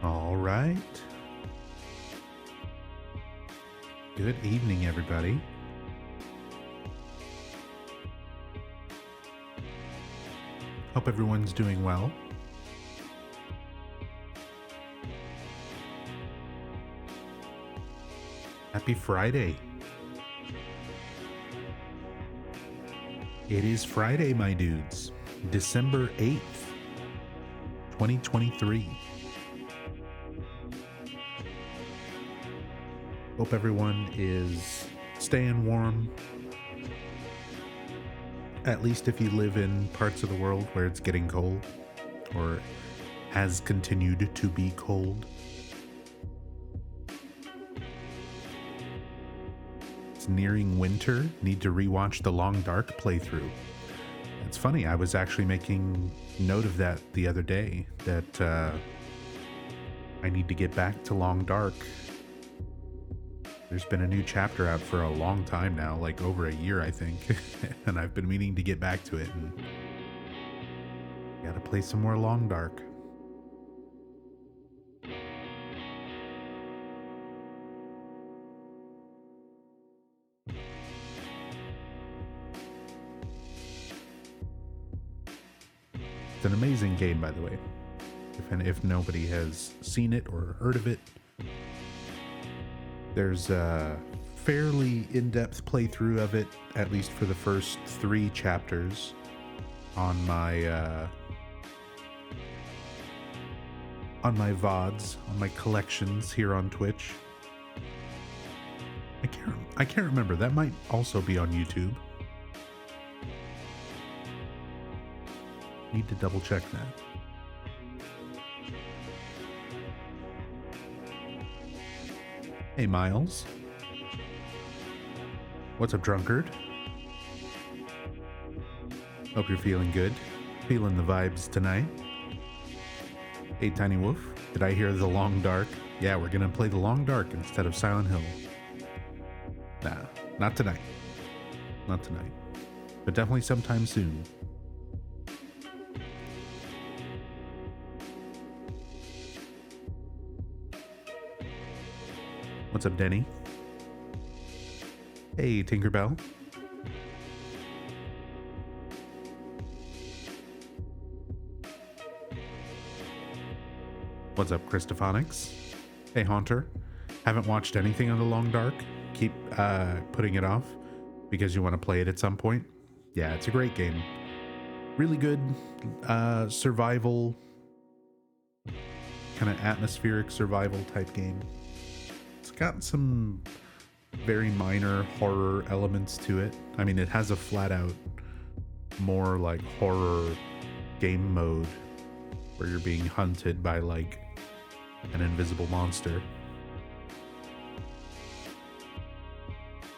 All right. Good evening, everybody. Hope everyone's doing well. Happy Friday. It is Friday, my dudes. December 8th, 2023. Hope everyone is staying warm. At least if you live in parts of the world where it's getting cold or has continued to be cold. It's nearing winter. Need to rewatch the Long Dark playthrough. It's funny, I was actually making note of that the other day, that I need to get back to Long Dark. There's been a new chapter out for a long time now, like over a year, I think. And I've been meaning to get back to it, and gotta play some more Long Dark. It's an amazing game, by the way. If nobody has seen it or heard of it, there's a fairly in-depth playthrough of it, at least for the first 3 chapters, on my VODs, on my collections here on Twitch. I can't remember. That might also be on YouTube. Need to double check that. Hey, Miles. What's up, drunkard? Hope you're feeling good. Feeling the vibes tonight. Hey, Tiny Wolf. Did I hear the Long Dark? Yeah, we're gonna play the Long Dark instead of Silent Hill. Nah, not tonight. Not tonight. But definitely sometime soon. What's up, Denny? Hey, Tinkerbell. What's up, Christophonics? Hey, Haunter. Haven't watched anything on the Long Dark. Keep putting it off because you want to play it at some point. Yeah, it's a great game. Really good survival, kind of atmospheric survival type game. It's got some very minor horror elements to it. I mean, it has a flat out more like horror game mode where you're being hunted by like an invisible monster.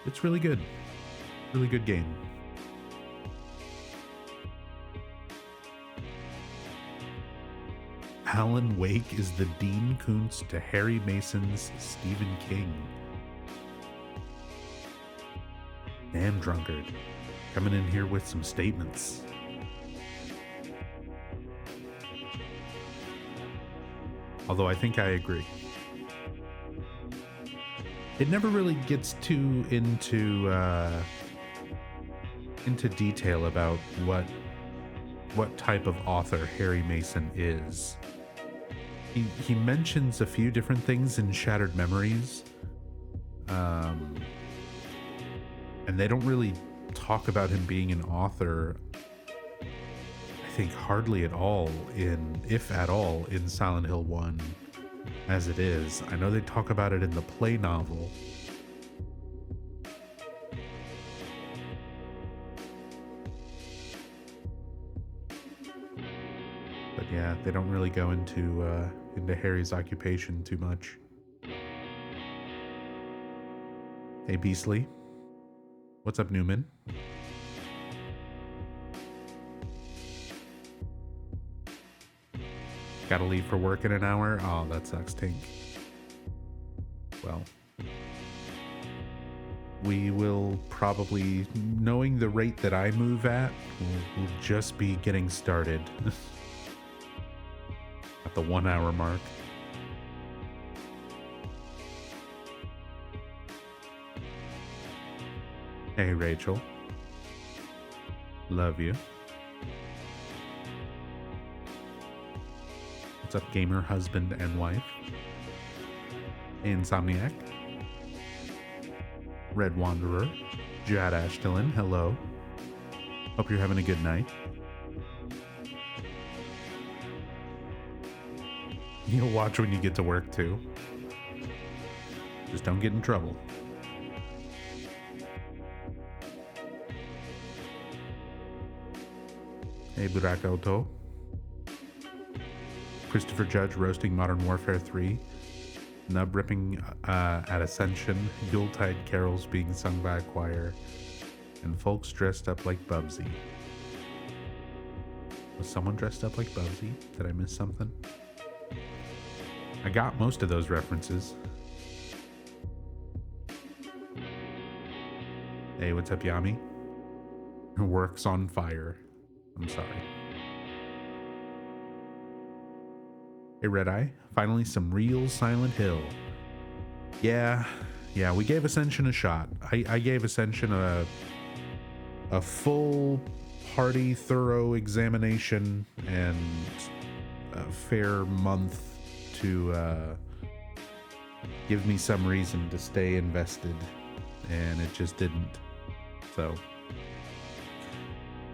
It's really good. Really good game. Alan Wake is the Dean Koontz to Harry Mason's Stephen King. Damn, drunkard. Coming in here with some statements. Although I think I agree. It never really gets too into detail about what type of author Harry Mason is. He mentions a few different things in Shattered Memories, and they don't really talk about him being an author, I think hardly at all, if at all, in Silent Hill 1 as it is. I know they talk about it in the play novel. But yeah, they don't really go into Harry's occupation too much. Hey, Beastly. What's up, Newman? Gotta leave for work in an hour? Oh, that sucks, Tink. Well, we will probably, knowing the rate that I move at, we'll just be getting started at the 1 hour mark. Hey, Rachel. Love you. What's up, gamer husband and wife? Insomniac. Red Wanderer. Jad Ashton, hello. Hope you're having a good night. You'll watch when you get to work, too. Just don't get in trouble. Hey, Burak Auto. Christopher Judge roasting Modern Warfare 3. Nub ripping at Ascension. Yuletide carols being sung by a choir. And folks dressed up like Bubsy. Was someone dressed up like Bubsy? Did I miss something? I got most of those references. Hey, what's up, Yami? Her work's on fire. I'm sorry. Hey, Red Eye. Finally, some real Silent Hill. Yeah, we gave Ascension a shot. I gave Ascension a full, hearty, thorough examination and a fair month to give me some reason to stay invested, and it just didn't. So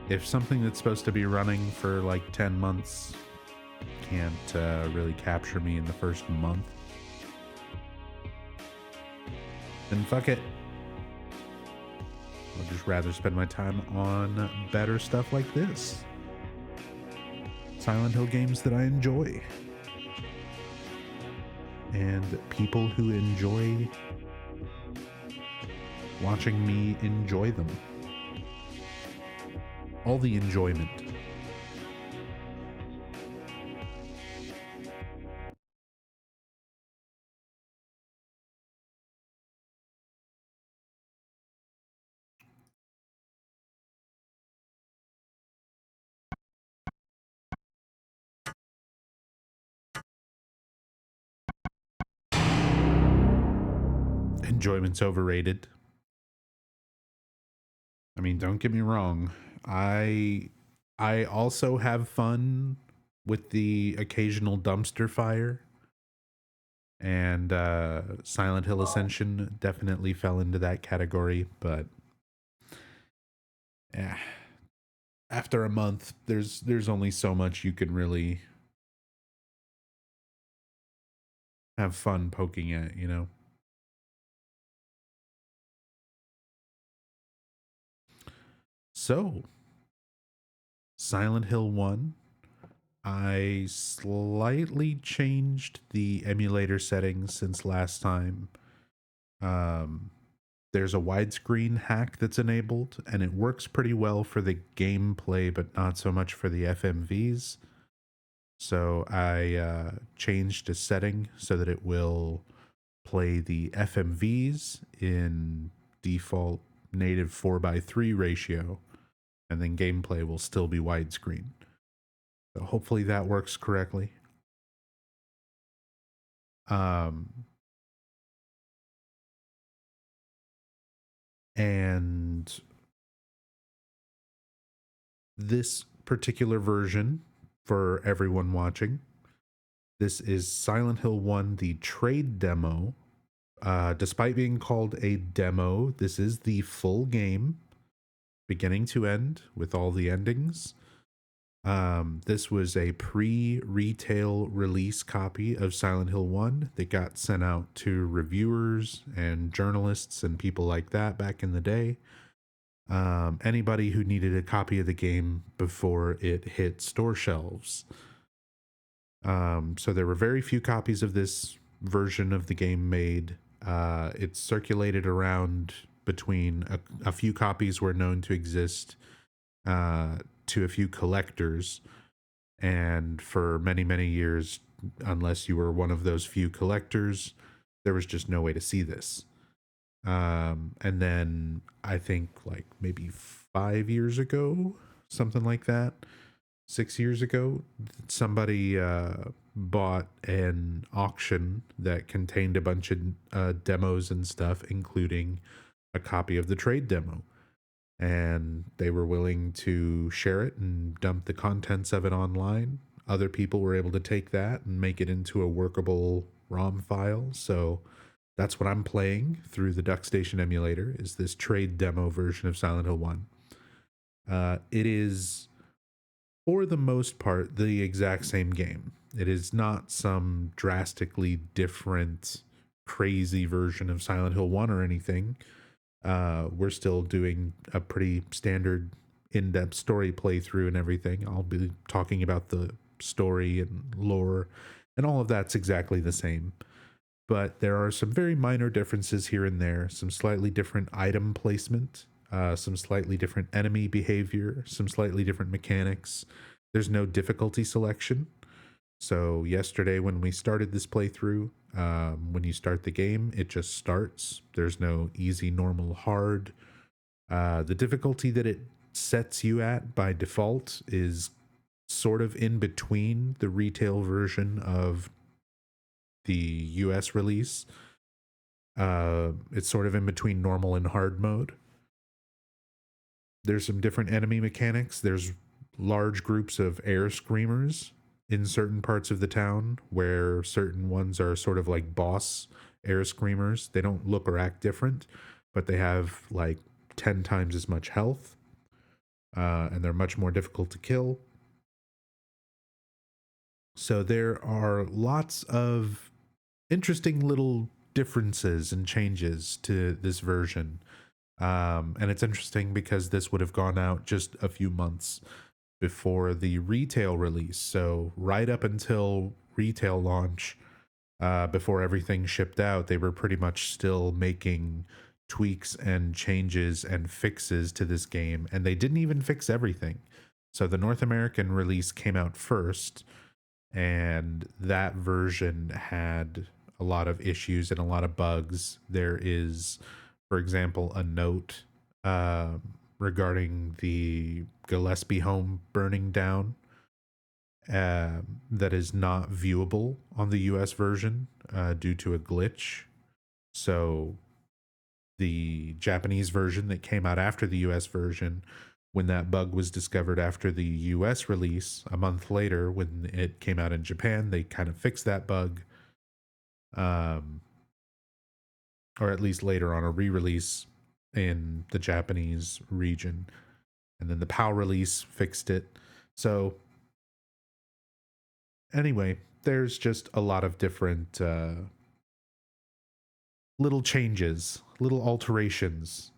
if something that's supposed to be running for like 10 months can't really capture me in the first month, then fuck it. I'd just rather spend my time on better stuff like this. Silent Hill games that I enjoy. And people who enjoy watching me enjoy them. All the enjoyment. Enjoyment's overrated. I mean, don't get me wrong. I also have fun with the occasional dumpster fire. And Silent Hill Ascension definitely fell into that category, but yeah, after a month, there's only so much you can really have fun poking at, you know? So, Silent Hill 1, I slightly changed the emulator settings since last time. There's a widescreen hack that's enabled, and it works pretty well for the gameplay, but not so much for the FMVs. So I changed a setting so that it will play the FMVs in default native 4:3 ratio, and then gameplay will still be widescreen. So hopefully that works correctly. And this particular version, for everyone watching, this is Silent Hill 1, the trade demo. Despite being called a demo, this is the full game, beginning to end, with all the endings. This was a pre-retail release copy of Silent Hill 1 that got sent out to reviewers and journalists and people like that back in the day. Anybody who needed a copy of the game before it hit store shelves. So there were very few copies of this version of the game made. It circulated around between a few copies were known to exist to a few collectors, and for many, many years, unless you were one of those few collectors, there was just no way to see this. And then I think like maybe 5 years ago, something like that, 6 years ago, somebody bought an auction that contained a bunch of demos and stuff, including a copy of the trade demo. and they were willing to share it and dump the contents of it online. Other people were able to take that and make it into a workable ROM file. So that's what I'm playing through the DuckStation emulator, is this trade demo version of Silent Hill 1. It is, for the most part, the exact same game. It is not some drastically different, crazy version of Silent Hill 1 or anything. We're still doing a pretty standard in-depth story playthrough and everything. I'll be talking about the story and lore, and all of that's exactly the same. But there are some very minor differences here and there, some slightly different item placement, some slightly different enemy behavior, some slightly different mechanics. There's no difficulty selection. So yesterday when we started this playthrough, when you start the game, it just starts. There's no easy, normal, hard. The difficulty that it sets you at by default is sort of in between the retail version of the US release. It's sort of in between normal and hard mode. There's some different enemy mechanics. There's large groups of air screamers in certain parts of the town, where certain ones are sort of like boss air screamers. They don't look or act different, but they have like 10 times as much health, and they're much more difficult to kill. So there are lots of interesting little differences and changes to this version. And it's interesting because this would have gone out just a few months before the retail release. So right up until retail launch, before everything shipped out, they were pretty much still making tweaks and changes and fixes to this game. And they didn't even fix everything. So the North American release came out first, and that version had a lot of issues and a lot of bugs. There is, for example, a note regarding the Gillespie home burning down that is not viewable on the US version due to a glitch. So the Japanese version that came out after the US version, when that bug was discovered after the US release, a month later when it came out in Japan, they kind of fixed that bug. Or at least later on a re-release in the Japanese region. And then the PAL release fixed it. So anyway, there's just a lot of different little changes, little alterations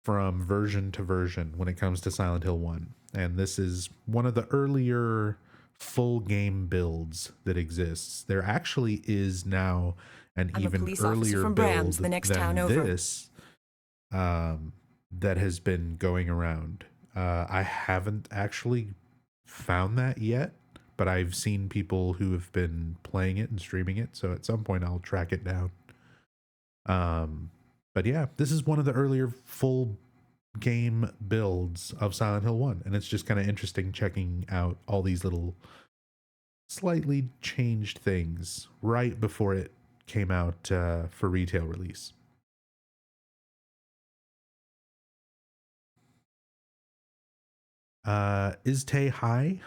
from version to version when it comes to Silent Hill 1. And this is one of the earlier full game builds that exists. There actually is now an even earlier build the next than town over. this that has been going around. I haven't actually found that yet, but I've seen people who have been playing it and streaming it, so at some point I'll track it down. But yeah, this is one of the earlier full game builds of Silent Hill 1, and it's just kind of interesting checking out all these little slightly changed things right before it came out for retail release. Is Tay High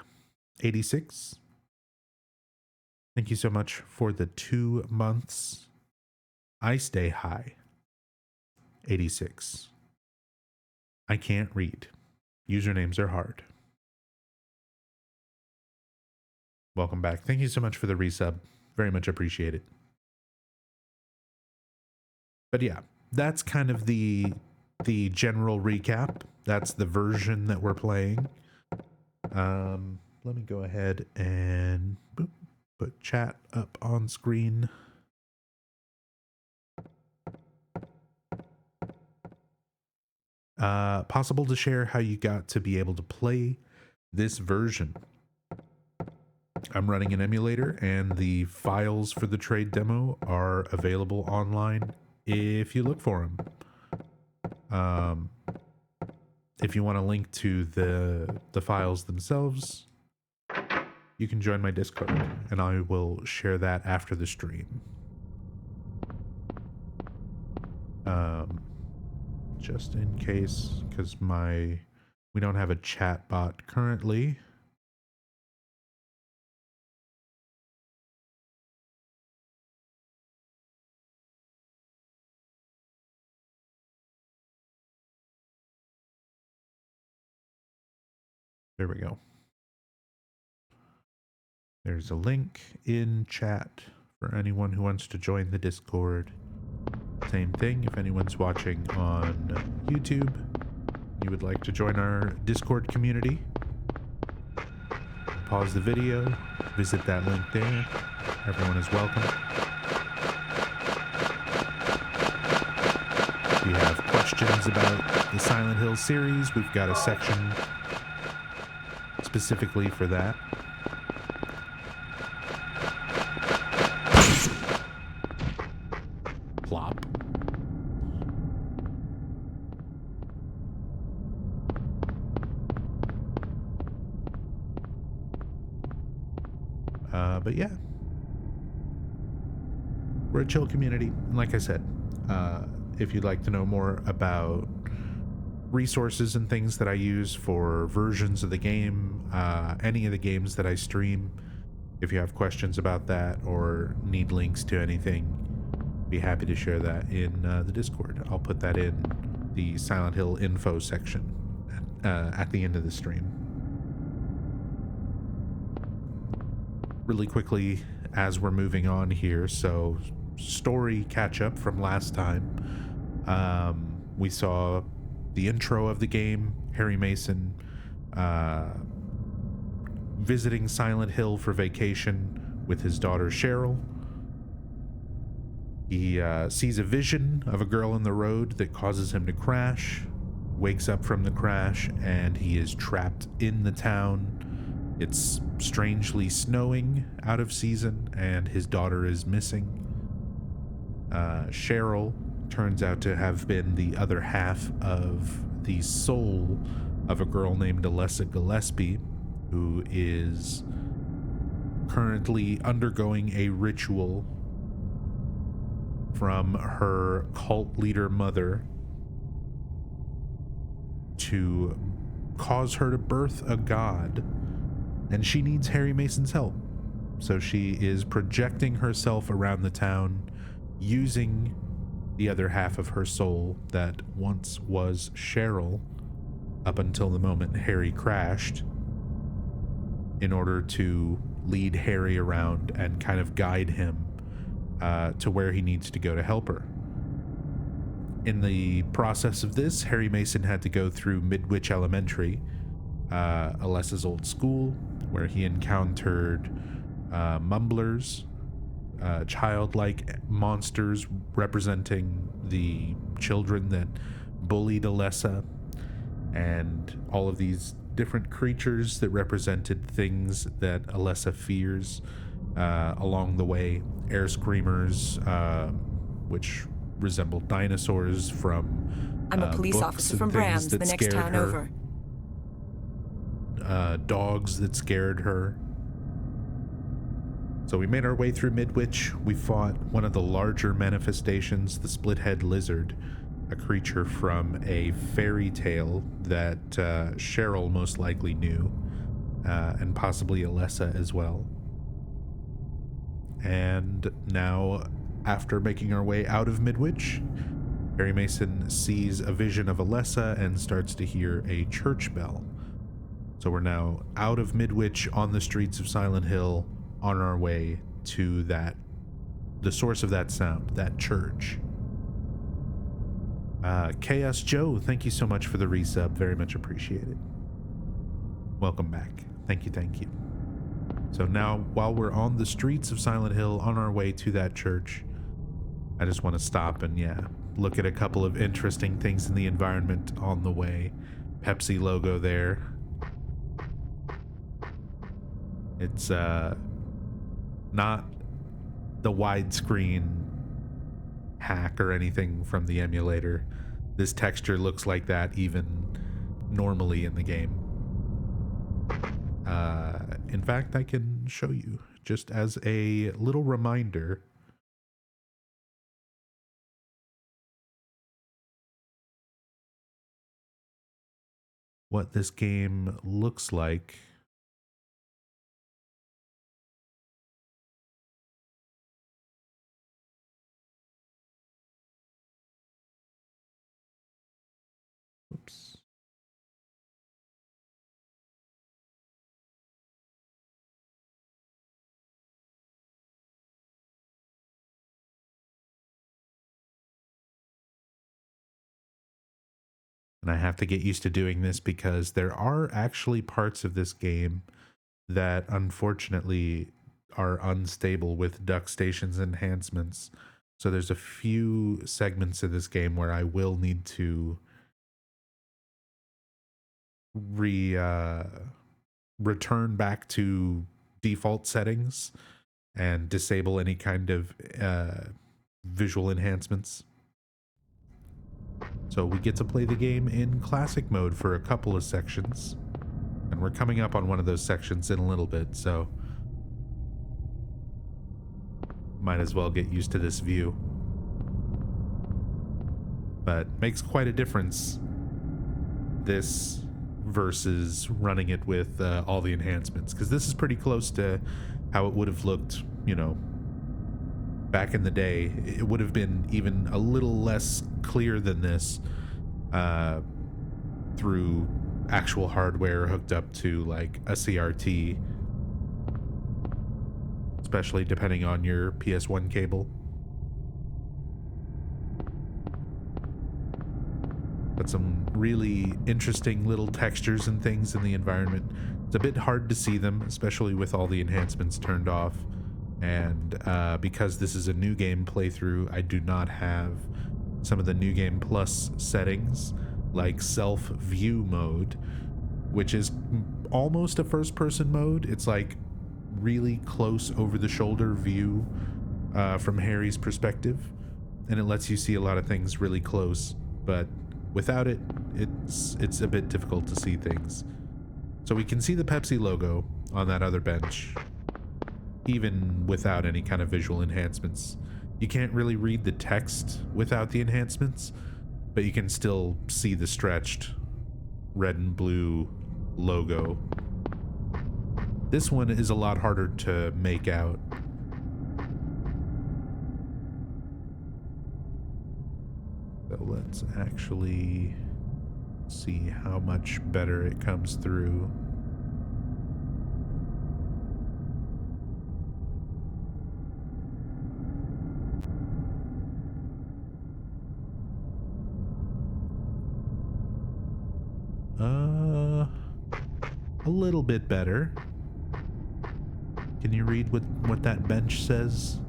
86? Thank you so much for the 2 months. I Stay High 86. I can't read. Usernames are hard. Welcome back. Thank you so much for the resub. Very much appreciated. But yeah, that's kind of the general recap. That's the version that we're playing. Let me go ahead and put chat up on screen. Possible to share how you got to be able to play this version. I'm running an emulator, and the files for the trade demo are available online if you look for them. If you want a link to the files themselves, you can join my Discord, and I will share that after the stream. just in case, because we don't have a chat bot currently. There we go. There's a link in chat for anyone who wants to join the Discord. Same thing, if anyone's watching on YouTube, you would like to join our Discord community, pause the video, visit that link there. Everyone is welcome. If you have questions about the Silent Hill series, we've got a section specifically for that. Plop. But yeah, we're a chill community. And like I said, if you'd like to know more about resources and things that I use for versions of the game, any of the games that I stream, if you have questions about that or need links to anything, be happy to share that in the Discord. I'll put that in the Silent Hill info section at the end of the stream. Really quickly, as we're moving on here, so story catch up from last time. We saw the intro of the game, Harry Mason visiting Silent Hill for vacation with his daughter Cheryl. He sees a vision of a girl in the road that causes him to crash, wakes up from the crash, and he is trapped in the town. It's strangely snowing out of season, and his daughter is missing. Cheryl turns out to have been the other half of the soul of a girl named Alessa Gillespie, who is currently undergoing a ritual from her cult leader mother to cause her to birth a god, and she needs Harry Mason's help. So she is projecting herself around the town using the other half of her soul that once was Cheryl up until the moment Harry crashed, in order to lead Harry around and kind of guide him to where he needs to go to help her. In the process of this, Harry Mason had to go through Midwich Elementary, Alessa's old school, where he encountered mumblers, childlike monsters representing the children that bullied Alessa, and all of these different creatures that represented things that Alessa fears along the way. Air screamers, which resemble dinosaurs from I'm a police officer from Brams, the next town over. Dogs that scared her. So we made our way through Midwich. We fought one of the larger manifestations, the split-head lizard, a creature from a fairy tale that Cheryl most likely knew, and possibly Alessa as well. And now, after making our way out of Midwich, Harry Mason sees a vision of Alessa and starts to hear a church bell. So we're now out of Midwich, on the streets of Silent Hill, on our way to the source of that sound, that church. Chaos Joe, thank you so much for the resub. Very much appreciated. Welcome back. Thank you, thank you. So now, while we're on the streets of Silent Hill, on our way to that church, I just want to stop and, look at a couple of interesting things in the environment on the way. Pepsi logo there. It's not the widescreen hack or anything from the emulator. This texture looks like that even normally in the game. In fact, I can show you just as a little reminder. what this game looks like. Oops. And I have to get used to doing this because there are actually parts of this game that unfortunately are unstable with duck stations enhancements. So there's a few segments of this game where I will need to return back to default settings and disable any kind of visual enhancements. So we get to play the game in classic mode for a couple of sections, and we're coming up on one of those sections in a little bit, so might as well get used to this view. But makes quite a difference, this versus running it with all the enhancements, because this is pretty close to how it would have looked, you know, back in the day. It would have been even a little less clear than this through actual hardware hooked up to like a CRT, especially depending on your PS1 cable. But some really interesting little textures and things in the environment. It's a bit hard to see them, especially with all the enhancements turned off. And because this is a new game playthrough, I do not have some of the New Game Plus settings, like self-view mode, which is almost a first-person mode. It's like really close over-the-shoulder view from Harry's perspective, and it lets you see a lot of things really close, but without it, it's a bit difficult to see things. So we can see the Pepsi logo on that other bench, even without any kind of visual enhancements. You can't really read the text without the enhancements, but you can still see the stretched red and blue logo. This one is a lot harder to make out. So let's actually see how much better it comes through. A little bit better. Can you read what that bench says?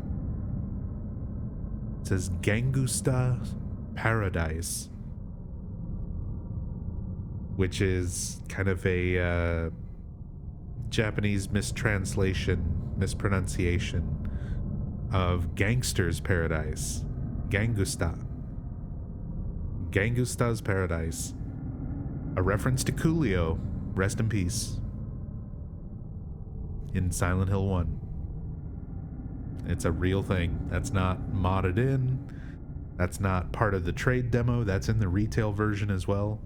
It says Gangusta Paradise, which is kind of a Japanese mispronunciation of Gangster's Paradise. Gangusta's Paradise. A reference to Coolio, rest in peace, in Silent Hill 1. It's a real thing. That's not modded in. That's not part of the trade demo. That's in the retail version as well.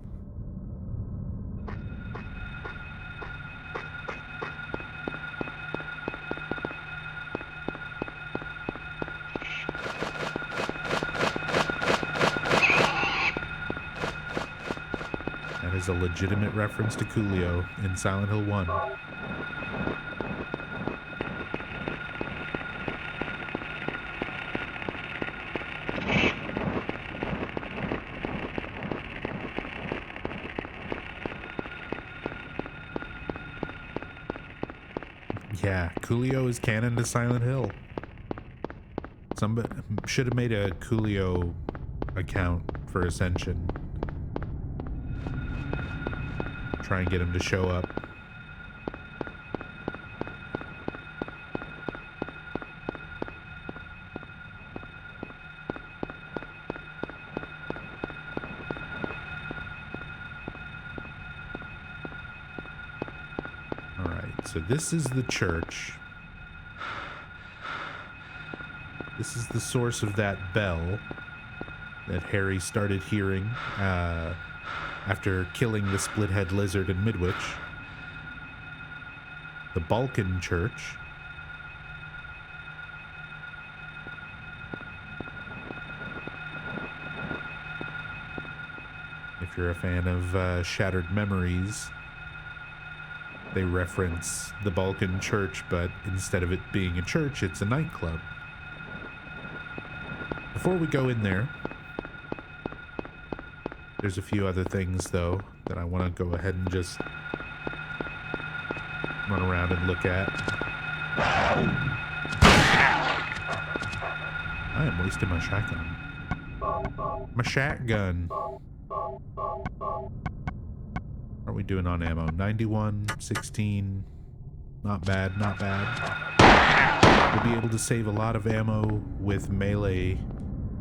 That is a legitimate reference to Coolio in Silent Hill 1. Yeah, Coolio is canon to Silent Hill. Somebody should have made a Coolio account for Ascension. Try and get him to show up. So this is the church. This is the source of that bell that Harry started hearing after killing the split-head lizard in Midwich. The Balkan Church. If you're a fan of Shattered Memories, they reference the Balkan Church, but instead of it being a church, it's a nightclub. Before we go in there, there's a few other things, though, that I want to go ahead and just run around and look at. I am wasting my shotgun. My shotgun. What are we doing on ammo? 91, 16. Not bad, not bad. We'll be able to save a lot of ammo with melee.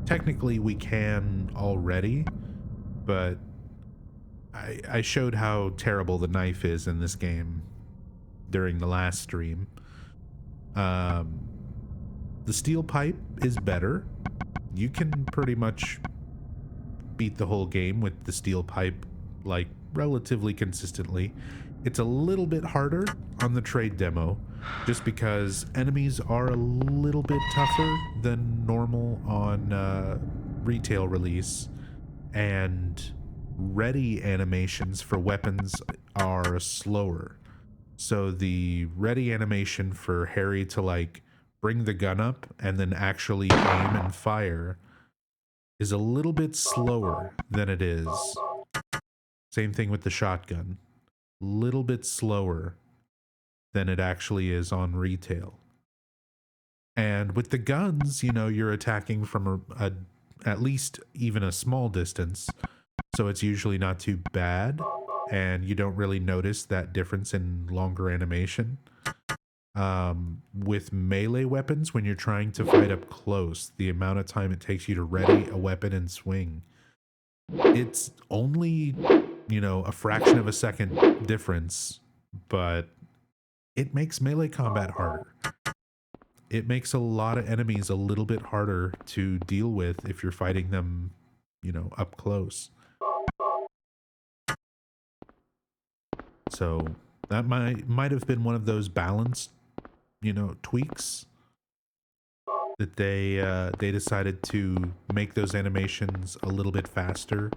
Technically, we can already, but I showed how terrible the knife is in this game during the last stream. The steel pipe is better. You can pretty much beat the whole game with the steel pipe, like, relatively consistently. It's a little bit harder on the trade demo, just because enemies are a little bit tougher than normal on retail release, and ready animations for weapons are slower. So the ready animation for Harry to, like, bring the gun up and then actually aim and fire is a little bit slower than it is. Same thing with the shotgun. Little bit slower than it actually is on retail. And with the guns, you know, you're attacking from at least even a small distance, so it's usually not too bad, and you don't really notice that difference in longer animation. With melee weapons, when you're trying to fight up close, the amount of time it takes you to ready a weapon and swing, it's only, you know, a fraction of a second difference, but it makes melee combat harder. It makes a lot of enemies a little bit harder to deal with if you're fighting them, you know, up close. So that might have been one of those balanced, you know, tweaks that they decided to make those animations a little bit faster,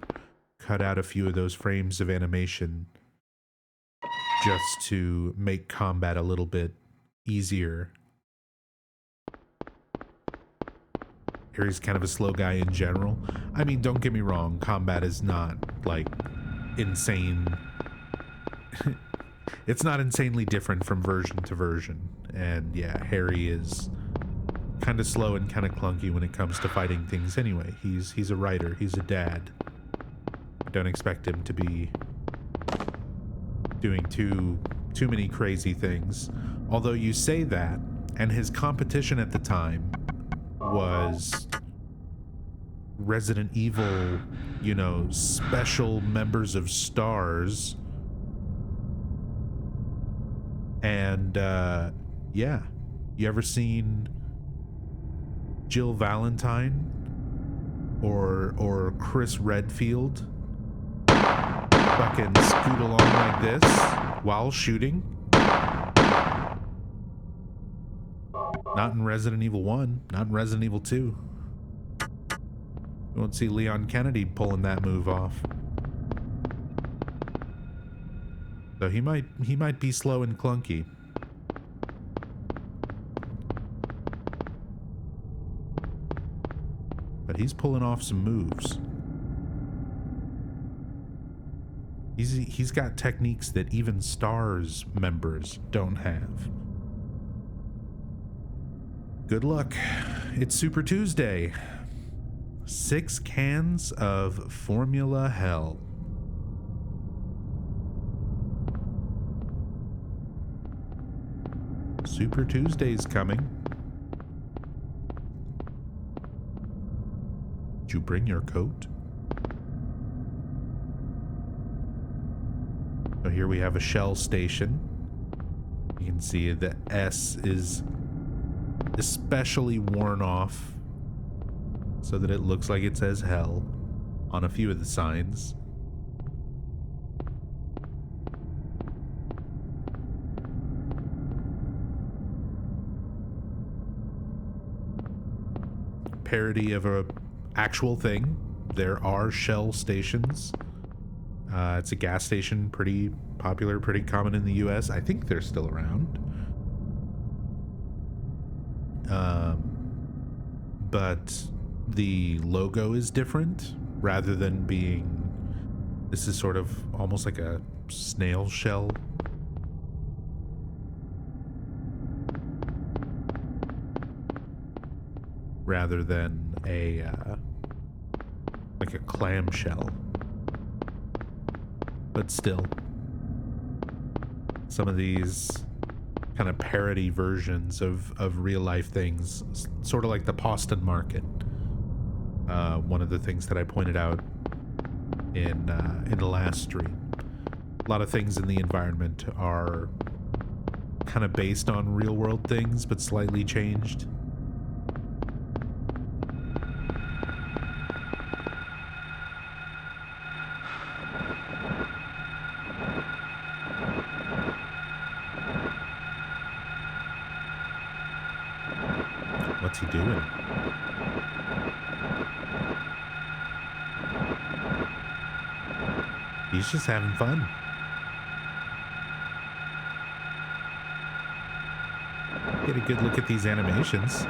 cut out a few of those frames of animation just to make combat a little bit easier. Harry's kind of a slow guy in general. I mean, don't get me wrong, combat is not, like, insane. It's not insanely different from version to version. And yeah, Harry is kind of slow and kind of clunky when it comes to fighting things anyway. He's a writer, he's a dad. I don't expect him to be doing too many crazy things. Although you say that, and his competition at the time was Resident Evil, you know, special members of stars. And yeah, you ever seen Jill Valentine or Chris Redfield fucking scoot along like this while shooting? Not in Resident Evil 1, not in Resident Evil 2. You won't see Leon Kennedy pulling that move off. So he might be slow and clunky. But he's pulling off some moves. He's got techniques that even Stars members don't have. Good luck. It's Super Tuesday. 6 cans of Formula Hell. Super Tuesday's coming. Did you bring your coat? So here we have a Shell station. You can see the S is especially worn off so that it looks like it says hell on a few of the signs. parody of a actual thing. There are Shell stations. It's a gas station, pretty popular, pretty common in the US. I think they're still around. But the logo is different, rather than being, this is sort of almost like a snail shell. Rather than a, like a clamshell. But still, some of these kind of parody versions of real life things, sort of like the Boston Market. One of the things that I pointed out in the last stream. A lot of things in the environment are kind of based on real world things, but slightly changed. What's he doing? He's just having fun. Get a good look at these animations.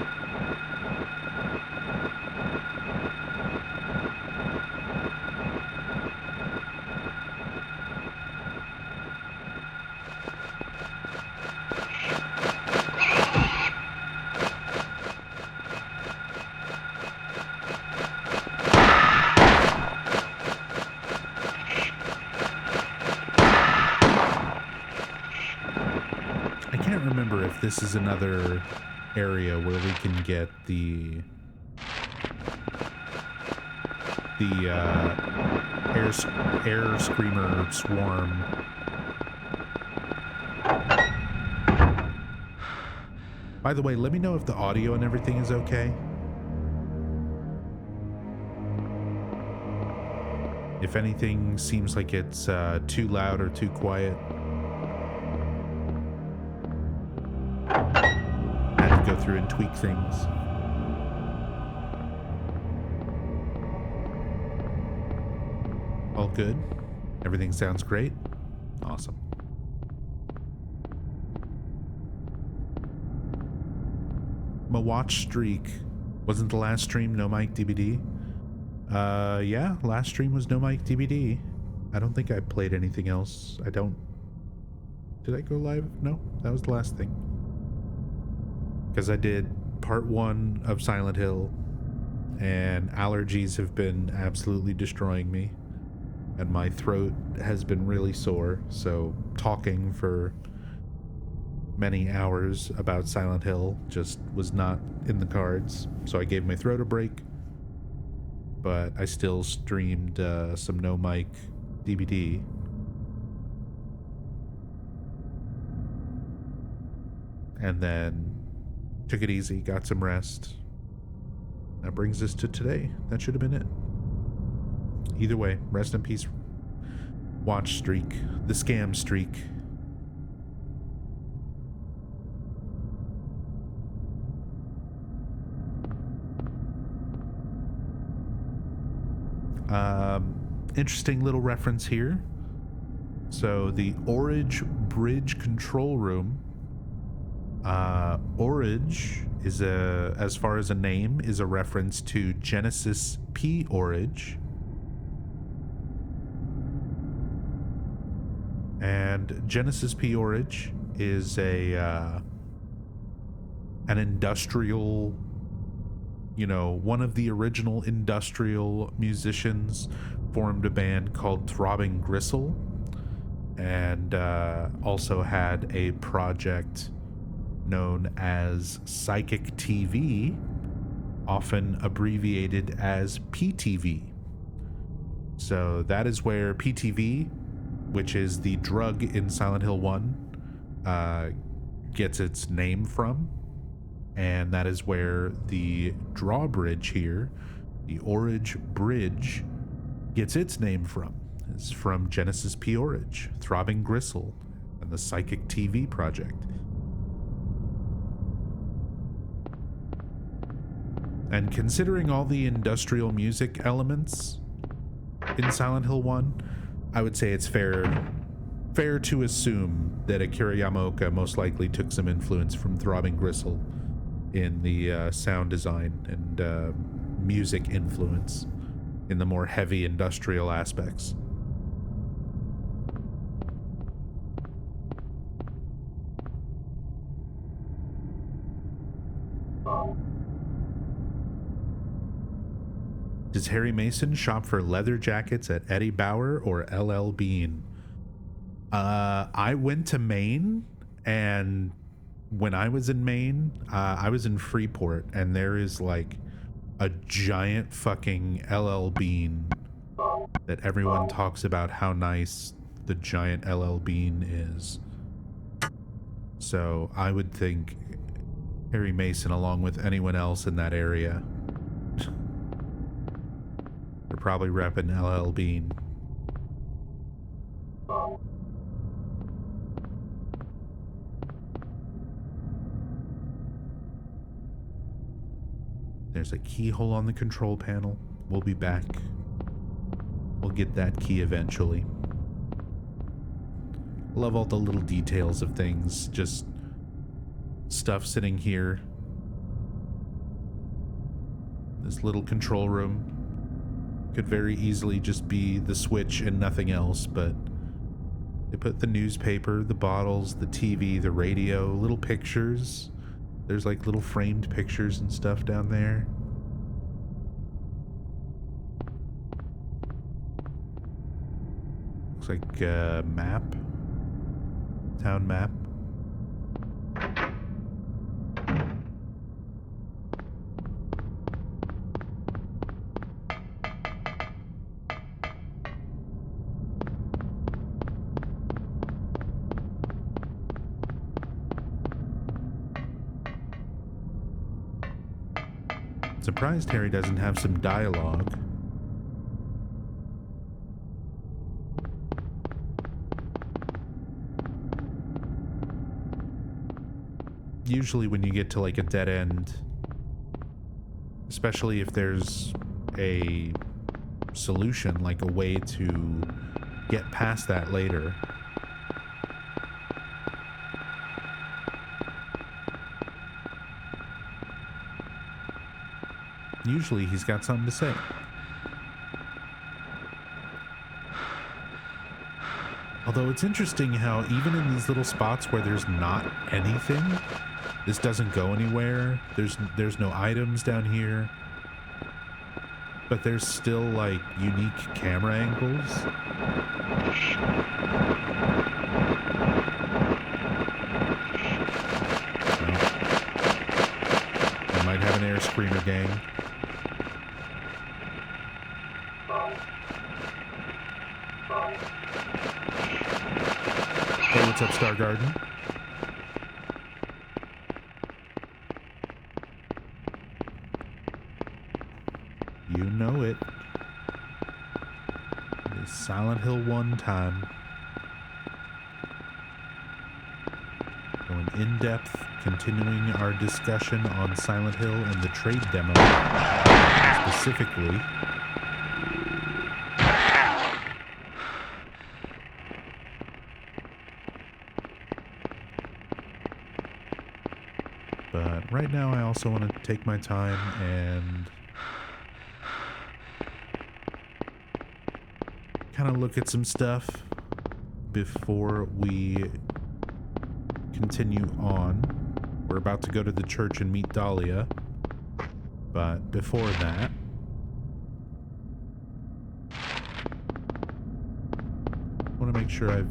This is another area where we can get the air screamer swarm. By the way, let me know if the audio and everything is okay. If anything seems like it's too loud or too quiet. Go through and tweak things. All good? Everything sounds great? Awesome. My watch streak. Wasn't the last stream no mic DBD? Yeah, last stream was no mic DBD. I don't think I played anything else. Did I go live? No, that was the last thing. Because I did part 1 of Silent Hill, and allergies have been absolutely destroying me, and my throat has been really sore, so talking for many hours about Silent Hill just was not in the cards, so I gave my throat a break, but I still streamed some no mic DBD. And then took it easy, got some rest. That brings us to today. That should have been it. Either way, rest in peace. Watch streak, the scam streak. Interesting little reference here. So the Orage Bridge control room. Orage is as far as a name, is a reference to Genesis P. Orage. And Genesis P. Orage is an industrial, one of the original industrial musicians, formed a band called Throbbing Gristle, and also had a project known as Psychic TV, often abbreviated as PTV. So that is where PTV, which is the drug in Silent Hill 1, gets its name from. And that is where the drawbridge here, the Orage Bridge, gets its name from. It's from Genesis P. Orage, Throbbing Gristle, and the Psychic TV project. And considering all the industrial music elements in Silent Hill 1, I would say it's fair to assume that Akira Yamaoka most likely took some influence from Throbbing Gristle in the sound design and music influence in the more heavy industrial aspects. Does Harry Mason shop for leather jackets at Eddie Bauer or LL Bean? I went to Maine, and when I was in Maine, I was in Freeport, and there is like a giant fucking LL Bean that everyone talks about how nice the giant LL Bean is. So I would think Harry Mason, along with anyone else in that area, they're probably repping LL Bean. There's a keyhole on the control panel. We'll be back. We'll get that key eventually. Love all the little details of things. Just stuff sitting here. This little control room could very easily just be the switch and nothing else, but they put the newspaper, the bottles, the TV, the radio, little pictures. There's like little framed pictures and stuff down there. Looks like a map. Town map. Surprised Harry doesn't have some dialogue. Usually when you get to like a dead end, especially if there's a solution, like a way to get past that later, usually he's got something to say. Although it's interesting how even in these little spots where there's not anything, this doesn't go anywhere. There's no items down here, but there's still like unique camera angles. Well, we might have an air screamer gang. Hey, what's up, Star Garden? You know it. It is Silent Hill 1 time. Going in depth, continuing our discussion on Silent Hill and the trade demo specifically. But right now I also want to take my time and kind of look at some stuff before we continue on. We're about to go to the church and meet Dalia, but before that, I want to make sure I've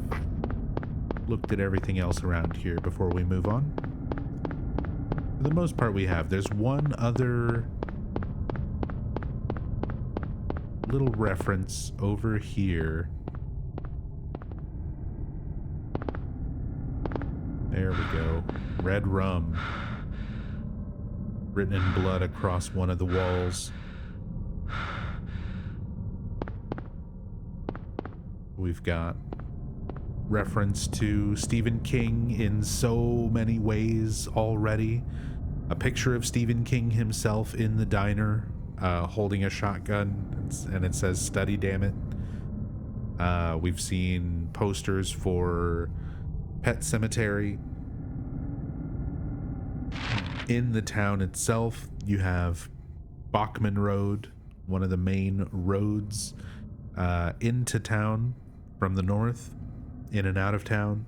looked at everything else around here before we move on. For the most part we have. There's one other little reference over here. There we go. Red rum. Written in blood across one of the walls. We've got reference to Stephen King in so many ways already. a picture of Stephen King himself in the diner, holding a shotgun, and it says "Study, damn it." We've seen posters for Pet Cemetery. In the town itself, you have Bachman Road, one of the main roads into town from the north, in and out of town.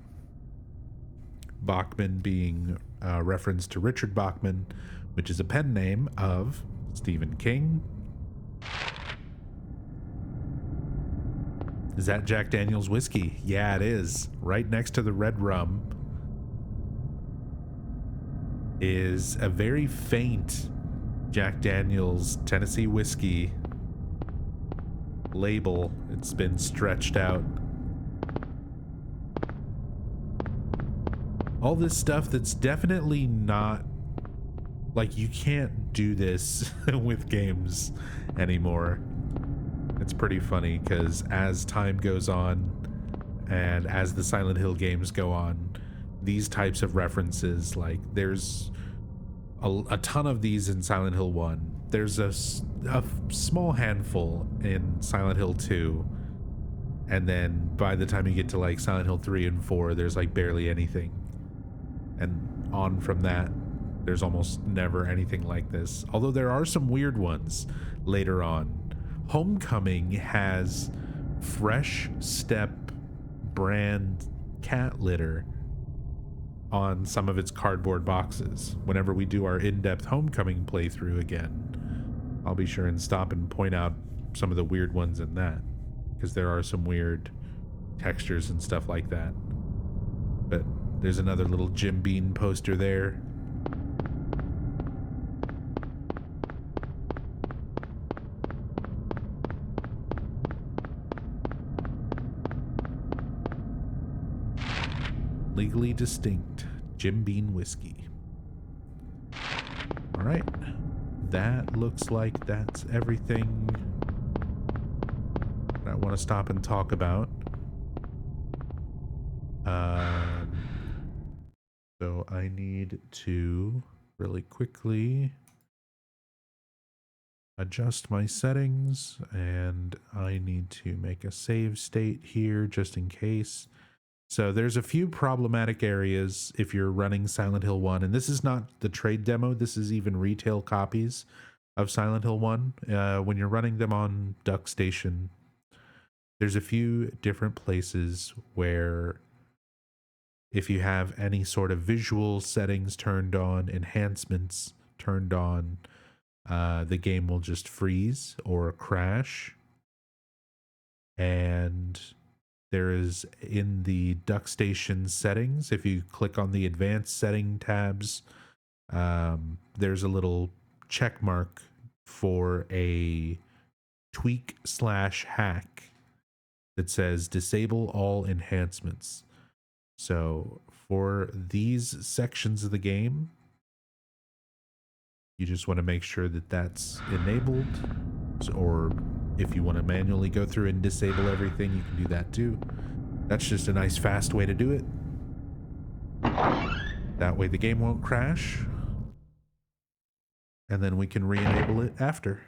Bachman being a reference to Richard Bachman, which is a pen name of Stephen King. Is that Jack Daniel's whiskey? Yeah, it is. Right next to the red rum is a very faint Jack Daniel's Tennessee whiskey label. It's been stretched out. All this stuff that's definitely not, like, you can't do this with games anymore. It's pretty funny because as time goes on and as the Silent Hill games go on, these types of references, like there's a ton of these in Silent Hill 1. There's a small handful in Silent Hill 2. And then by the time you get to like Silent Hill 3 and 4, there's like barely anything. And on from that, there's almost never anything like this. Although there are some weird ones later on. Homecoming has Fresh Step brand cat litter on some of its cardboard boxes. Whenever we do our in-depth Homecoming playthrough again, I'll be sure and stop and point out some of the weird ones in that, because there are some weird textures and stuff like that. But there's another little Jim Beam poster there. Legally distinct Jim Beam whiskey. All right, that looks like that's everything that I want to stop and talk about. So I need to really quickly adjust my settings, and I need to make a save state here just in case. So there's a few problematic areas if you're running Silent Hill 1, and this is not the trade demo, this is even retail copies of Silent Hill 1. When you're running them on Duck Station, there's a few different places where if you have any sort of visual settings turned on, enhancements turned on, the game will just freeze or crash. And there is, in the Duck Station settings, if you click on the advanced setting tabs, there's a little check mark for a tweak/hack that says disable all enhancements. So for these sections of the game, you just want to make sure that that's enabled. Or if you want to manually go through and disable everything, you can do that too. That's just a nice fast way to do it. That way the game won't crash. And then we can re-enable it after.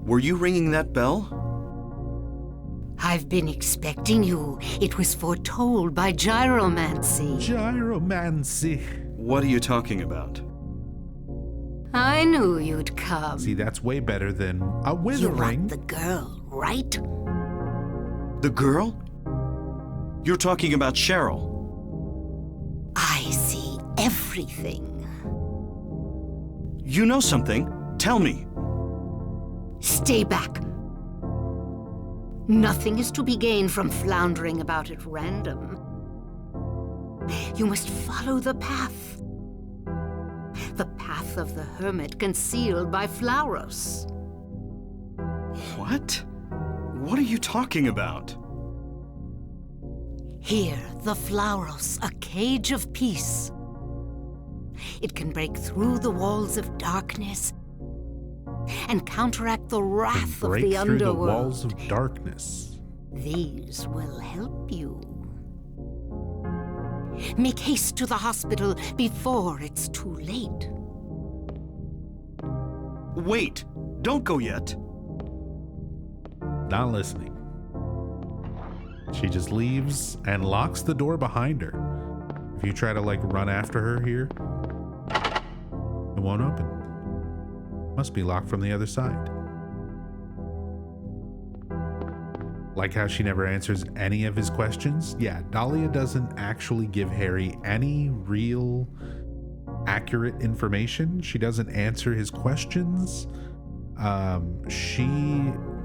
Were you ringing that bell? I've been expecting you. It was foretold by gyromancy. Gyromancy. What are you talking about? I knew you'd come. See, that's way better than a You withering. want the girl, right? The girl? You're talking about Cheryl. I see everything. You know something? Tell me. Stay back. Nothing is to be gained from floundering about at random. You must follow the path. The path of the hermit concealed by Flauros. What? What are you talking about? Here, the Flauros, a cage of peace. It can break through the walls of darkness and counteract the wrath of Break the through the underworld. walls of darkness. These will help you. Make haste to the hospital before it's too late. Wait! Don't go yet. Not listening. She just leaves and locks the door behind her. If you try to run after her here, it won't open. Must be locked from the other side. Like how she never answers any of his questions? Yeah, Dalia doesn't actually give Harry any real accurate information. She doesn't answer his questions. She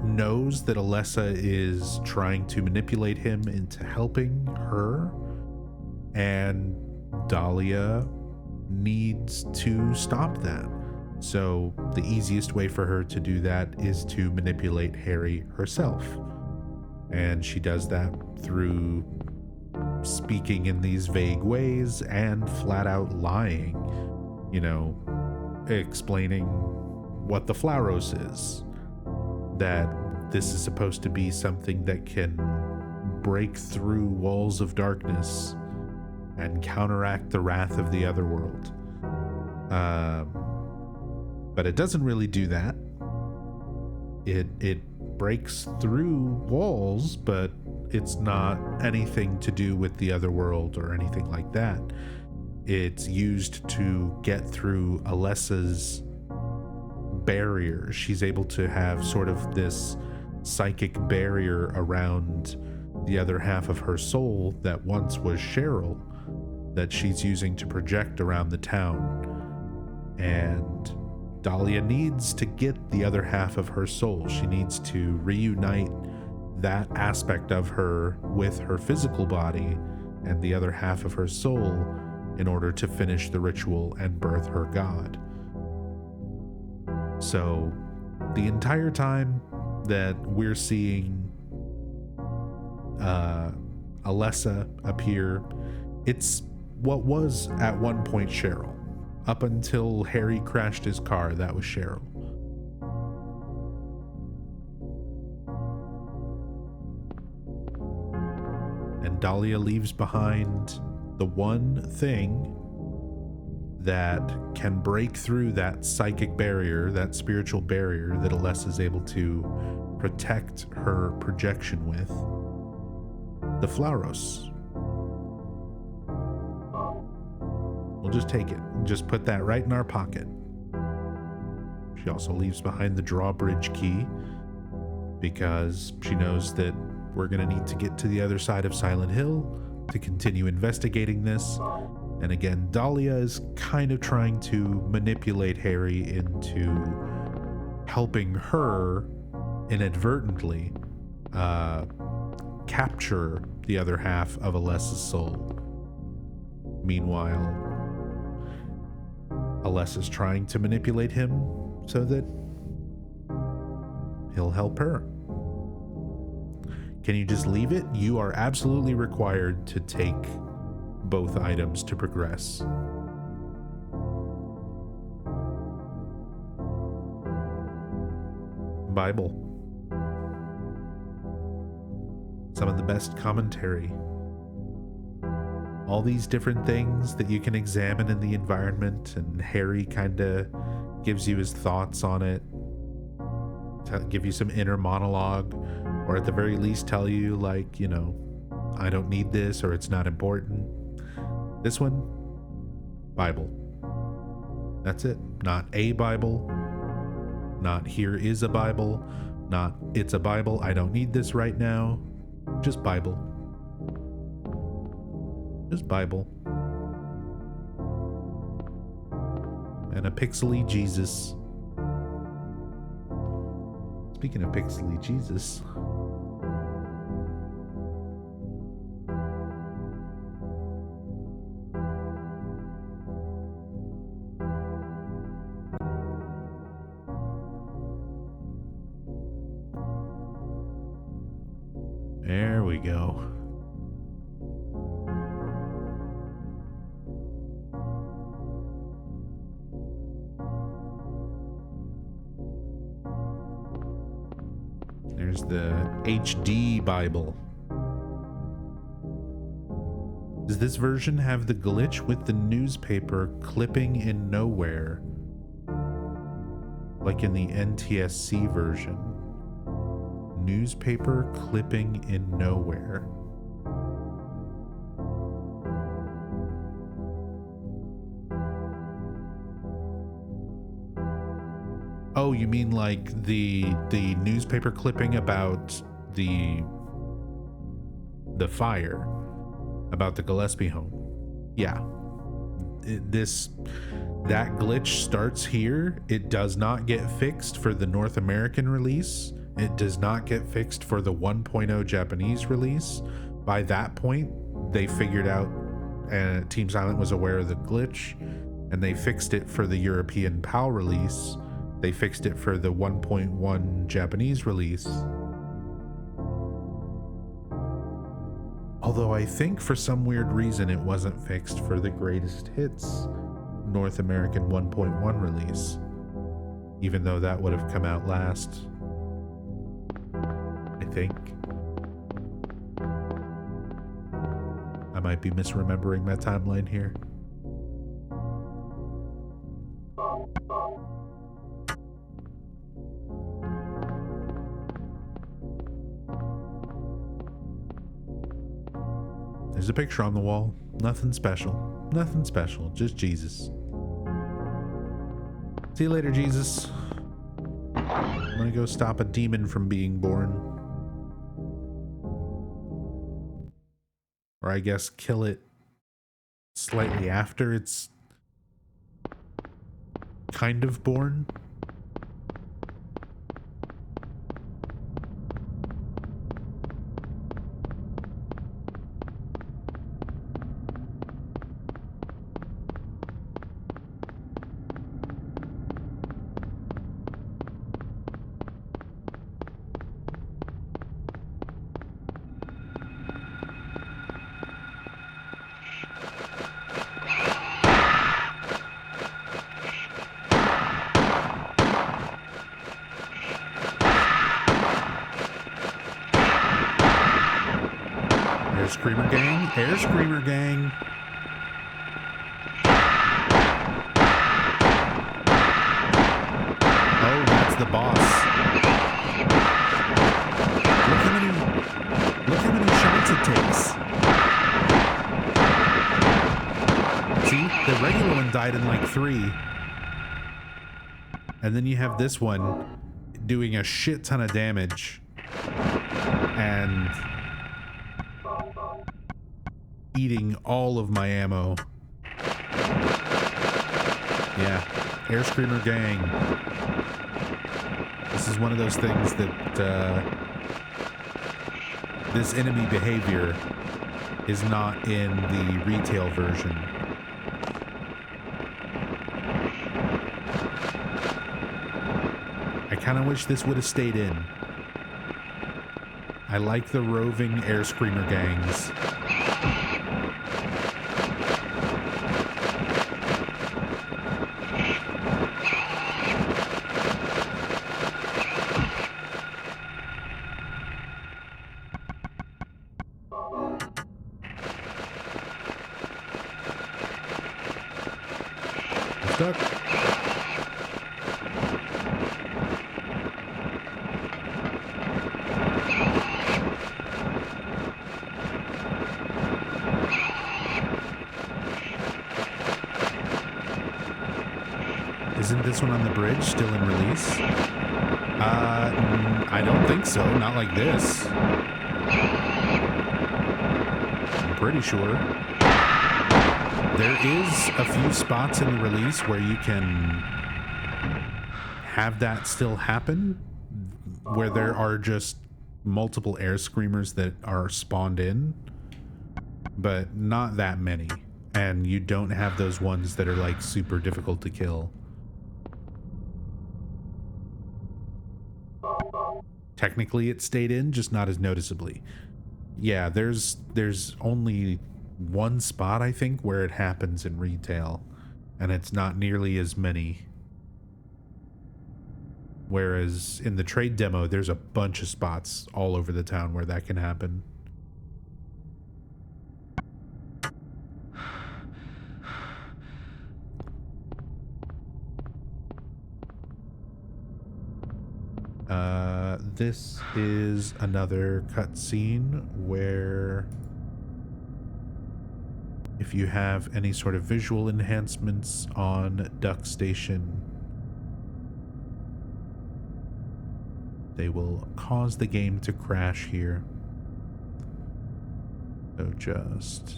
knows that Alessa is trying to manipulate him into helping her, and Dalia needs to stop that. So the easiest way for her to do that is to manipulate Harry herself. And she does that through speaking in these vague ways and flat out lying, explaining what the Flauros is, that this is supposed to be something that can break through walls of darkness and counteract the wrath of the Otherworld. But it doesn't really do that. It breaks through walls, but it's not anything to do with the Otherworld or anything like that. It's used to get through Alessa's barrier. She's able to have sort of this psychic barrier around the other half of her soul that once was Cheryl, that she's using to project around the town. And Dalia needs to get the other half of her soul. She needs to reunite that aspect of her with her physical body and the other half of her soul in order to finish the ritual and birth her god. So the entire time that we're seeing Alessa appear, it's what was at one point Cheryl. Up until Harry crashed his car, that was Cheryl. And Dalia leaves behind the one thing that can break through that psychic barrier, that spiritual barrier that Alessa is able to protect her projection with, the Flauros. We'll just take it. Just put that right in our pocket. She also leaves behind the drawbridge key because she knows that we're going to need to get to the other side of Silent Hill to continue investigating this. And again, Dalia is kind of trying to manipulate Harry into helping her inadvertently capture the other half of Alessa's soul. Meanwhile, Alessa's trying to manipulate him so that he'll help her. Can you just leave it? You are absolutely required to take both items to progress. Bible. Some of the best commentary. All these different things that you can examine in the environment, and Harry kind of gives you his thoughts on it, to give you some inner monologue, or at the very least tell you I don't need this, or it's not important. This one, Bible. That's it. Not a Bible, not here is a Bible, not it's a Bible, I don't need this right now. Just Bible. Just Bible. And a pixely Jesus. Speaking of pixely Jesus, there we go. There's the HD Bible. Does this version have the glitch with the newspaper clipping in nowhere? Like in the NTSC version. Newspaper clipping in nowhere. Oh, you mean like the newspaper clipping about the fire, about the Gillespie home? Yeah. That glitch starts here. It does not get fixed for the North American release. It does not get fixed for the 1.0 Japanese release. By that point, they figured out, and Team Silent was aware of the glitch, and they fixed it for the European PAL release. They fixed it for the 1.1 Japanese release. Although I think for some weird reason it wasn't fixed for the Greatest Hits North American 1.1 release, even though that would have come out last, I think. I might be misremembering my timeline here. There's a picture on the wall. Nothing special. Nothing special. Just Jesus. See you later, Jesus. I'm gonna go stop a demon from being born. Or I guess kill it slightly after it's kind of born. Screamer gang, Air Screamer gang. Oh, that's the boss. Look how many shots it takes. See, the regular one died in like 3. And then you have this one doing a shit ton of damage. And eating all of my ammo. Yeah, Air Screamer gang. This is one of those things that this enemy behavior is not in the retail version. I kind of wish this would have stayed in. I like the roving Air Screamer gangs. Stuck. Isn't this one on the bridge still in release? I don't think so. Not like this. I'm pretty sure. There is a few spots in the release where you can have that still happen, where there are just multiple air screamers that are spawned in, but not that many. And you don't have those ones that are like super difficult to kill. Technically it stayed in, just not as noticeably. Yeah, there's only one spot, I think, where it happens in retail, and it's not nearly as many. Whereas in the trade demo, there's a bunch of spots all over the town where that can happen. This is another cutscene where if you have any sort of visual enhancements on Duck Station, they will cause the game to crash here. So just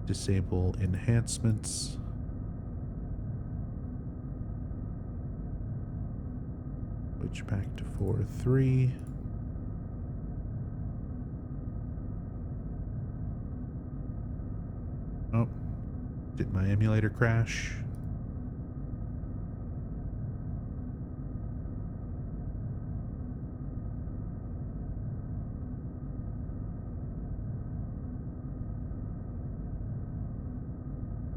disable enhancements. Switch back to 4.3. Oh, did my emulator crash?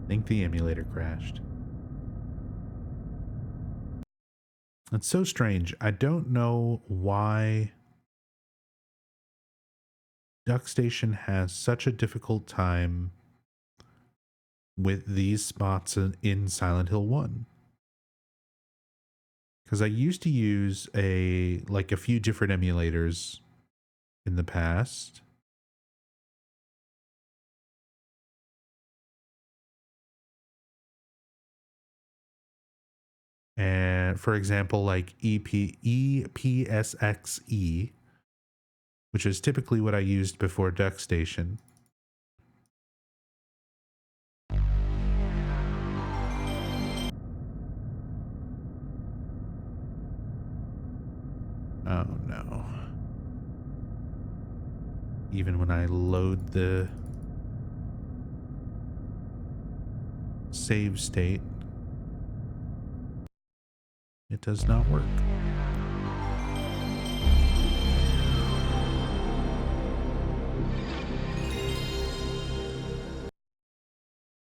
I think the emulator crashed. It's so strange. I don't know why Duck Station has such a difficult time with these spots in Silent Hill 1. Because I used to use a few different emulators in the past. And for example, like EPSXE, which is typically what I used before Duck Station. Oh no. Even when I load the save state, it does not work.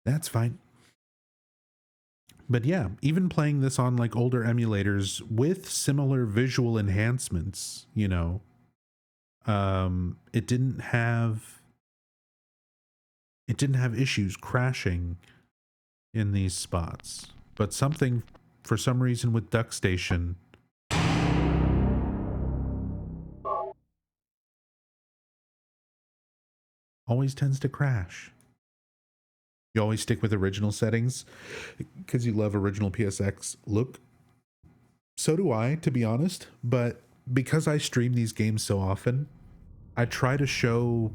That's fine. But yeah, even playing this on like older emulators with similar visual enhancements, you know, it didn't have issues crashing in these spots. But something, for some reason with Duck Station, always tends to crash. You always stick with original settings because you love original PSX look. So do I, to be honest, but because I stream these games so often, I try to show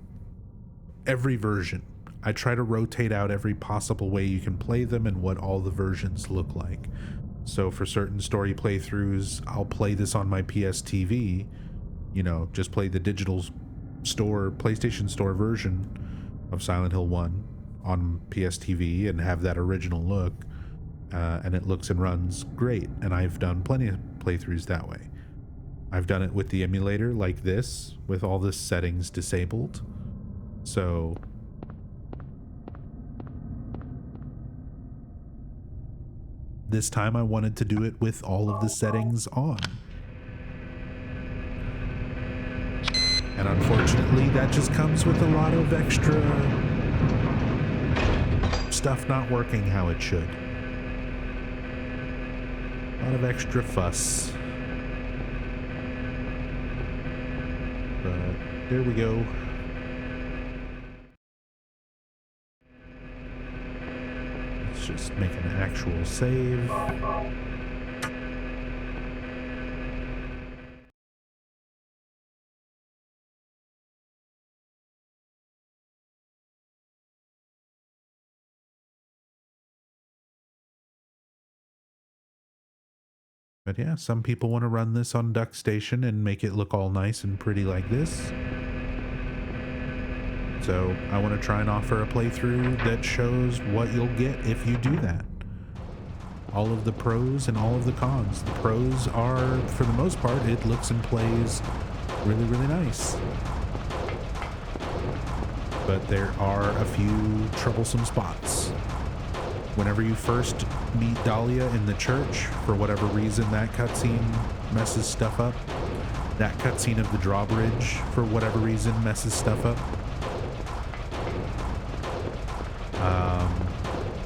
every version. I try to rotate out every possible way you can play them and what all the versions look like. So for certain story playthroughs, I'll play this on my PS TV, you know, just play the digital store, PlayStation Store version of Silent Hill 1 on PS TV and have that original look, and it looks and runs great. And I've done plenty of playthroughs that way. I've done it with the emulator like this, with all the settings disabled. So this time I wanted to do it with all of the settings on. And unfortunately, that just comes with a lot of extra stuff not working how it should. A lot of extra fuss. But there we go. Let's just make an actual save. But yeah, some people want to run this on Duck Station and make it look all nice and pretty like this. So I want to try and offer a playthrough that shows what you'll get if you do that. All of the pros and all of the cons. The pros are, for the most part, it looks and plays really, really nice. But there are a few troublesome spots. Whenever you first meet Dalia in the church, for whatever reason, that cutscene messes stuff up. That cutscene of the drawbridge, for whatever reason, messes stuff up.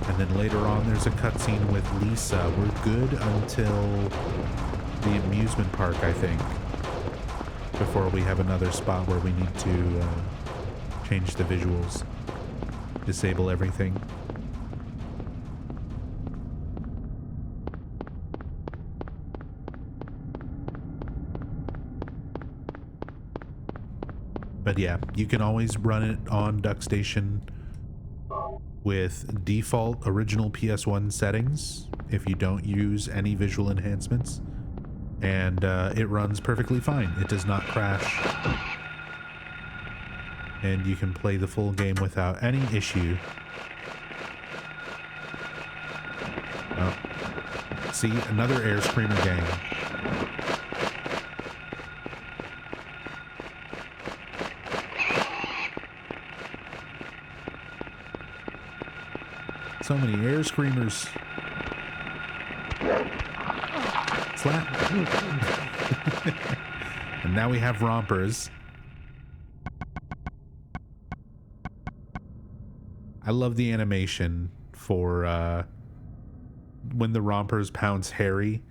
And then later on, there's a cutscene with Lisa. We're good until the amusement park, I think, before we have another spot where we need to change the visuals, disable everything. But yeah, you can always run it on DuckStation with default original PS1 settings if you don't use any visual enhancements, and it runs perfectly fine. It does not crash, and you can play the full game without any issue. Oh, see, another Air Screamer gang. So many Air Screamers. Slap. And now we have rompers. I love the animation for when the rompers pounce Harry.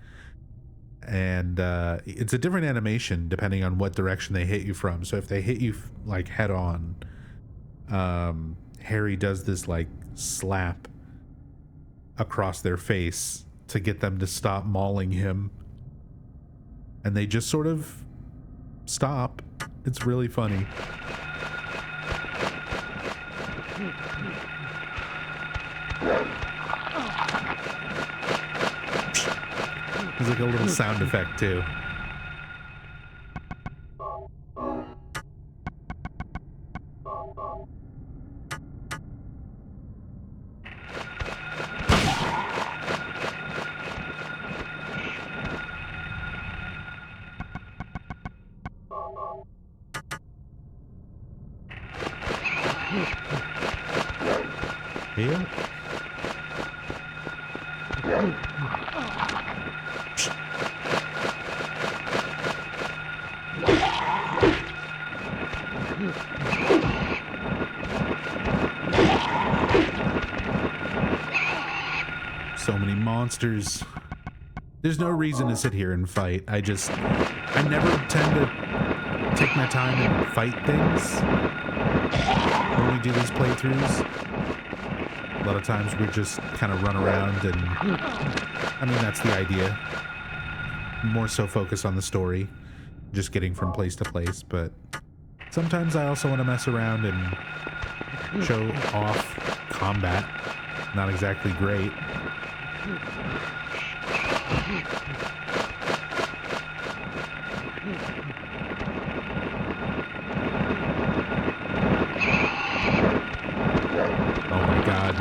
And it's a different animation depending on what direction they hit you from. So if they hit you like head on, Harry does this like slap across their face to get them to stop mauling him, and they just sort of stop. It's really funny. There's like a little sound effect too. Here. So many monsters. There's no reason to sit here and fight. I never tend to take my time and fight things when we do these playthroughs. A lot of times we just kind of run around, and I mean, that's the idea. More so focus on the story, just getting from place to place, but sometimes I also want to mess around and show off combat. Not exactly great. Oh my God.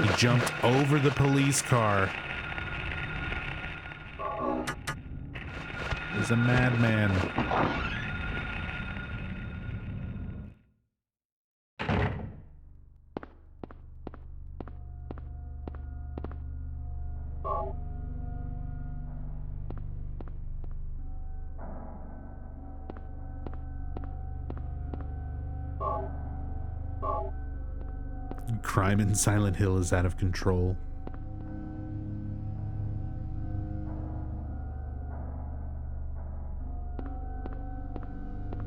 He jumped over the police car. He's a madman. Crime in Silent Hill is out of control.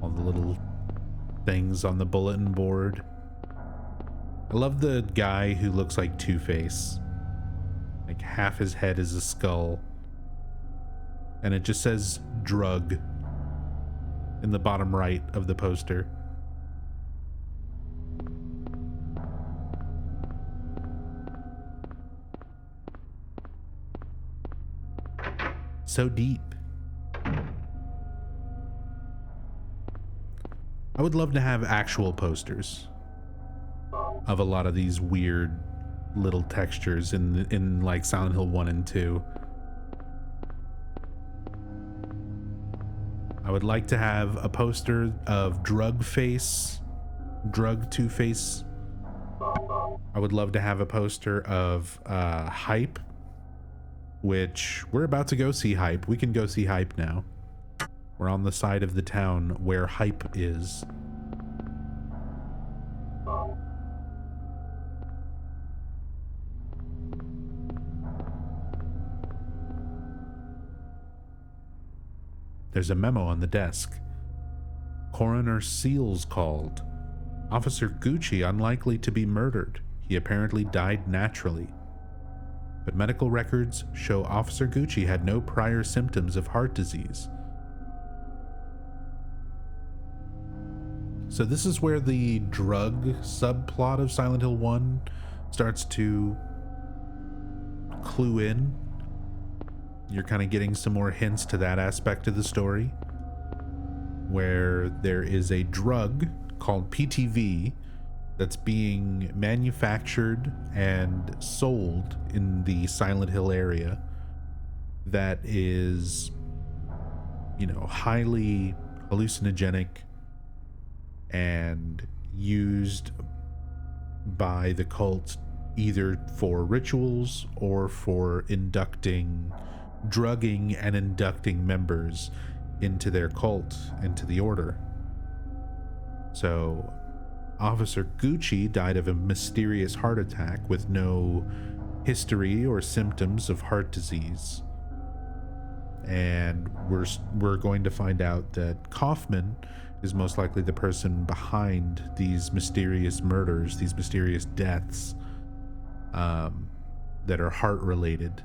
All the little things on the bulletin board. I love the guy who looks like Two-Face. Like half his head is a skull. And it just says drug in the bottom right of the poster. So deep. I would love to have actual posters of a lot of these weird little textures in like Silent Hill 1 and 2. I would like to have a poster of Drug Two-Face I would love to have a poster of Hype, which we're about to go see Hype. We can go see Hype now. We're on the side of the town where Hype is. There's a memo on the desk. Coroner Seals called. Officer Gucci unlikely to be murdered. He apparently died naturally. But medical records show Officer Gucci had no prior symptoms of heart disease. So this is where the drug subplot of Silent Hill 1 starts to clue in. You're kind of getting some more hints to that aspect of the story, where there is a drug called PTV that's being manufactured and sold in the Silent Hill area that is, you know, highly hallucinogenic and used by the cult either for rituals or for drugging and inducting members into their cult, into the order. So Officer Gucci died of a mysterious heart attack with no history or symptoms of heart disease. And we're going to find out that Kaufman is most likely the person behind these mysterious murders, these mysterious deaths that are heart related.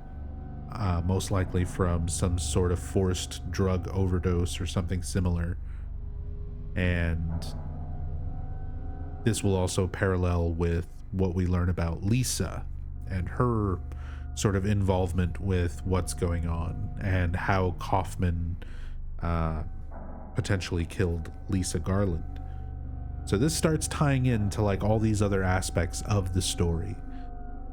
Most likely from some sort of forced drug overdose or something similar. And this will also parallel with what we learn about Lisa and her sort of involvement with what's going on and how Kaufman potentially killed Lisa Garland. So this starts tying into like all these other aspects of the story.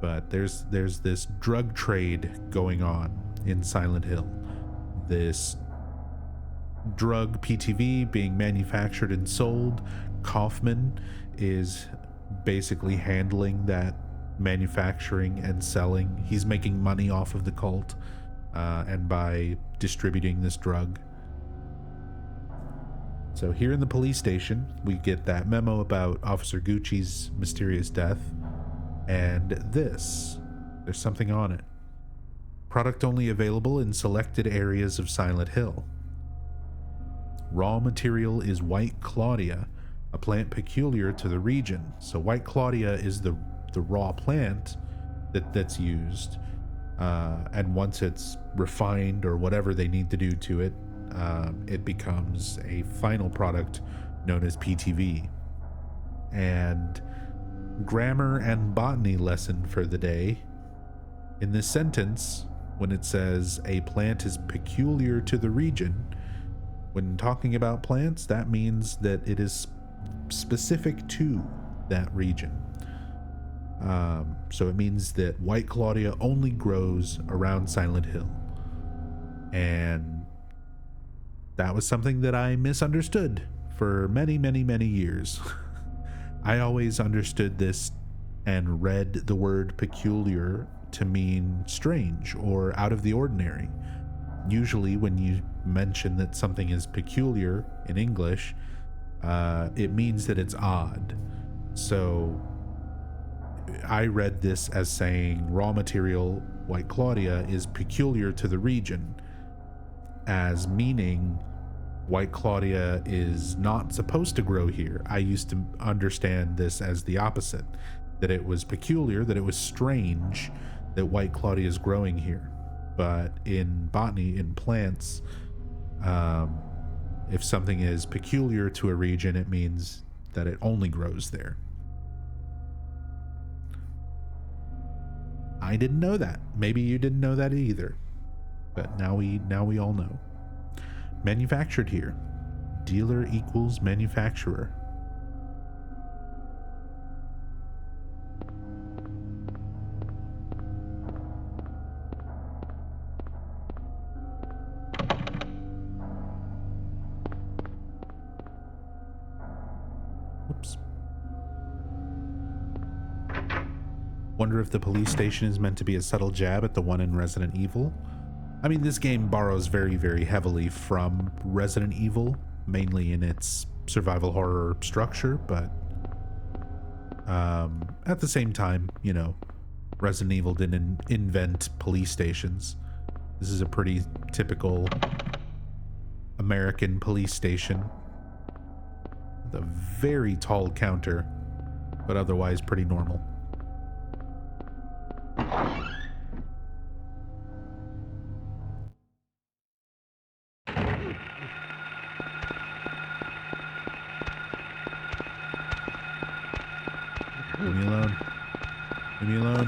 But there's this drug trade going on in Silent Hill. This drug PTV being manufactured and sold. Kaufman is basically handling that manufacturing and selling. He's making money off of the cult and by distributing this drug. So here in the police station, we get that memo about Officer Gucci's mysterious death. And there's something on it. Product only available in selected areas of Silent Hill. Raw material is White Claudia, a plant peculiar to the region. So White Claudia is the raw plant that's used. And once it's refined or whatever they need to do to it, it becomes a final product known as PTV. And grammar and botany lesson for the day. In this sentence, when it says a plant is peculiar to the region, when talking about plants, that means that it is specific to that region. So it means that White Claudia only grows around Silent Hill. And that was something that I misunderstood for many, many, many years. I always understood this and read the word peculiar to mean strange or out of the ordinary. Usually when you mention that something is peculiar in English, it means that it's odd. So I read this as saying raw material White Claudia is peculiar to the region, as meaning White Claudia is not supposed to grow here. I used to understand this as the opposite, that it was peculiar, that it was strange that White Claudia is growing here. But in botany, in plants, if something is peculiar to a region, it means that it only grows there. I didn't know that. Maybe you didn't know that either. But now we all know. Manufactured here. Dealer equals manufacturer. Whoops. Wonder if the police station is meant to be a subtle jab at the one in Resident Evil. I mean, this game borrows very, very heavily from Resident Evil, mainly in its survival horror structure, but at the same time, you know, Resident Evil didn't invent police stations. This is a pretty typical American police station with a very tall counter, but otherwise pretty normal. Leave me alone. Leave me alone.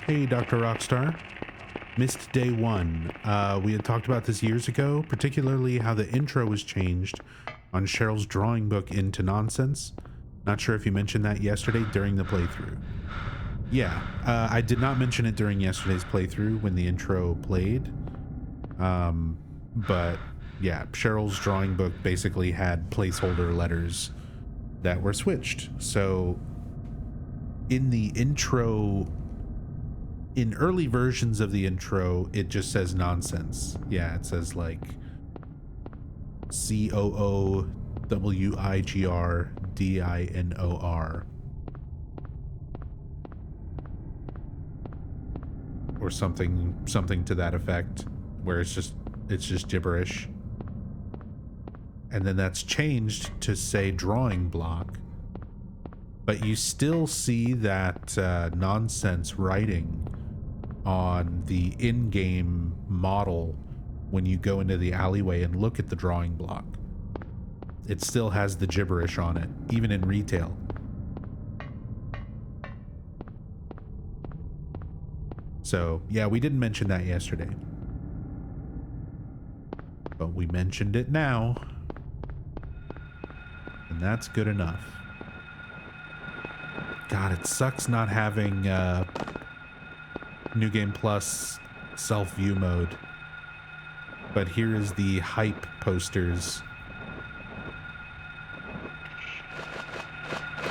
Hey, Dr. Rockstar. Missed day one. We had talked about this years ago, particularly how the intro was changed on Cheryl's drawing book into nonsense. Not sure if you mentioned that yesterday during the playthrough. Yeah, I did not mention it during yesterday's playthrough when the intro played. But yeah, Cheryl's drawing book basically had placeholder letters that were switched. So in the intro, in early versions of the intro, it just says nonsense. Yeah, it says like COOWIGRDINOR or something to that effect, where it's just gibberish. And then that's changed to say drawing block, but you still see that nonsense writing on the in-game model when you go into the alleyway and look at the drawing block. It still has the gibberish on it, even in retail. So yeah, we didn't mention that yesterday, but we mentioned it now, and that's good enough. God, it sucks not having New Game Plus self-view mode. But here is the hype posters.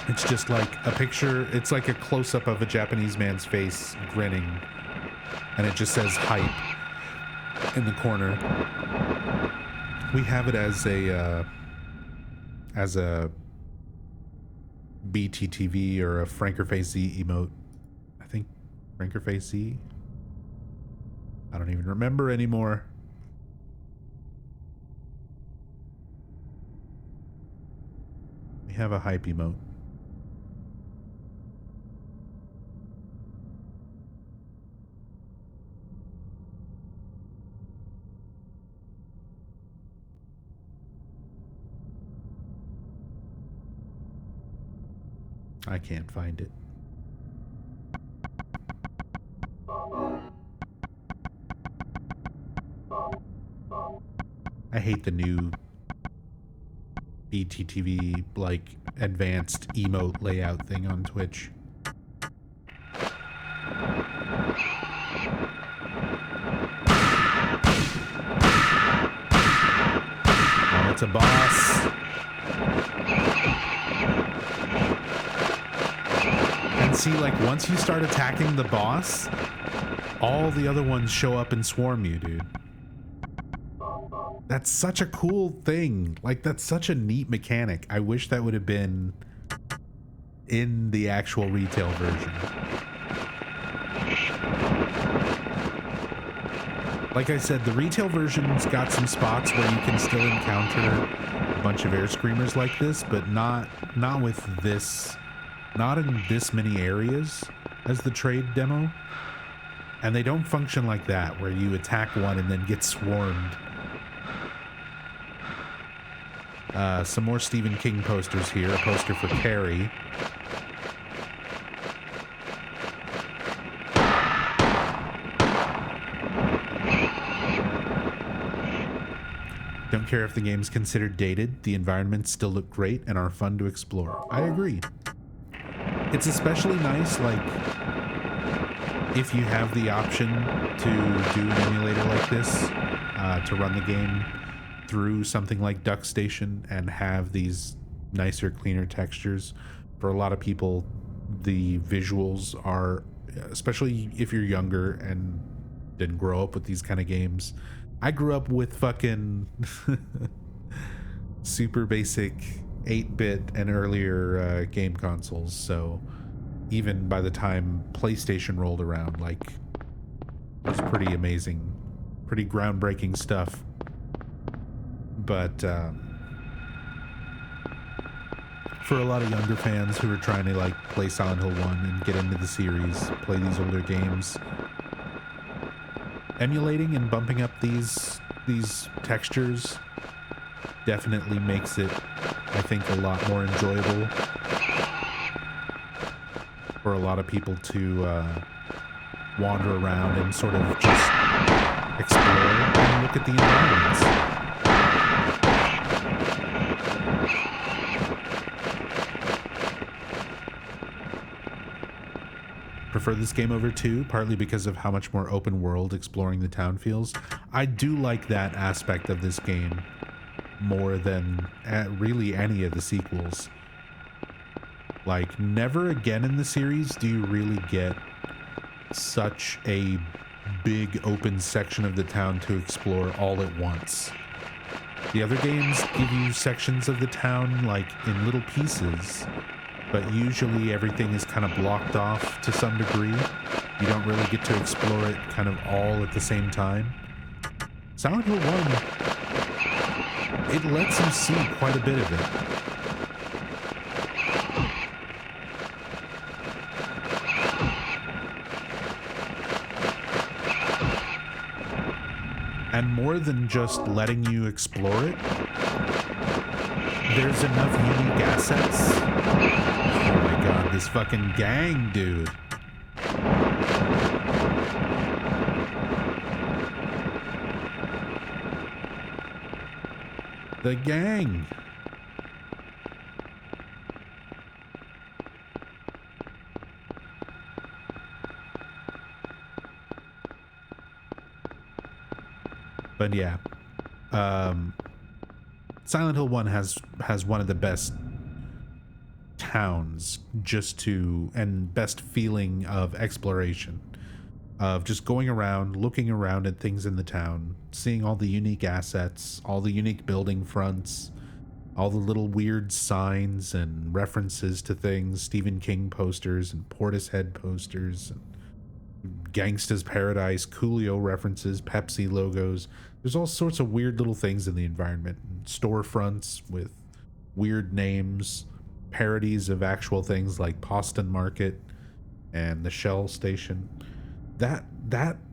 It's just like a picture, it's like a close-up of a Japanese man's face grinning, and it just says hype in the corner. We have it as a BTTV or a Frankerface Z emote. I think Frankerface Z? I don't even remember anymore. We have a hype emote. I can't find it. I hate the new BTTV, like, advanced emote layout thing on Twitch. Oh, it's a boss. And see, like, once you start attacking the boss, all the other ones show up and swarm you, dude. That's such a cool thing. Like, that's such a neat mechanic. I wish that would have been in the actual retail version. Like I said, the retail version's got some spots where you can still encounter a bunch of air screamers like this, but not with this, not in this many areas as the trade demo. And they don't function like that, where you attack one and then get swarmed. Some more Stephen King posters here. A poster for Carrie. Don't care if the game's considered dated, the environments still look great and are fun to explore. I agree. It's especially nice, like, if you have the option to do an emulator like this, to run the game through something like DuckStation and have these nicer, cleaner textures. For a lot of people, the visuals are, especially if you're younger and didn't grow up with these kind of games. I grew up with fucking super basic 8-bit and earlier game consoles, so even by the time PlayStation rolled around, like, it was pretty amazing, pretty groundbreaking stuff. But for a lot of younger fans who are trying to, like, play Silent Hill 1 and get into the series, play these older games, emulating and bumping up these textures definitely makes it, I think, a lot more enjoyable for a lot of people to wander around and sort of just explore and look at the environments. Prefer this game over 2, partly because of how much more open world exploring the town feels. I do like that aspect of this game more than really any of the sequels. Like, never again in the series do you really get such a big open section of the town to explore all at once. The other games give you sections of the town, like, in little pieces, but usually everything is kind of blocked off to some degree. You don't really get to explore it kind of all at the same time. Silent Hill 1, it lets you see quite a bit of it. And more than just letting you explore it, there's enough unique assets. Oh my god, this fucking gang, dude. The gang. But yeah, Silent Hill 1 has one of the best towns and best feeling of exploration, of just going around, looking around at things in the town, seeing all the unique assets, all the unique building fronts, all the little weird signs and references to things, Stephen King posters and Portishead posters, and Gangsta's Paradise, Coolio references, Pepsi logos. There's all sorts of weird little things in the environment. Storefronts with weird names, parodies of actual things like Poston Market and the Shell Station. That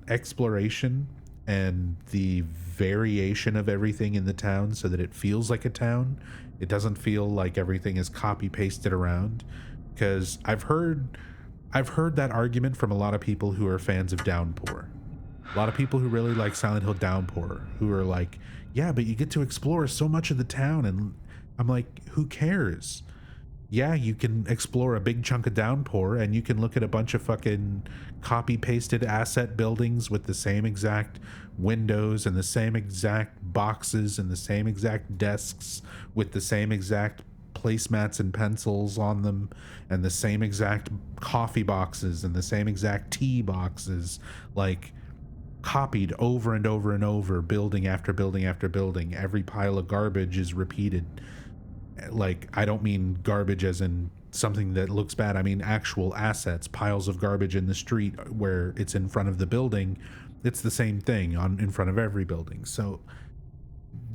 exploration and the variation of everything in the town so that it feels like a town. It doesn't feel like everything is copy pasted around, because I've heard that argument from a lot of people who are fans of Downpour. A lot of people who really like Silent Hill Downpour, who are like, yeah, but you get to explore so much of the town. And I'm like, who cares? Yeah, you can explore a big chunk of Downpour and you can look at a bunch of fucking copy pasted asset buildings with the same exact windows and the same exact boxes and the same exact desks with the same exact placemats and pencils on them, and the same exact coffee boxes and the same exact tea boxes, like copied over and over and over, building after building after building. Every pile of garbage is repeated. Like, I don't mean garbage as in something that looks bad. I mean actual assets, piles of garbage in the street where it's in front of the building. It's the same thing in front of every building. So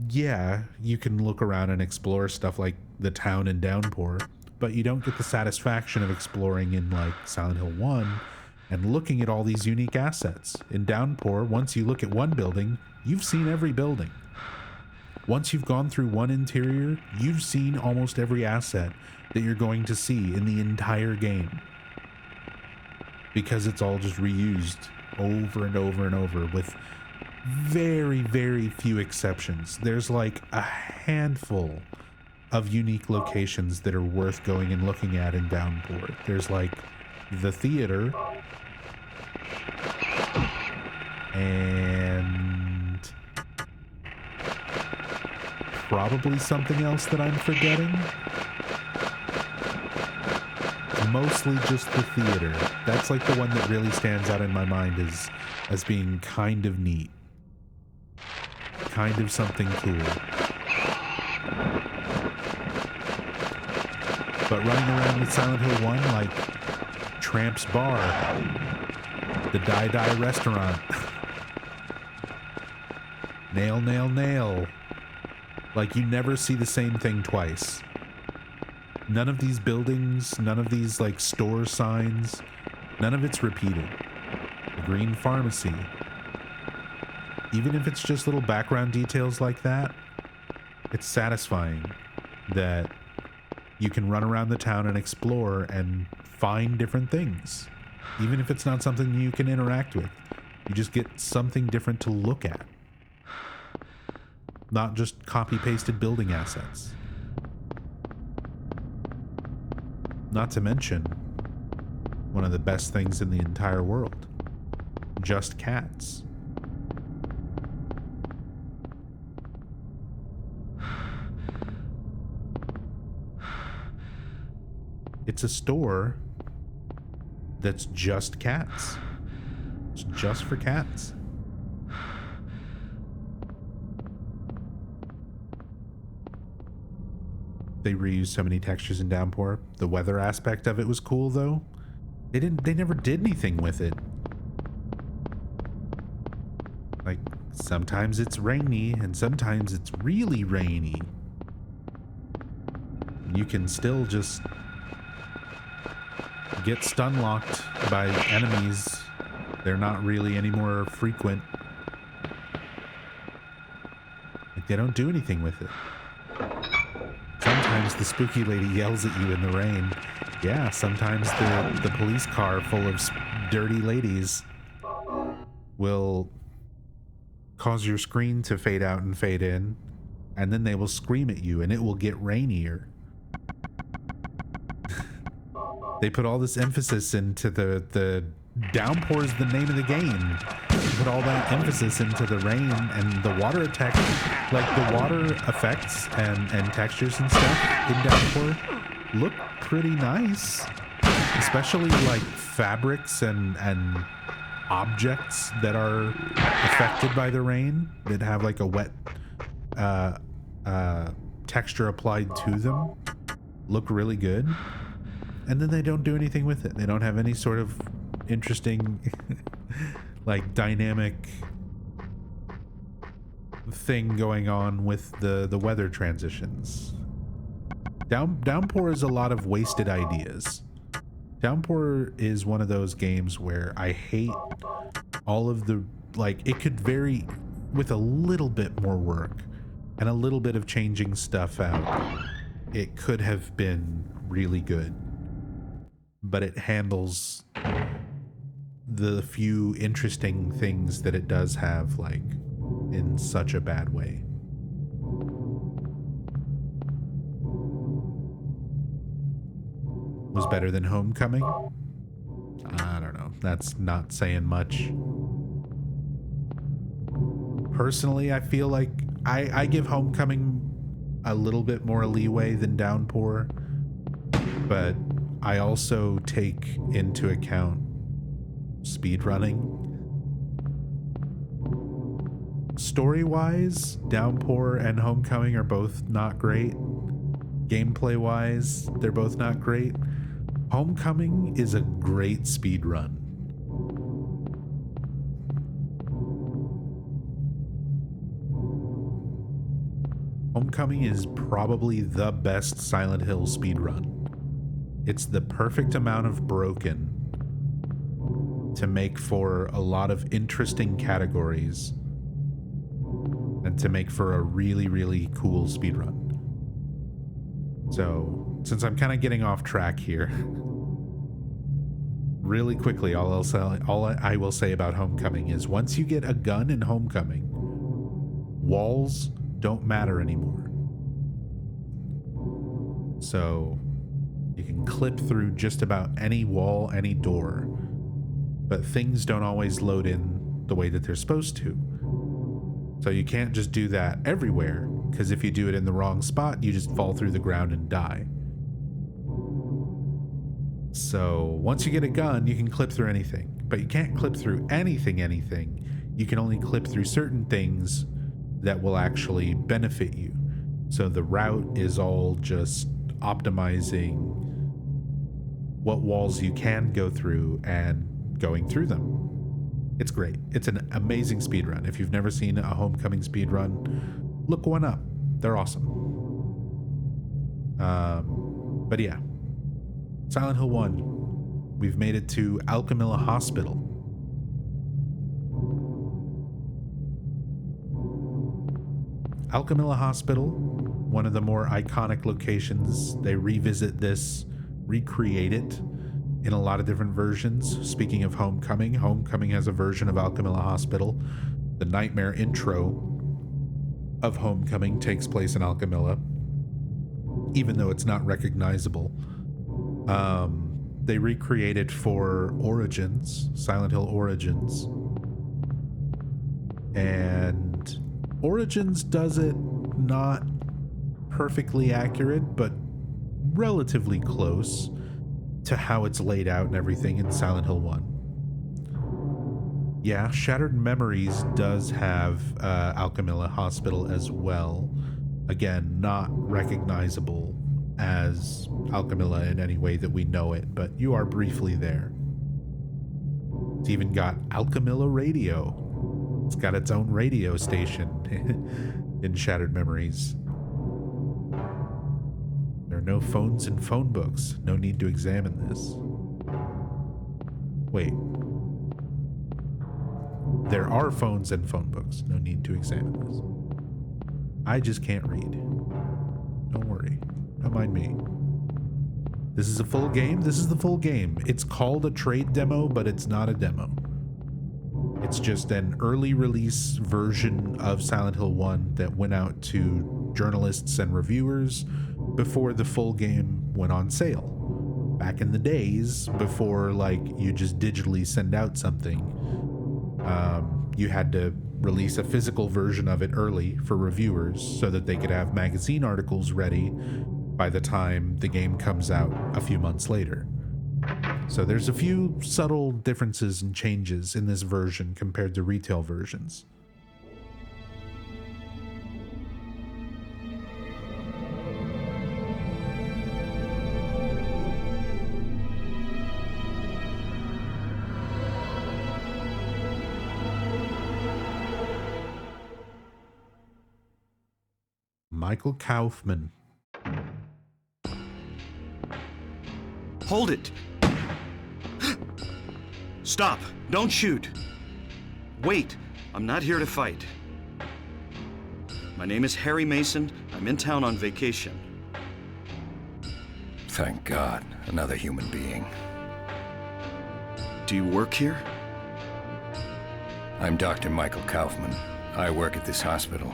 yeah, you can look around and explore stuff like the town in Downpour, but you don't get the satisfaction of exploring in like Silent Hill 1 and looking at all these unique assets. In Downpour, once you look at one building, you've seen every building. Once you've gone through one interior, you've seen almost every asset that you're going to see in the entire game, because it's all just reused over and over and over with very, very few exceptions. There's like a handful of unique locations that are worth going and looking at in Downpour. There's like the theater and probably something else that I'm forgetting. Mostly just the theater. That's like the one that really stands out in my mind as being kind of neat. Kind of something cool. But running around with Silent Hill 1, like Tramp's Bar, the Die Die Restaurant, Nail Nail Nail, like you never see the same thing twice. None of these buildings, none of these like store signs, none of it's repeated. The Green Pharmacy, even if it's just little background details like that, it's satisfying that you can run around the town and explore and find different things. Even if it's not something you can interact with, you just get something different to look at. Not just copy-pasted building assets. Not to mention, one of the best things in the entire world. Just cats. It's a store that's just cats. It's just for cats. They reused so many textures in Downpour. The weather aspect of it was cool though. They never did anything with it. Like sometimes it's rainy and sometimes it's really rainy. You can still just get stun locked by enemies. They're not really any more frequent. Like they don't do anything with it. Sometimes the spooky lady yells at you in the rain. Yeah, sometimes the police car full of dirty ladies will cause your screen to fade out and fade in, and then they will scream at you and it will get rainier. They put all this emphasis into the downpour is the name of the game. They put all that emphasis into the rain and the water attack, like the water effects and textures and stuff in Downpour look pretty nice, especially like fabrics and objects that are affected by the rain that have like a wet texture applied to them look really good. And then they don't do anything with it. They don't have any sort of interesting like dynamic thing going on with the weather transitions. Downpour is a lot of wasted ideas. Downpour is one of those games where I hate all of the, like, it could vary with a little bit more work and a little bit of changing stuff out. It could have been really good, but it handles the few interesting things that it does have, like, in such a bad way. Was better than Homecoming? I don't know. That's not saying much. Personally, I feel like I give Homecoming a little bit more leeway than Downpour, but I also take into account speedrunning. Story-wise, Downpour and Homecoming are both not great. Gameplay-wise, they're both not great. Homecoming is a great speedrun. Homecoming is probably the best Silent Hill speedrun. It's the perfect amount of broken to make for a lot of interesting categories and to make for a really, really cool speedrun. So, since I'm kind of getting off track here, really quickly, all I will say about Homecoming is once you get a gun in Homecoming, walls don't matter anymore. So you can clip through just about any wall, any door, but things don't always load in the way that they're supposed to. So you can't just do that everywhere, because if you do it in the wrong spot, you just fall through the ground and die. So once you get a gun, you can clip through anything, but you can't clip through anything. You can only clip through certain things that will actually benefit you. So the route is all just optimizing what walls you can go through and going through them. It's great. It's an amazing speedrun. If you've never seen a Homecoming speedrun, look one up. They're awesome. But yeah. Silent Hill 1. We've made it to Alchemilla Hospital. Alchemilla Hospital, one of the more iconic locations. They revisit this, recreate it in a lot of different versions. Speaking of Homecoming, Homecoming has a version of Alchemilla Hospital. The nightmare intro of Homecoming takes place in Alchemilla, even though it's not recognizable. They recreated for Origins, Silent Hill Origins, and Origins does it not perfectly accurate, but relatively close to how it's laid out and everything in Silent Hill 1. Yeah, Shattered Memories does have Alchemilla Hospital as well. Again, not recognizable as Alchemilla in any way that we know it, but you are briefly there. It's even got Alchemilla Radio. It's got its own radio station in Shattered Memories. There are no phones and phone books. No need to examine this. Wait. There are phones and phone books. No need to examine this. I just can't read. Don't worry. Don't mind me. This is a full game? This is the full game. It's called a trade demo, but it's not a demo. It's just an early release version of Silent Hill 1 that went out to journalists and reviewers before the full game went on sale. Back in the days, before like you just digitally send out something, you had to release a physical version of it early for reviewers so that they could have magazine articles ready by the time the game comes out a few months later. So there's a few subtle differences and changes in this version compared to retail versions. Michael Kaufman. Hold it! Stop! Don't shoot! Wait! I'm not here to fight. My name is Harry Mason. I'm in town on vacation. Thank God, another human being. Do you work here? I'm Dr. Michael Kaufman. I work at this hospital.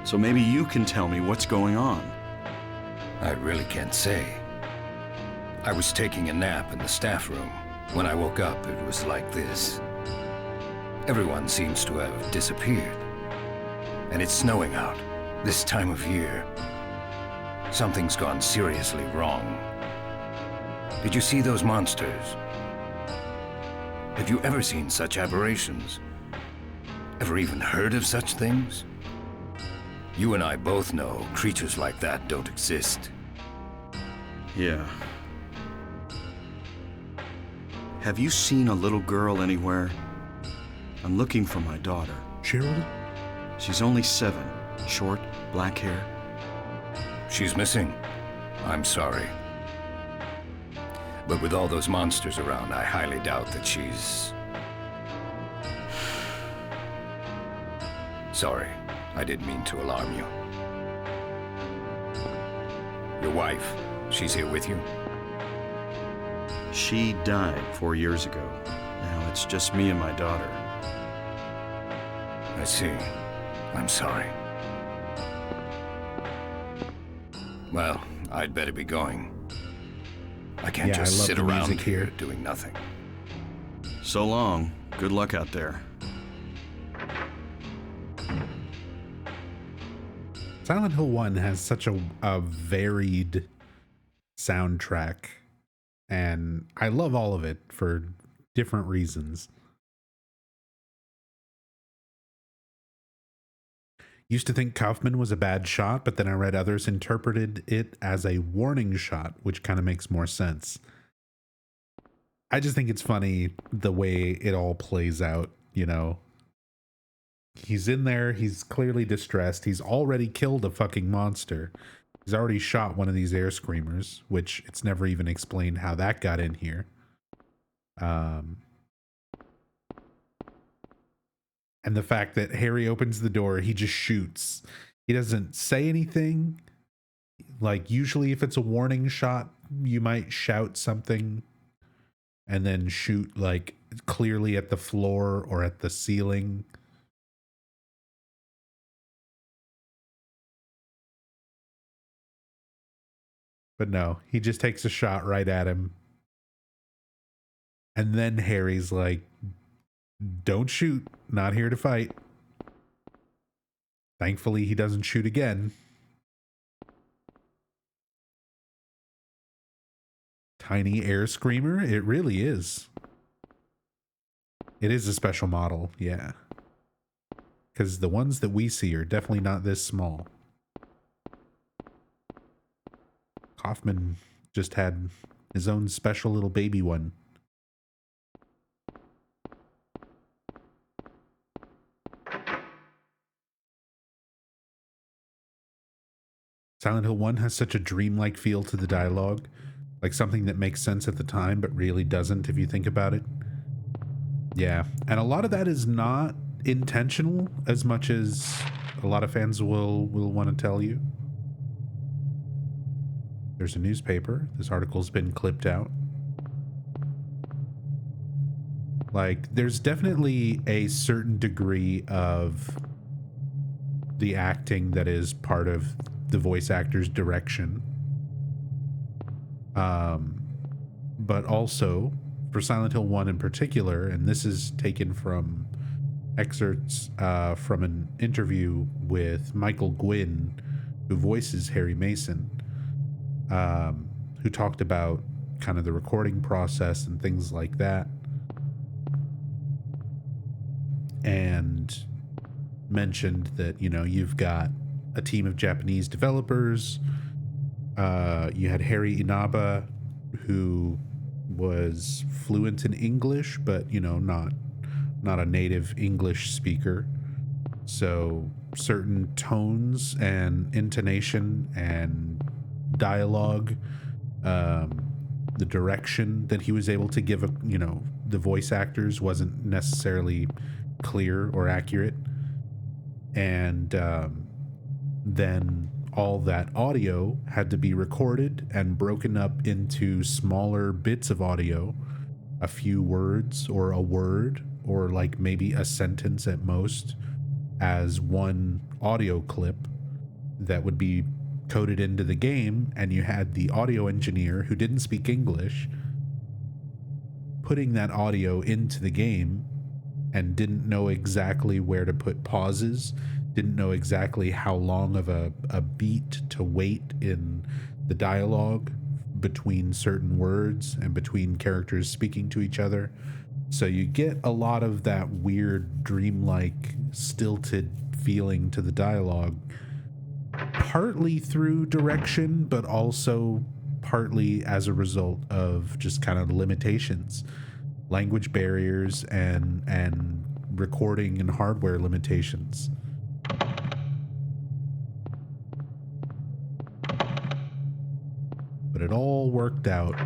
So maybe you can tell me what's going on. I really can't say. I was taking a nap in the staff room. When I woke up, it was like this. Everyone seems to have disappeared. And it's snowing out, this time of year. Something's gone seriously wrong. Did you see those monsters? Have you ever seen such aberrations? Ever even heard of such things? You and I both know creatures like that don't exist. Yeah. Have you seen a little girl anywhere? I'm looking for my daughter. Cheryl? She's only 7. Short, black hair. She's missing. I'm sorry. But with all those monsters around, I highly doubt that she's... Sorry, I didn't mean to alarm you. Your wife, she's here with you? She died 4 years ago. Now it's just me and my daughter. I see. I'm sorry. Well, I'd better be going. I can't Yeah, I just love sit the around music here here. doing nothing. So long. Good luck out there. Silent Hill 1 has such a varied soundtrack, and I love all of it for different reasons. Used to think Kaufman was a bad shot, but then I read others interpreted it as a warning shot, which kind of makes more sense. I just think it's funny the way it all plays out, you know. He's in there, he's clearly distressed, he's already killed a fucking monster. He's already shot one of these air screamers, which it's never even explained how that got in here. And the fact that Harry opens the door, he just shoots. He doesn't say anything. Like, usually if it's a warning shot, you might shout something and then shoot, like, clearly at the floor or at the ceiling. But no, he just takes a shot right at him. And then Harry's like, don't shoot, not here to fight. Thankfully, he doesn't shoot again. Tiny air screamer? It really is. It is a special model, yeah. Because the ones that we see are definitely not this small. Kaufman just had his own special little baby one. Silent Hill 1 has such a dreamlike feel to the dialogue, like something that makes sense at the time, but really doesn't if you think about it. Yeah, and a lot of that is not intentional as much as a lot of fans will want to tell you. There's a newspaper. This article's been clipped out. Like, there's definitely a certain degree of the acting that is part of the voice actor's direction. But also, for Silent Hill 1 in particular, and this is taken from excerpts from an interview with Michael Gwynn, who voices Harry Mason, who talked about kind of the recording process and things like that. And mentioned that, you know, you've got a team of Japanese developers. You had Harry Inaba, who was fluent in English, but, you know, not a native English speaker. So certain tones and intonation and dialogue, the direction that he was able to give, the voice actors wasn't necessarily clear or accurate. And then all that audio had to be recorded and broken up into smaller bits of audio, a few words or a word or like maybe a sentence at most, as one audio clip that would be coded into the game. And you had the audio engineer who didn't speak English putting that audio into the game and didn't know exactly where to put pauses, didn't know exactly how long of a beat to wait in the dialogue between certain words and between characters speaking to each other. So you get a lot of that weird, dreamlike, stilted feeling to the dialogue, partly through direction, but also partly as a result of just kind of limitations, language barriers, and recording and hardware limitations. But it all worked out.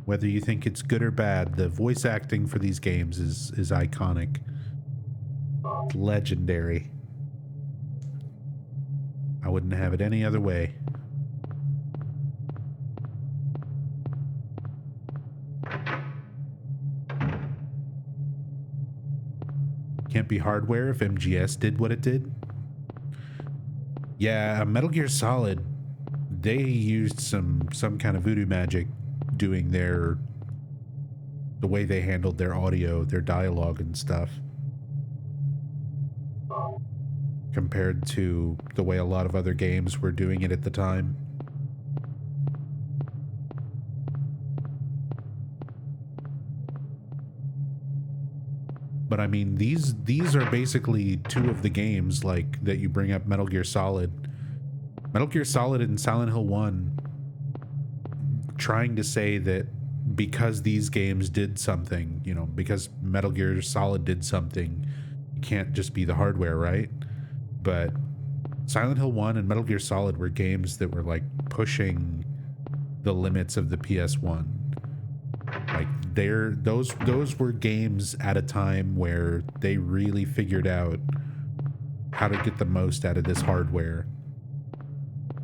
Whether you think it's good or bad, the voice acting for these games is iconic. It's legendary. I wouldn't have it any other way. can't be hardware if MGS did what it did. Yeah, Metal Gear Solid, they used some kind of voodoo magic doing the way they handled their audio, their dialogue and stuff, compared to the way a lot of other games were doing it at the time. But I mean, these are basically two of the games like that you bring up. Metal Gear Solid and Silent Hill 1, trying to say that because these games did something, you know, because Metal Gear Solid did something, you can't just be the hardware, right? But Silent Hill 1 and Metal Gear Solid were games that were like pushing the limits of the PS1. Like those were games at a time where they really figured out how to get the most out of this hardware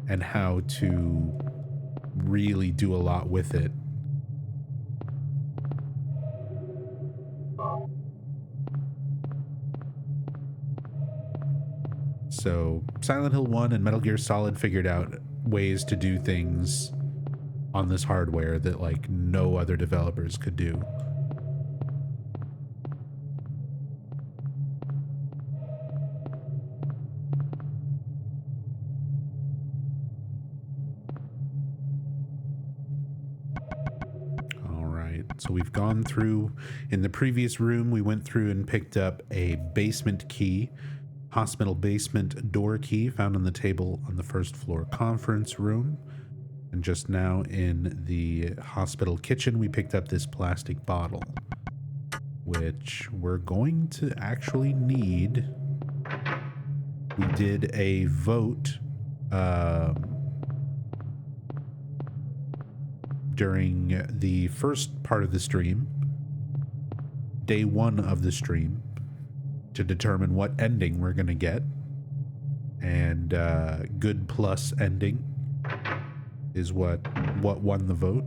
and how to really do a lot with it. So Silent Hill 1 and Metal Gear Solid figured out ways to do things on this hardware that like no other developers could do. All right, so we've gone through, in the previous room, we went through and picked up a basement key, hospital basement door key found on the table on the first floor conference room. And just now in the hospital kitchen, we picked up this plastic bottle, which we're going to actually need. We did a vote during the first part of the stream, day 1 of the stream, to determine what ending we're going to get. And good plus ending is what won the vote.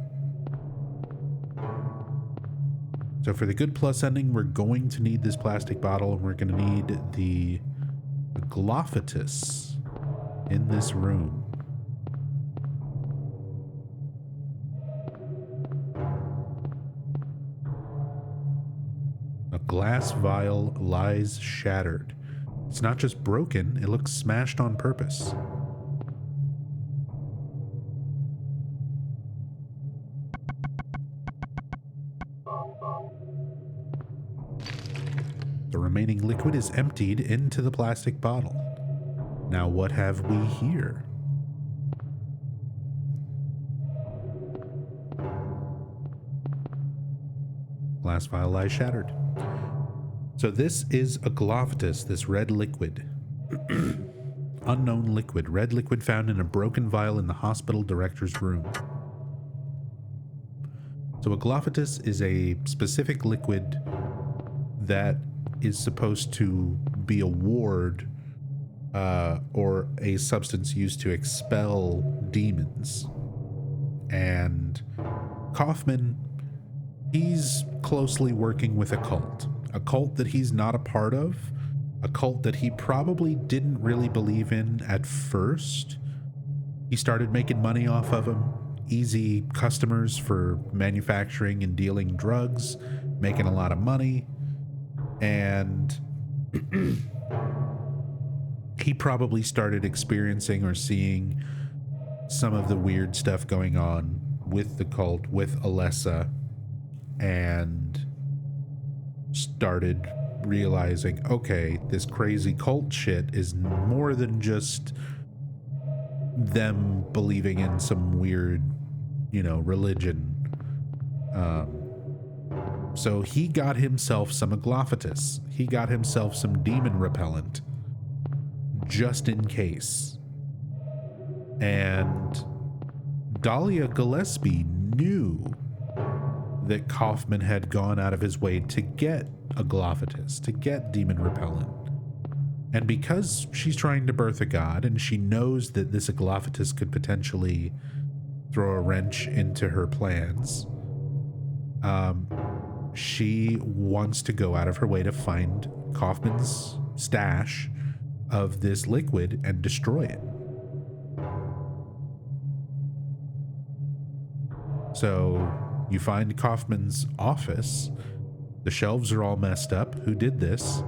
So for the good plus ending, we're going to need this plastic bottle, and we're going to need the Glophitus in this room. A glass vial lies shattered. It's not just broken, it looks smashed on purpose. The remaining liquid is emptied into the plastic bottle. Now what have we here? Glass vial lies shattered. So this is a Glophitus, this red liquid. Unknown liquid. Red liquid found in a broken vial in the hospital director's room. So a Glophitus is a specific liquid that is supposed to be a ward or a substance used to expel demons. And Kaufman, he's closely working with a cult that he's not a part of, a cult that he probably didn't really believe in at first. He started making money off of them, easy customers for manufacturing and dealing drugs, making a lot of money. And he probably started experiencing or seeing some of the weird stuff going on with the cult, with Alessa, and started realizing, okay, this crazy cult shit is more than just them believing in some weird, religion. So he got himself some Glophitus. He got himself some demon repellent, just in case. And Dalia Gillespie knew that Kaufman had gone out of his way to get a Glophitus, to get demon repellent. And because she's trying to birth a god, and she knows that this Glophitus could potentially throw a wrench into her plans, she wants to go out of her way to find Kaufman's stash of this liquid and destroy it. So you find Kaufman's office. The shelves are all messed up. Who did this?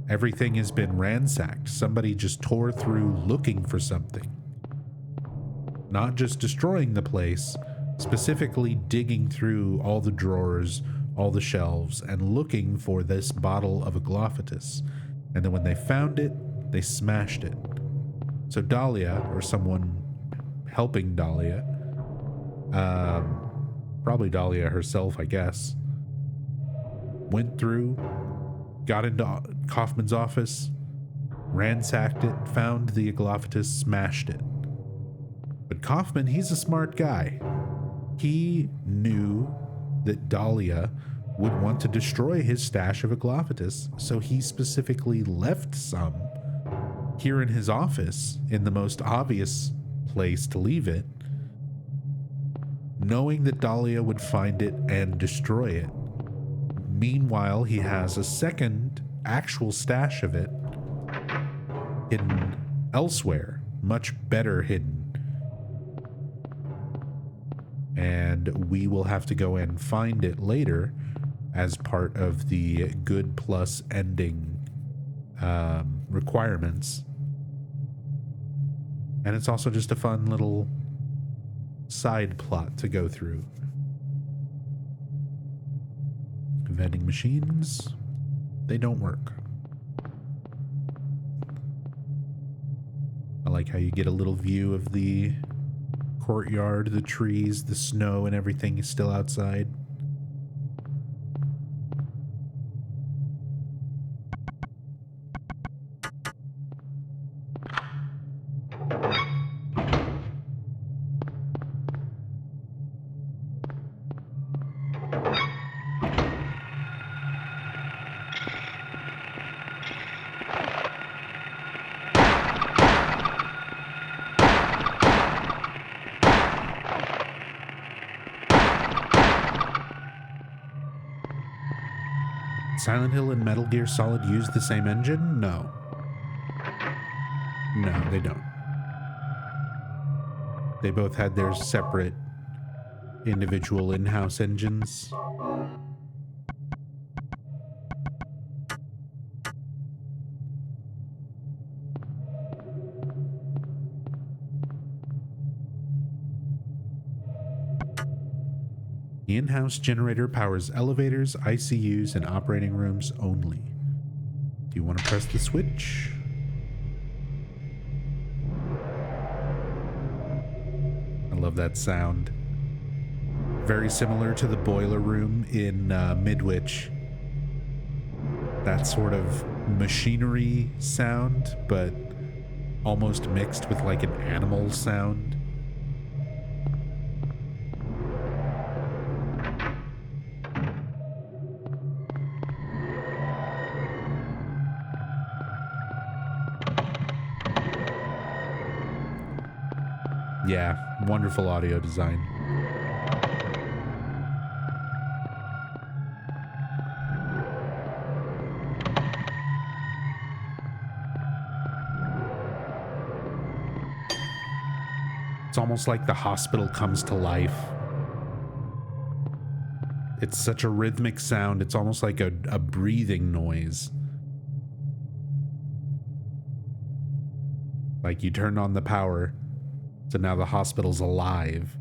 Everything has been ransacked. Somebody just tore through looking for something. Not just destroying the place, specifically digging through all the drawers, all the shelves, and looking for this bottle of aglaophytus. And then when they found it, they smashed it. So Dalia, or someone helping Dalia, probably Dalia herself, I guess, went through, got into Kaufman's office, ransacked it, found the aglaophytus, smashed it. But Kaufman, he's a smart guy. He knew that Dalia would want to destroy his stash of aglaophytus, so he specifically left some here in his office, in the most obvious place to leave it, knowing that Dalia would find it and destroy it. Meanwhile, he has a second actual stash of it hidden elsewhere, much better hidden. And we will have to go and find it later as part of the good plus ending requirements. And it's also just a fun little side plot to go through. Vending machines, they don't work. I like how you get a little view of the courtyard, the trees, the snow, and everything is still outside. Silent Hill and Metal Gear Solid use the same engine? No. No, they don't. They both had their separate individual in-house engines. The in-house generator powers elevators, ICUs, and operating rooms only. Do you want to press the switch? I love that sound. Very similar to the boiler room in Midwich. That sort of machinery sound, but almost mixed with like an animal sound. Yeah, wonderful audio design. It's almost like the hospital comes to life. It's such a rhythmic sound, it's almost like a breathing noise. Like you turned on the power, so now the hospital's alive.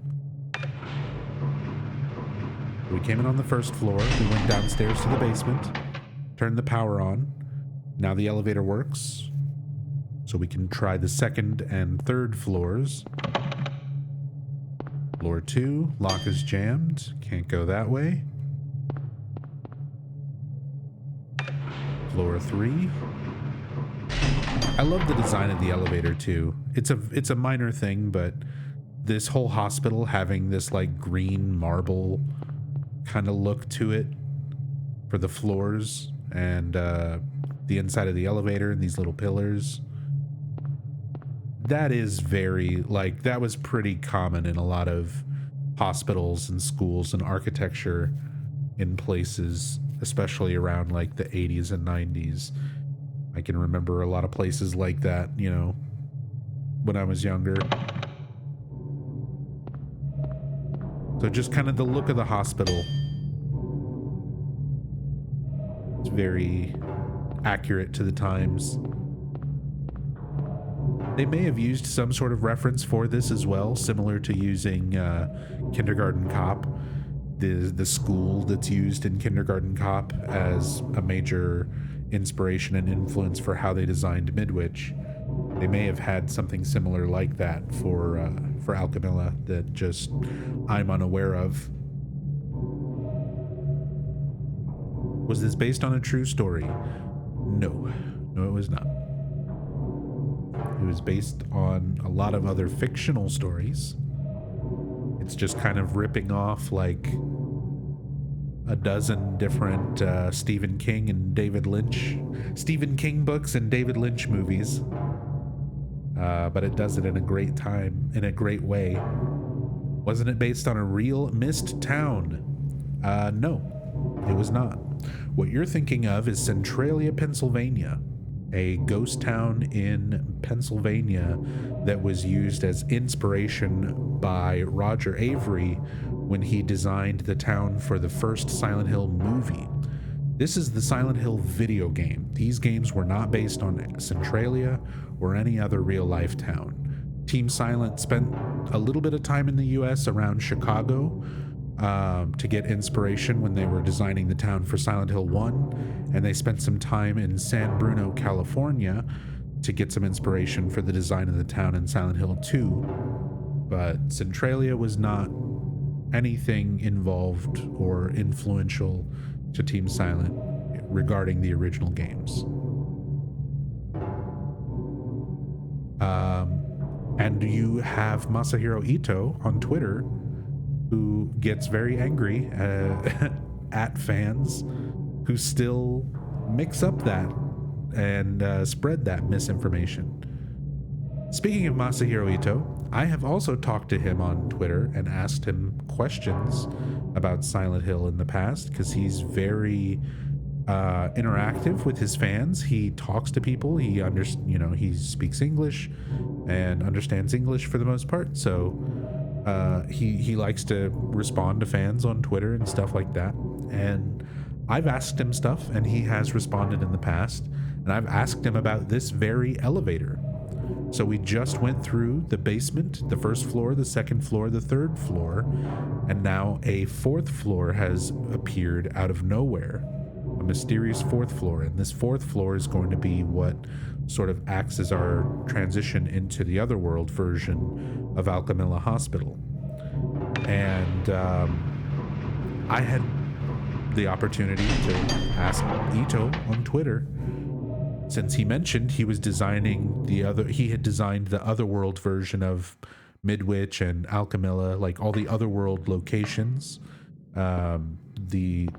We came in on the first floor, we went downstairs to the basement, turned the power on. Now the elevator works, so we can try the second and third floors. Floor 2, lock is jammed, can't go that way. Floor 3. I love the design of the elevator too. It's a minor thing, but this whole hospital having this like green marble kind of look to it for the floors and the inside of the elevator and these little pillars. That is very, like, that was pretty common in a lot of hospitals and schools and architecture in places, especially around like the 80s and 90s. I can remember a lot of places like that, you know, when I was younger. So just kind of the look of the hospital. It's very accurate to the times. They may have used some sort of reference for this as well, similar to using Kindergarten Cop, the school that's used in Kindergarten Cop as a major inspiration and influence for how they designed Midwich. They may have had something similar like that for Alchemilla that just I'm unaware of. Was this based on a true story? No, it was not. It was based on a lot of other fictional stories. It's just kind of ripping off like a dozen different Stephen King books and David Lynch movies. But it does it in a great time, in a great way. Wasn't it based on a real mist town? No, it was not. What you're thinking of is Centralia, Pennsylvania, a ghost town in Pennsylvania that was used as inspiration by Roger Avery when he designed the town for the first Silent Hill movie. This is the Silent Hill video game. These games were not based on Centralia or any other real-life town. Team Silent spent a little bit of time in the US around Chicago to get inspiration when they were designing the town for Silent Hill 1, and they spent some time in San Bruno, California to get some inspiration for the design of the town in Silent Hill 2. But Centralia was not anything involved or influential to Team Silent regarding the original games. And you have Masahiro Ito on Twitter, who gets very angry at fans who still mix up that and spread that misinformation. Speaking of Masahiro Ito, I have also talked to him on Twitter and asked him questions about Silent Hill in the past, because he's very interactive with his fans. He talks to people. He he speaks English and understands English for the most part. So he likes to respond to fans on Twitter and stuff like that. And I've asked him stuff, and he has responded in the past. And I've asked him about this very elevator. So we just went through the basement, the first floor, the second floor, the third floor, and now a fourth floor has appeared out of nowhere. A mysterious fourth floor. And this fourth floor is going to be what sort of acts as our transition into the Otherworld version of Alchemilla Hospital. And I had the opportunity to ask Ito on Twitter, since he mentioned he was designing he had designed the Otherworld version of Midwich and Alchemilla, like all the Otherworld locations.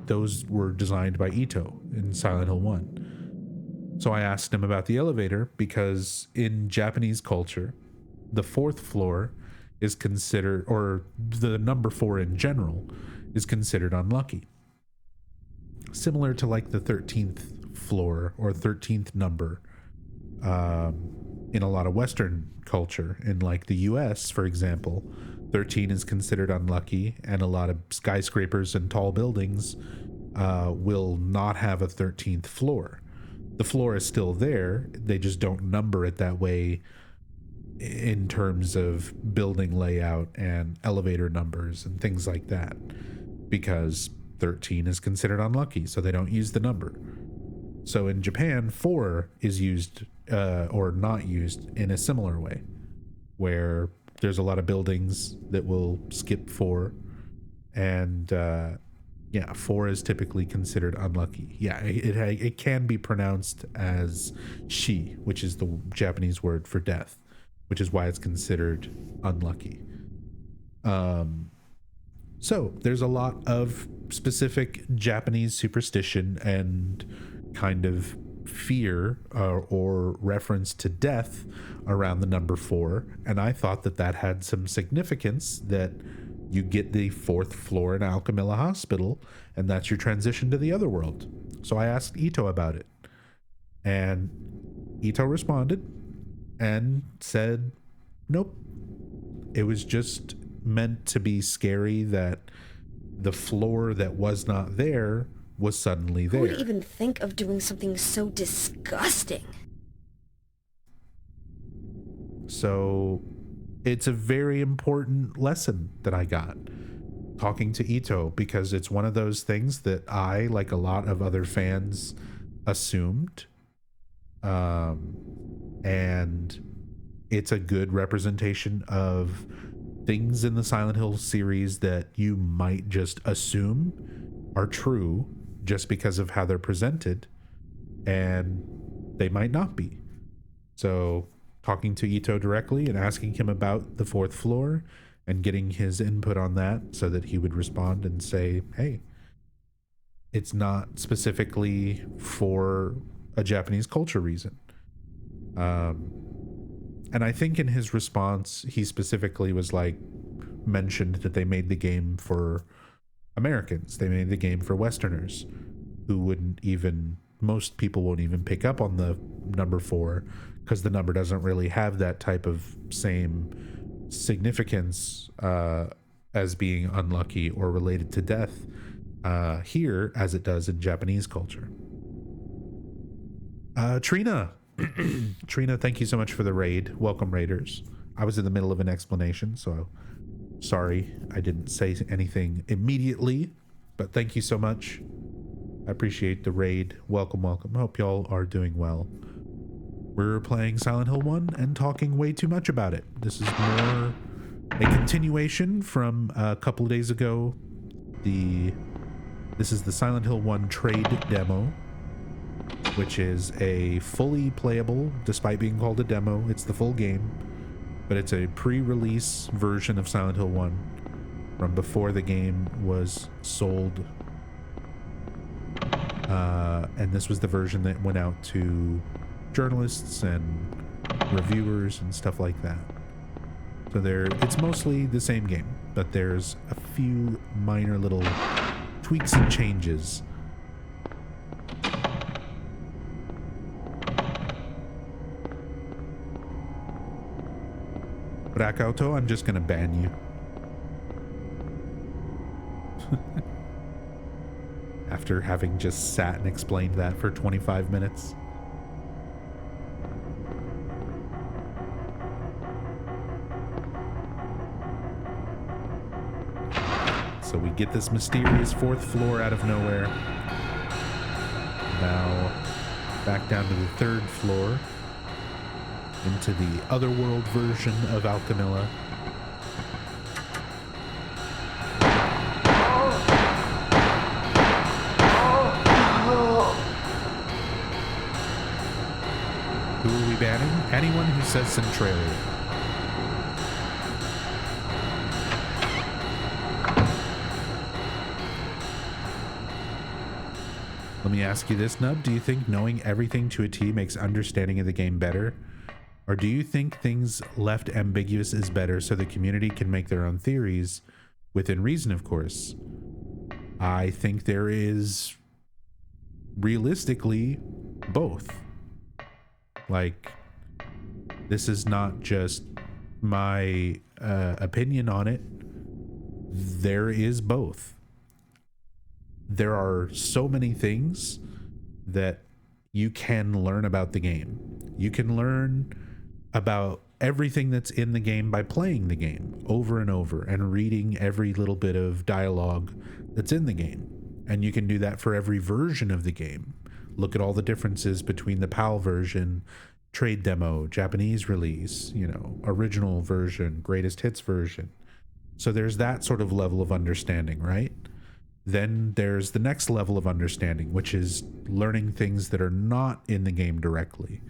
Those were designed by Ito in Silent Hill 1. So I asked him about the elevator, because in Japanese culture, the fourth floor is considered, or the number 4 in general, is considered unlucky. Similar to like the 13th floor or 13th number in a lot of Western culture. In like the US, for example, 13 is considered unlucky, and a lot of skyscrapers and tall buildings will not have a 13th floor. The floor is still there, they just don't number it that way in terms of building layout and elevator numbers and things like that, because 13 is considered unlucky, so they don't use the number. So in Japan, 4 is used or not used in a similar way, where there's a lot of buildings that will skip 4, and 4 is typically considered unlucky. Yeah, it can be pronounced as shi, which is the Japanese word for death, which is why it's considered unlucky. So there's a lot of specific Japanese superstition and kind of fear or reference to death around the number 4, and I thought that had some significance that you get the 4th floor in Alchemilla Hospital, and that's your transition to the Otherworld. So I asked Ito about it, and Ito responded and said, nope. It was just meant to be scary that the floor that was not there was suddenly there. Who would even think of doing something so disgusting? So it's a very important lesson that I got talking to Ito, because it's one of those things that I, like a lot of other fans, assumed. And it's a good representation of things in the Silent Hill series that you might just assume are true just because of how they're presented, and they might not be. So talking to Ito directly and asking him about the 4th floor and getting his input on that so that he would respond and say, hey, it's not specifically for a Japanese culture reason. And I think in his response, he specifically was like, mentioned that they made the game for Americans. They made the game for Westerners who wouldn't even, most people won't even pick up on the number 4 because the number doesn't really have that type of same significance as being unlucky or related to death here as it does in Japanese culture. Trina, thank you so much for the raid. Welcome, raiders. I was in the middle of an explanation, so sorry I didn't say anything immediately, but thank you so much. I appreciate the raid. Welcome. Hope y'all are doing well. We're playing Silent Hill 1 and talking way too much about it. This is more a continuation from a couple of days ago. This is the Silent Hill 1 trade demo, which is a fully playable, despite being called a demo, it's the full game, but it's a pre-release version of Silent Hill 1 from before the game was sold. And this was the version that went out to journalists and reviewers and stuff like that. So it's mostly the same game, but there's a few minor little tweaks and changes. Rakauto, I'm just gonna ban you. After having just sat and explained that for 25 minutes. So we get this mysterious 4th floor out of nowhere. Now back down to the 3rd floor, into the Otherworld version of Alchemilla. Who are we banning? Anyone who says Centralia. Let me ask you this, Nub. Do you think knowing everything to a T makes understanding of the game better? Or do you think things left ambiguous is better so the community can make their own theories, within reason, of course? I think there is realistically both. Like, this is not just my opinion on it. There is both. There are so many things that you can learn about the game. You can learn about everything that's in the game by playing the game over and over and reading every little bit of dialogue that's in the game. And you can do that for every version of the game. Look at all the differences between the PAL version, trade demo, Japanese release, original version, greatest hits version. So there's that sort of level of understanding, right? Then there's the next level of understanding, which is learning things that are not in the game directly.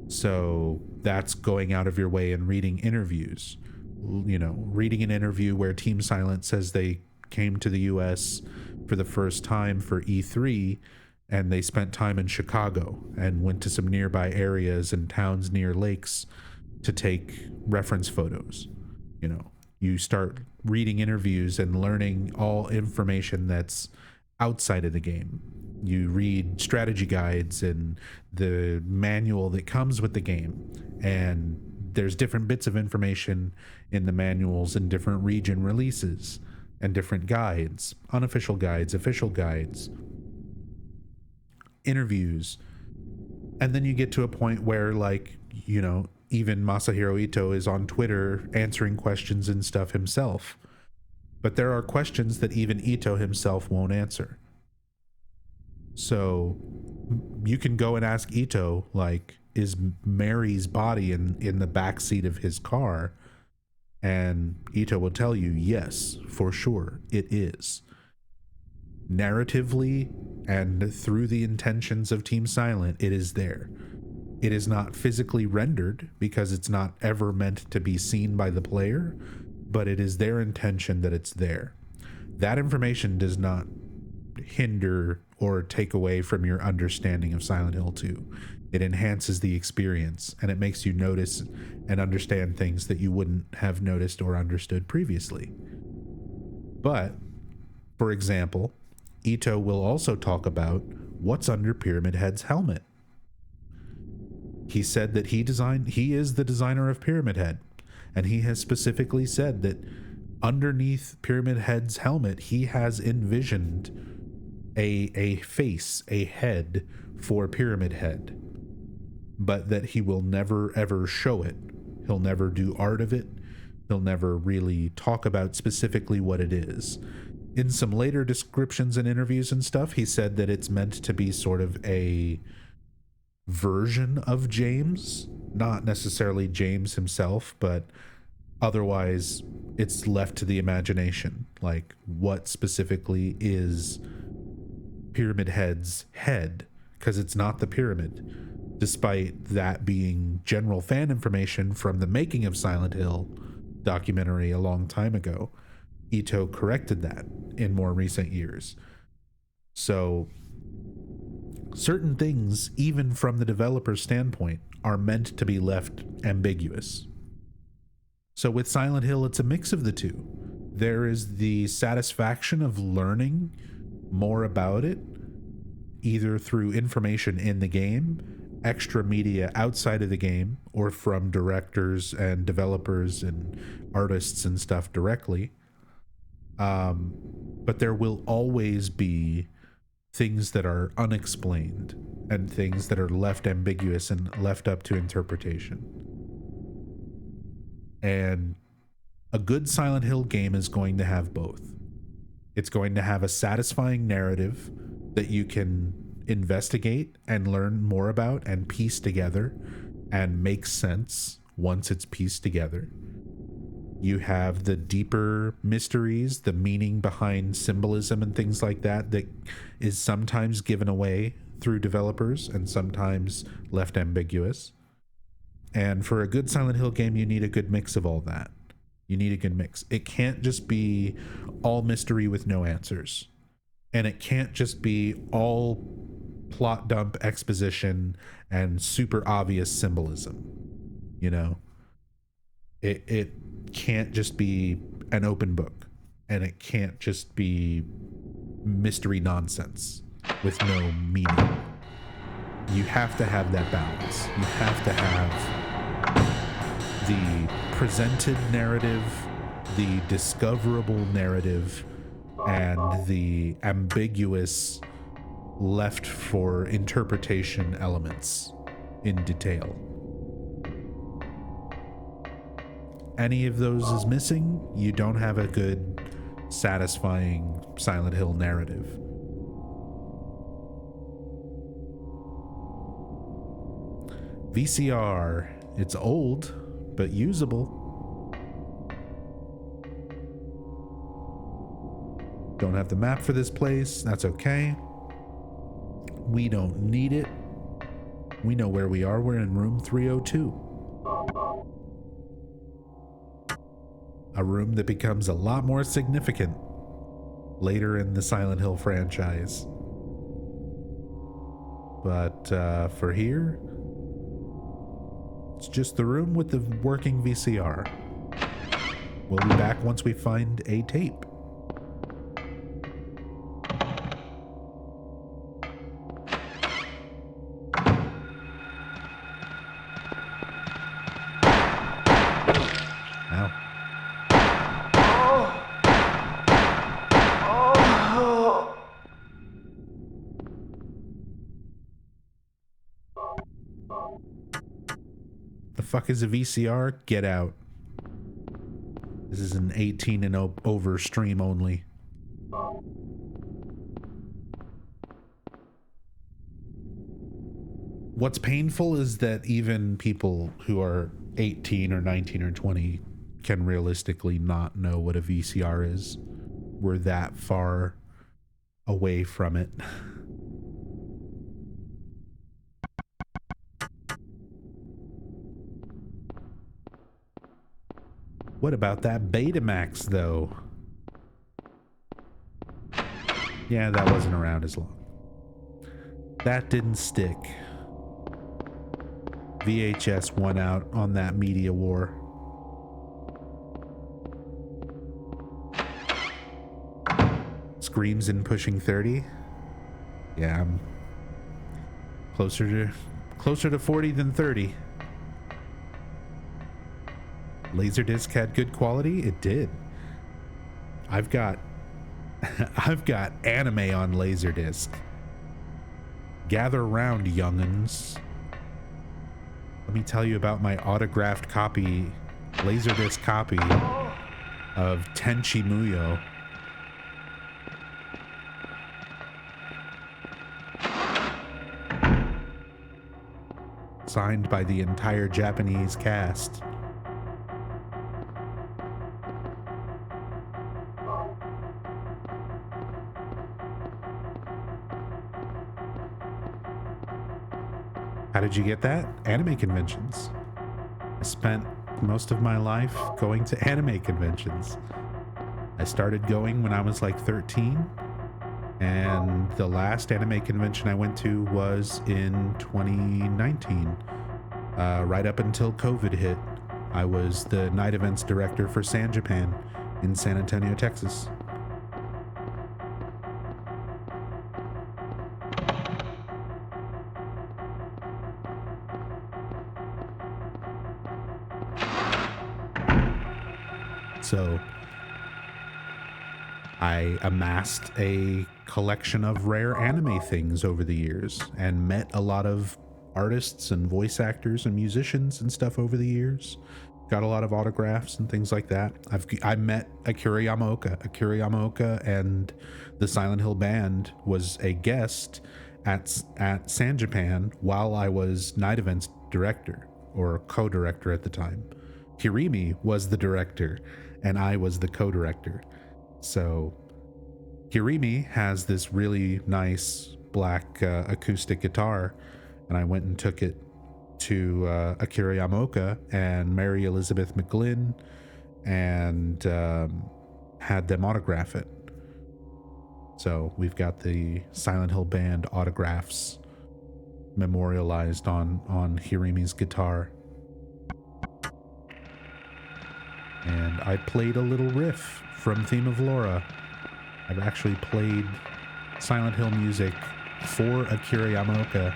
So that's going out of your way and reading interviews. Reading an interview where Team Silent says they came to the US for the first time for E3 and they spent time in Chicago and went to some nearby areas and towns near lakes to take reference photos. You start reading interviews and learning all information that's outside of the game. You read strategy guides and the manual that comes with the game, and there's different bits of information in the manuals and different region releases and different guides, unofficial guides, official guides, interviews. And then you get to a point where, like, you know, even Masahiro Ito is on Twitter answering questions and stuff himself. But there are questions that even Ito himself won't answer. So you can go and ask Ito, like, is Mary's body in the back seat of his car? And Ito will tell you, yes, for sure, it is. Narratively and through the intentions of Team Silent, it is there. It is not physically rendered because it's not ever meant to be seen by the player, but it is their intention that it's there. That information does not hinder or take away from your understanding of Silent Hill 2. It enhances the experience, and it makes you notice and understand things that you wouldn't have noticed or understood previously. But, for example, Ito will also talk about what's under Pyramid Head's helmet. He said that he is the designer of Pyramid Head, and he has specifically said that underneath Pyramid Head's helmet, he has envisioned a face, a head for Pyramid Head, but that he will never ever show it. He'll never do art of it. He'll never really talk about specifically what it is. In some later descriptions and interviews and stuff, he said that it's meant to be sort of a version of James, not necessarily James himself, but otherwise it's left to the imagination, like what specifically is Pyramid Head's head, because it's not the pyramid, despite that being general fan information from the making of Silent Hill documentary a long time ago. Ito corrected that in more recent years. So certain things, even from the developer's standpoint, are meant to be left ambiguous. So with Silent Hill, it's a mix of the two. There is the satisfaction of learning more about it, either through information in the game, extra media outside of the game, or from directors and developers and artists and stuff directly. But there will always be things that are unexplained and things that are left ambiguous and left up to interpretation. And a good Silent Hill game is going to have both. It's going to have a satisfying narrative that you can investigate and learn more about and piece together and make sense once it's pieced together. You have the deeper mysteries, the meaning behind symbolism and things like that that is sometimes given away through developers and sometimes left ambiguous. And for a good Silent Hill game, you need a good mix of all that. You need a good mix. It can't just be all mystery with no answers. And it can't just be all plot dump exposition and super obvious symbolism. You know? It can't just be an open book, and it can't just be mystery nonsense with no meaning. You have to have that balance. You have to have the presented narrative, the discoverable narrative, and the ambiguous left for interpretation elements in detail. Any of those is missing, you don't have a good, satisfying Silent Hill narrative. VCR, it's old, but usable. Don't have the map for this place, that's okay. We don't need it. We know where we are, we're in room 302. A room that becomes a lot more significant later in the Silent Hill franchise. But for here, it's just the room with the working VCR. We'll be back once we find a tape. Fuck is a VCR? Get out. This is an 18 and over stream only. What's painful is that even people who are 18 or 19 or 20 can realistically not know what a VCR is. We're that far away from it. What about that Betamax, though? Yeah, that wasn't around as long. That didn't stick. VHS won out on that media war. Screams in Pushing 30? Yeah, I'm closer to 40 than 30. Laserdisc had good quality? It did. I've got anime on Laserdisc. Gather round, young'uns. Let me tell you about my autographed copy, Laserdisc copy of Tenchi Muyo. Signed by the entire Japanese cast. How did you get that? Anime conventions. I spent most of my life going to anime conventions. I started going when I was like 13, and the last anime convention I went to was in 2019, right up until COVID hit. I was the night events director for San Japan in San Antonio, Texas. So I amassed a collection of rare anime things over the years and met a lot of artists and voice actors and musicians and stuff over the years. Got a lot of autographs and things like that. I met Akira Yamaoka. Akira Yamaoka and the Silent Hill Band was a guest at San Japan while I was night events director or co-director at the time. Hirimi was the director and I was the co-director. So Hirimi has this really nice black acoustic guitar, and I went and took it to Akira Yamaoka and Mary Elizabeth McGlynn and had them autograph it. So we've got the Silent Hill Band autographs memorialized on Hirimi's guitar. And I played a little riff from Theme of Laura. I've actually played Silent Hill music for Akira Yamaoka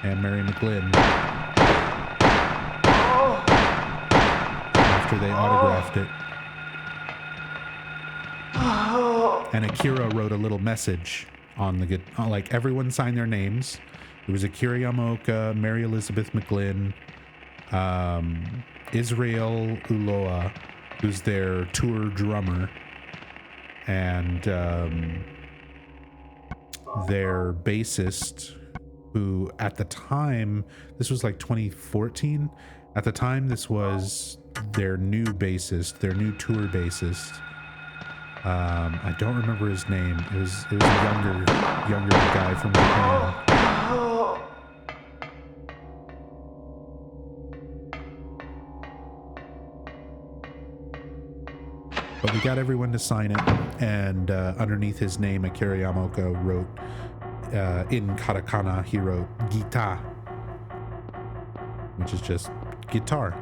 and Mary McGlynn after they autographed it. And Akira wrote a little message on the guitar. Like, everyone signed their names. It was Akira Yamaoka, Mary Elizabeth McGlynn, Israel Uloa, who's their tour drummer, and their bassist, who at the time, this was like 2014, at the time this was their new bassist, their new tour bassist. I don't remember his name. It was a younger guy from Japan. But we got everyone to sign it, and underneath his name, Akira Yamaoka wrote, in katakana, he wrote "Gita," which is just guitar.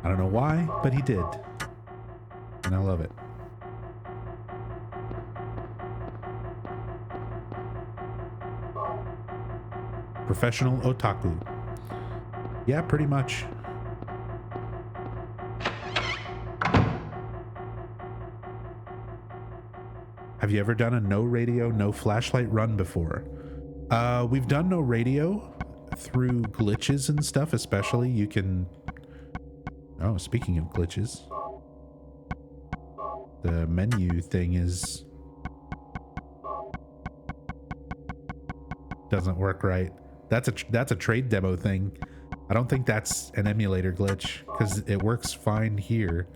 I I don't know why, but he did. And I love it. Professional otaku. Yeah, pretty much. Have you ever done a no radio, no flashlight run before? We've done no radio through glitches and stuff, especially. You can... Oh, speaking of glitches. The menu thing is... doesn't work right. That's a trade demo thing. I don't think that's an emulator glitch, because it works fine here.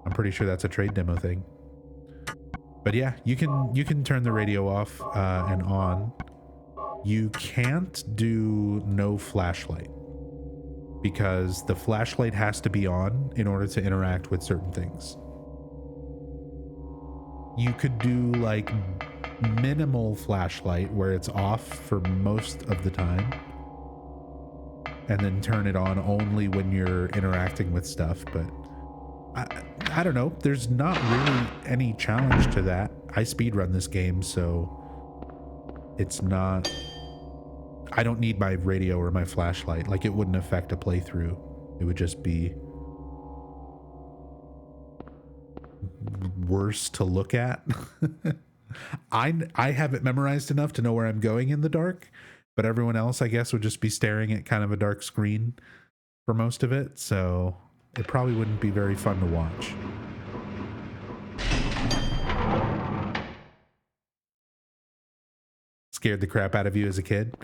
I'm pretty sure that's a trade demo thing. But yeah, you can turn the radio off and on. You can't do no flashlight, because the flashlight has to be on in order to interact with certain things. You could do like minimal flashlight where it's off for most of the time, and then turn it on only when you're interacting with stuff. But I don't know. There's not really any challenge to that. I speedrun this game, so it's not... I don't need my radio or my flashlight. Like, it wouldn't affect a playthrough. It would just be worse to look at. I have it memorized enough to know where I'm going in the dark, but everyone else, I guess, would just be staring at kind of a dark screen for most of it, so it probably wouldn't be very fun to watch. Scared the crap out of you as a kid?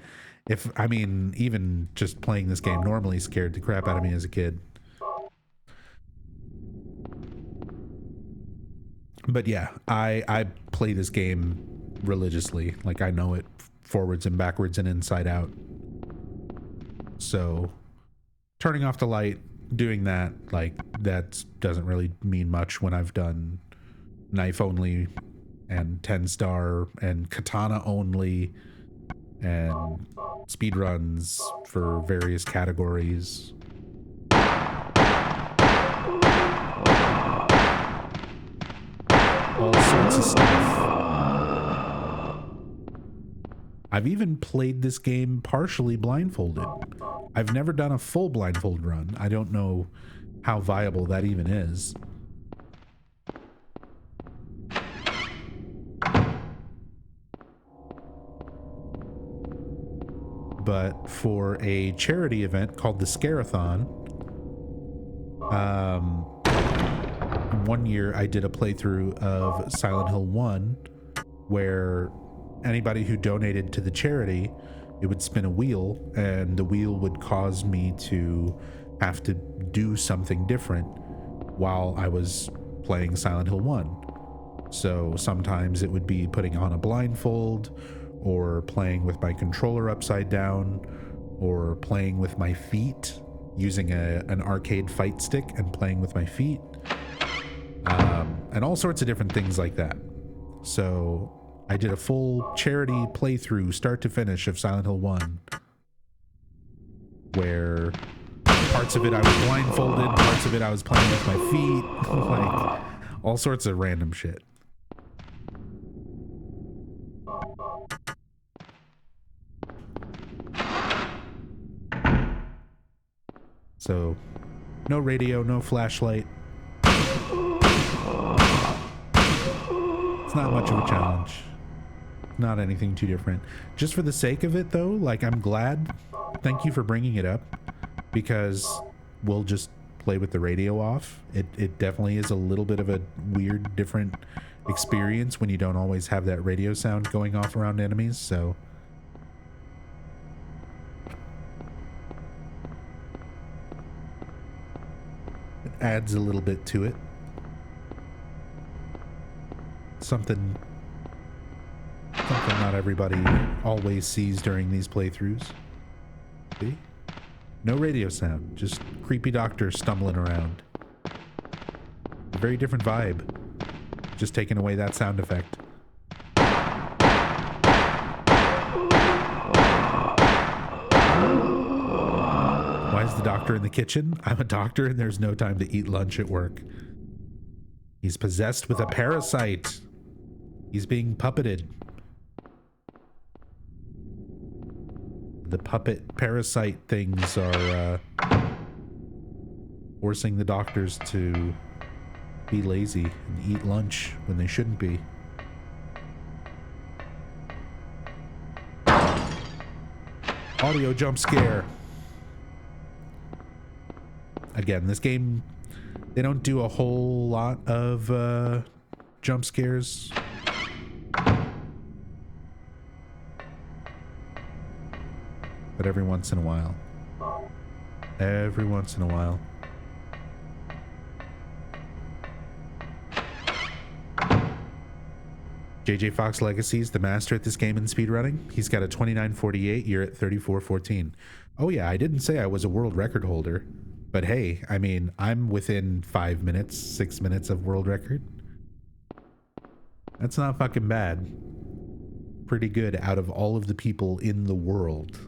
I mean, even just playing this game normally scared the crap out of me as a kid. But yeah, I play this game religiously. Like, I know it forwards and backwards and inside out. So turning off the light, doing that, like, that doesn't really mean much when I've done knife only and 10-star and katana only and speed runs for various categories. All sorts of stuff. I've even played this game partially blindfolded. I've never done a full blindfold run. I don't know how viable that even is. But for a charity event called the Scarathon, one year I did a playthrough of Silent Hill 1 where anybody who donated to the charity, it would spin a wheel, and the wheel would cause me to have to do something different while I was playing Silent Hill 1. So sometimes it would be putting on a blindfold, or playing with my controller upside down, or playing with my feet, using an arcade fight stick and playing with my feet, and all sorts of different things like that. So I did a full charity playthrough, start to finish, of Silent Hill 1, where parts of it I was blindfolded, parts of it I was playing with my feet, like all sorts of random shit. So, no radio, no flashlight. It's not much of a challenge. Not anything too different. Just for the sake of it, though, like, I'm glad. Thank you for bringing it up, because we'll just play with the radio off. It definitely is a little bit of a weird, different experience when you don't always have that radio sound going off around enemies, so... adds a little bit to it. Something not everybody always sees during these playthroughs. See? No radio sound, just creepy doctor stumbling around. A very different vibe. Just taking away that sound effect. Why is Is the doctor in the kitchen? I'm a doctor and there's no time to eat lunch at work. He's possessed with a parasite. He's being puppeted. The puppet parasite things are forcing the doctors to be lazy and eat lunch when they shouldn't be. Audio jump scare. Again, this game, they don't do a whole lot of jump scares. But every once in a while. Every once in a while. JJ Fox Legacy is the master at this game in speedrunning. He's got a 29:48. You're at 34:14. Oh yeah, I didn't say I was a world record holder. But hey, I mean, I'm within 5 minutes, 6 minutes of world record. That's not fucking bad. Pretty good out of all of the people in the world.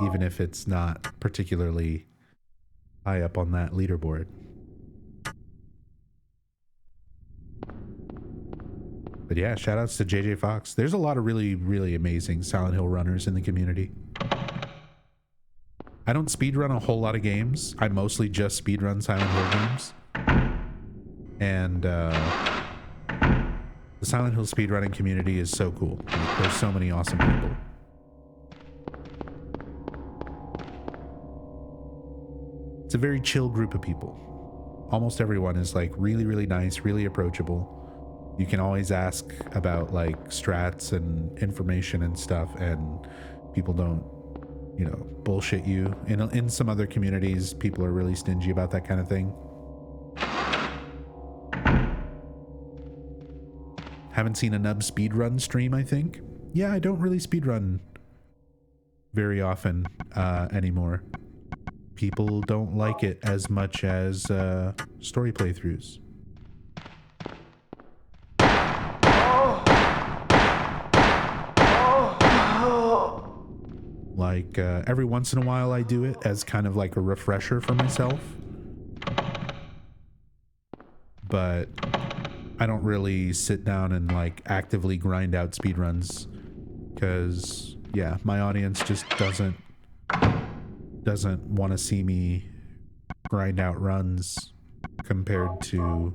Even if it's not particularly high up on that leaderboard. But yeah, shout outs to JJ Fox. There's a lot of really, really amazing Silent Hill runners in the community. I don't speedrun a whole lot of games. I mostly just speedrun Silent Hill games. And the Silent Hill speedrunning community is so cool. There's so many awesome people. It's a very chill group of people. Almost everyone is like really, really nice, really approachable. You can always ask about like strats and information and stuff, and people don't, you know, bullshit you. In some other communities, people are really stingy about that kind of thing. Haven't seen a Nub speedrun stream, I think. Yeah, I don't really speedrun very often anymore. People don't like it as much as story playthroughs. Like every once in a while I do it as kind of like a refresher for myself. But I don't really sit down and like actively grind out speedruns because yeah, my audience just doesn't want to see me grind out runs compared to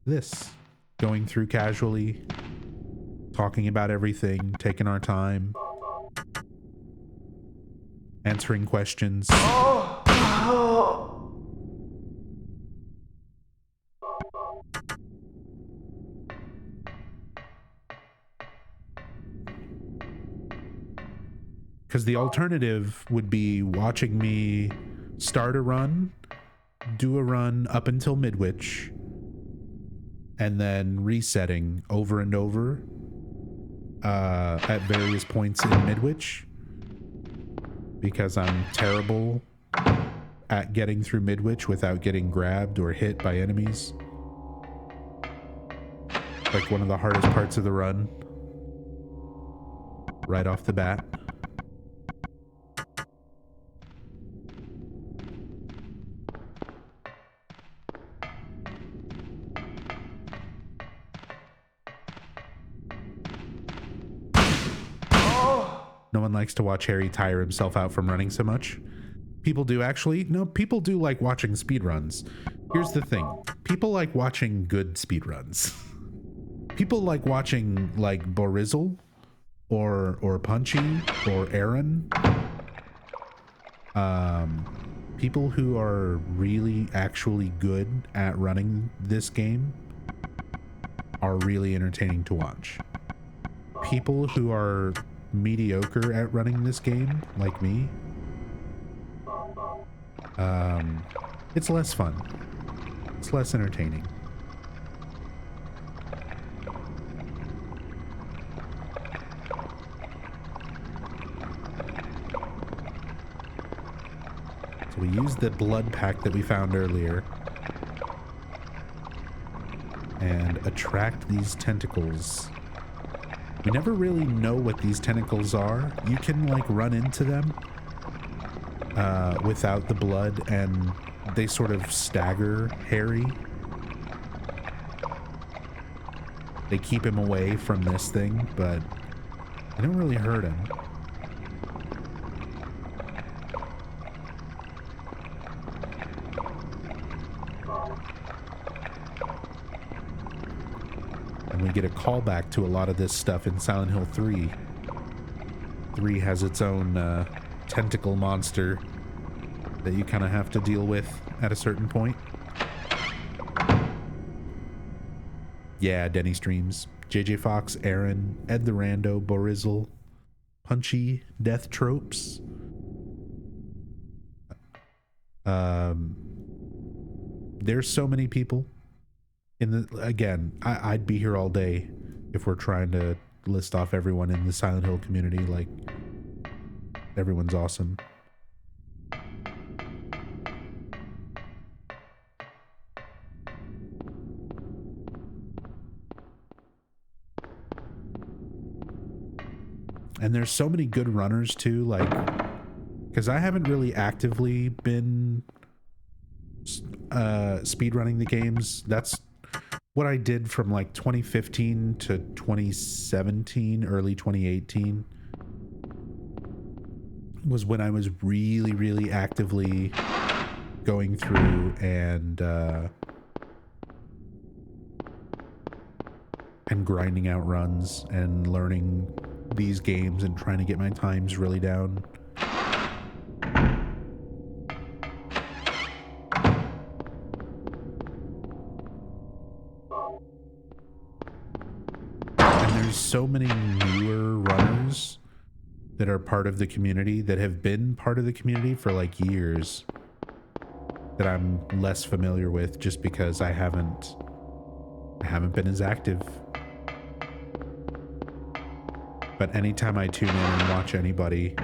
this. Going through casually, talking about everything, taking our time, answering questions. Because the alternative would be watching me start a run, do a run up until Midwich, and then resetting over and over at various points in Midwich. Because I'm terrible at getting through Midwich without getting grabbed or hit by enemies. Like one of the hardest parts of the run. Right off the bat. No one likes to watch Harry tire himself out from running so much. People do actually. No, people do like watching speedruns. Here's the thing. People like watching good speedruns. People like watching like Borizzle or Punchy or Aaron. People who are really actually good at running this game are really entertaining to watch. People who are mediocre at running this game, like me, it's less fun. It's less entertaining. So we used the blood pack that we found earlier and attract these tentacles. We never really know what these tentacles are. You can like run into them without the blood, and they sort of stagger Harry. They keep him away from this thing, but they don't really hurt him. And we get a callback to a lot of this stuff in Silent Hill 3. 3 has its own tentacle monster that you kind of have to deal with at a certain point. Yeah, Denny Streams, JJ Fox, Aaron, Ed the Rando, Borizzle, Punchy, Death Tropes. There's so many people. Again, I'd be here all day if we're trying to list off everyone in the Silent Hill community. Like, everyone's awesome. And there's so many good runners too, like, because I haven't really actively been speedrunning the games. That's what I did from like 2015 to 2017, early 2018 was when I was really, really actively going through and grinding out runs and learning these games and trying to get my times really down. And there's so many newer runners that are part of the community, that have been part of the community for like years, that I'm less familiar with just because I haven't been as active. But anytime I tune in and watch anybody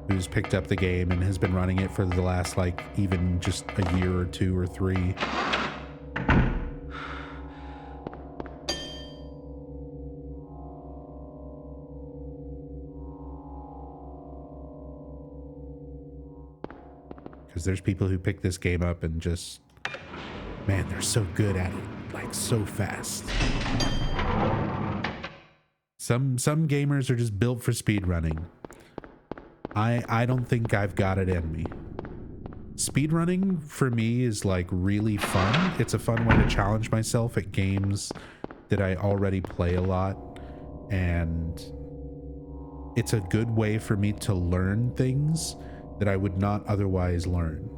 who's picked up the game and has been running it for the last, like, even just a year or two or three, because there's people who pick this game up and just, man, they're so good at it, like, so fast. Some gamers are just built for speedrunning. I don't think I've got it in me. Speedrunning for me is like really fun. It's a fun way to challenge myself at games that I already play a lot, and it's a good way for me to learn things that I would not otherwise learn.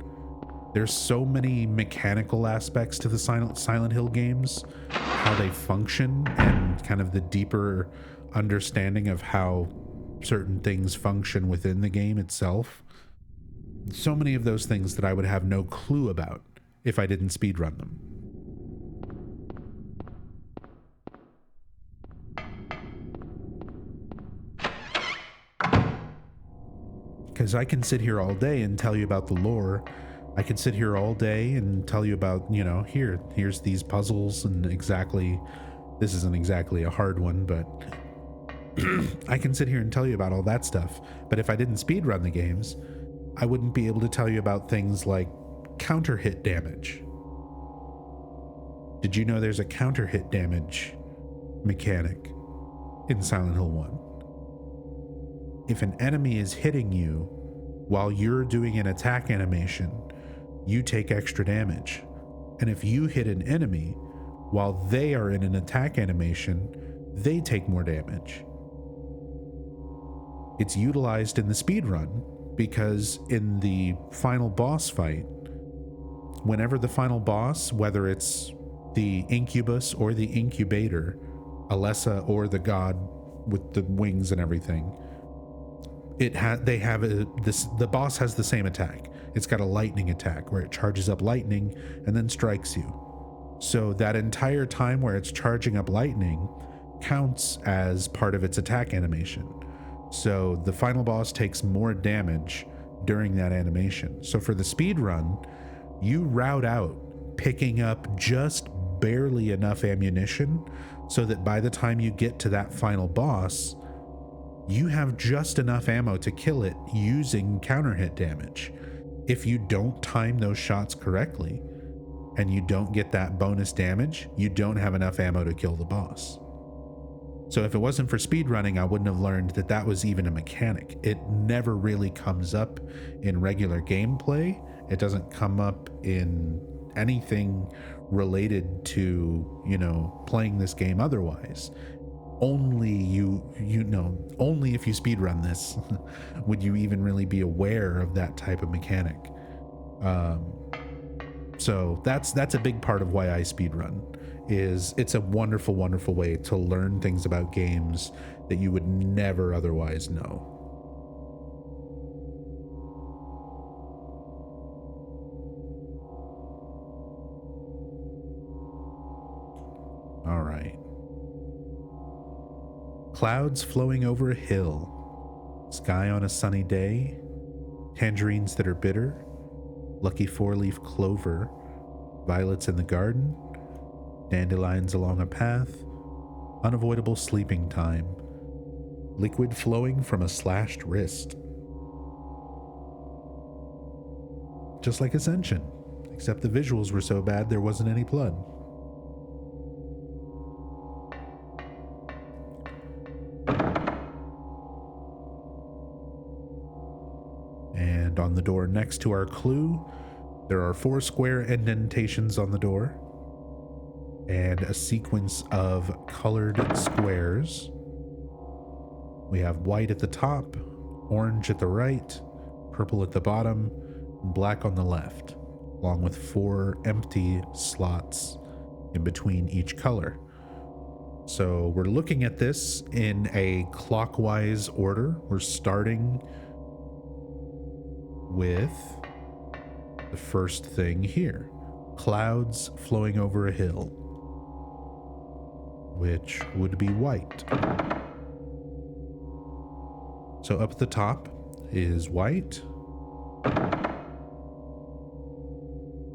There's so many mechanical aspects to the Silent Hill games, how they function, and kind of the deeper understanding of how certain things function within the game itself. So many of those things that I would have no clue about if I didn't speedrun them. Because I can sit here all day and tell you about the lore. I could sit here all day and tell you about, you know, here's these puzzles, and this isn't exactly a hard one, but I can sit here and tell you about all that stuff. But if I didn't speedrun the games, I wouldn't be able to tell you about things like counter hit damage. Did you know there's a counter hit damage mechanic in Silent Hill 1? If an enemy is hitting you while you're doing an attack animation, you take extra damage. And if you hit an enemy while they are in an attack animation, they take more damage. It's utilized in the speedrun because in the final boss fight, whenever the final boss, whether it's the incubus or the incubator, Alessa or the god with the wings and everything, the boss has the same attack. It's got a lightning attack where it charges up lightning and then strikes you. So that entire time where it's charging up lightning counts as part of its attack animation. So the final boss takes more damage during that animation. So for the speed run, you route out picking up just barely enough ammunition so that by the time you get to that final boss, you have just enough ammo to kill it using counter hit damage. If you don't time those shots correctly and you don't get that bonus damage, you don't have enough ammo to kill the boss. So if it wasn't for speedrunning, I wouldn't have learned that that was even a mechanic. It never really comes up in regular gameplay. It doesn't come up in anything related to, you know, playing this game otherwise. Only only if you speedrun this would you even really be aware of that type of mechanic. So that's a big part of why I speedrun. Is it's a wonderful, wonderful way to learn things about games that you would never otherwise know. All right. Clouds flowing over a hill, sky on a sunny day, tangerines that are bitter, lucky four-leaf clover, violets in the garden, dandelions along a path, unavoidable sleeping time, liquid flowing from a slashed wrist. Just like Ascension, except the visuals were so bad there wasn't any blood. And on the door next to our clue, there are 4 square indentations on the door and a sequence of colored squares. We have white at the top, orange at the right, purple at the bottom, and black on the left, along with 4 empty slots in between each color. So we're looking at this in a clockwise order. We're starting with the first thing here, clouds flowing over a hill, which would be white. So up at the top is white,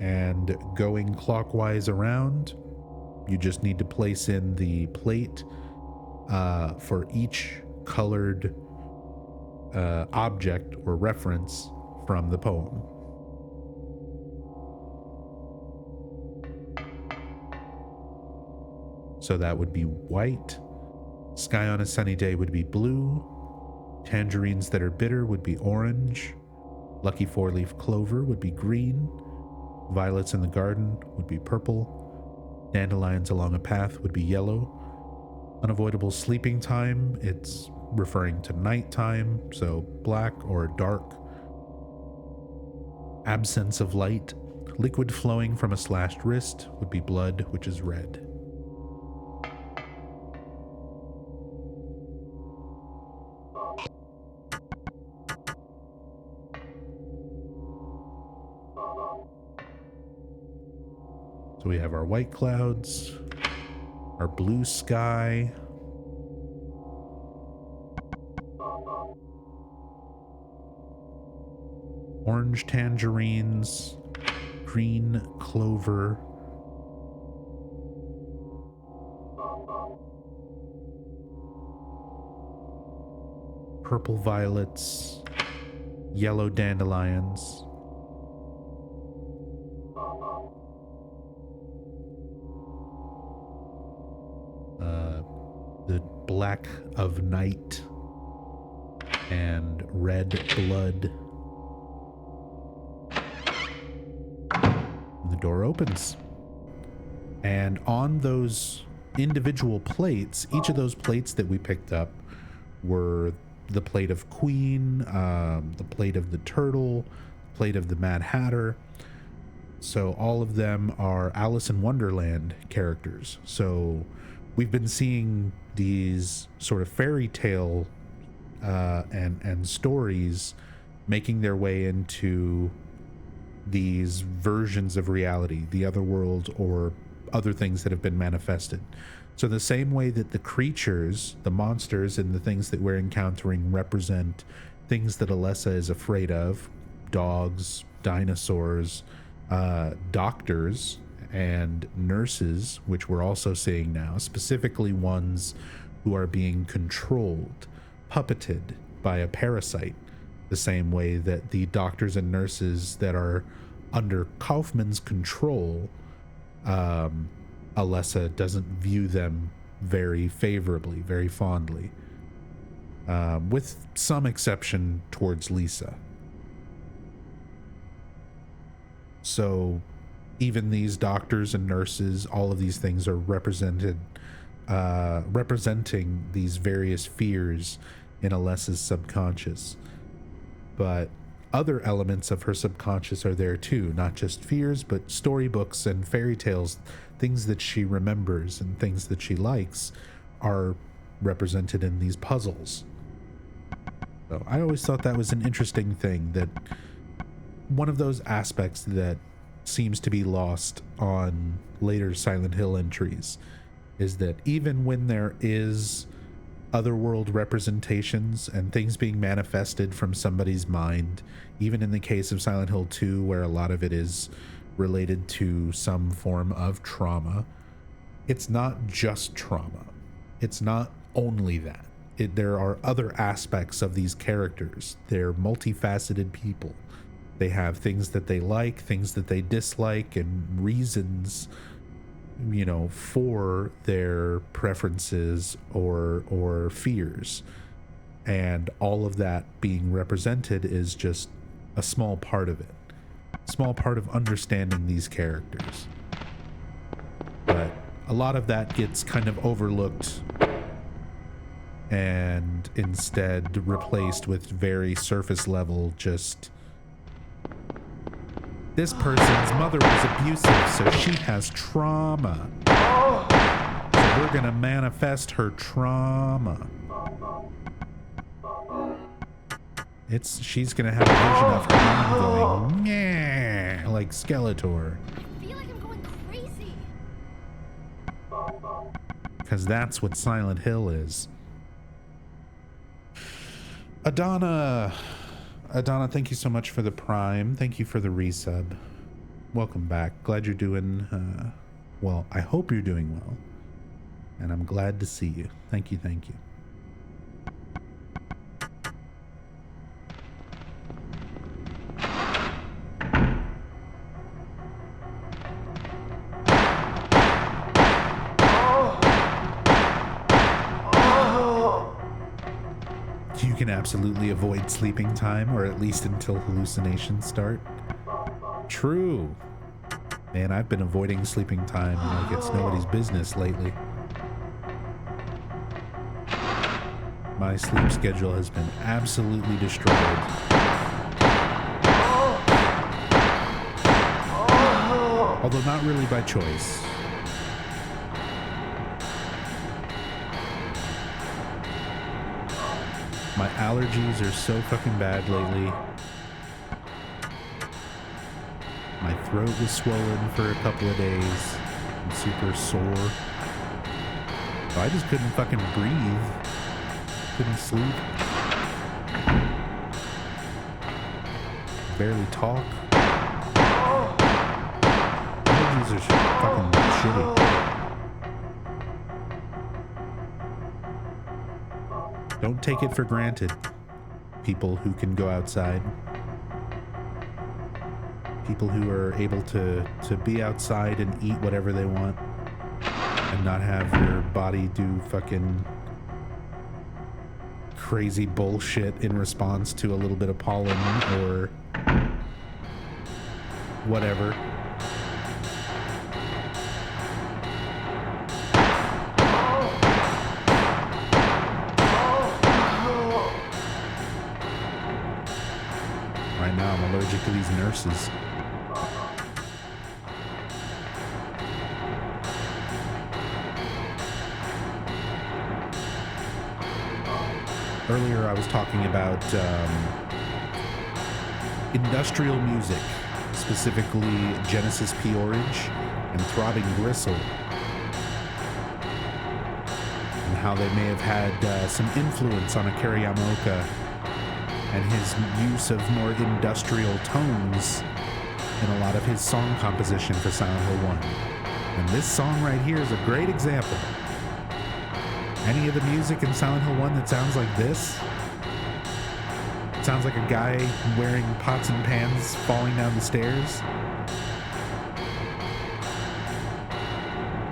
and going clockwise around, you just need to place in the plate for each colored object or reference from the poem. So that would be white, sky on a sunny day would be blue, tangerines that are bitter would be orange, lucky four-leaf clover would be green, violets in the garden would be purple, dandelions along a path would be yellow, unavoidable sleeping time, it's referring to nighttime, so black or dark, absence of light, liquid flowing from a slashed wrist would be blood, which is red. So we have our white clouds, our blue sky, orange tangerines, green clover, purple violets, yellow dandelions, the black of night, and red blood. The door opens, and on those individual plates, each of those plates that we picked up were the plate of Queen, the plate of the Turtle, plate of the Mad Hatter. So all of them are Alice in Wonderland characters. So we've been seeing these sort of fairy tale and stories making their way into these versions of reality, the Otherworld, or other things that have been manifested. So the same way that the creatures, the monsters, and the things that we're encountering represent things that Alessa is afraid of, dogs, dinosaurs, doctors, and nurses, which we're also seeing now, specifically ones who are being controlled puppeted by a parasite, the same way that the doctors and nurses that are under Kaufman's control, Alessa doesn't view them very favorably, very fondly, with some exception towards Lisa. So even these doctors and nurses, all of these things are representing these various fears in Alessa's subconscious. But other elements of her subconscious are there too, not just fears, but storybooks and fairy tales, things that she remembers and things that she likes are represented in these puzzles. So I always thought that was an interesting thing, that one of those aspects that seems to be lost on later Silent Hill entries is that even when there is otherworld representations and things being manifested from somebody's mind, even in the case of Silent Hill 2, where a lot of it is related to some form of trauma, it's not just trauma. It's not only that. There are other aspects of these characters. They're multifaceted people. They have things that they like, things that they dislike, and reasons, you know, for their preferences or fears. And all of that being represented is just a small part of it. A small part of understanding these characters. But a lot of that gets kind of overlooked and instead replaced with very surface level, just this person's mother was abusive, so she has trauma. So we're gonna manifest her trauma. She's gonna have a vision of her mom going, meh, like Skeletor. I feel like I'm going crazy. Because that's what Silent Hill is. Adana, thank you so much for the Prime. Thank you for the resub. Welcome back. Glad you're doing, well, I hope you're doing well. And I'm glad to see you. Thank you, thank you. You can absolutely avoid sleeping time, or at least until hallucinations start. True. Man, I've been avoiding sleeping time like it's nobody's business lately. My sleep schedule has been absolutely destroyed. Although not really by choice. My allergies are so fucking bad lately. My throat was swollen for a couple of days and super sore. So I just couldn't fucking breathe. Couldn't sleep. Barely talk. Allergies are fucking shitty. Don't take it for granted, people who can go outside. People who are able to be outside and eat whatever they want and not have your body do fucking crazy bullshit in response to a little bit of pollen or whatever. Right now I'm allergic to these nurses. Earlier I was talking about industrial music, specifically Genesis P. Orange and Throbbing Gristle, and how they may have had some influence on Akira Yamaoka and his use of more industrial tones in a lot of his song composition for Silent Hill 1. And this song right here is a great example. Any of the music in Silent Hill 1 that sounds like this? It sounds like a guy wearing pots and pans falling down the stairs.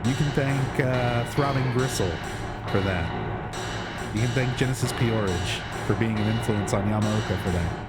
You can thank Throbbing Gristle for that. You can thank Genesis Peorage for being an influence on Yamaoka for that.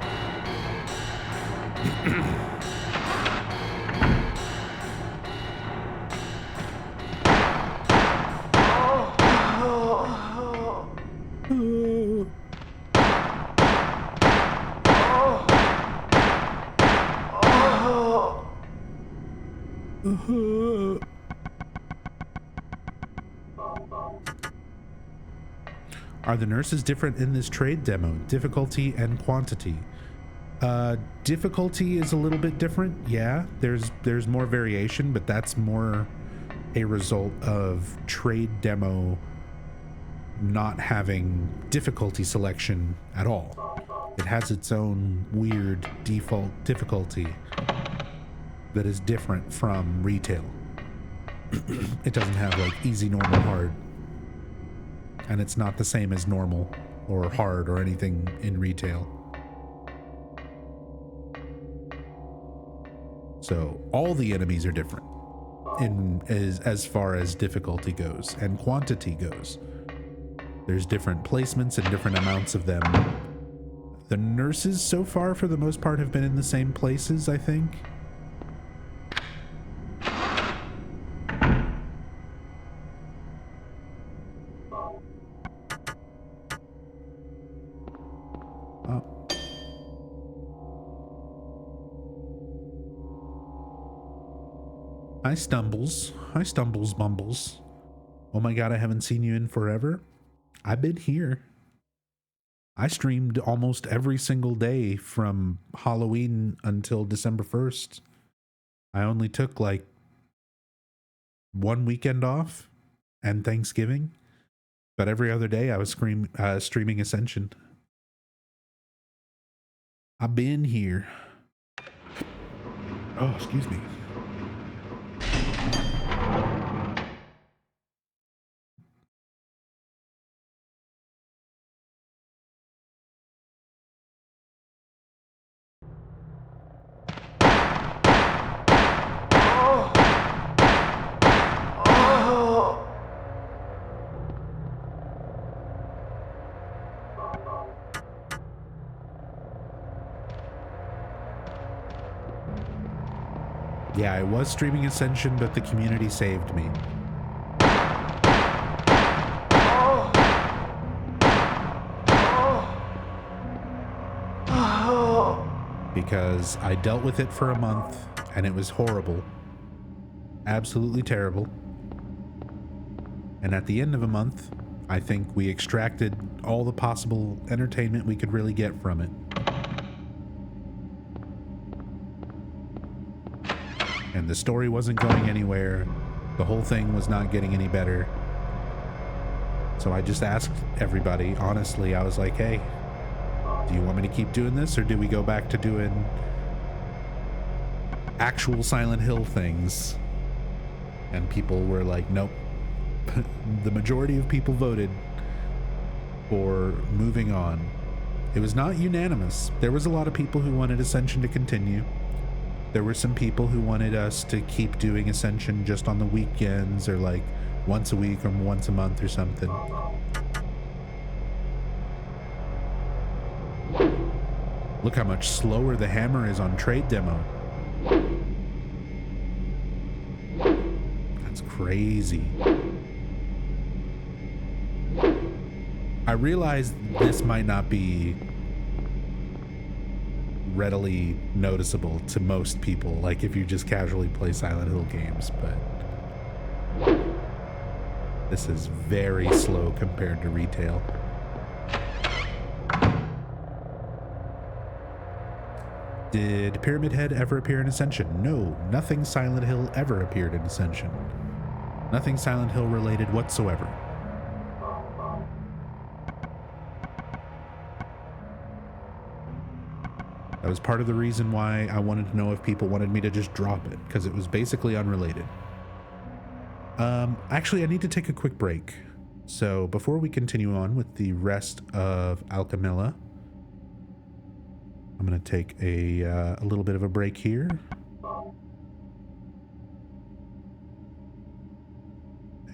Are the nurses different in this trade demo? Difficulty and quantity. Difficulty is a little bit different. Yeah, there's more variation, but that's more a result of trade demo not having difficulty selection at all. It has its own weird default difficulty that is different from retail. It doesn't have like easy, normal, hard. And it's not the same as normal or hard or anything in retail. So all the enemies are different as far as difficulty goes and quantity goes. There's different placements and different amounts of them. The nurses so far for the most part have been in the same places, I think. Hi stumbles bumbles. Oh my god, I haven't seen you in forever. I've been here. I streamed almost every single day from Halloween until December 1st. I only took like one weekend off and Thanksgiving, but every other day I was streaming Ascension. I've been here. Oh, excuse me. Yeah, I was streaming Ascension, but the community saved me. Because I dealt with it for a month, and it was horrible. Absolutely terrible. And at the end of a month, I think we extracted all the possible entertainment we could really get from it. And the story wasn't going anywhere. The whole thing was not getting any better. So I just asked everybody, honestly, I was like, hey, do you want me to keep doing this, or do we go back to doing actual Silent Hill things? And people were like, nope. The majority of people voted for moving on. It was not unanimous. There was a lot of people who wanted Ascension to continue. There were some people who wanted us to keep doing Ascension just on the weekends, or like once a week or once a month or something. Look how much slower the hammer is on trade demo. That's crazy. I realize this might not be readily noticeable to most people, like if you just casually play Silent Hill games, but this is very slow compared to retail. Did Pyramid Head ever appear in Ascension? No, nothing Silent Hill ever appeared in Ascension. Nothing Silent Hill related whatsoever. That was part of the reason why I wanted to know if people wanted me to just drop it, because it was basically unrelated. Actually, I need to take a quick break. So before we continue on with the rest of Alchemilla, I'm going to take a little bit of a break here.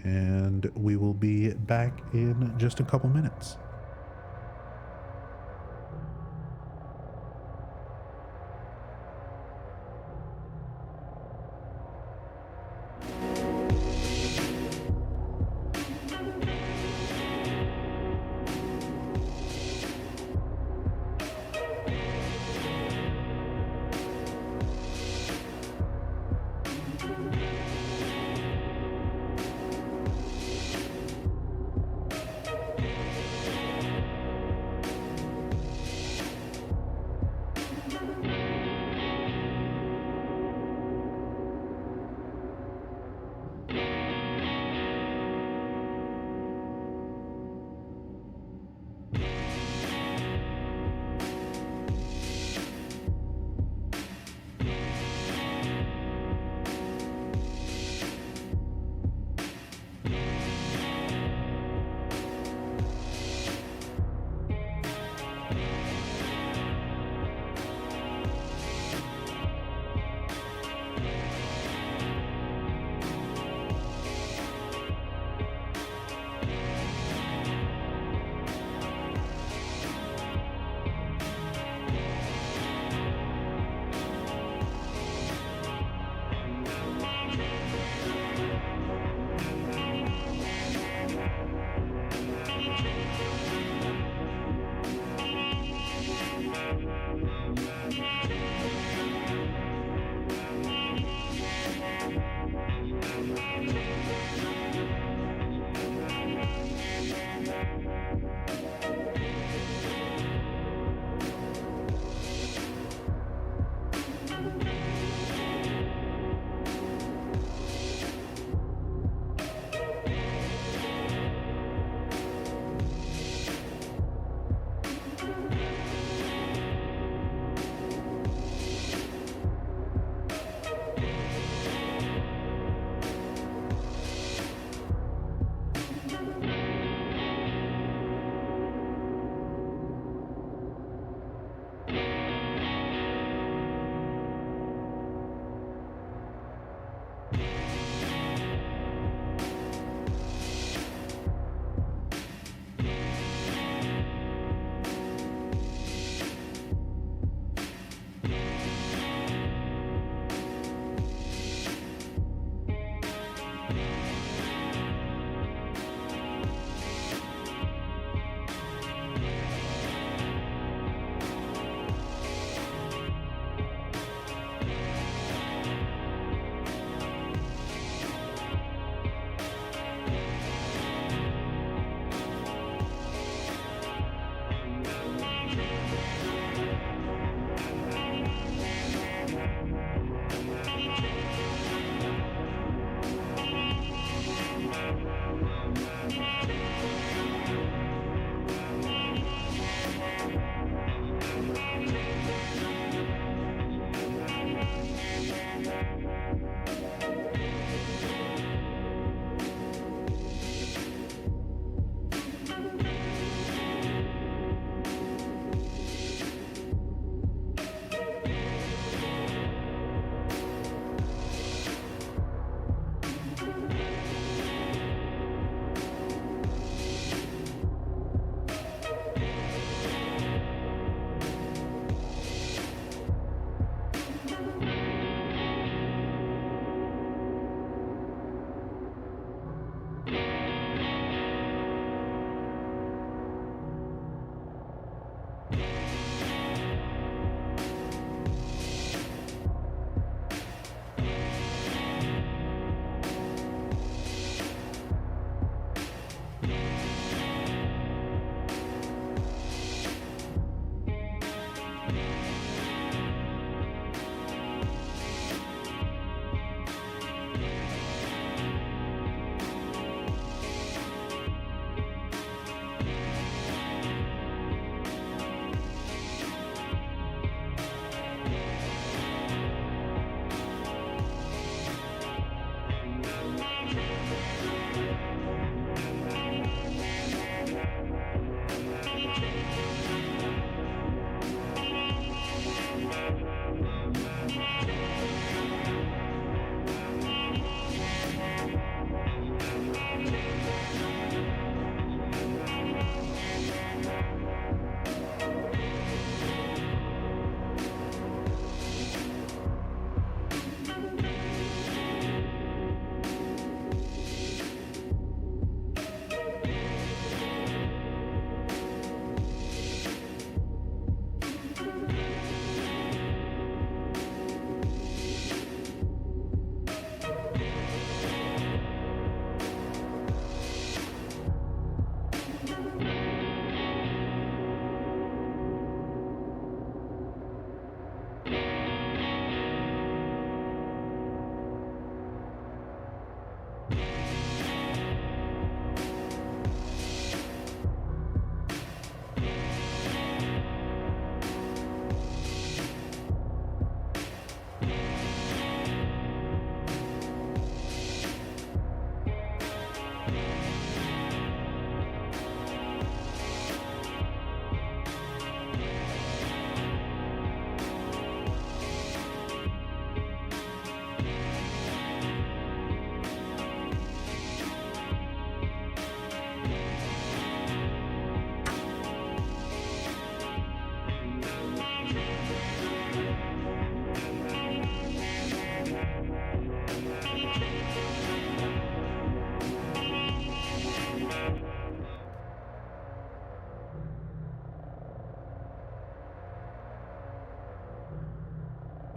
And we will be back in just a couple minutes.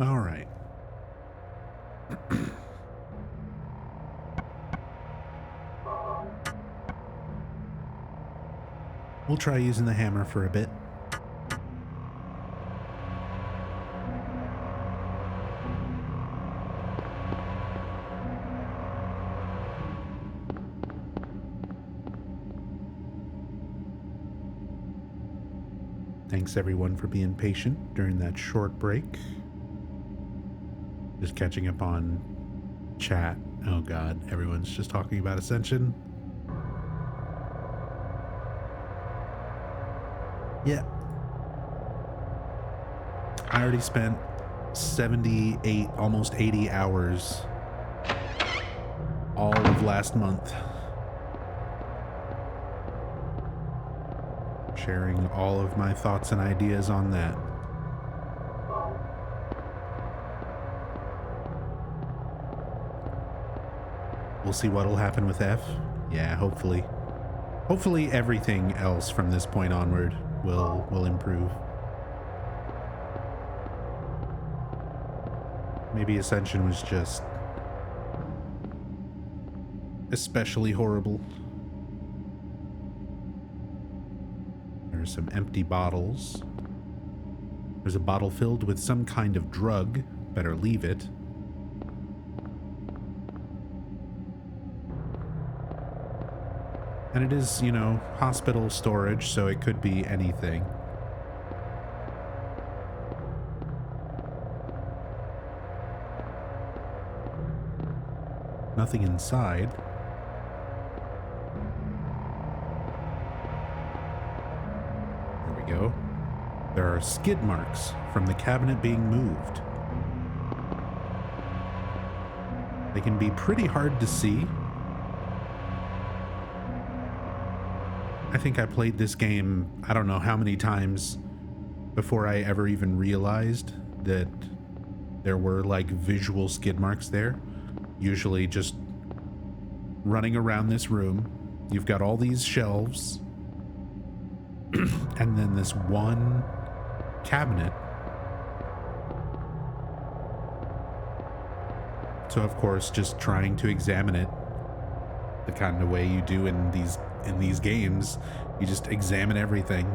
All right. We'll try using the hammer for a bit. Thanks everyone for being patient during that short break. Just catching up on chat. Oh god, everyone's just talking about Ascension. Yeah. I already spent 78, almost 80 hours all of last month sharing all of my thoughts and ideas on that. We'll see what'll happen with F. Yeah, hopefully. Hopefully everything else from this point onward will improve. Maybe Ascension was just especially horrible. There's some empty bottles. There's a bottle filled with some kind of drug. Better leave it. And it is, you know, hospital storage, so it could be anything. Nothing inside. There we go. There are skid marks from the cabinet being moved. They can be pretty hard to see. I think I played this game, I don't know how many times before I ever even realized that there were like visual skid marks there. Usually just running around this room, you've got all these shelves and then this one cabinet. So of course, just trying to examine it the kind of way you do in these games. You just examine everything.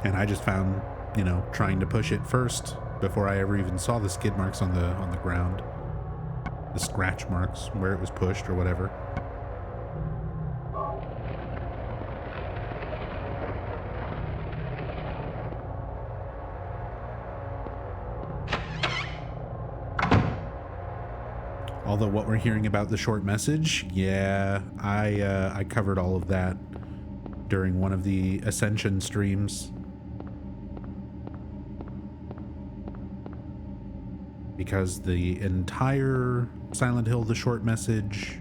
And I just found, you know, trying to push it first before I ever even saw the skid marks on the ground. The scratch marks where it was pushed or whatever. Although what we're hearing about the short message, yeah, I covered all of that during one of the Ascension streams. Because the entire Silent Hill The Short Message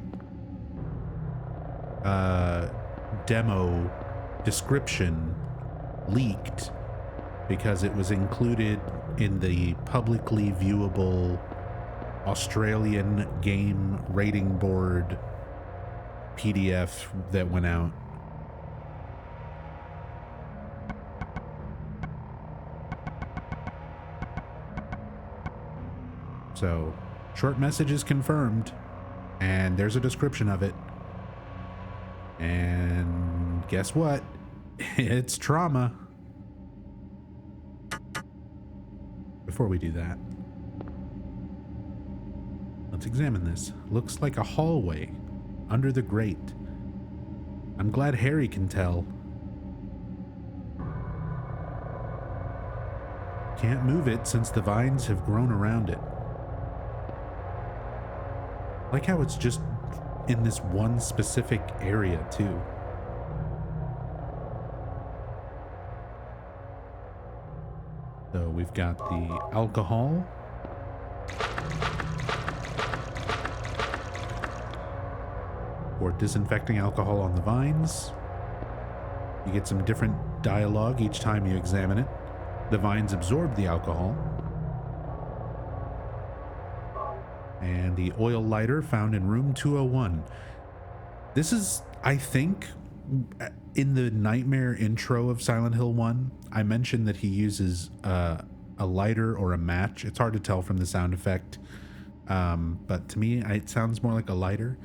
demo description leaked because it was included in the publicly viewable Australian Game Rating Board PDF that went out. So, short message is confirmed, and there's a description of it. And guess what? It's trauma. Before we do that, let's examine this. Looks like a hallway under the grate. I'm glad Harry can tell. Can't move it since the vines have grown around it. Like how it's just in this one specific area too. So we've got the alcohol. Or disinfecting alcohol on the vines. You get some different dialogue each time you examine it. The vines absorb the alcohol. And the oil lighter found in room 201. This is, I think, In the nightmare intro of Silent Hill 1, I mentioned that he uses a lighter or a match. It's hard to tell from the sound effect, but to me, it sounds more like a lighter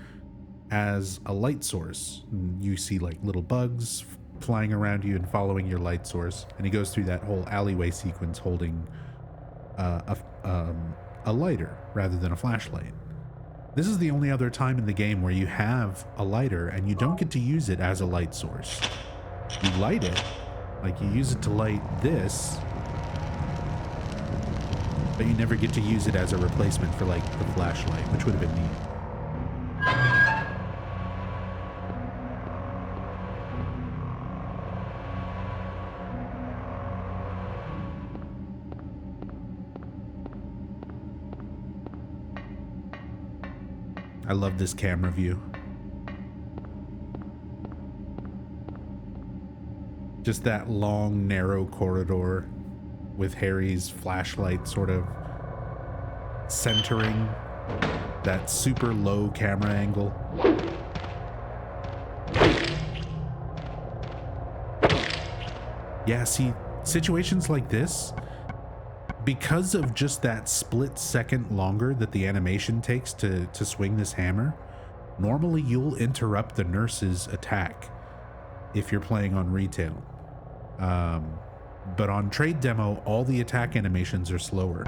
as a light source. You see like little bugs flying around you and following your light source, and he goes through that whole alleyway sequence holding a lighter rather than a flashlight. This is the only other time in the game where you have a lighter and you don't get to use it as a light source. You light it, like you use it to light this, but you never get to use it as a replacement for like the flashlight, which would have been neat. I love this camera view. Just that long, narrow corridor with Harry's flashlight sort of centering that super low camera angle. Yeah, see, situations like this, because of just that split second longer that the animation takes to swing this hammer, normally you'll interrupt the nurse's attack if you're playing on retail. But on trade demo, all the attack animations are slower.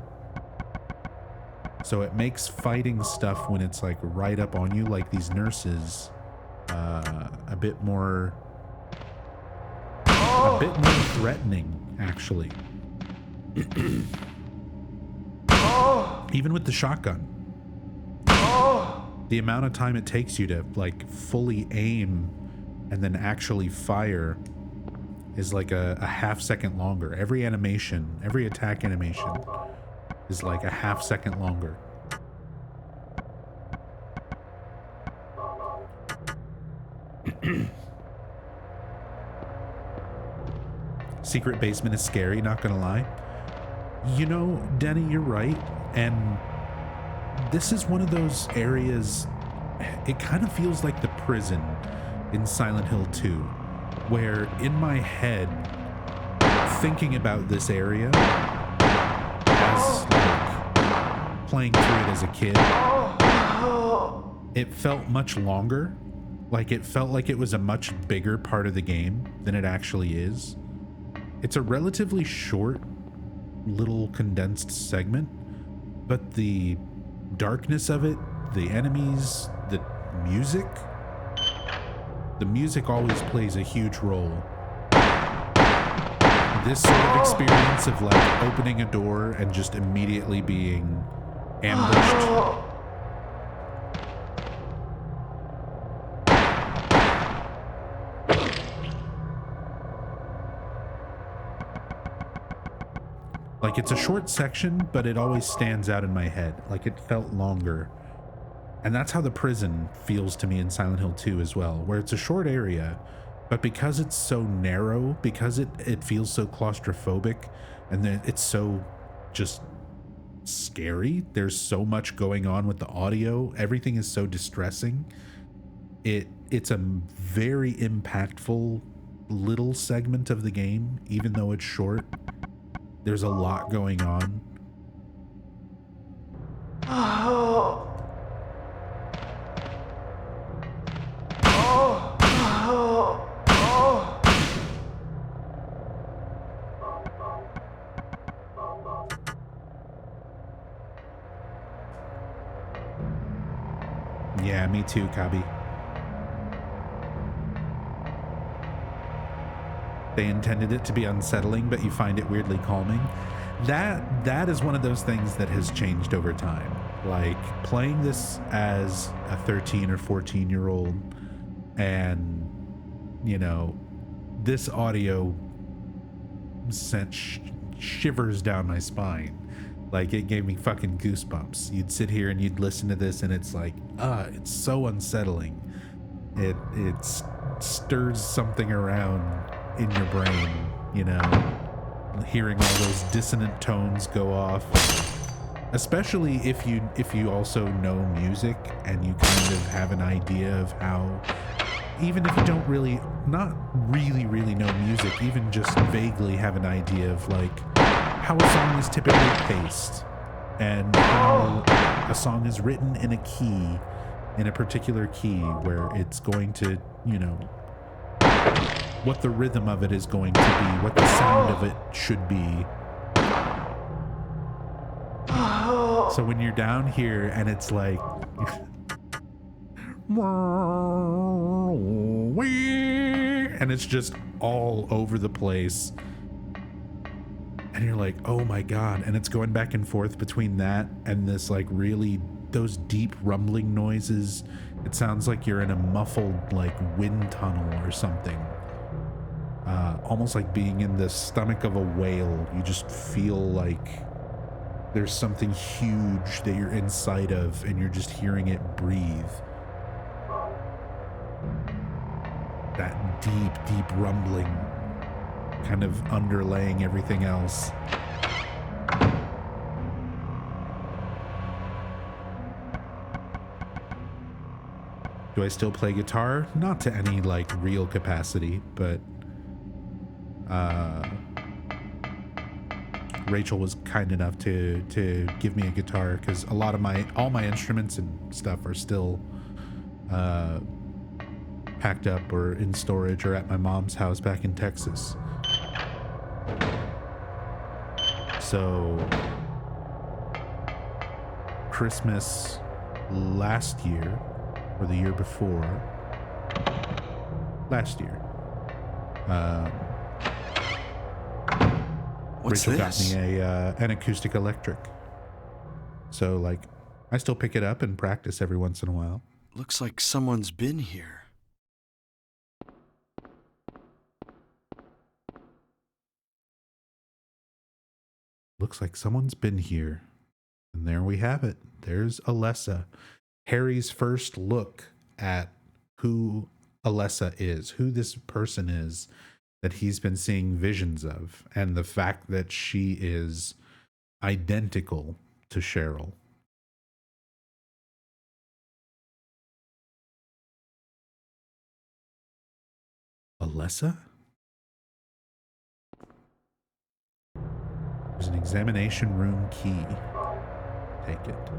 So it makes fighting stuff when it's like right up on you, like these nurses, a bit more threatening, actually. Even with the shotgun, the amount of time it takes you to like fully aim and then actually fire is like a half second longer. Every animation, every attack animation is like a half second longer. Secret basement is scary, not gonna lie. You know, Denny, you're right. And this is one of those areas, it kind of feels like the prison in Silent Hill 2, where in my head, thinking about this area as like playing through it as a kid, it felt much longer. Like it felt like it was a much bigger part of the game than it actually is. It's a relatively short, little condensed segment, but the darkness of it, the enemies, the music always plays a huge role. This sort of experience of like opening a door and just immediately being ambushed. Like it's a short section, but it always stands out in my head. Like it felt longer. And that's how the prison feels to me in Silent Hill 2 as well, where it's a short area, but because it's so narrow, because it feels so claustrophobic, and then it's so just scary, there's so much going on with the audio, everything is so distressing. It's a very impactful little segment of the game, even though it's short. There's a lot going on. Yeah, me too, Kabi. They intended it to be unsettling, but you find it weirdly calming. That is one of those things that has changed over time. Like playing this as a 13 or 14-year-old, and you know, this audio sent shivers down my spine. Like it gave me fucking goosebumps. You'd sit here and you'd listen to this and it's like, it's so unsettling. It stirs something around in your brain, you know, hearing all those dissonant tones go off, especially if you also know music and you kind of have an idea of how even if you don't really, not really know music, even just vaguely have an idea of like how a song is typically paced and how a song is written in a key, in a particular key where it's going to, you know, what the rhythm of it is going to be, what the sound of it should be. So when you're down here and it's like and it's just all over the place and you're like, oh my god, and it's going back and forth between that and this like really, those deep rumbling noises. It sounds like you're in a muffled like wind tunnel or something, almost like being in the stomach of a whale. You just feel like there's something huge that you're inside of and you're just hearing it breathe. That deep rumbling kind of underlaying everything else. Do I still play guitar? Not to any like real capacity, but Rachel was kind enough to give me a guitar because a lot of all my instruments and stuff are still packed up or in storage or at my mom's house back in Texas. So Christmas last year or the year before, last year, What's Rachel this? got me an acoustic electric. So like I still pick it up and practice every once in a while. Looks like someone's been here. Looks like someone's been here. And there we have it. There's Alessa. Harry's first look at who Alessa is, who this person is that he's been seeing visions of, and the fact that she is identical to Cheryl. Alessa? There's an examination room key. Take it.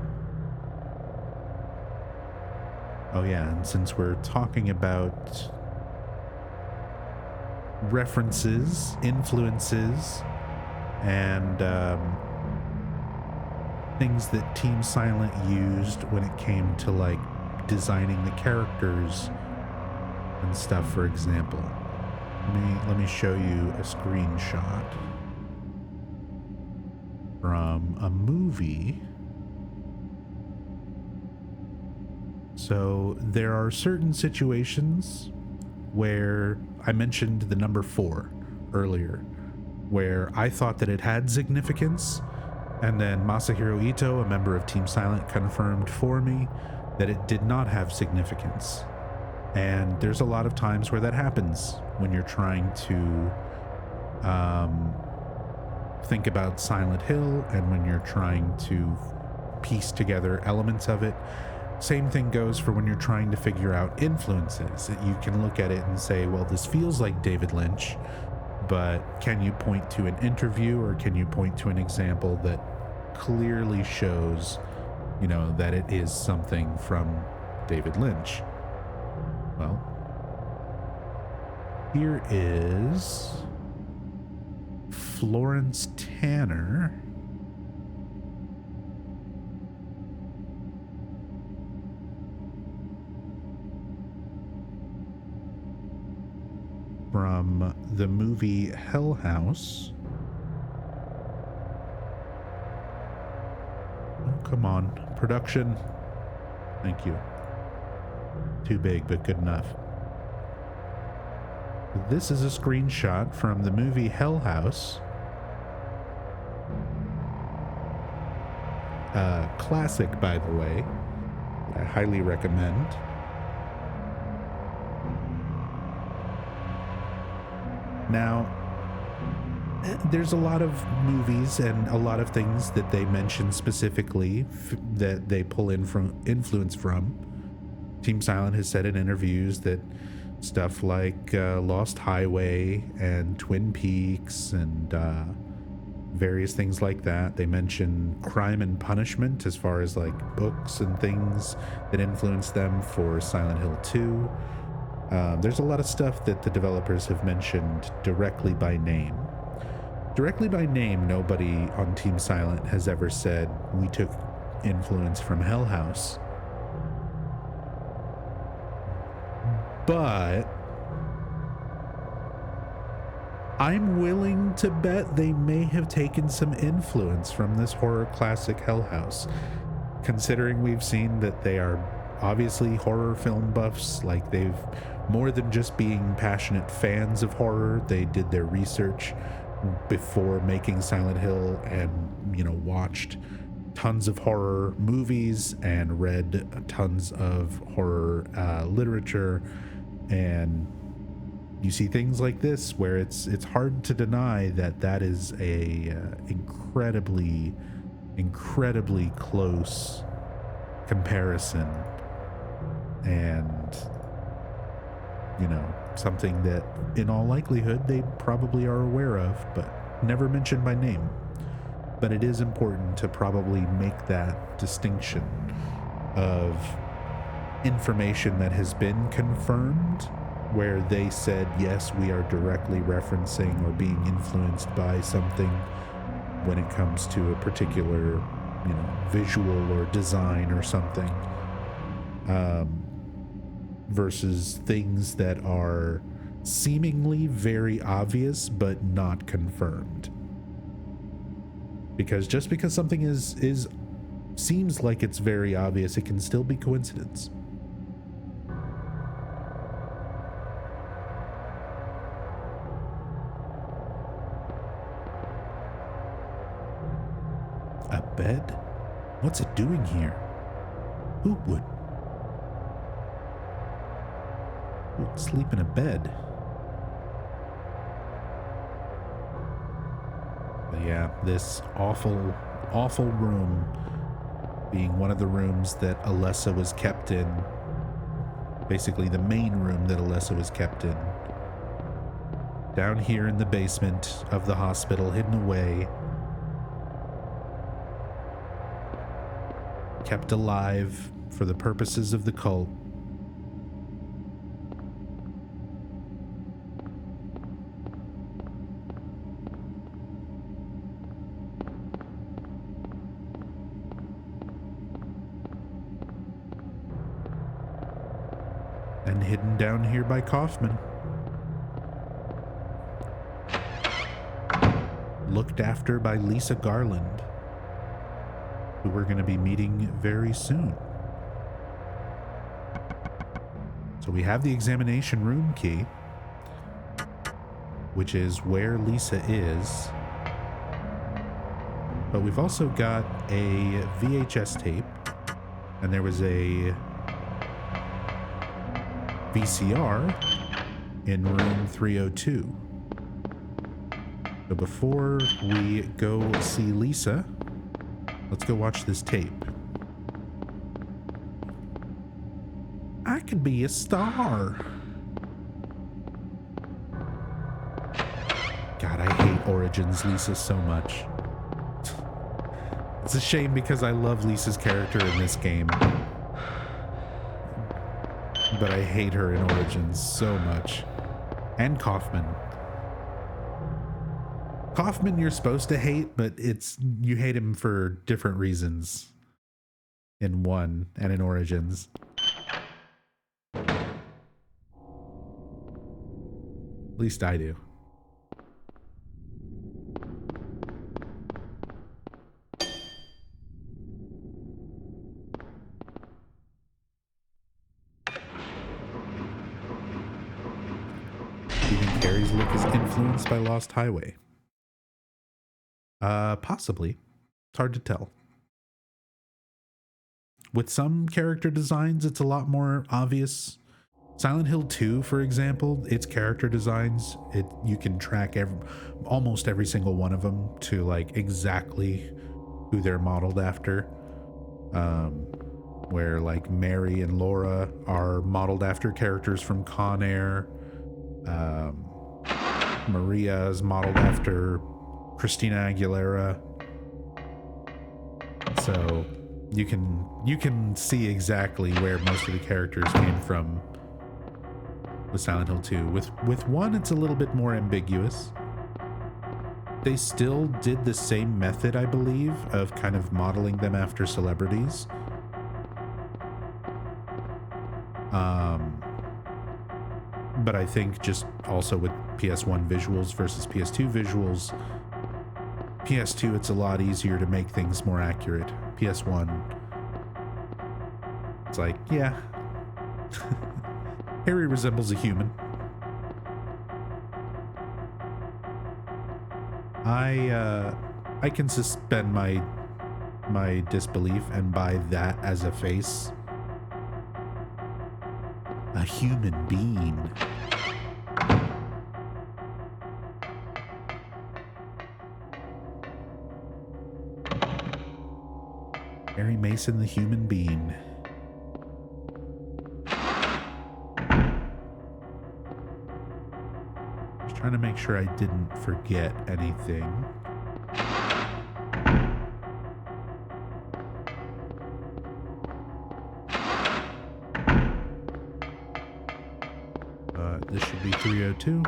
Oh yeah, and since we're talking about references, influences, and things that Team Silent used when it came to like designing the characters and stuff, for example. Let me show you a screenshot from a movie. So there are certain situations where I mentioned the number 4 earlier, where I thought that it had significance, and then Masahiro Ito, a member of Team Silent, confirmed for me that it did not have significance. And there's a lot of times where that happens when you're trying to think about Silent Hill and when you're trying to piece together elements of it. Same thing goes for when you're trying to figure out influences. That you can look at it and say, well, this feels like David Lynch, but can you point to an interview or can you point to an example that clearly shows, you know, that it is something from David Lynch? Well, here is Florence Tanner. From the movie Hell House. Oh, come on, production. Thank you. Too big, but good enough. This is a screenshot from the movie Hell House. Classic, by the way. I highly recommend. Now, there's a lot of movies and a lot of things that they mention specifically that they pull in from influence from. Team Silent has said in interviews that Stuff like Lost Highway and Twin Peaks and various things like that. They mention Crime and Punishment as far as like books and things that influenced them for Silent Hill 2. There's a lot of stuff that the developers have mentioned directly by name. Directly by name, nobody on Team Silent has ever said, we took influence from Hell House. But I'm willing to bet they may have taken some influence from this horror classic Hell House, considering we've seen that they are obviously horror film buffs. Like, they've more than just being passionate fans of horror, they did their research before making Silent Hill and, you know, watched tons of horror movies and read tons of horror literature. And you see things like this where it's hard to deny that that is a incredibly close comparison, and, you know, something that in all likelihood they probably are aware of, but never mentioned by name. But it is important to probably make that distinction of information that has been confirmed, where they said, yes, we are directly referencing or being influenced by something when it comes to a particular, you know, visual or design or something, versus things that are seemingly very obvious but not confirmed. Because just because something is seems like it's very obvious, it can still be coincidence. A bed? What's it doing here? Who would sleep in a bed? But yeah, this awful room being one of the rooms that Alessa was kept in. Basically the main room that Alessa was kept in. Down here in the basement of the hospital, hidden away. Kept alive for the purposes of the cult. And hidden down here by Kaufman. Looked after by Lisa Garland, who we're going to be meeting very soon. So we have the examination room key, which is where Lisa is. But we've also got a VHS tape, and there was a VCR in room 302. So before we go see Lisa, let's go watch this tape. I could be a star. God, I hate Origins Lisa so much. It's a shame because I love Lisa's character in this game. But I hate her in Origins so much. And Kaufman. Kaufman you're supposed to hate, but you hate him for different reasons in 1 and in Origins. At least I do. Do you think Carrie's look is influenced by Lost Highway? Possibly. It's hard to tell. With some character designs, it's a lot more obvious. Silent Hill 2, for example, its character designs, you can track almost every single one of them to like exactly who they're modeled after. where like Mary and Laura are modeled after characters from Con Air. Maria is modeled after Christina Aguilera. So you can see exactly where most of the characters came from with Silent Hill 2. With 1, it's a little bit more ambiguous. They still did the same method, I believe, of kind of modeling them after celebrities. But I think just also with PS1 visuals versus PS2 visuals, PS2, it's a lot easier to make things more accurate. PS1, it's like, yeah, Harry resembles a human. I can suspend my disbelief and buy that as a face. A human being. Harry Mason, the human being. Just trying to make sure I didn't forget anything. This should be 302.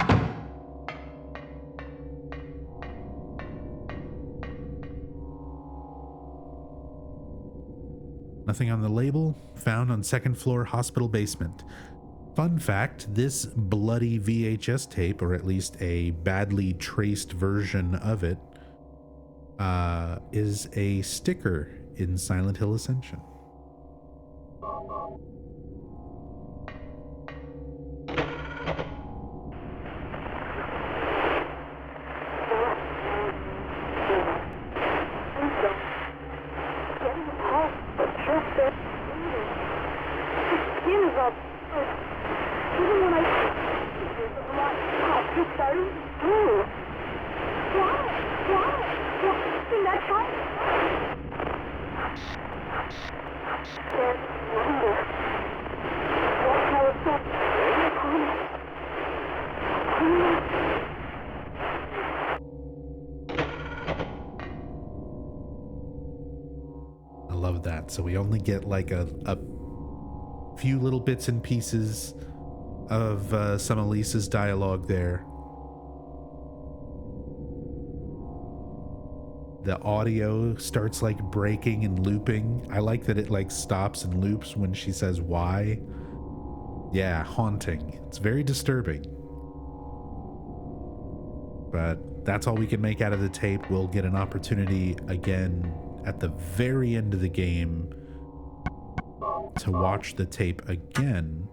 Nothing on the label. Found on second floor hospital basement. Fun fact, this bloody VHS tape, or at least a badly traced version of it, is a sticker in Silent Hill Ascension. I love that. So we only get like a few little bits and pieces of some of Lisa's dialogue there. The audio starts like breaking and looping. I like that it like stops and loops when she says why. Yeah, haunting. It's very disturbing. But that's all we can make out of the tape. We'll get an opportunity again at the very end of the game to watch the tape again.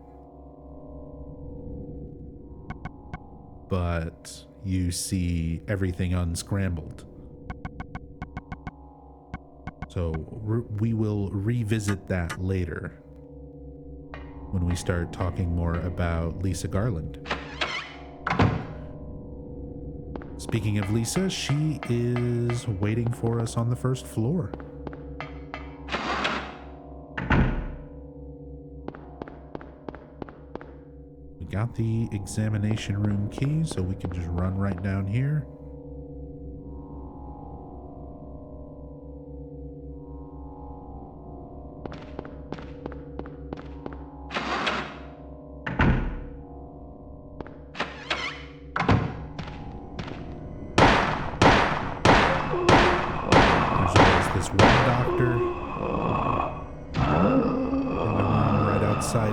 But you see everything unscrambled. So we will revisit that later when we start talking more about Lisa Garland. Speaking of Lisa, she is waiting for us on the first floor. We got the examination room key, so we can just run right down here.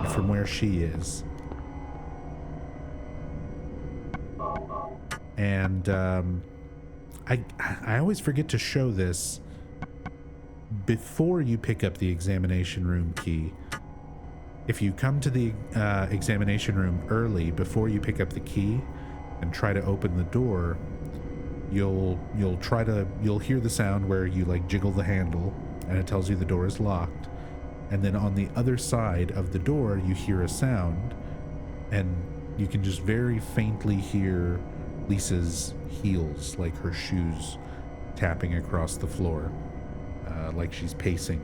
From where she is. And I always forget to show this before you pick up the examination room key. If you come to the examination room early before you pick up the key and try to open the door, you'll hear the sound where you like jiggle the handle and it tells you the door is locked. And then on the other side of the door, you hear a sound, and you can just very faintly hear Lisa's heels, like her shoes, tapping across the floor, like she's pacing.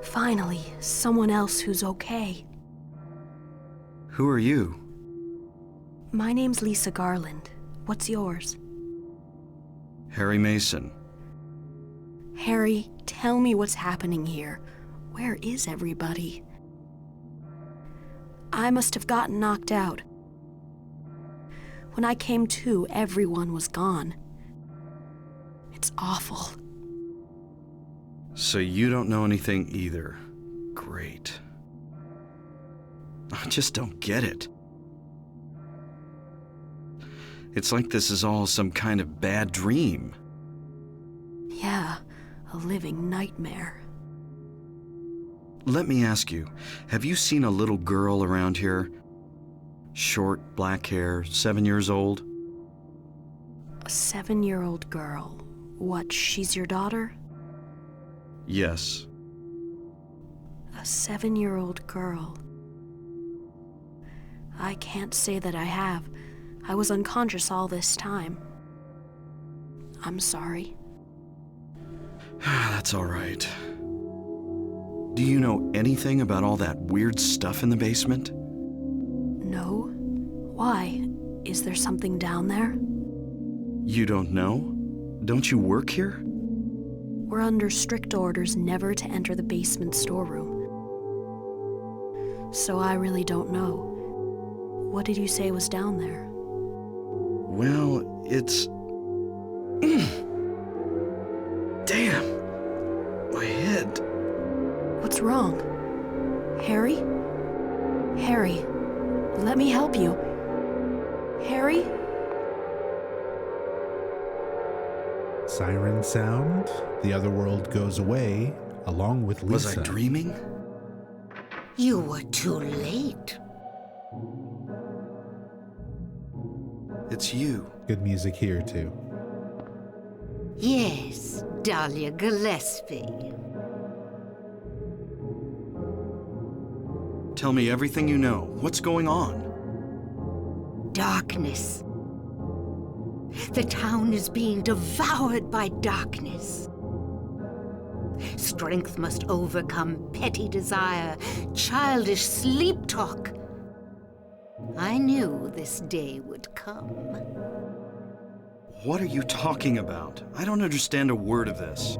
Finally, someone else who's okay. Who are you? My name's Lisa Garland. What's yours? Harry Mason. Harry, tell me what's happening here. Where is everybody? I must have gotten knocked out. When I came to, everyone was gone. It's awful. So you don't know anything either. Great. I just don't get it. It's like this is all some kind of bad dream. Yeah, a living nightmare. Let me ask you, have you seen a little girl around here? Short, black hair, 7 years old? A 7-year-old girl. What, she's your daughter? Yes. A 7-year-old girl. I can't say that I have. I was unconscious all this time. I'm sorry. That's all right. Do you know anything about all that weird stuff in the basement? No? Why? Is there something down there? You don't know? Don't you work here? We're under strict orders never to enter the basement storeroom. So I really don't know. What did you say was down there? Well, it's... Damn! My head. What's wrong? Harry? Harry, let me help you. Harry? Siren sound. The otherworld goes away, along with Lisa. Was I dreaming? You were too late. It's you. Good music here, too. Yes, Dalia Gillespie. Tell me everything you know. What's going on? Darkness. The town is being devoured by darkness. Strength must overcome petty desire, childish sleep talk. I knew this day would come. What are you talking about? I don't understand a word of this.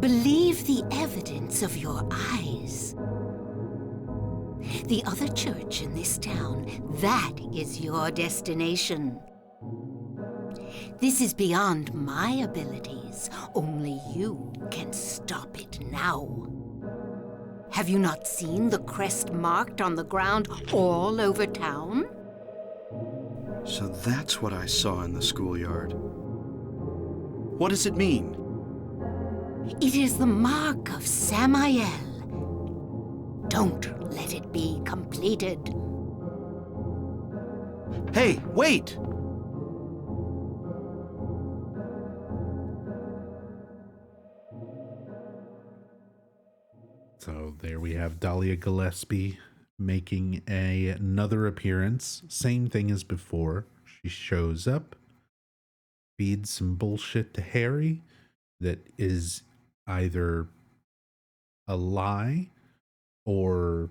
Believe the evidence of your eyes. The other church in this town, that is your destination. This is beyond my abilities. Only you can stop it now. Have you not seen the crest marked on the ground all over town? So that's what I saw in the schoolyard. What does it mean? It is the mark of Samael. Don't let it be completed. Hey, wait! So there we have Dalia Gillespie making another appearance. Same thing as before. She shows up, feeds some bullshit to Harry that is either a lie or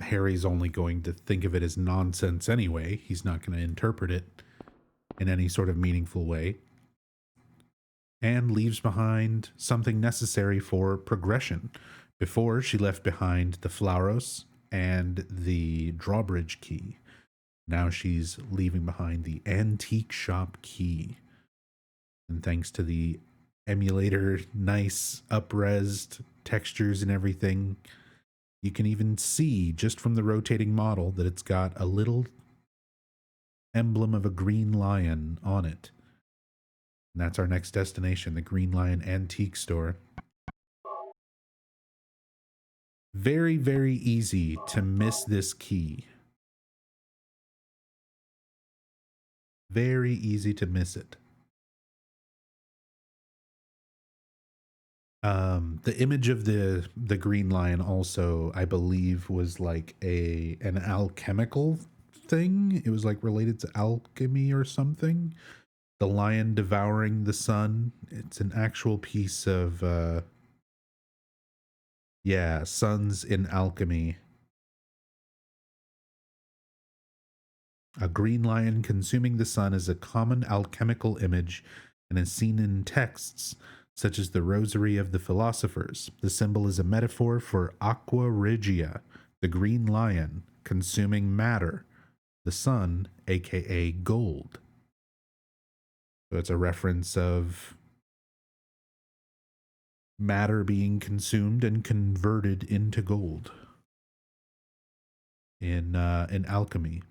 Harry's only going to think of it as nonsense anyway. He's not going to interpret it in any sort of meaningful way. And leaves behind something necessary for progression. Before, she left behind the Flauros and the drawbridge key. Now she's leaving behind the antique shop key. And thanks to the emulator, nice up-resed textures and everything, you can even see just from the rotating model that it's got a little emblem of a green lion on it. And that's our next destination, the Green Lion Antique Store. Very, very easy to miss this key. Very easy to miss it. The image of the Green Lion also, I believe, was like an alchemical thing. It was like related to alchemy or something. The lion devouring the sun. It's an actual piece of Yeah, suns in alchemy. A green lion consuming the sun is a common alchemical image and is seen in texts such as the Rosary of the Philosophers. The symbol is a metaphor for aqua regia, the green lion, consuming matter, the sun, aka gold. So it's a reference of matter being consumed and converted into gold in alchemy.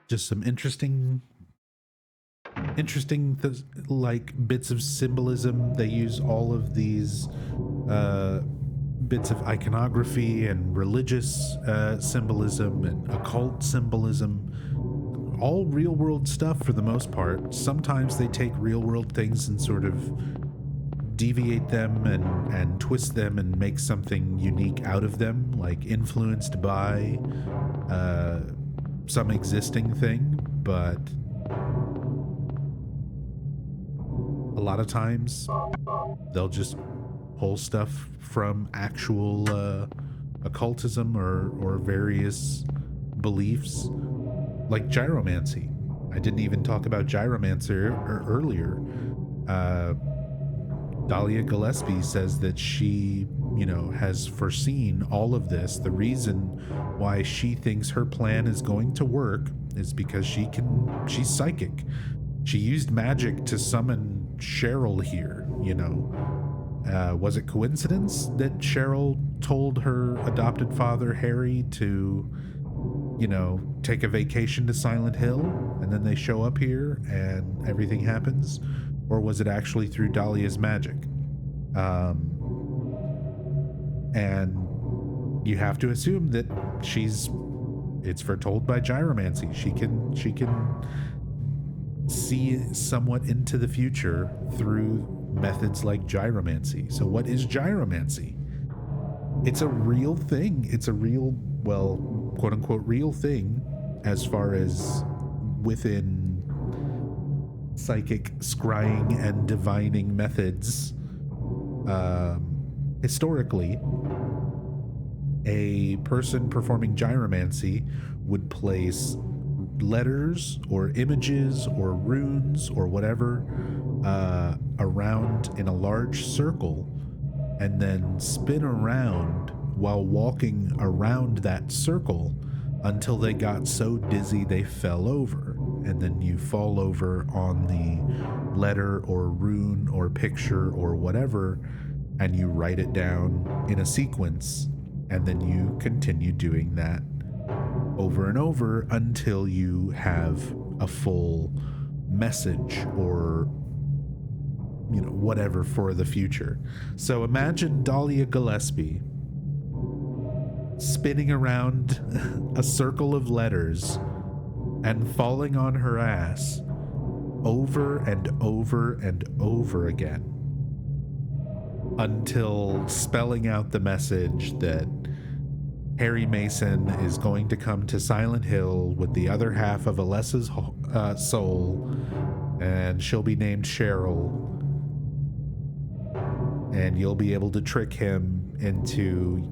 Just some interesting like bits of symbolism. They use all of these bits of iconography and religious symbolism and occult symbolism, all real world stuff for the most part. Sometimes they take real world things and sort of deviate them and twist them and make something unique out of them, like influenced by some existing thing. But a lot of times they'll just pull stuff from actual occultism or various beliefs, like gyromancy. I didn't even talk about gyromancer earlier. Dalia Gillespie says that she, has foreseen all of this. The reason why she thinks her plan is going to work is because she's psychic. She used magic to summon Cheryl here, Was it coincidence that Cheryl told her adopted father, Harry, to, take a vacation to Silent Hill, and then they show up here and everything happens? Or was it actually through Dahlia's magic? And you have to assume that it's foretold by gyromancy. She can see somewhat into the future through methods like gyromancy. So what is gyromancy? It's a real thing. It's a real, well, quote unquote, real thing as far as within psychic scrying and divining methods. Historically, a person performing gyromancy would place letters or images or runes or whatever around in a large circle and then spin around while walking around that circle until they got so dizzy they fell over. And then you fall over on the letter or rune or picture or whatever, and you write it down in a sequence, and then you continue doing that over and over until you have a full message or whatever for the future. So imagine Dalia Gillespie spinning around a circle of letters and falling on her ass over and over and over again until spelling out the message that Harry Mason is going to come to Silent Hill with the other half of Alessa's soul, and she'll be named Cheryl, and you'll be able to trick him into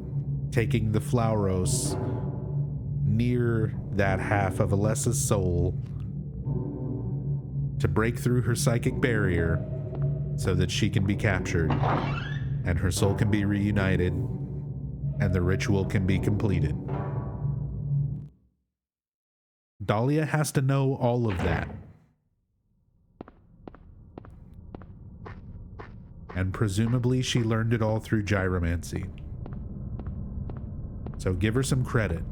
taking the Flauros near that half of Alessa's soul to break through her psychic barrier so that she can be captured and her soul can be reunited and the ritual can be completed. Dalia has to know all of that. And presumably she learned it all through gyromancy. So give her some credit.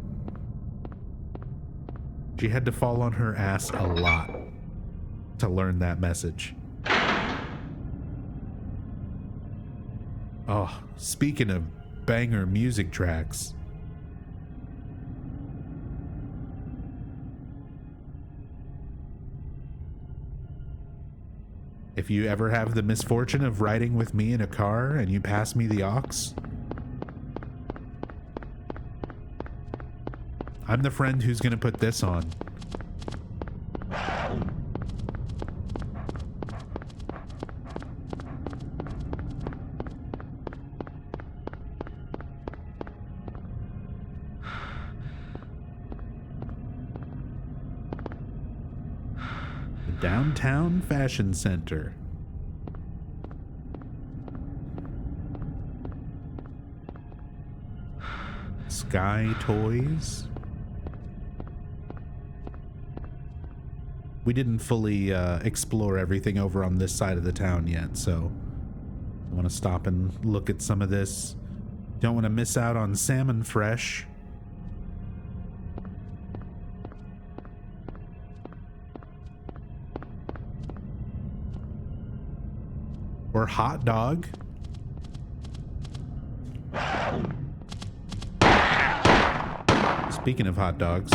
She had to fall on her ass a lot to learn that message. Oh, speaking of banger music tracks. If you ever have the misfortune of riding with me in a car and you pass me the aux, I'm the friend who's gonna put this on. Downtown Fashion Center. Sky Toys. We didn't fully explore everything over on this side of the town yet, so I want to stop and look at some of this. Don't want to miss out on salmon fresh. Or hot dog. Speaking of hot dogs.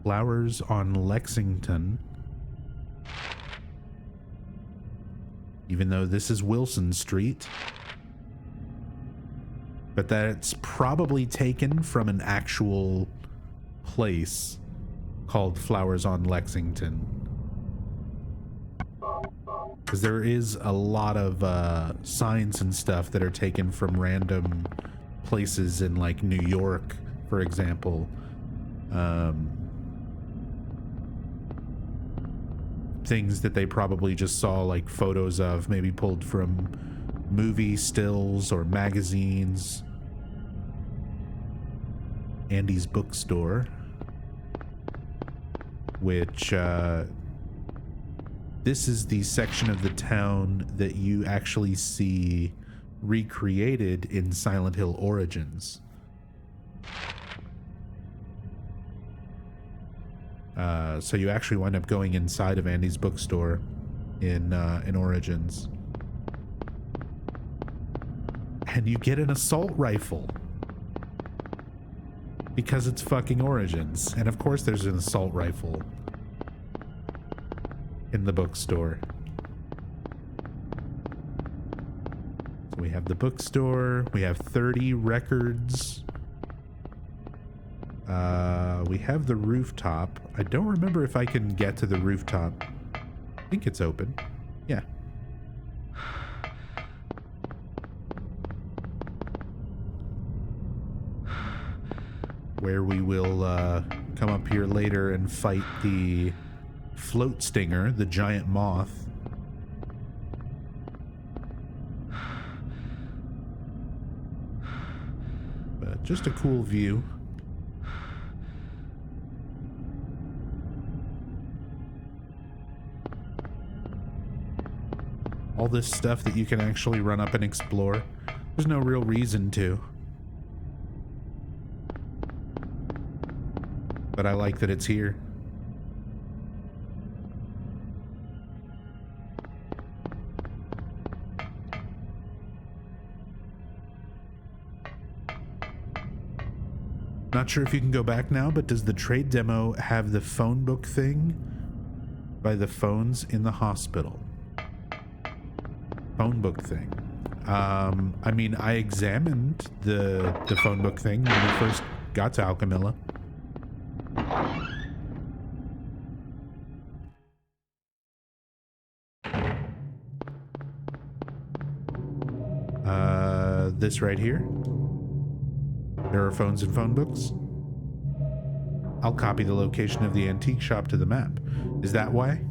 Flowers on Lexington. Even though this is Wilson Street. But that's probably taken from an actual place called Flowers on Lexington. Because there is a lot of signs and stuff that are taken from random places in like New York, for example. Things that they probably just saw like photos of, maybe pulled from movie stills or magazines. Andy's bookstore, which this is the section of the town that you actually see recreated in Silent Hill Origins. So you actually wind up going inside of Andy's bookstore in Origins. And you get an assault rifle. Because it's fucking Origins. And of course there's an assault rifle in the bookstore. So we have the bookstore. We have 30 records. We have the rooftop. I don't remember if I can get to the rooftop. I think it's open. Yeah. Where we will come up here later and fight the float stinger, the giant moth. But just a cool view. All this stuff that you can actually run up and explore. There's no real reason to. But I like that it's here. Not sure if you can go back now, but does the trade demo have the phone book thing by the phones in the hospital? Phone book thing. I mean, I examined the phone book thing when we first got to Alchemilla. This right here. There are phones and phone books. I'll copy the location of the antique shop to the map. Is that why?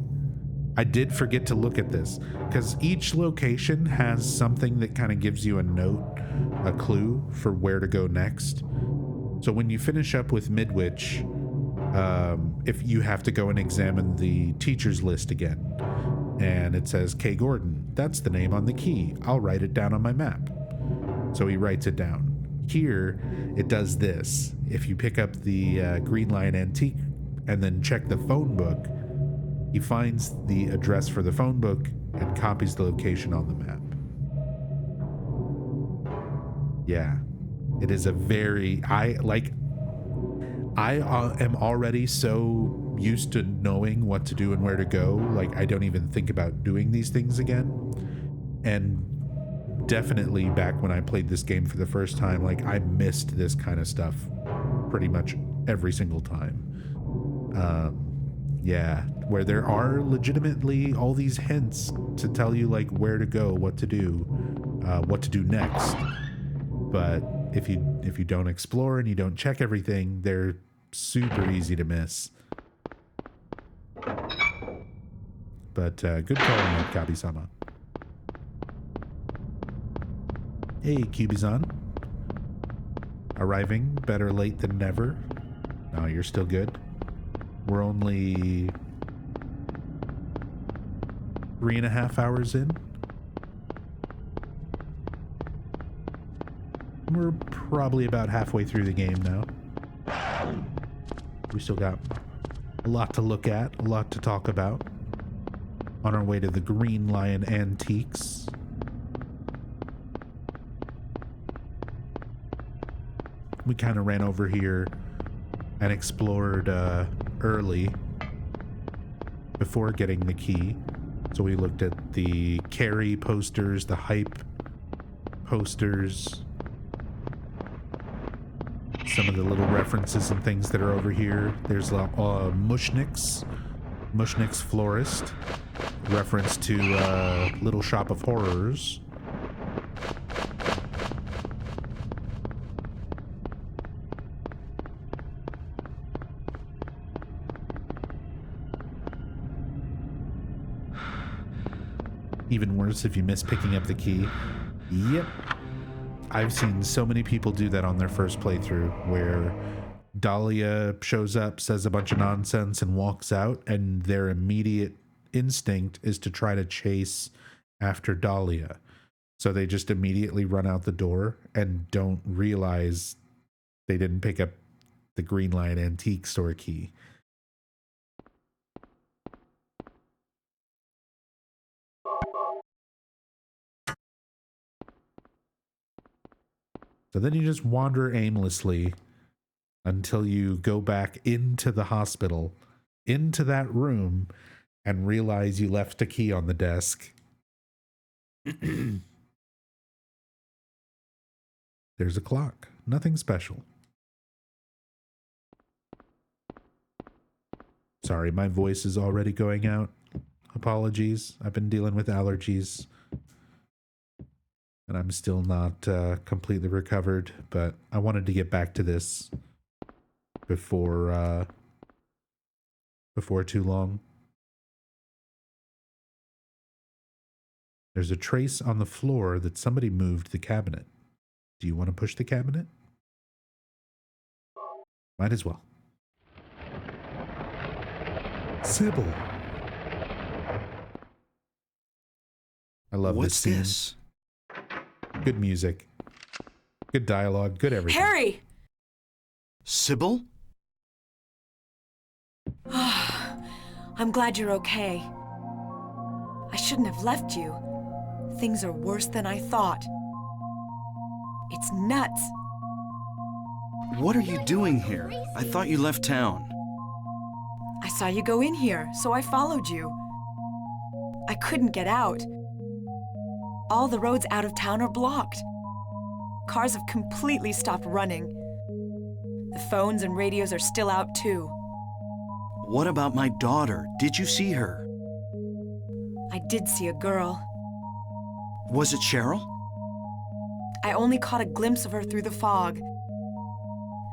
I did forget to look at this, because each location has something that kind of gives you a note, a clue for where to go next. So when you finish up with Midwich, if you have to go and examine the teacher's list again, and it says K. Gordon, that's the name on the key. I'll write it down on my map. So he writes it down. Here, it does this. If you pick up the Green Line Antique and then check the phone book, he finds the address for the phone book and copies the location on the map. Yeah, it is a very, I am already so used to knowing what to do and where to go. Like, I don't even think about doing these things again. And definitely back when I played this game for the first time, like, I missed this kind of stuff pretty much every single time. Yeah, where there are legitimately all these hints to tell you like where to go, what to do, what to do next. But if you don't explore and you don't check everything, they're super easy to miss. But good calling out, Kabi-sama. Hey, Cubizan. Arriving better late than never. No, you're still good. We're only 3.5 hours in. We're probably about halfway through the game now. We still got a lot to look at, a lot to talk about. On our way to the Green Lion Antiques. We kind of ran over here and explored early before getting the key. So we looked at the carry posters, the hype posters, some of the little references and things that are over here. There's Mushnick's Florist, reference to Little Shop of Horrors. Even worse if you miss picking up the key. Yep. I've seen so many people do that on their first playthrough, where Dalia shows up, says a bunch of nonsense, and walks out, and their immediate instinct is to try to chase after Dalia. So they just immediately run out the door and don't realize they didn't pick up the Green Lion Antique Store key. So then you just wander aimlessly until you go back into the hospital, into that room, and realize you left a key on the desk. There's a clock. Nothing special. Sorry, my voice is already going out. Apologies. I've been dealing with allergies. And I'm still not completely recovered, but I wanted to get back to this before too long. There's a trace on the floor that somebody moved the cabinet. Do you want to push the cabinet? Might as well. Cibil. I love this scene. What's this? Good music. Good dialogue. Good everything. Harry! Cibil? I'm glad you're okay. I shouldn't have left you. Things are worse than I thought. It's nuts. What are you doing here? I thought you left town. I saw you go in here, so I followed you. I couldn't get out. All the roads out of town are blocked. Cars have completely stopped running. The phones and radios are still out too. What about my daughter? Did you see her? I did see a girl. Was it Cheryl? I only caught a glimpse of her through the fog.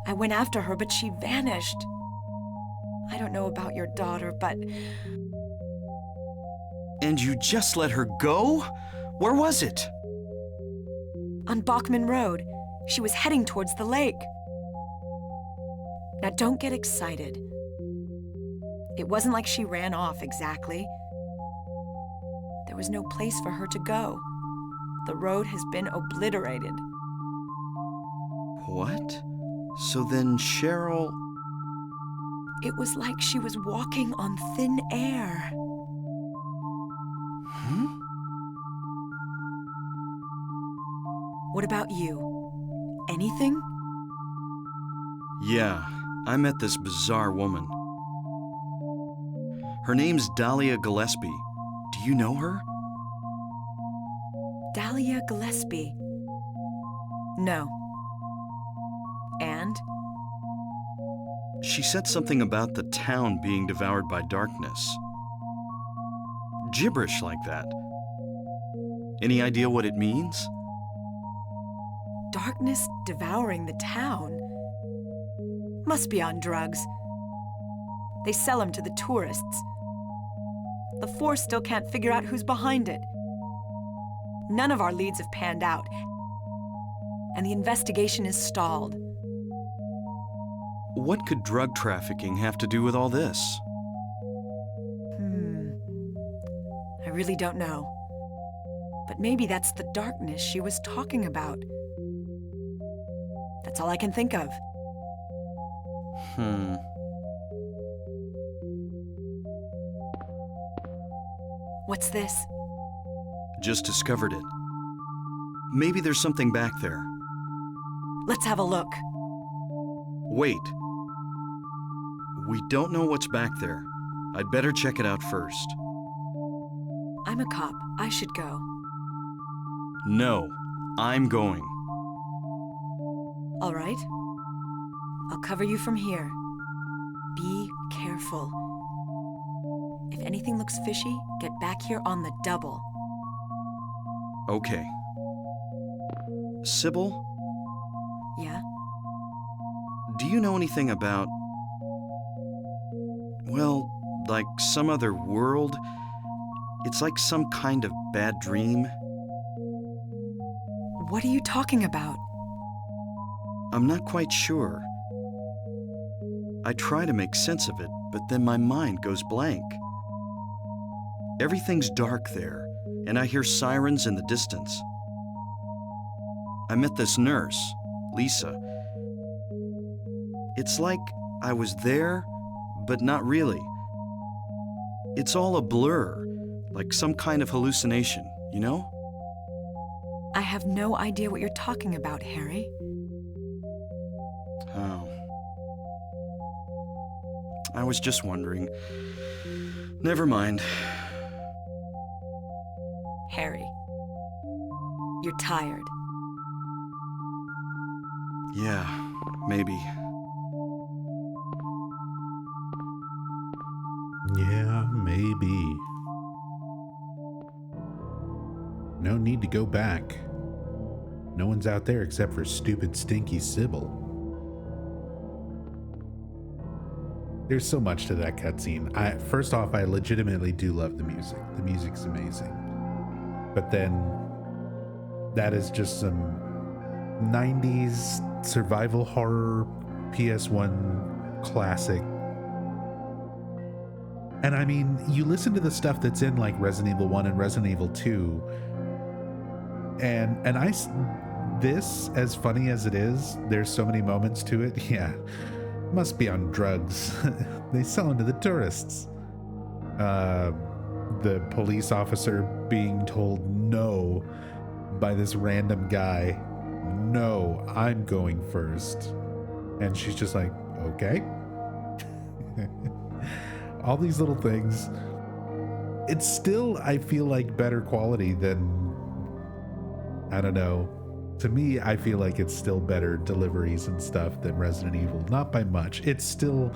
I went after her, but she vanished. I don't know about your daughter, but... And you just let her go? Where was it? On Bachman Road. She was heading towards the lake. Now don't get excited. It wasn't like she ran off exactly. There was no place for her to go. The road has been obliterated. What? So then Cheryl... It was like she was walking on thin air. What about you? Anything? Yeah, I met this bizarre woman. Her name's Dalia Gillespie. Do you know her? Dalia Gillespie. No. And? She said something about the town being devoured by darkness. Gibberish like that. Any idea what it means? Darkness devouring the town. Must be on drugs. They sell them to the tourists. The force still can't figure out who's behind it. None of our leads have panned out, and the investigation is stalled. What could drug trafficking have to do with all this? I really don't know. But maybe that's the darkness she was talking about. That's all I can think of. What's this? Just discovered it. Maybe there's something back there. Let's have a look. Wait. We don't know what's back there. I'd better check it out first. I'm a cop. I should go. No, I'm going. All right. I'll cover you from here. Be careful. If anything looks fishy, get back here on the double. Okay. Cibil, Yeah? do you know anything about... well, like some other world? It's like some kind of bad dream. What are you talking about? I'm not quite sure. I try to make sense of it, but then my mind goes blank. Everything's dark there, and I hear sirens in the distance. I met this nurse, Lisa. It's like I was there, but not really. It's all a blur, like some kind of hallucination, you know? I have no idea what you're talking about, Harry. Oh. I was just wondering. Never mind. Harry, you're tired. Yeah, maybe. Yeah, maybe. No need to go back. No one's out there except for stupid, stinky Cibil. There's so much to that cutscene. First off, I legitimately do love the music. The music's amazing. But then, that is just some 90s survival horror PS1 classic. And I mean, you listen to the stuff that's in like Resident Evil 1 and Resident Evil 2, and this, as funny as it is, there's so many moments to it. Yeah, must be on drugs. They sell them to the tourists. The police officer being told no by this random guy. No, I'm going first. And she's just like, okay. All these little things. It's still, I feel like, better quality than, I don't know. To me, I feel like it's still better deliveries and stuff than Resident Evil. Not by much. It's still,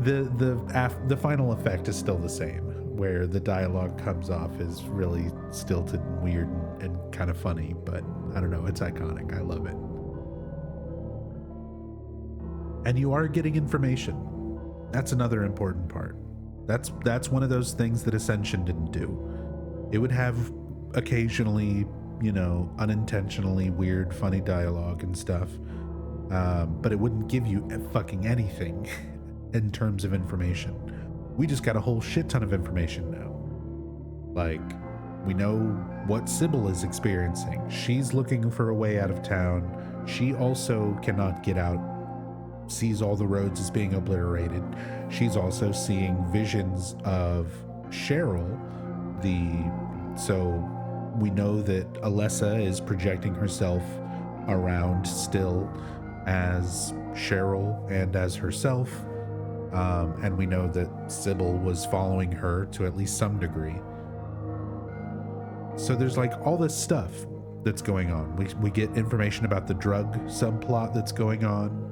the final effect is still the same, where the dialogue comes off is really stilted and weird and kind of funny, but I don't know, it's iconic. I love it. And you are getting information. That's another important part. That's one of those things that Ascension didn't do. It would have occasionally, you know, unintentionally weird, funny dialogue and stuff, but it wouldn't give you fucking anything in terms of information. We just got a whole shit ton of information now. Like, we know what Cibil is experiencing. She's looking for a way out of town. She also cannot get out, sees all the roads as being obliterated. She's also seeing visions of Cheryl. So we know that Alessa is projecting herself around still as Cheryl and as herself. And we know that Cibil was following her to at least some degree. So there's like all this stuff that's going on. We get information about the drug subplot that's going on.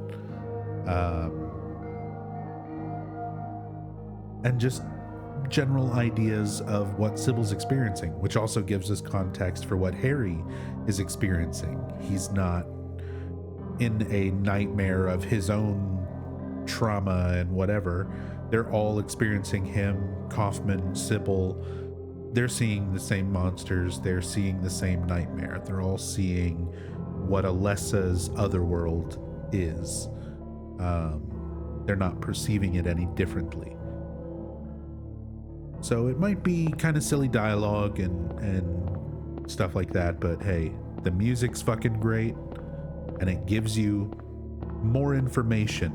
And just general ideas of what Cibil's experiencing, which also gives us context for what Harry is experiencing. He's not in a nightmare of his own trauma and whatever. They're all experiencing him, Kaufman, Cibil. They're seeing the same monsters. They're seeing the same nightmare. They're all seeing what Alessa's Otherworld is. They're not perceiving it any differently. So it might be kind of silly dialogue and stuff like that, but hey, the music's fucking great, and it gives you more information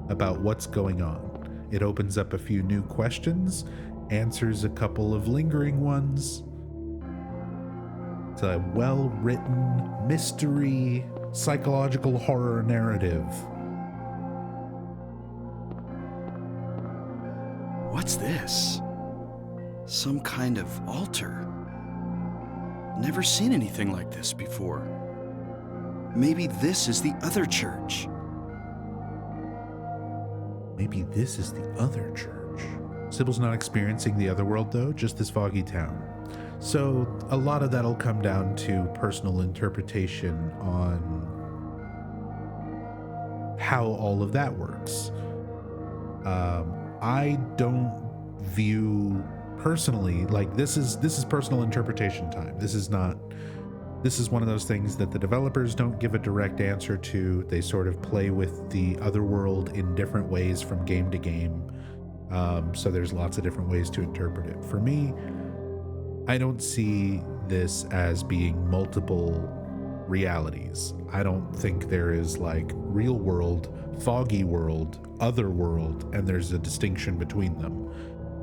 about what's going on. It opens up a few new questions, answers a couple of lingering ones. It's a well-written mystery, psychological horror narrative. What's this? Some kind of altar. Never seen anything like this before. Maybe this is the other church. Maybe this is the other church. Cibil's not experiencing the Otherworld though, just this foggy town. So a lot of that'll come down to personal interpretation on how all of that works. I don't view personally, like this is personal interpretation time. This is one of those things that the developers don't give a direct answer to. They sort of play with the Otherworld in different ways from game to game. So there's lots of different ways to interpret it. For me, I don't see this as being multiple realities. I don't think there is like real world, foggy world, Otherworld, and there's a distinction between them.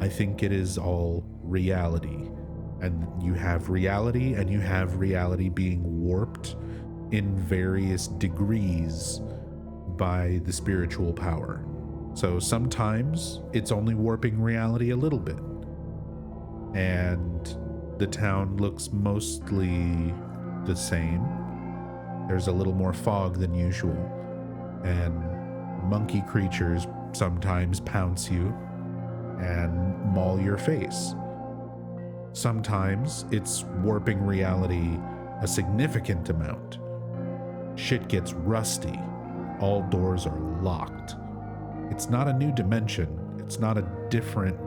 I think it is all reality. And you have reality, and you have reality being warped in various degrees by the spiritual power. So sometimes it's only warping reality a little bit. And the town looks mostly the same. There's a little more fog than usual. And monkey creatures sometimes pounce you and maul your face. Sometimes it's warping reality a significant amount. Shit gets rusty. All doors are locked. It's not a new dimension. It's not a different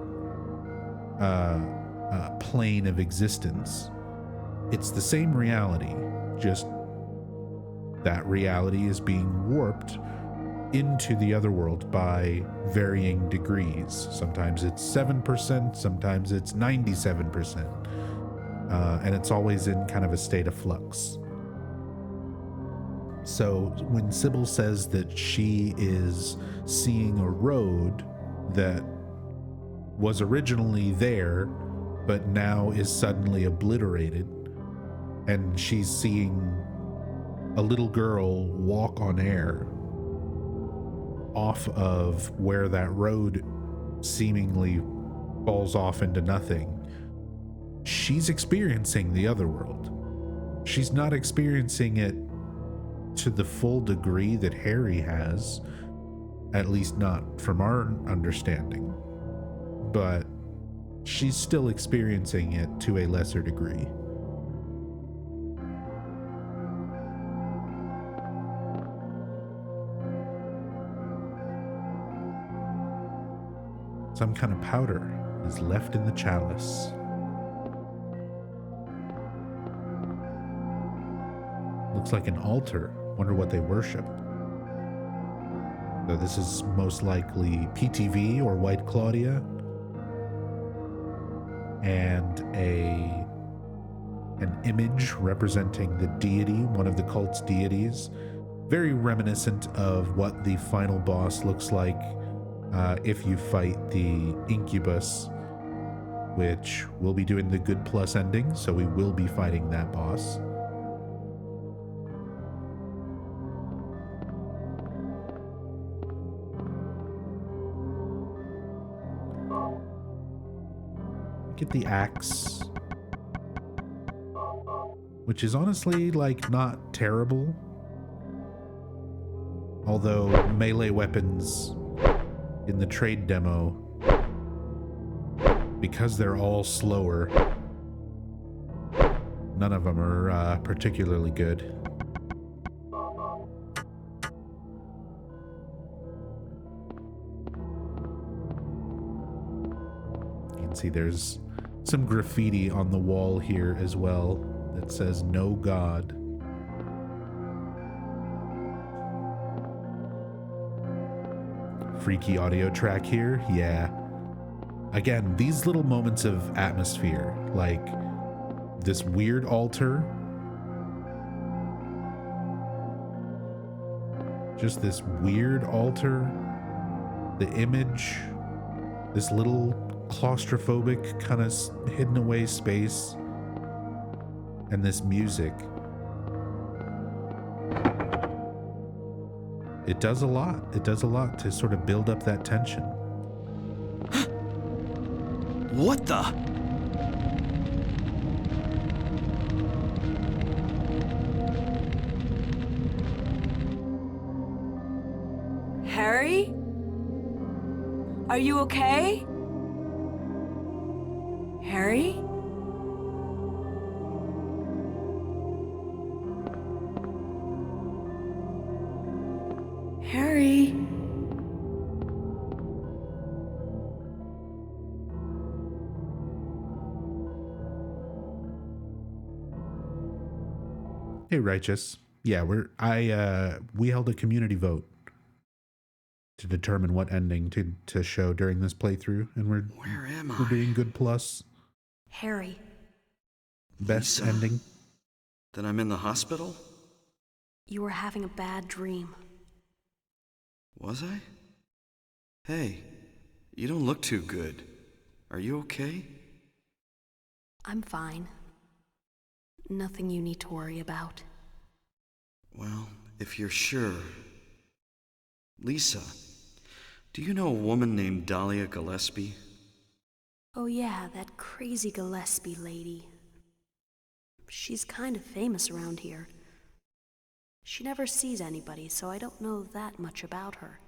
plane of existence. It's the same reality, just that reality is being warped into the Otherworld by varying degrees. Sometimes it's 7%, sometimes it's 97%. And it's always in kind of a state of flux. So when Cibil says that she is seeing a road that was originally there, but now is suddenly obliterated, and she's seeing a little girl walk on air off of where that road seemingly falls off into nothing, she's experiencing the Otherworld. She's not experiencing it to the full degree that Harry has, at least not from our understanding, but she's still experiencing it to a lesser degree. Some kind of powder is left in the chalice. Looks like an altar. Wonder what they worship. So this is most likely PTV or White Claudia. And an image representing the deity, one of the cult's deities. Very reminiscent of what the final boss looks like if you fight the Incubus, which we'll be doing the good plus ending, so we will be fighting that boss. Get the axe, which is honestly like not terrible, although melee weapons in the trade demo, because they're all slower, none of them are particularly good. see there's some graffiti on the wall here as well that says "No God." Freaky audio track here, yeah. Again, these little moments of atmosphere, like this weird altar, just this weird altar, the image, this little claustrophobic kind of hidden away space, and this music. It does a lot. It does a lot to sort of build up that tension. What the? Harry? Are you okay? Harry? Harry? Hey, Righteous. Yeah, we held a community vote to determine what ending to show during this playthrough, and Where am we're I? doing good plus Harry, best Lisa? ending. Then I'm in the hospital? you were having a bad dream. Was I? Hey, you don't look too good. Are you okay? I'm fine. Nothing you need to worry about. Well, if you're sure. Lisa, do you know a woman named Dalia Gillespie? Oh yeah, that crazy Gillespie lady. She's kind of famous around here. She never sees anybody, so I don't know that much about her.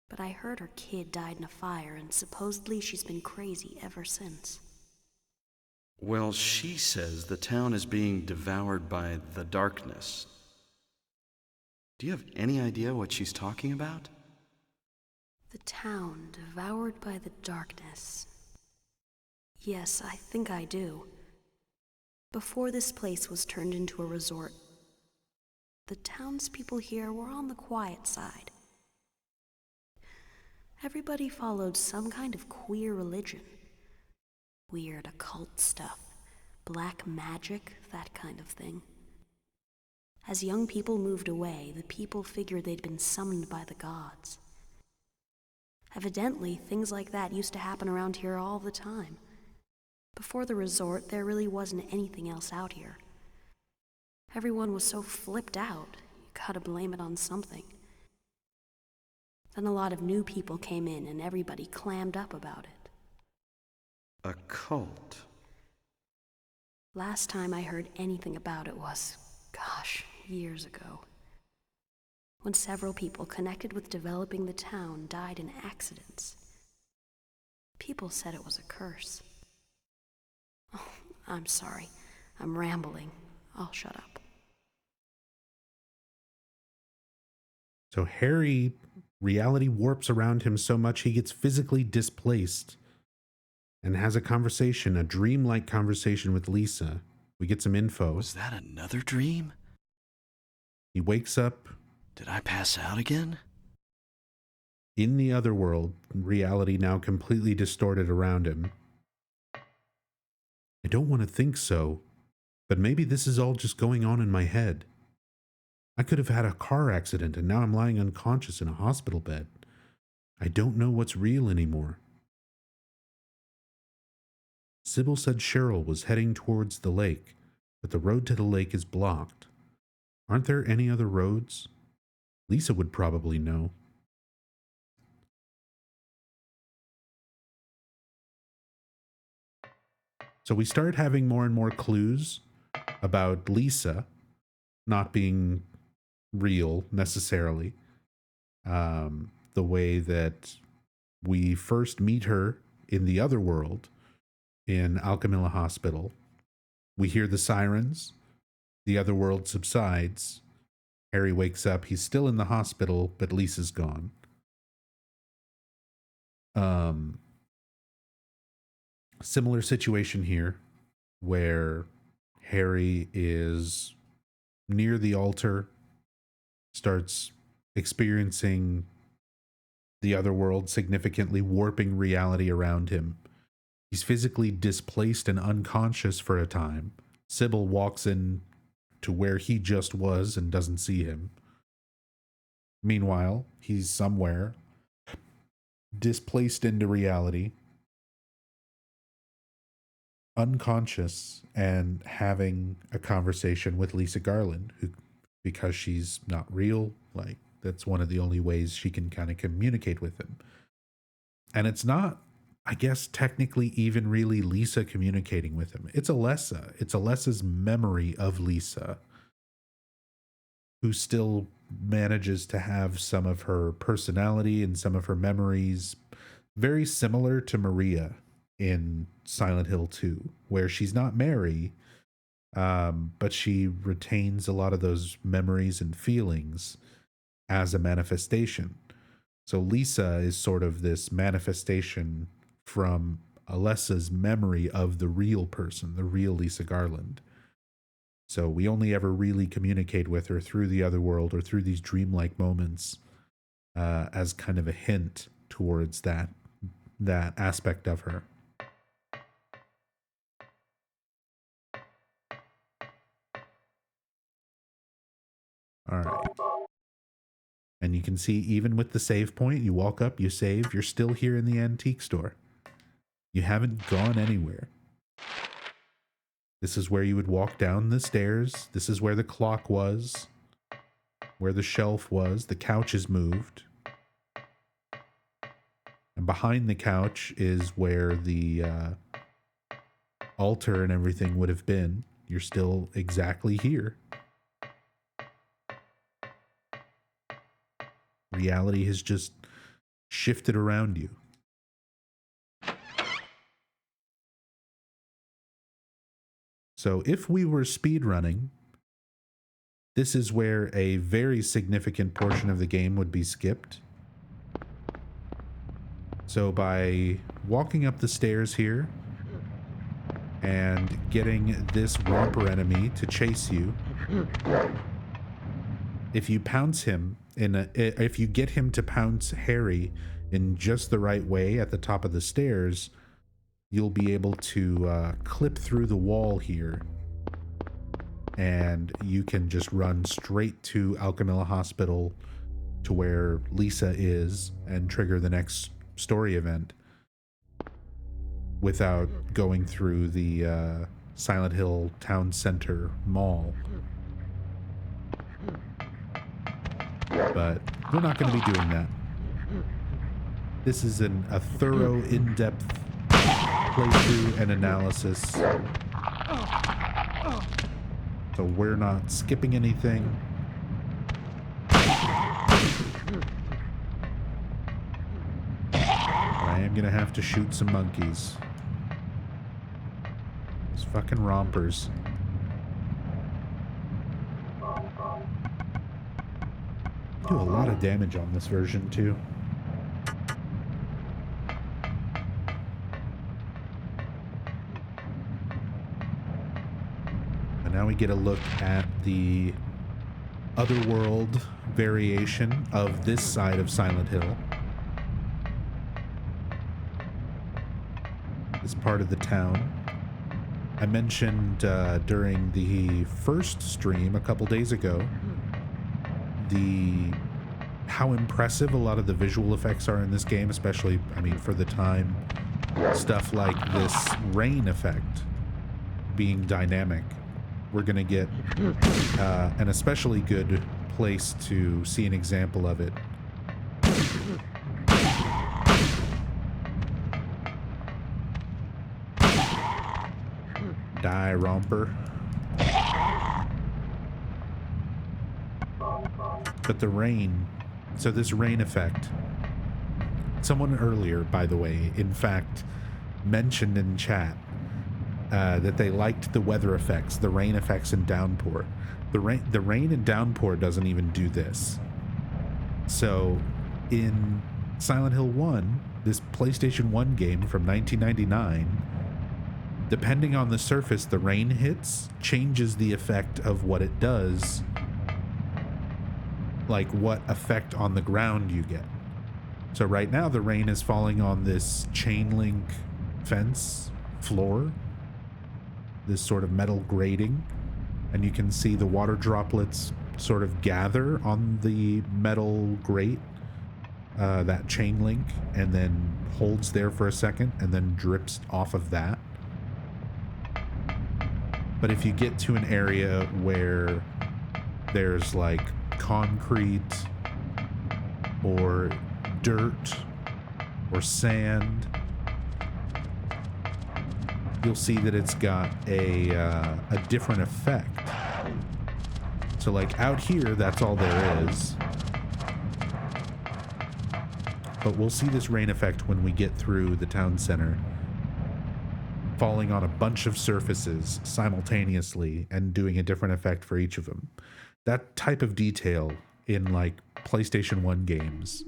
But I heard her kid died in a fire, and supposedly she's been crazy ever since. Well, she says the town is being devoured by the darkness. Do you have any idea what she's talking about? The town devoured by the darkness. Yes, I think I do. Before this place was turned into a resort, the townspeople here were on the quiet side. Everybody followed some kind of queer religion. Weird occult stuff, black magic, that kind of thing. As young people moved away, the people figured they'd been summoned by the gods. Evidently, things like that used to happen around here all the time. Before the resort, there really wasn't anything else out here. Everyone was so flipped out, you gotta blame it on something. Then a lot of new people came in and everybody clammed up about it. A cult. Last time I heard anything about it was, gosh, years ago. When several people connected with developing the town died in accidents. People said it was a curse. Oh, I'm sorry. I'm rambling. I'll shut up. So Harry, reality warps around him so much he gets physically displaced and has a conversation, a dreamlike conversation with Lisa. We get some info. Was that another dream? He wakes up Did I pass out again? in the other world, reality now completely distorted around him. I don't want to think so, but maybe this is all just going on in my head. I could have had a car accident and now I'm lying unconscious in a hospital bed. I don't know what's real anymore. Cibil said Cheryl was heading towards the lake, but the road to the lake is blocked. Aren't there any other roads? Lisa would probably know. So we start having more and more clues about Lisa not being real necessarily. The way that we first meet her in the other world in Alchemilla Hospital. We hear the sirens. The other world subsides. Harry wakes up. He's still in the hospital, but Lisa's gone. Similar situation here, where Harry is near the altar, starts experiencing the other world, significantly warping reality around him. He's physically displaced and unconscious for a time. Cibil walks in to where he just was and doesn't see him. Meanwhile, he's somewhere, displaced into reality, unconscious, and having a conversation with Lisa Garland, who, because she's not real, like, that's one of the only ways she can kind of communicate with him. And it's not, I guess, technically even really Lisa communicating with him. It's Alessa. It's Alessa's memory of Lisa, who still manages to have some of her personality and some of her memories very similar to Maria in Silent Hill 2, where she's not Mary, but she retains a lot of those memories and feelings as a manifestation. So Lisa is sort of this manifestation from Alessa's memory of the real person, the real Lisa Garland. So we only ever really communicate with her through the other world or through these dreamlike moments, as kind of a hint towards that aspect of her. All right. And you can see, even with the save point, you walk up, you save, you're still here in the antique store. You haven't gone anywhere. This is where you would walk down the stairs. This is where the clock was, where the shelf was. The couch is moved. And behind the couch is where the altar and everything would have been. You're still exactly here. Reality has just shifted around you. So if we were speedrunning, this is where a very significant portion of the game would be skipped. So by walking up the stairs here and getting this romper enemy to chase you, if you pounce him if you get him to pounce Harry in just the right way at the top of the stairs, you'll be able to clip through the wall here, and you can just run straight to Alchemilla Hospital, to where Lisa is, and trigger the next story event without going through the Silent Hill Town Center Mall. But we're not going to be doing that. This is a thorough, in-depth playthrough and analysis. So we're not skipping anything. I am going to have to shoot some monkeys. These fucking rompers. Do a lot of damage on this version too. And now we get a look at the Otherworld variation of this side of Silent Hill. This part of the town. I mentioned during the first stream a couple days ago how impressive a lot of the visual effects are in this game, especially, I mean, for the time. Stuff like this rain effect being dynamic. We're going to get an especially good place to see an example of it. Die, romper. But the rain, so this rain effect, someone earlier, by the way, in fact, mentioned in chat that they liked the weather effects, the rain effects and downpour. The rain and downpour doesn't even do this. So in Silent Hill 1, this PlayStation 1 game from 1999, depending on the surface the rain hits, changes the effect of what it does. Like what effect on the ground you get. So right now the rain is falling on this chain link fence floor, this sort of metal grating, and you can see the water droplets sort of gather on the metal grate, that chain link, and then holds there for a second and then drips off of that. But if you get to an area where there's like concrete or dirt or sand, you'll see that it's got a different effect. So like out here, that's all there is. But we'll see this rain effect when we get through the town center, falling on a bunch of surfaces simultaneously and doing a different effect for each of them. That type of detail in like PlayStation 1 games,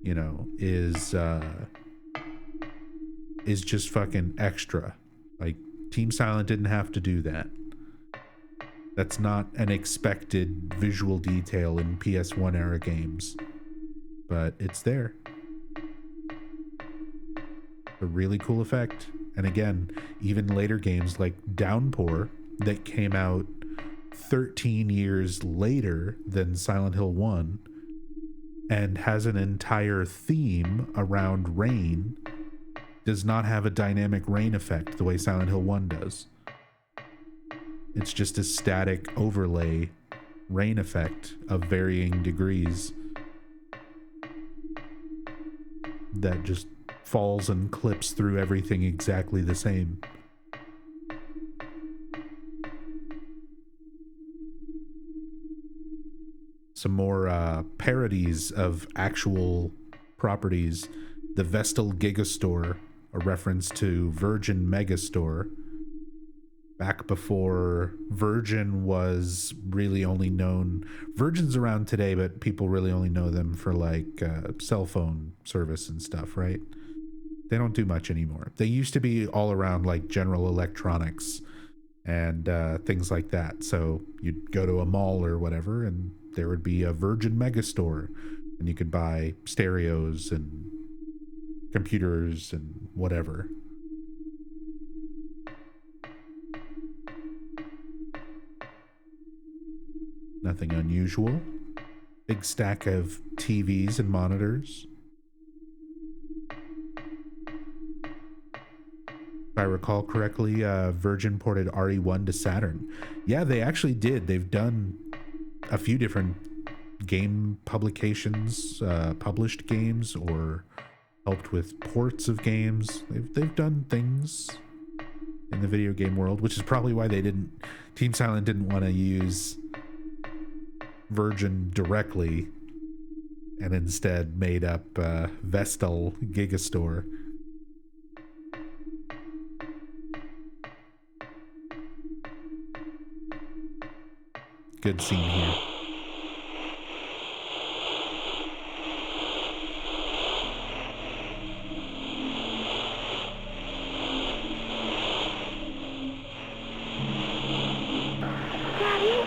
you know, is just fucking extra. Like Team Silent didn't have to do that. That's not an expected visual detail in PS1 era games, but it's there. A really cool effect. And again, even later games like Downpour that came out 13 years later than Silent Hill 1 and has an entire theme around rain, does not have a dynamic rain effect the way Silent Hill 1 does. It's just a static overlay rain effect of varying degrees that just falls and clips through everything exactly the same. Some more parodies of actual properties. The Vestal Gigastore, a reference to Virgin Megastore. Back before Virgin was really only known. Virgin's around today, but people really only know them for like cell phone service and stuff, right? They don't do much anymore. They used to be all around like General Electronics and things like that. So you'd go to a mall or whatever and there would be a Virgin Megastore and you could buy stereos and computers and whatever. Nothing unusual. Big stack of TVs and monitors. If I recall correctly, Virgin ported RE1 to Saturn. Yeah, they actually did. They've done a few different game publications, published games, or helped with ports of games. They've done things in the video game world, which is probably why Team Silent didn't want to use Virgin directly and instead made up Vestal Gigastore. Good scene here. Daddy,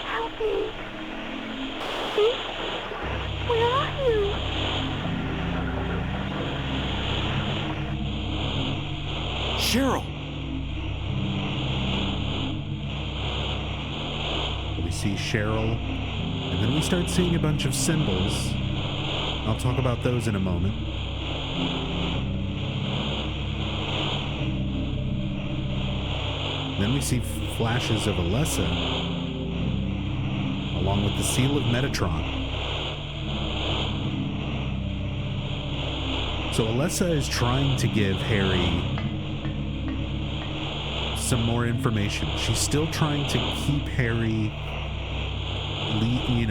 help me. See? Where are you? Cheryl! We see Cheryl, and then we start seeing a bunch of symbols. I'll talk about those in a moment. Then we see flashes of Alessa, along with the seal of Metatron. So Alessa is trying to give Harry some more information. She's still trying to keep Harry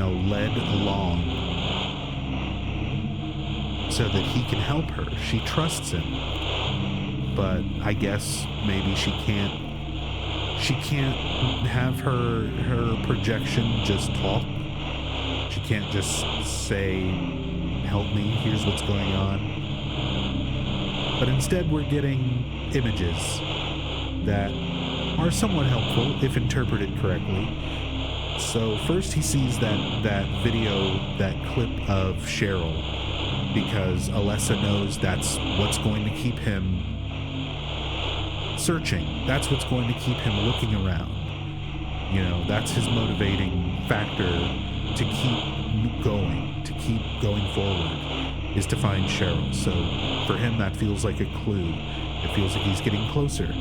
led along so that he can help her. She trusts him, but I guess maybe she can't have her projection just talk. She can't just say, help me, here's what's going on. But instead we're getting images that are somewhat helpful if interpreted correctly. So first he sees that video, that clip of Cheryl, because Alessa knows that's what's going to keep him searching. That's what's going to keep him looking around. You know, that's his motivating factor to keep going forward, is to find Cheryl. So for him, that feels like a clue. It feels like he's getting closer.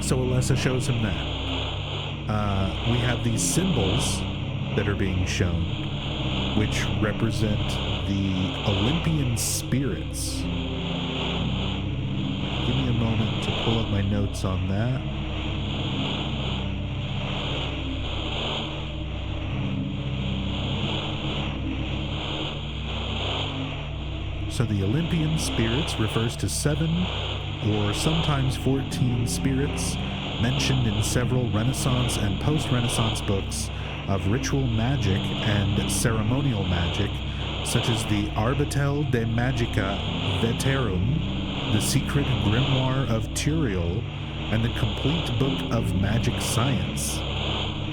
So Alessa shows him that. We have these symbols that are being shown, which represent the Olympian spirits. Give me a moment to pull up my notes on that. So the Olympian spirits refers to 7 or sometimes 14 spirits mentioned in several Renaissance and post-Renaissance books of ritual magic and ceremonial magic, such as the Arbitel de Magica Veterum, the Secret Grimoire of Turiel, and the Complete Book of Magic Science.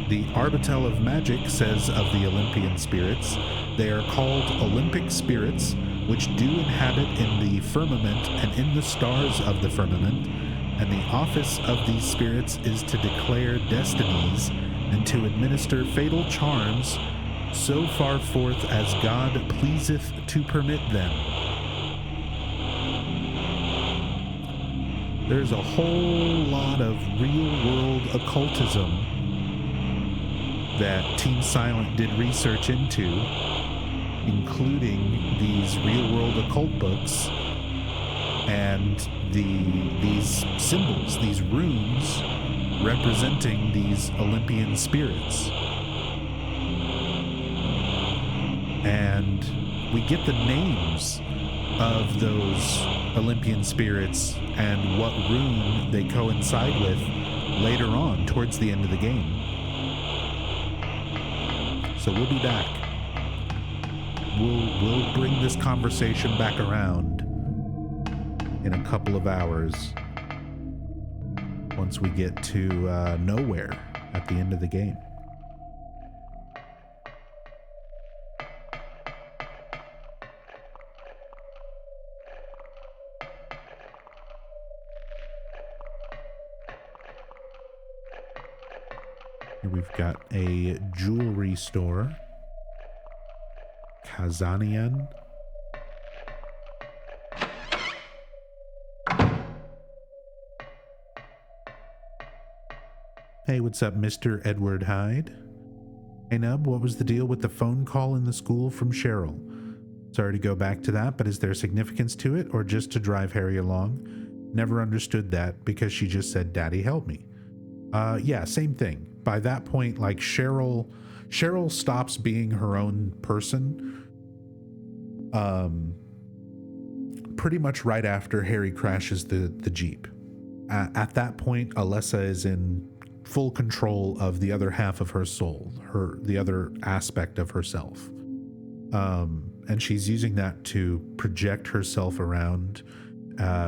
The Arbitel of Magic says of the Olympian spirits, they are called Olympic spirits, which do inhabit in the firmament and in the stars of the firmament, and the office of these spirits is to declare destinies and to administer fatal charms so far forth as God pleaseth to permit them. There's a whole lot of real-world occultism that Team Silent did research into, including these real-world occult books and these symbols, these runes representing these Olympian spirits. And we get the names of those Olympian spirits and what rune they coincide with later on towards the end of the game. So we'll be back. We'll bring this conversation back around in a couple of hours once we get to nowhere at the end of the game. Here we've got a jewelry store. Kazanian. Hey, what's up, Mr. Edward Hyde? Hey, Nub, what was the deal with the phone call in the school from Cheryl? Sorry to go back to that, but is there significance to it, or just to drive Harry along? Never understood that, because she just said, Daddy, help me. Yeah, same thing. By that point, like, Cheryl stops being her own person, pretty much right after Harry crashes the Jeep. At that point, Alessa is in full control of the other half of her soul, the other aspect of herself. And she's using that to project herself around,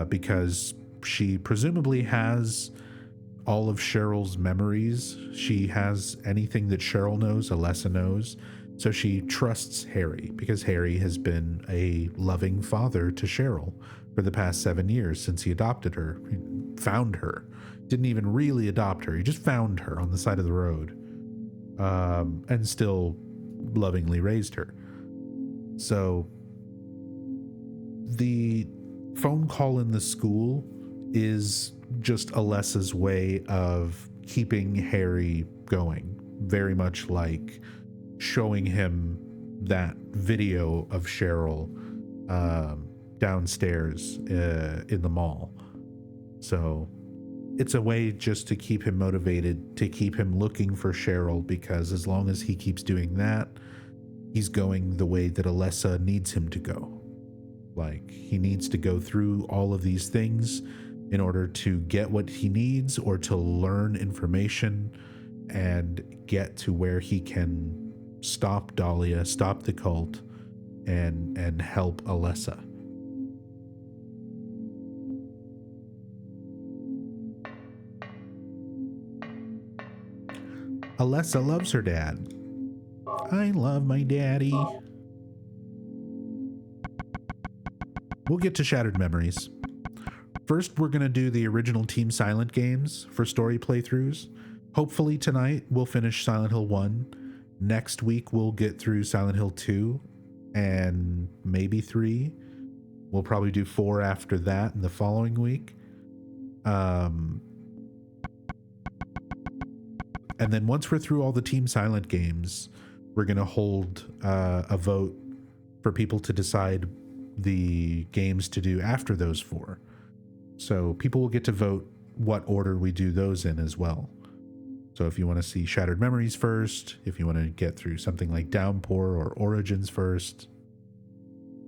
because she presumably has all of Cheryl's memories. She has anything that Cheryl knows, Alessa knows. So she trusts Harry, because Harry has been a loving father to Cheryl for the past 7 years since he adopted her. He found her. Didn't even really adopt her. He just found her on the side of the road, and still lovingly raised her. So the phone call in the school is just Alessa's way of keeping Harry going, very much like showing him that video of Cheryl downstairs in the mall. So it's a way just to keep him motivated, to keep him looking for Cheryl, because as long as he keeps doing that, he's going the way that Alessa needs him to go. Like, he needs to go through all of these things in order to get what he needs, or to learn information and get to where he can stop Dalia, stop the cult, and help Alessa. Alessa loves her dad. I love my daddy. We'll get to Shattered Memories. First, we're going to do the original Team Silent games for story playthroughs. Hopefully tonight we'll finish Silent Hill 1. Next week we'll get through Silent Hill 2 and maybe 3. We'll probably do 4 after that in the following week. And then once we're through all the Team Silent games, we're going to hold a vote for people to decide the games to do after those 4. So people will get to vote what order we do those in as well. So if you want to see Shattered Memories first, if you want to get through something like Downpour or Origins first,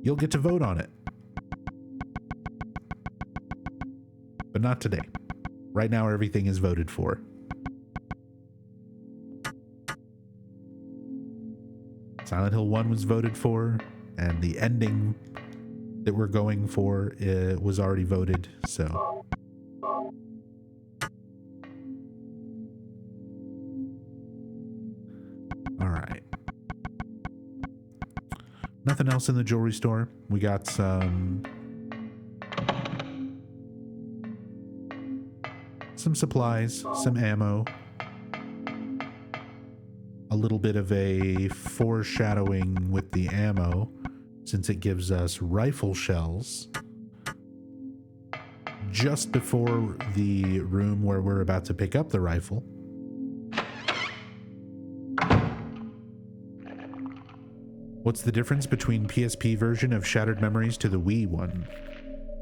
you'll get to vote on it. But not today. Right now, everything is voted for. Silent Hill 1 was voted for, and the ending that we're going for was already voted, so. All right. Nothing else in the jewelry store. We got some supplies, some ammo, a little bit of a foreshadowing with the ammo, since it gives us rifle shells just before the room where we're about to pick up the rifle. What's the difference between PSP version of Shattered Memories to the Wii one?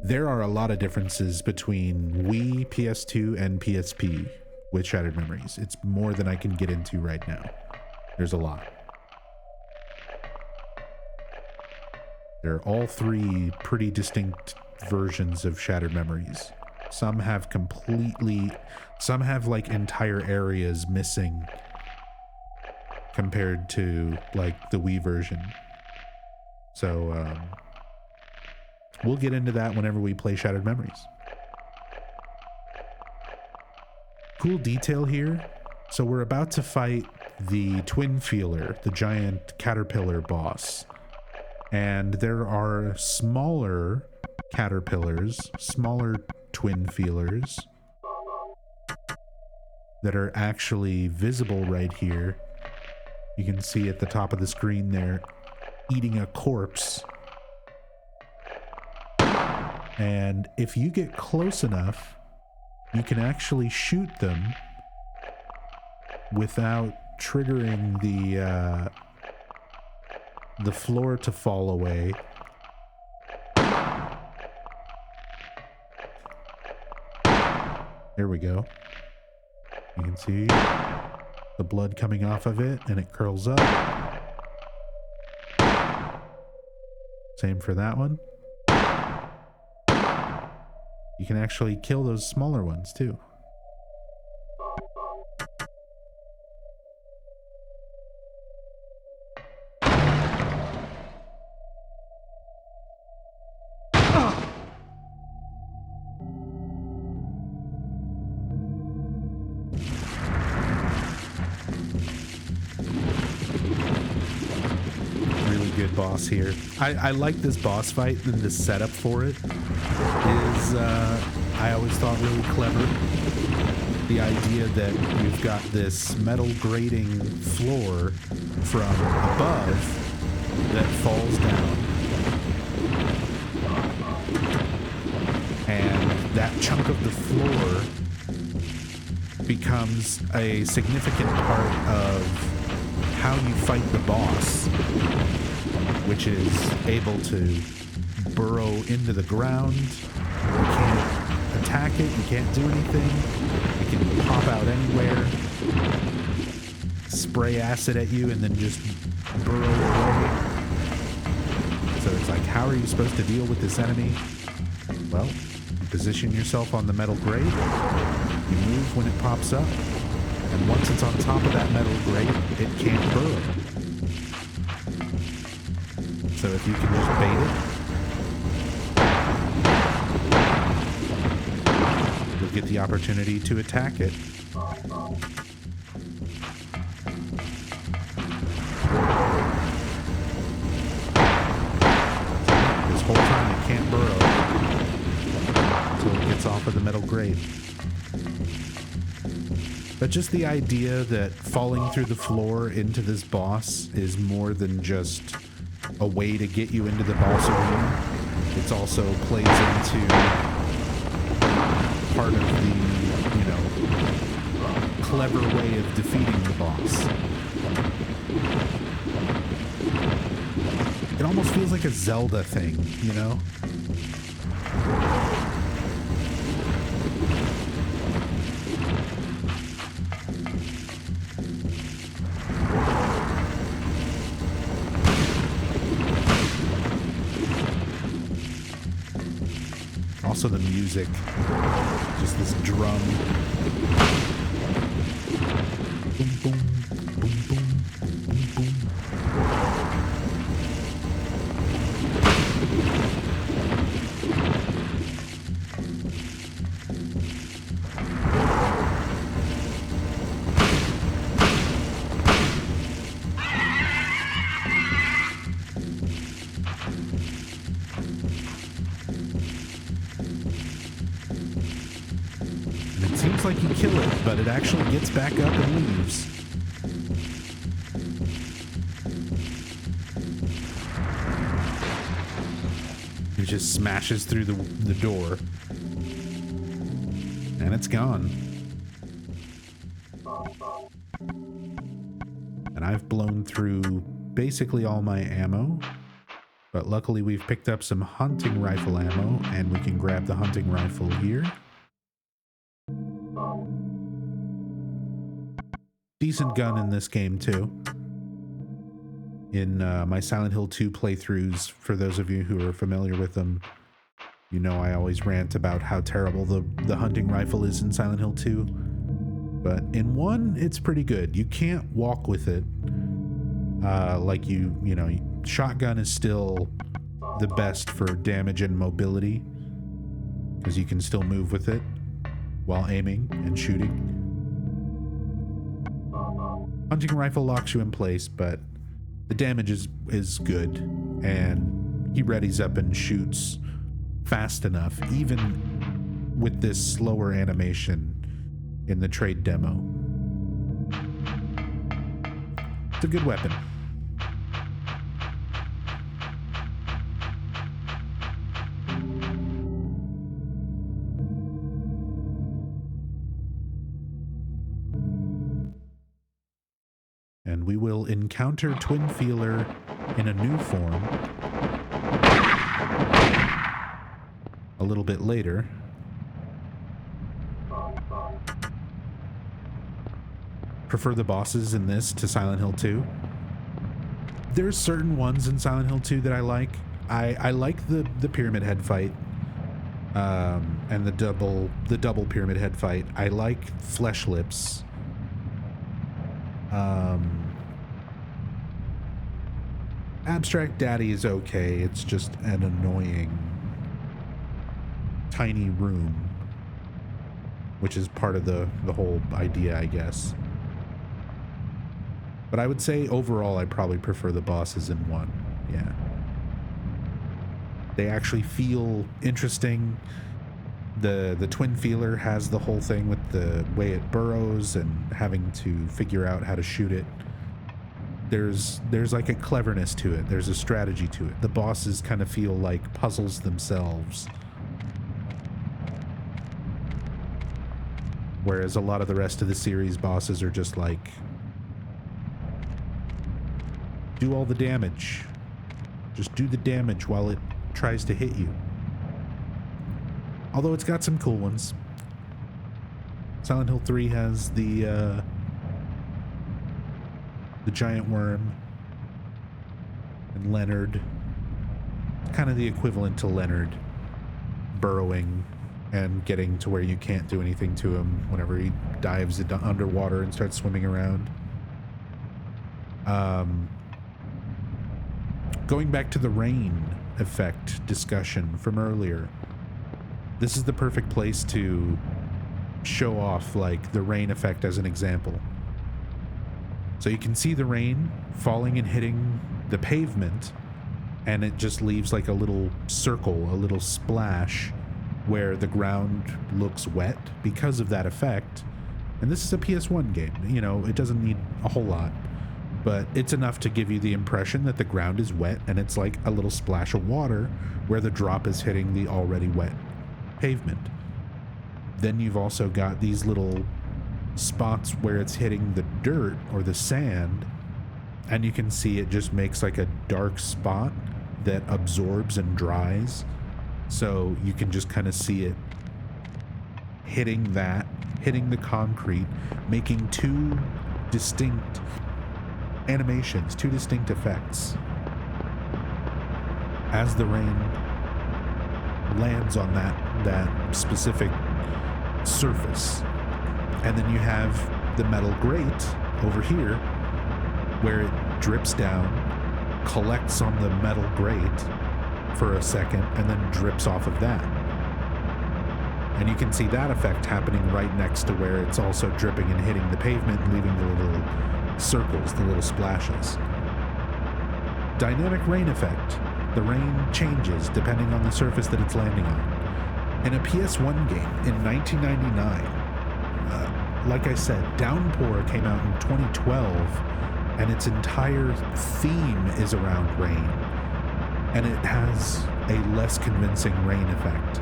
There are a lot of differences between Wii, PS2, and PSP with Shattered Memories. It's more than I can get into right now. There's a lot. There are all 3 pretty distinct versions of Shattered Memories. Some have like entire areas missing compared to like the Wii version. So we'll get into that whenever we play Shattered Memories. Cool detail here. So we're about to fight the Twin Feeler, the giant caterpillar boss. And there are smaller caterpillars, smaller twin feelers that are actually visible right here. You can see at the top of the screen there, eating a corpse. And if you get close enough, you can actually shoot them without triggering the floor to fall away. There we go. You can see the blood coming off of it, and it curls up. Same for that one. You can actually kill those smaller ones too. Boss here. I like this boss fight, and the setup for it is I always thought really clever. The idea that you've got this metal grating floor from above that falls down, and that chunk of the floor becomes a significant part of how you fight the boss, which is able to burrow into the ground. You can't attack it, you can't do anything. It can pop out anywhere, spray acid at you, and then just burrow away. So it's like, how are you supposed to deal with this enemy? Well, you position yourself on the metal grate, you move when it pops up, and once it's on top of that metal grate, it can't burrow. So if you can just bait it, you'll get the opportunity to attack it. off of the metal grate. But just the idea that falling through the floor into this boss is more than just a way to get you into the boss arena. It's also plays into part of the, you know, clever way of defeating the boss. It almost feels like a Zelda thing, you know? Also the music, just this drum. Boom, boom, boom, boom, boom, boom. Like you kill it, but it actually gets back up and leaves. It just smashes through the door, and it's gone. And I've blown through basically all my ammo, but luckily we've picked up some hunting rifle ammo, and we can grab the hunting rifle here. Decent gun in this game too. In my Silent Hill 2 playthroughs, for those of you who are familiar with them, you know I always rant about how terrible the hunting rifle is in Silent Hill 2. But in 1, it's pretty good. You can't walk with it. Like you know, shotgun is still the best for damage and mobility, because you can still move with it while aiming and shooting. Hunting rifle locks you in place, but the damage is good, and he readies up and shoots fast enough, even with this slower animation in the trade demo. It's a good weapon. And we will encounter Twin Feeler in a new form a little bit later. Prefer the bosses in this to Silent Hill 2. There's certain ones in Silent Hill 2 that I like. I like the Pyramid Head fight, and the double Pyramid Head fight. I like Flesh Lips. Abstract Daddy is okay. It's just an annoying tiny room, which is part of the whole idea, I guess. But I would say overall I probably prefer the bosses in 1. Yeah. They actually feel interesting. The Twin Feeler has the whole thing with the way it burrows and having to figure out how to shoot it. There's like a cleverness to it. There's a strategy to it. The bosses kind of feel like puzzles themselves. Whereas a lot of the rest of the series bosses are just like, do all the damage. Just do the damage while it tries to hit you. Although it's got some cool ones. Silent Hill 3 has the giant worm and Leonard. Kind of the equivalent to Leonard burrowing and getting to where you can't do anything to him whenever he dives into underwater and starts swimming around. Going back to the rain effect discussion from earlier, this is the perfect place to show off like the rain effect as an example. So you can see the rain falling and hitting the pavement, and it just leaves like a little circle, a little splash where the ground looks wet because of that effect. And this is a PS1 game, you know, it doesn't need a whole lot, but it's enough to give you the impression that the ground is wet and it's like a little splash of water where the drop is hitting the already wet pavement. Then you've also got these little spots where it's hitting the dirt or the sand, and you can see it just makes like a dark spot that absorbs and dries. So you can just kind of see it hitting the concrete, making two distinct animations, two distinct effects as the rain lands on that specific surface. And then you have the metal grate over here where it drips down, collects on the metal grate for a second, and then drips off of that. And you can see that effect happening right next to where it's also dripping and hitting the pavement, leaving the little circles, the little splashes. Dynamic rain effect. The rain changes depending on the surface that it's landing on. In a PS1 game in 1999, like I said, Downpour came out in 2012, and its entire theme is around rain, and it has a less convincing rain effect.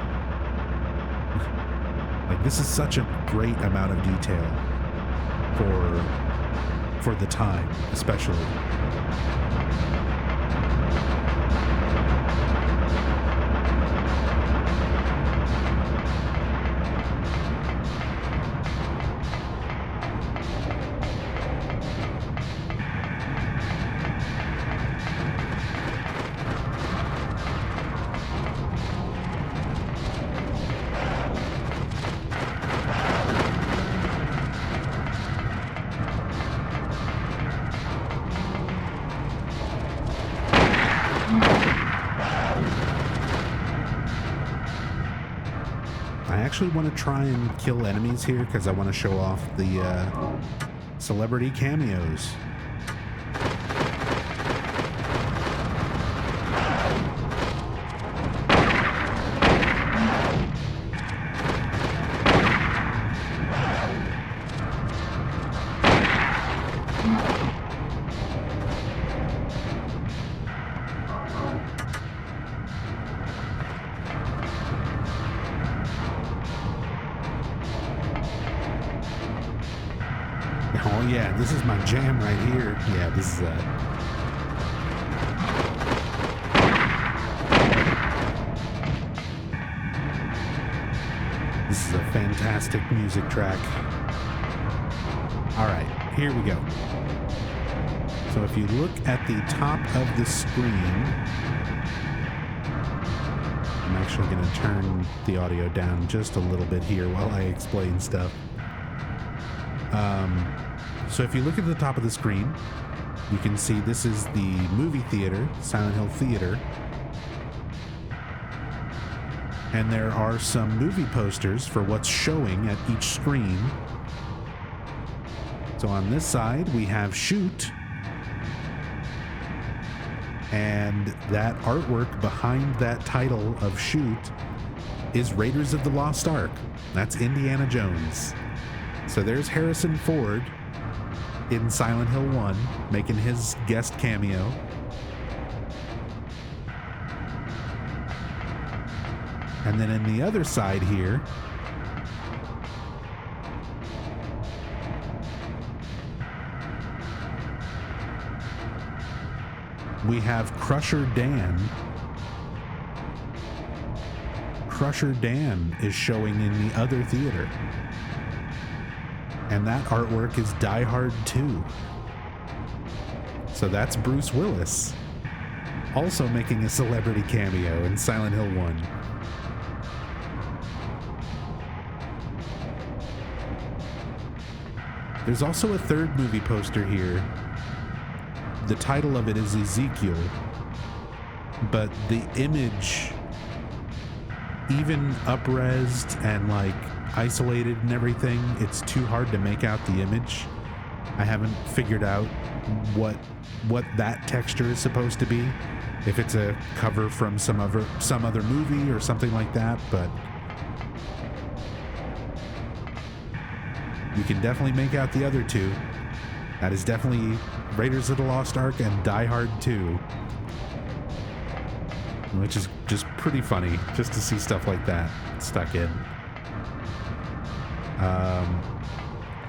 Like, this is such a great amount of detail for the time, especially. I actually want to try and kill enemies here because I want to show off the celebrity cameos. Oh yeah, this is my jam right here. Yeah, this is a fantastic music track. All right, here we go. So if you look at the top of the screen, I'm actually going to turn the audio down just a little bit here while I explain stuff. So if you look at the top of the screen, you can see this is the movie theater, Silent Hill Theater. And there are some movie posters for what's showing at each screen. So on this side, we have Shoot. And that artwork behind that title of Shoot is Raiders of the Lost Ark. That's Indiana Jones. So there's Harrison Ford in Silent Hill 1 making his guest cameo. And then in the other side here, we have Crusher Dan. Crusher Dan is showing in the other theater. And that artwork is Die Hard 2. So that's Bruce Willis, also making a celebrity cameo in Silent Hill 1. There's also a third movie poster here. The title of it is Ezekiel, but the image, even up-resed and like isolated and everything, it's too hard to make out the image. I haven't figured out what that texture is supposed to be, if it's a cover from some other movie or something like that, but You can definitely make out the other two. That is definitely Raiders of the Lost Ark and Die Hard 2. Which is just pretty funny, just to see stuff like that stuck in.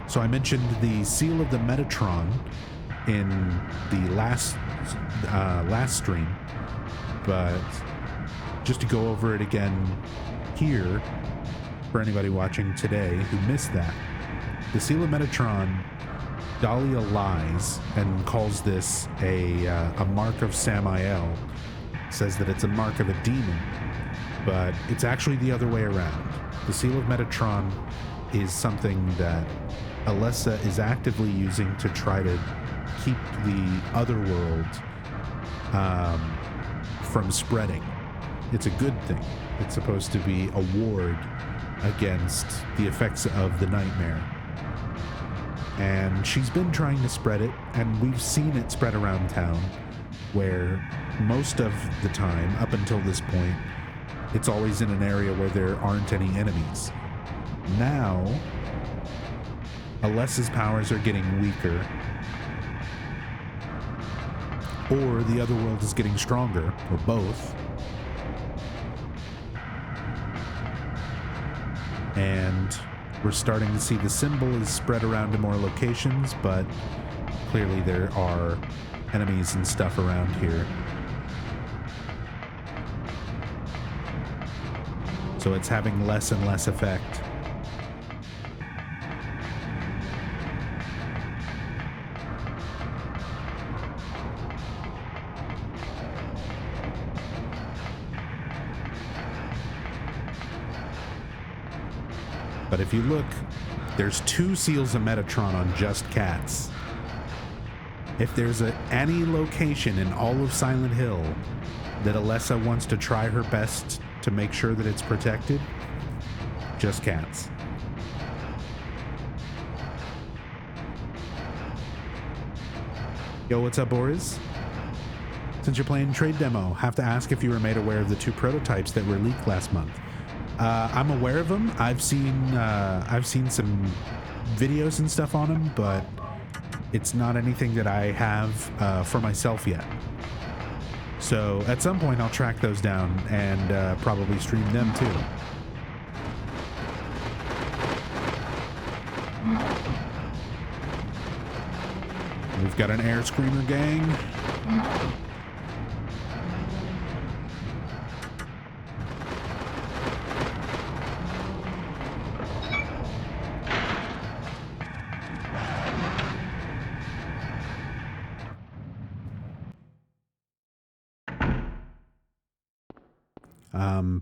So I mentioned the Seal of the Metatron in the last stream, but just to go over it again here, for anybody watching today who missed that, the Seal of Metatron, Dalia lies and calls this a mark of Samael, says that it's a mark of a demon, but it's actually the other way around. The Seal of Metatron is something that Alessa is actively using to try to keep the Otherworld from spreading. It's a good thing. It's supposed to be a ward against the effects of the nightmare. And she's been trying to spread it, and we've seen it spread around town, where most of the time, up until this point, it's always in an area where there aren't any enemies. Now, Alessa's powers are getting weaker, or the Otherworld is getting stronger, or both. And we're starting to see the symbol is spread around to more locations, but clearly there are enemies and stuff around here. So it's having less and less effect. But if you look, there's 2 seals of Metatron on just cats. If there's any location in all of Silent Hill that Alessa wants to try her best to make sure that it's protected, just cats. Yo, what's up, boys? Since you're playing trade demo, have to ask if you were made aware of the 2 prototypes that were leaked last month. I'm aware of them. I've seen some videos and stuff on them, but it's not anything that I have for myself yet. So at some point I'll track those down and probably stream them too. We've got an air screamer gang.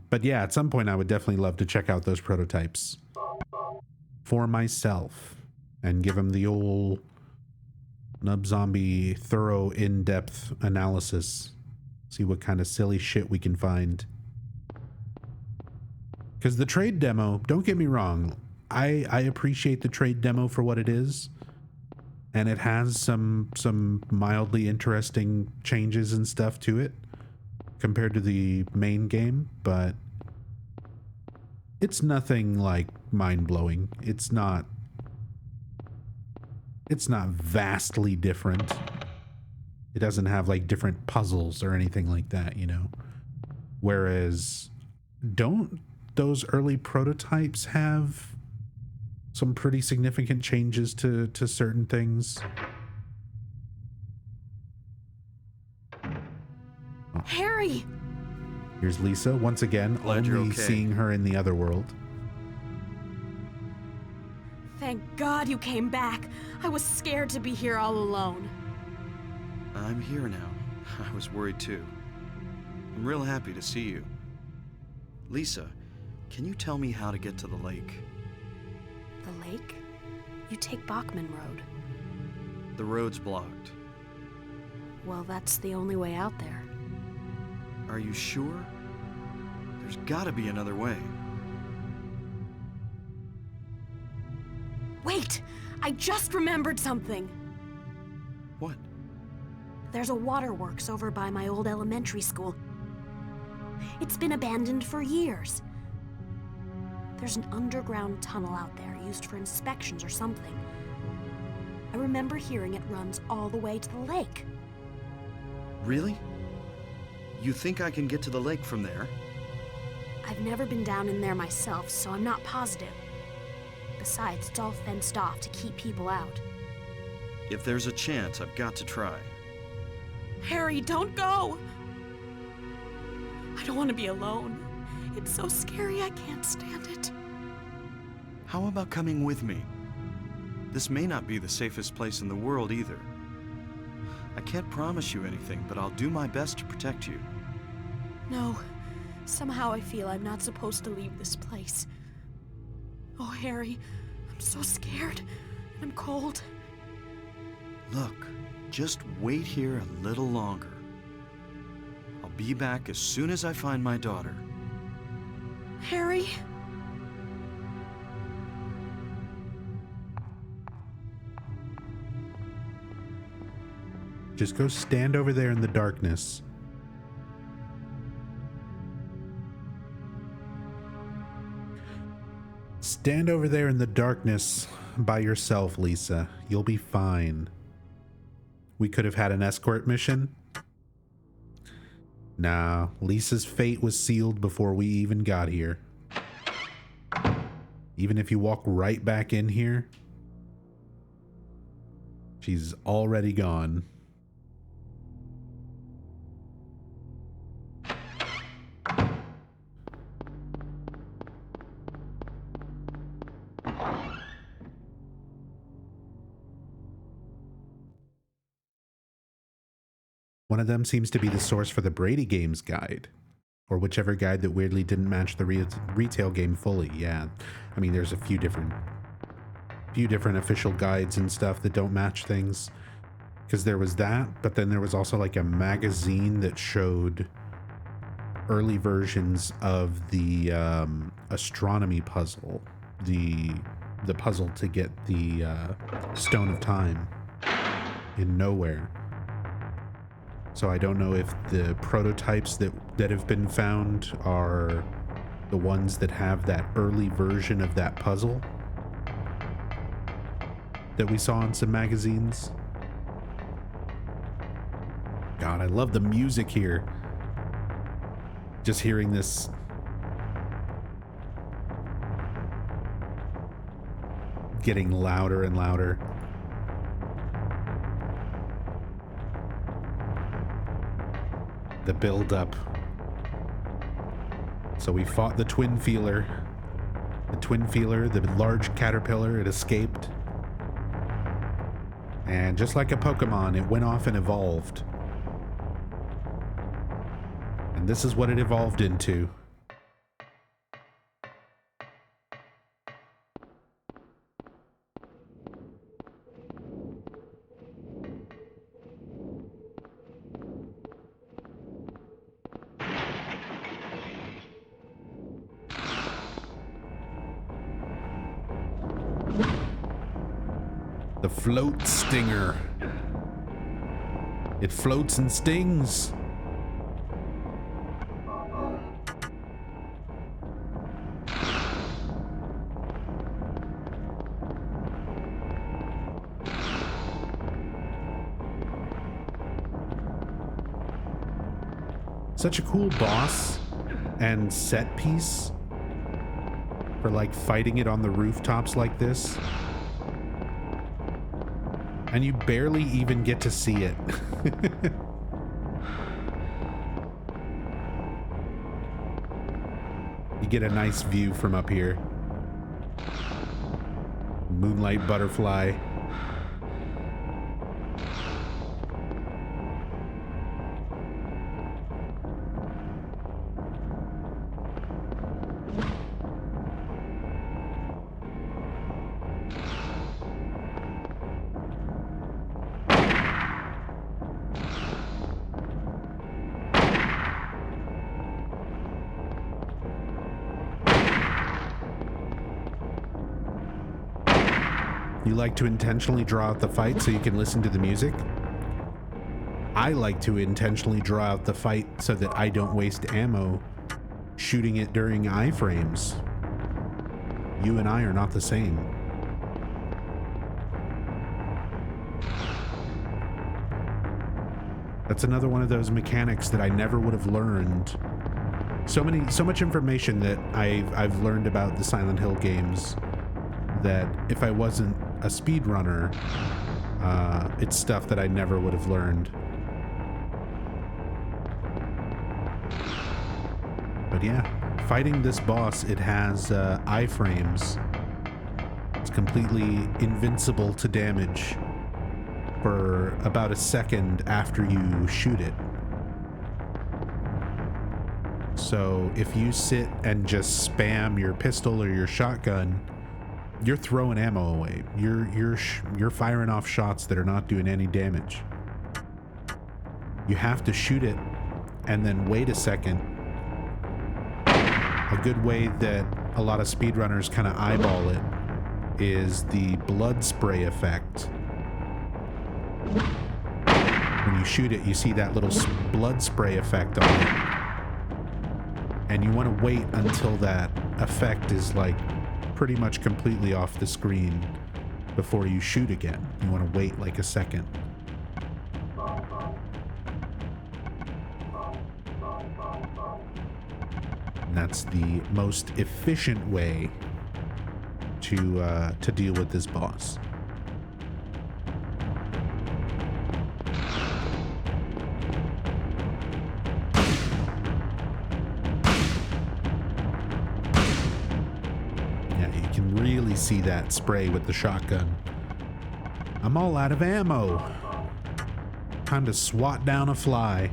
But yeah, at some point I would definitely love to check out those prototypes for myself and give them the old Nub Zombie thorough in-depth analysis. See what kind of silly shit we can find. Because the trade demo, don't get me wrong, I appreciate the trade demo for what it is. And it has some mildly interesting changes and stuff to it compared to the main game, but it's nothing like mind-blowing. It's not vastly different. It doesn't have like different puzzles or anything like that, you know. Whereas, don't those early prototypes have some pretty significant changes to certain things? Harry! Here's Lisa, once again, Glad you're only okay. seeing her in the Otherworld. Thank God you came back. I was scared to be here all alone. I'm here now. I was worried too. I'm real happy to see you. Lisa, can you tell me how to get to the lake? The lake? You take Bachman Road. The road's blocked. Well, that's the only way out there. Are you sure? There's gotta be another way. Wait! I just remembered something! What? There's a Waterworks over by my old elementary school. It's been abandoned for years. There's an underground tunnel out there used for inspections or something. I remember hearing it runs all the way to the lake. Really? You think I can get to the lake from there? I've never been down in there myself, so I'm not positive. Besides, it's all fenced off to keep people out. If there's a chance, I've got to try. Harry, don't go! I don't want to be alone. It's so scary, I can't stand it. How about coming with me? This may not be the safest place in the world either. I can't promise you anything, but I'll do my best to protect you. No. Somehow I feel I'm not supposed to leave this place. Oh, Harry, I'm so scared. And I'm cold. Look, just wait here a little longer. I'll be back as soon as I find my daughter. Harry? Just go stand over there in the darkness. Stand over there in the darkness by yourself, Lisa. You'll be fine. We could have had an escort mission. Nah, Lisa's fate was sealed before we even got here. Even if you walk right back in here, she's already gone. One of them seems to be the source for the Brady Games guide, or whichever guide that weirdly didn't match the retail game fully. Yeah, I mean, there's a few different official guides and stuff that don't match things, because there was that, but then there was also like a magazine that showed early versions of the astronomy puzzle, the puzzle to get the Stone of Time in Nowhere. So I don't know if the prototypes that have been found are the ones that have that early version of that puzzle that we saw in some magazines. God, I love the music here. Just hearing this getting louder and louder. The build up. So we fought the twin feeler. The twin feeler, the large caterpillar, it escaped. And just like a Pokemon, it went off and evolved. And this is what it evolved into. The float stinger. It floats and stings. Such a cool boss and set piece for like fighting it on the rooftops like this. And you barely even get to see it. You get a nice view from up here. Moonlight butterfly. You like to intentionally draw out the fight so you can listen to the music? I like to intentionally draw out the fight so that I don't waste ammo shooting it during iframes. You and I are not the same. That's another one of those mechanics that I never would have learned. So much information that I've learned about the Silent Hill games that if I wasn't a speedrunner, it's stuff that I never would have learned. But yeah, fighting this boss, it has iframes. It's completely invincible to damage for about a second after you shoot it. So if you sit and just spam your pistol or your shotgun, you're throwing ammo away. You're firing off shots that are not doing any damage. You have to shoot it and then wait a second. A good way that a lot of speedrunners kind of eyeball it is the blood spray effect. When you shoot it, you see that little blood spray effect on it. And you want to wait until that effect is like pretty much completely off the screen before you shoot again. You want to wait like a second. And that's the most efficient way to deal with this boss. Really see that spray with the shotgun. I'm all out of ammo. Time to swat down a fly.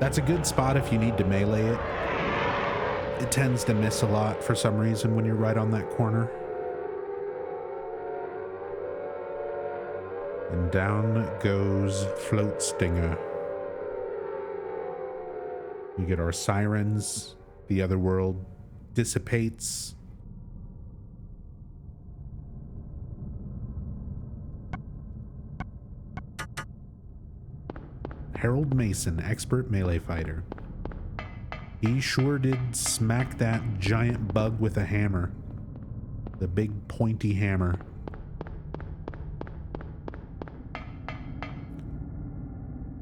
That's a good spot if you need to melee it. It tends to miss a lot for some reason when you're right on that corner. And down goes Float Stinger. We get our sirens. The Otherworld dissipates. Harold Mason, expert melee fighter. He sure did smack that giant bug with a hammer. The big pointy hammer.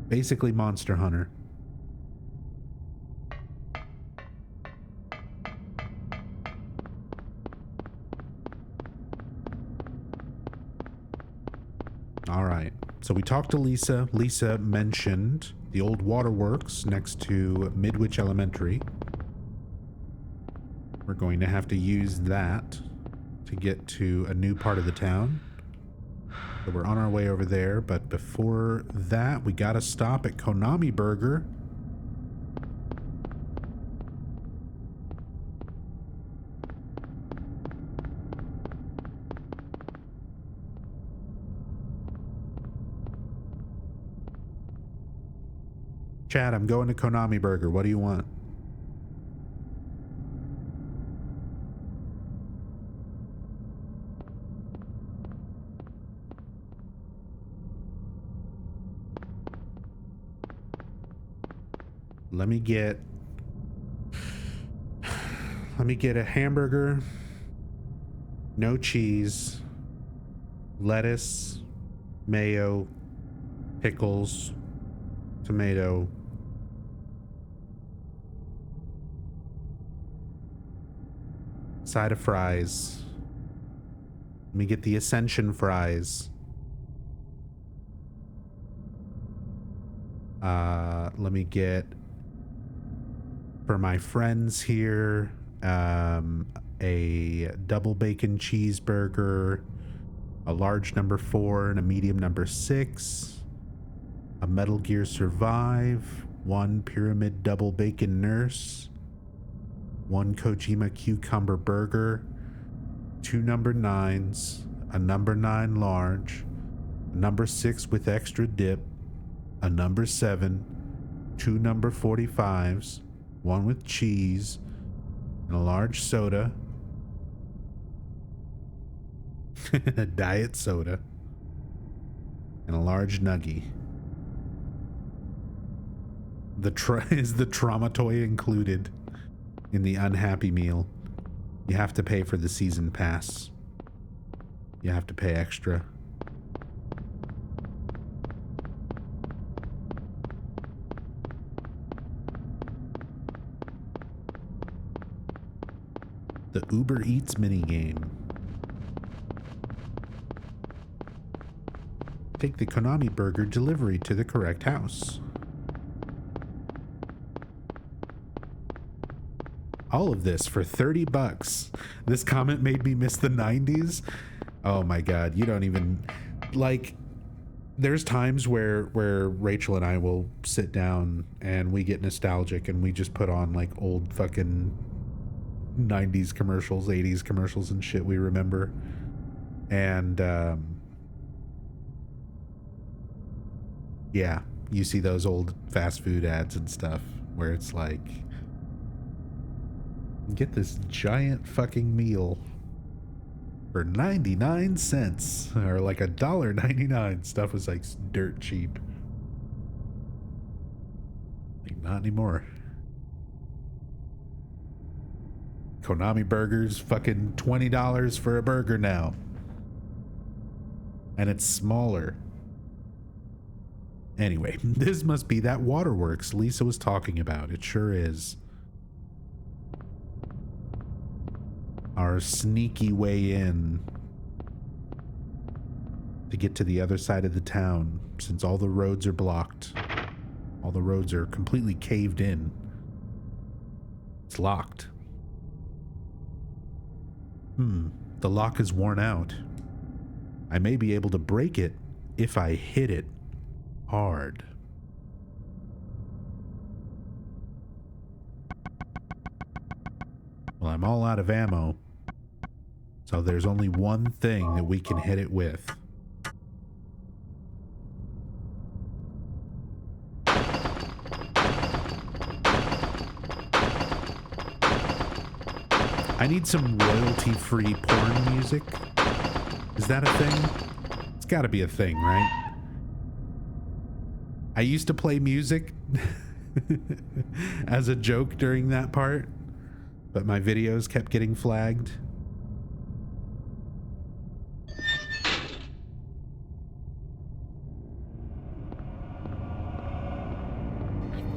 Basically Monster Hunter. All right. So we talked to Lisa. Lisa mentioned the old Waterworks next to Midwich Elementary. We're going to have to use that to get to a new part of the town. So we're on our way over there, but before that, we gotta stop at Konami Burger. Chad, I'm going to Konami Burger. What do you want? Let me get a hamburger, no cheese, lettuce, mayo, pickles, tomato, side of fries. Let me get the Ascension fries. Let me get, for my friends here, a double bacon cheeseburger, a large number 4 and a medium number 6, a Metal Gear Survive, 1 Pyramid double bacon nurse, 1 Kojima cucumber burger, 2 number 9s, a number 9 large, a number 6 with extra dip, a number 7, 2 number 45s, 1 with cheese, and a large soda, a diet soda, and a large nuggie. Is the trauma toy included in the unhappy meal? You have to pay for the season pass. You have to pay extra. The Uber Eats minigame. Take the Konami burger delivery to the correct house. All of this for $30. This comment made me miss the 90s. Oh my god, you don't even like. There's times where Rachel and I will sit down and we get nostalgic and we just put on like old fucking 90s commercials, 80s commercials and shit we remember. And yeah, you see those old fast food ads and stuff where it's like, get this giant fucking meal for 99 cents or like $1.99. Stuff was like dirt cheap. Like, not anymore. Konami burgers, fucking $20 for a burger now. And it's smaller. Anyway, this must be that Waterworks Lisa was talking about. It sure is. Our sneaky way in to get to the other side of the town, since all the roads are blocked. All the roads are completely caved in. It's locked. The lock is worn out. I may be able to break it if I hit it hard. Well, I'm all out of ammo. So there's only one thing that we can hit it with. I need some royalty-free porn music. Is that a thing? It's gotta be a thing, right? I used to play music as a joke during that part, but my videos kept getting flagged.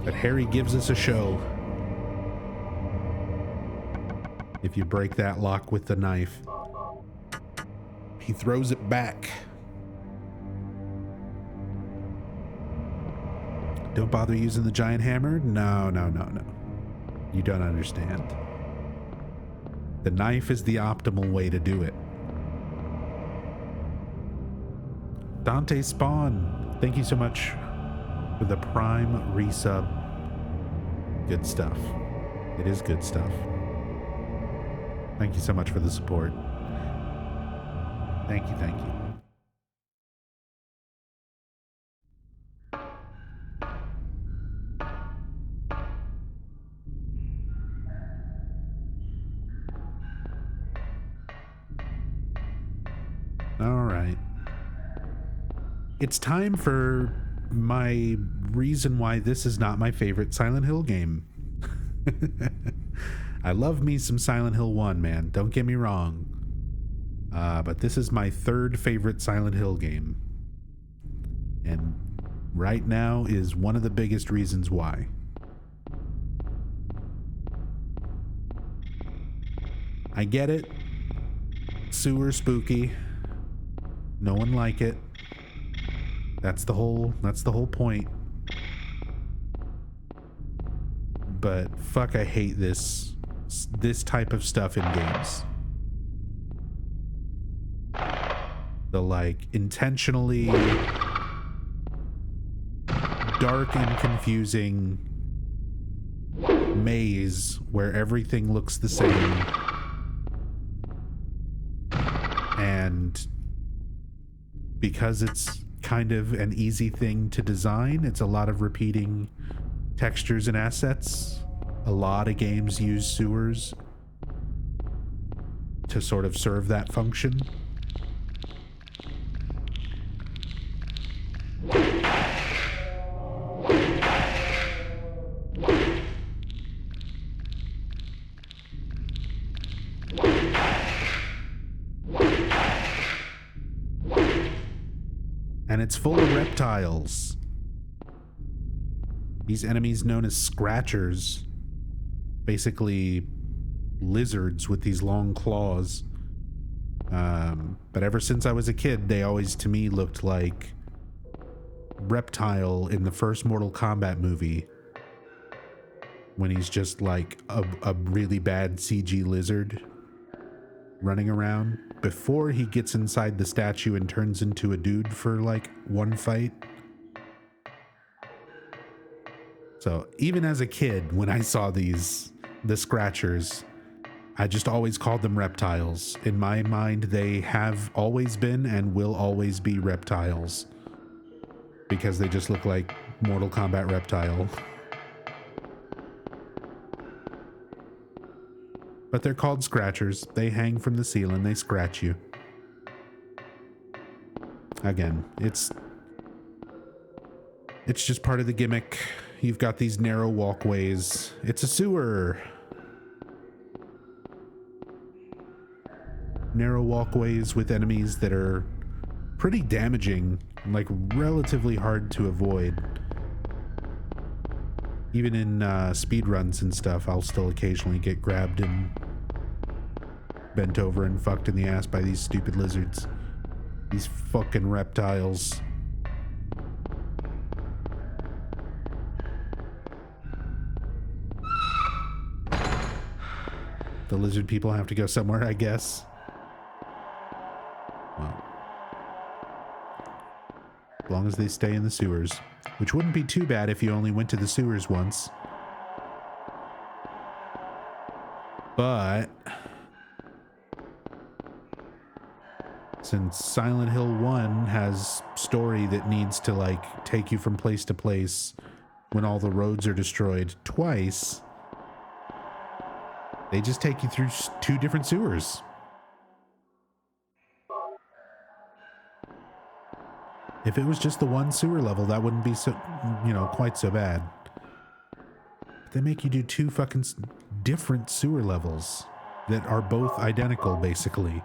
But Harry gives us a show. If you break that lock with the knife, he throws it back. Don't bother using the giant hammer? No. You don't understand. The knife is the optimal way to do it. Dante Spawn, thank you so much for the Prime resub. Good stuff. It is good stuff. Thank you so much for the support. Thank you. All right. It's time for my reason why this is not my favorite Silent Hill game. I love me some Silent Hill 1, man. Don't get me wrong. But this is my third favorite Silent Hill game. And right now is one of the biggest reasons why. I get it. Sewer spooky. No one like it. That's the whole point. But fuck, I hate this type of stuff in games. The like intentionally dark and confusing maze where everything looks the same. And because it's kind of an easy thing to design, it's a lot of repeating textures and assets. A lot of games use sewers to sort of serve that function. And it's full of reptiles. These enemies known as scratchers, basically lizards with these long claws. But ever since I was a kid, they always to me looked like Reptile in the first Mortal Kombat movie, when he's just like a really bad CG lizard running around before he gets inside the statue and turns into a dude for like one fight. So even as a kid, when I saw the Scratchers, I just always called them reptiles. In my mind, they have always been and will always be reptiles, because they just look like Mortal Kombat Reptile. But they're called Scratchers. They hang from the ceiling, they scratch you. Again, it's just part of the gimmick. You've got these narrow walkways. It's a sewer. Narrow walkways with enemies that are pretty damaging, like relatively hard to avoid. Even in speed runs and stuff, I'll still occasionally get grabbed and bent over and fucked in the ass by these stupid lizards. These fucking reptiles. The lizard people have to go somewhere, I guess. Well, as long as they stay in the sewers, which wouldn't be too bad if you only went to the sewers once. But since Silent Hill 1 has story that needs to like take you from place to place when all the roads are destroyed twice, they just take you through 2 different sewers. If it was just the one sewer level, that wouldn't be so, quite so bad. But they make you do 2 fucking different sewer levels that are both identical, basically.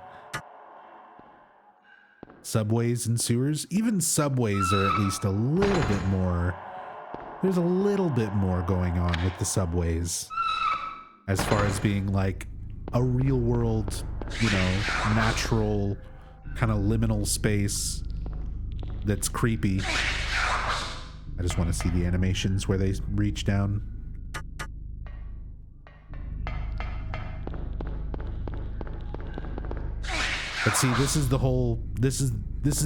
Subways and sewers, even subways are at least a little bit more. There's a little bit more going on with the subways, as far as being like a real world, natural kind of liminal space that's creepy. I just want to see the animations where they reach down. But see, this is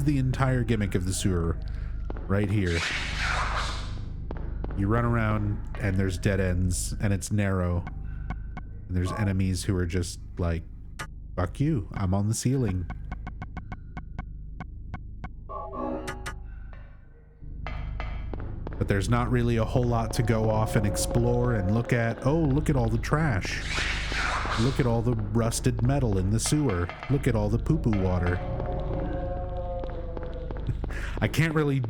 the entire gimmick of the sewer right here. You run around and there's dead ends and it's narrow. And there's enemies who are just like, fuck you, I'm on the ceiling. But there's not really a whole lot to go off and explore and look at. Oh, look at all the trash. Look at all the rusted metal in the sewer. Look at all the poo-poo water. I can't really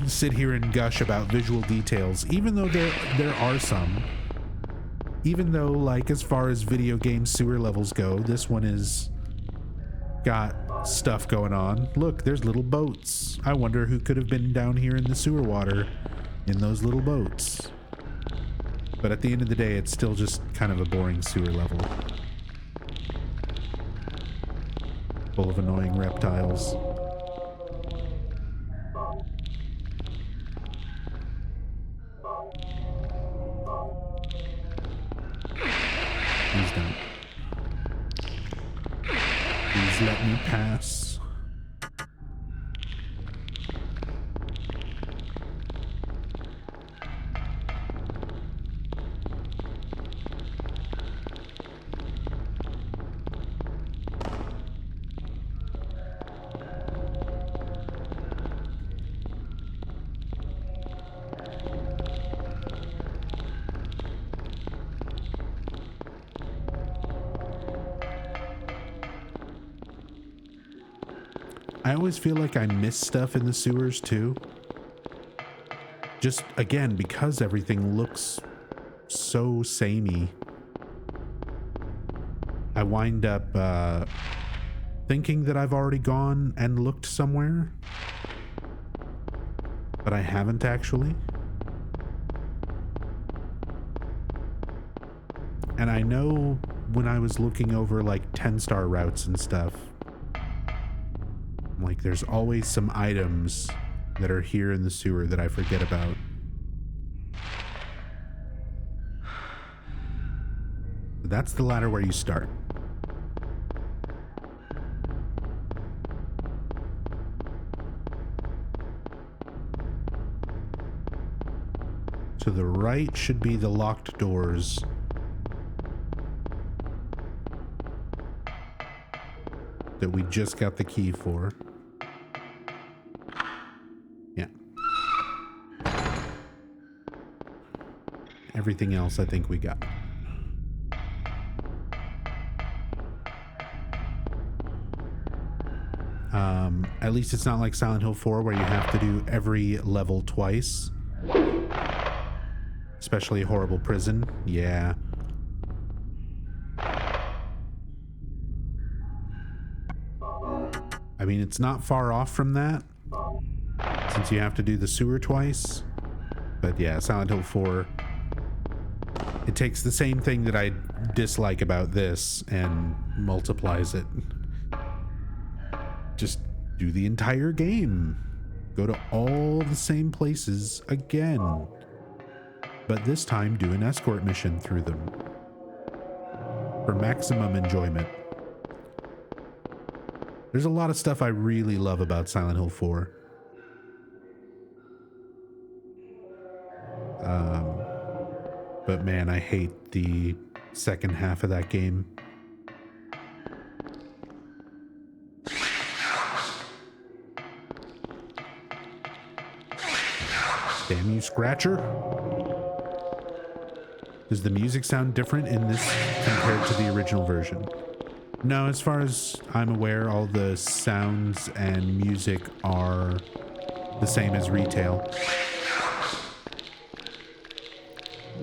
sit here and gush about visual details, even though there are some. Even though, like, as far as video game sewer levels go, this one is got stuff going on. Look, there's little boats. I wonder who could have been down here in the sewer water in those little boats. But at the end of the day, it's still just kind of a boring sewer level. Full of annoying reptiles. Please don't. Please let me pass. I always feel like I miss stuff in the sewers too. Just, again, because everything looks so samey. I wind up thinking that I've already gone and looked somewhere, but I haven't actually. And I know when I was looking over like 10-star routes and stuff, like there's always some items that are here in the sewer that I forget about. That's the ladder where you start. To the right should be the locked doors. That we just got the key for. Yeah. Everything else I think we got. At least it's not like Silent Hill 4 where you have to do every level twice. Especially Horrible Prison. Yeah. I mean, it's not far off from that, since you have to do the sewer twice. But yeah, Silent Hill 4, it takes the same thing that I dislike about this and multiplies it. Just do the entire game. Go to all the same places again. But this time, do an escort mission through them. For maximum enjoyment. There's a lot of stuff I really love about Silent Hill 4. But man, I hate the second half of that game. Damn you, Scratcher. Does the music sound different in this compared to the original version? No, as far as I'm aware, all the sounds and music are the same as retail.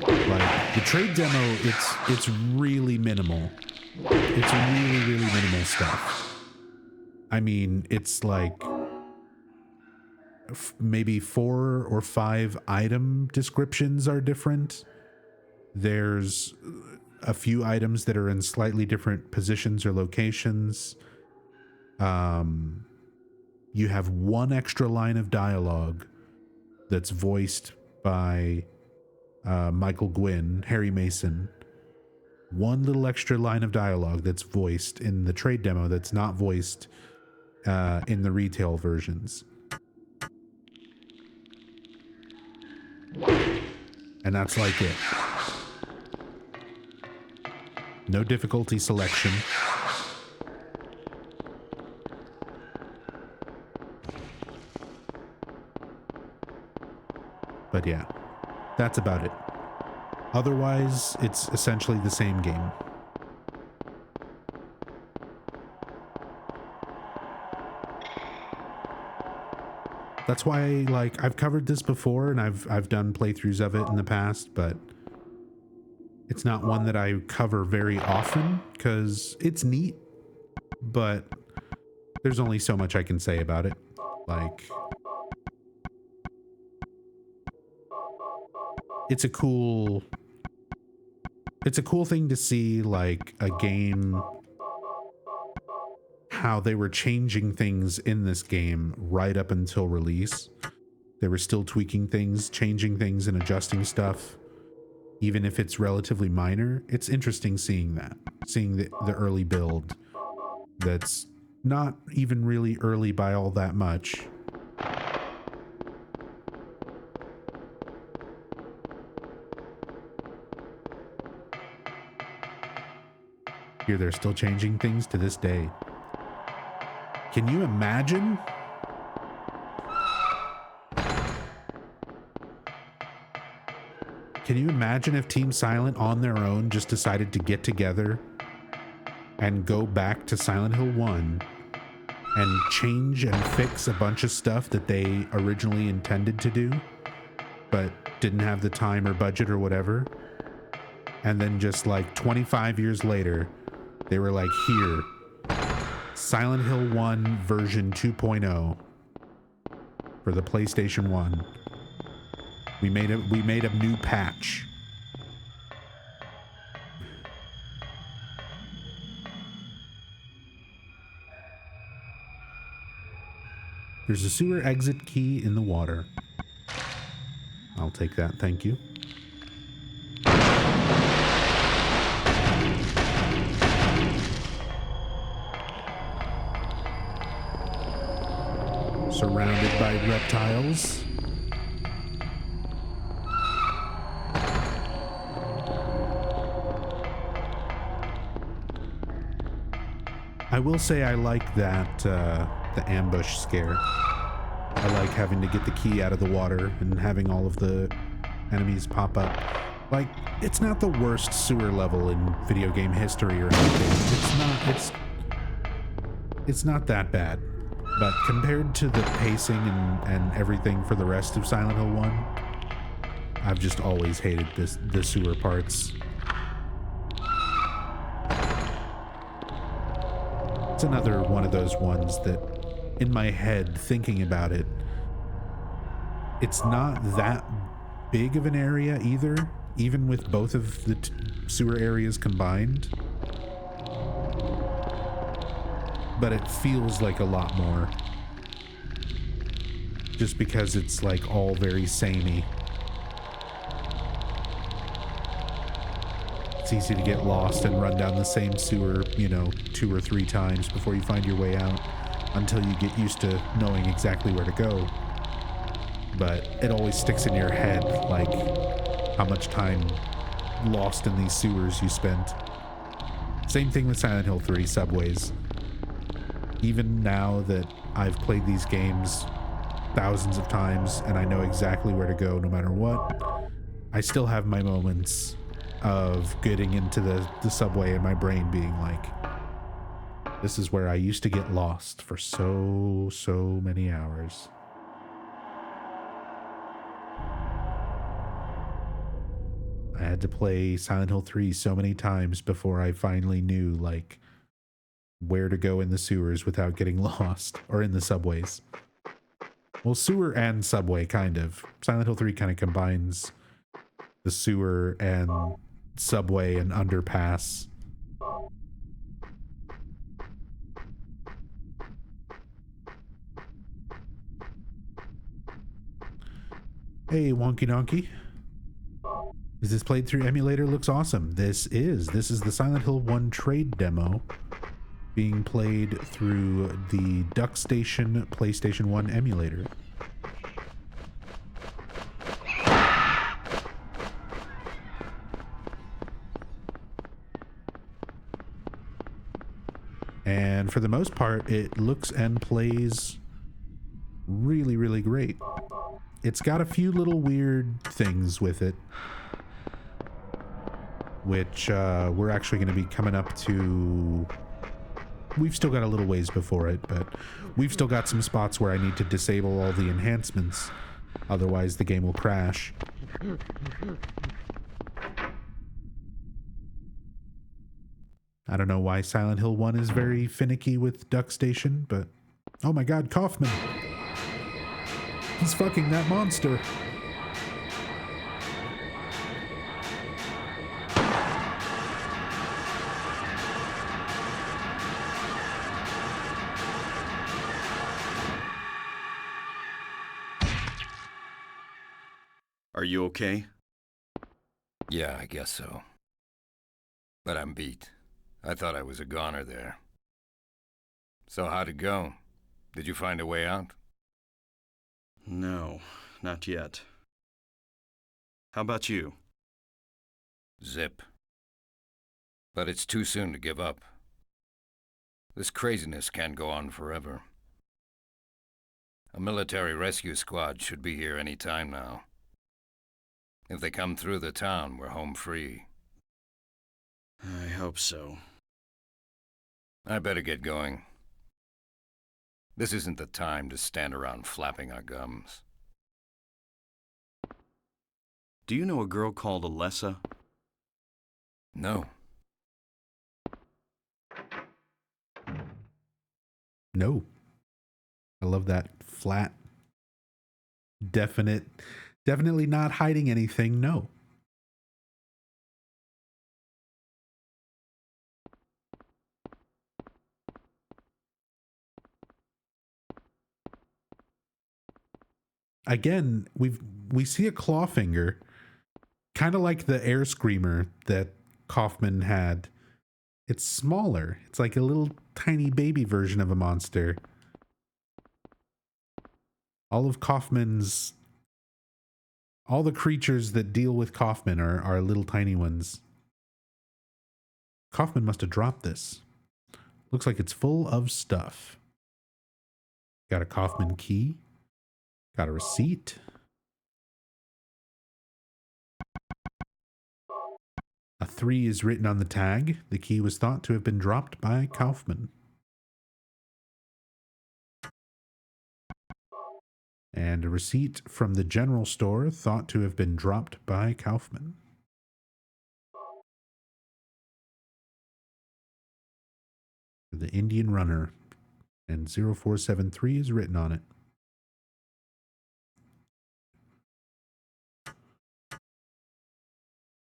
Like, the trade demo, it's really minimal. It's really, really minimal stuff. I mean, it's like maybe 4 or 5 item descriptions are different. There's a few items that are in slightly different positions or locations. You have one extra line of dialogue that's voiced by Michael Gwynn, Harry Mason. One little extra line of dialogue that's voiced in the trade demo that's not voiced in the retail versions. And that's like it. No difficulty selection. But yeah, that's about it. Otherwise, it's essentially the same game. That's why, like, I've covered this before and I've done playthroughs of it in the past, but it's not one that I cover very often because it's neat, but there's only so much I can say about it. Like, it's a cool thing to see, like, a game, how they were changing things in this game right up until release. They were still tweaking things, changing things, and adjusting stuff. Even if it's relatively minor, it's interesting seeing that. Seeing the early build that's not even really early by all that much. Here they're still changing things to this day. Can you imagine? Can you imagine if Team Silent on their own just decided to get together and go back to Silent Hill 1 and change and fix a bunch of stuff that they originally intended to do, but didn't have the time or budget or whatever. And then just like 25 years later, they were like, here, Silent Hill 1 version 2.0 for the PlayStation 1. We made a new patch. There's a sewer exit key in the water. I'll take that, thank you. Surrounded by reptiles. I will say I like that, the ambush scare. I like having to get the key out of the water and having all of the enemies pop up. Like, it's not the worst sewer level in video game history or anything. It's not that bad. But compared to the pacing and everything for the rest of Silent Hill 1, I've just always hated the sewer parts. It's another one of those ones that, in my head, thinking about it, it's not that big of an area either, even with both of the sewer areas combined. But it feels like a lot more. Just because it's like all very samey. It's easy to get lost and run down the same sewer, 2 or 3 times before you find your way out, until you get used to knowing exactly where to go. But it always sticks in your head, like how much time lost in these sewers you spent. Same thing with Silent Hill 3 subways. Even now that I've played these games thousands of times and I know exactly where to go no matter what, I still have my moments of getting into the subway and my brain being like, this is where I used to get lost for so many hours. I had to play Silent Hill 3 so many times before I finally knew, like, where to go in the sewers without getting lost, or in the subways. Well, sewer and subway, kind of. Silent Hill 3 kind of combines the sewer and subway and underpass. Hey, Wonky Donkey. Is this played through emulator? Looks awesome. This is the Silent Hill 1 trade demo being played through the DuckStation PlayStation 1 emulator. And for the most part, it looks and plays really, really great. It's got a few little weird things with it, which we're actually going to be coming up to. We've still got a little ways before it, but we've still got some spots where I need to disable all the enhancements. Otherwise, the game will crash. I don't know why Silent Hill 1 is very finicky with DuckStation, but oh my god, Kaufman! He's fucking that monster! Are you okay? Yeah, I guess so. But I'm beat. I thought I was a goner there. So how'd it go? Did you find a way out? No, not yet. How about you? Zip. But it's too soon to give up. This craziness can't go on forever. A military rescue squad should be here any time now. If they come through the town, we're home free. I hope so. I better get going. This isn't the time to stand around flapping our gums. Do you know a girl called Alessa? No. No. I love that flat, definitely not hiding anything. No. Again, we see a claw finger, kind of like the air screamer that Kaufman had. It's smaller. It's like a little tiny baby version of a monster. All of Kaufman's, all the creatures that deal with Kaufman are little tiny ones. Kaufman must have dropped this. Looks like it's full of stuff. Got a Kaufman key. Got a receipt. A 3 is written on the tag. The key was thought to have been dropped by Kaufman. And a receipt from the general store thought to have been dropped by Kaufman. The Indian Runner. And 0473 is written on it.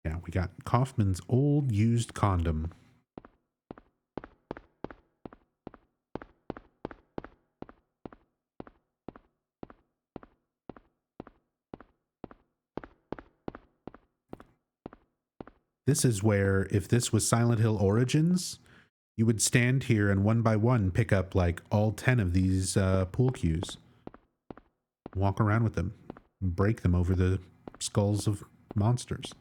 Yeah, we got Kaufman's old used condom. This is where, if this was Silent Hill Origins, you would stand here and one by one pick up like all 10 of these pool cues. Walk around with them. And break them over the skulls of monsters.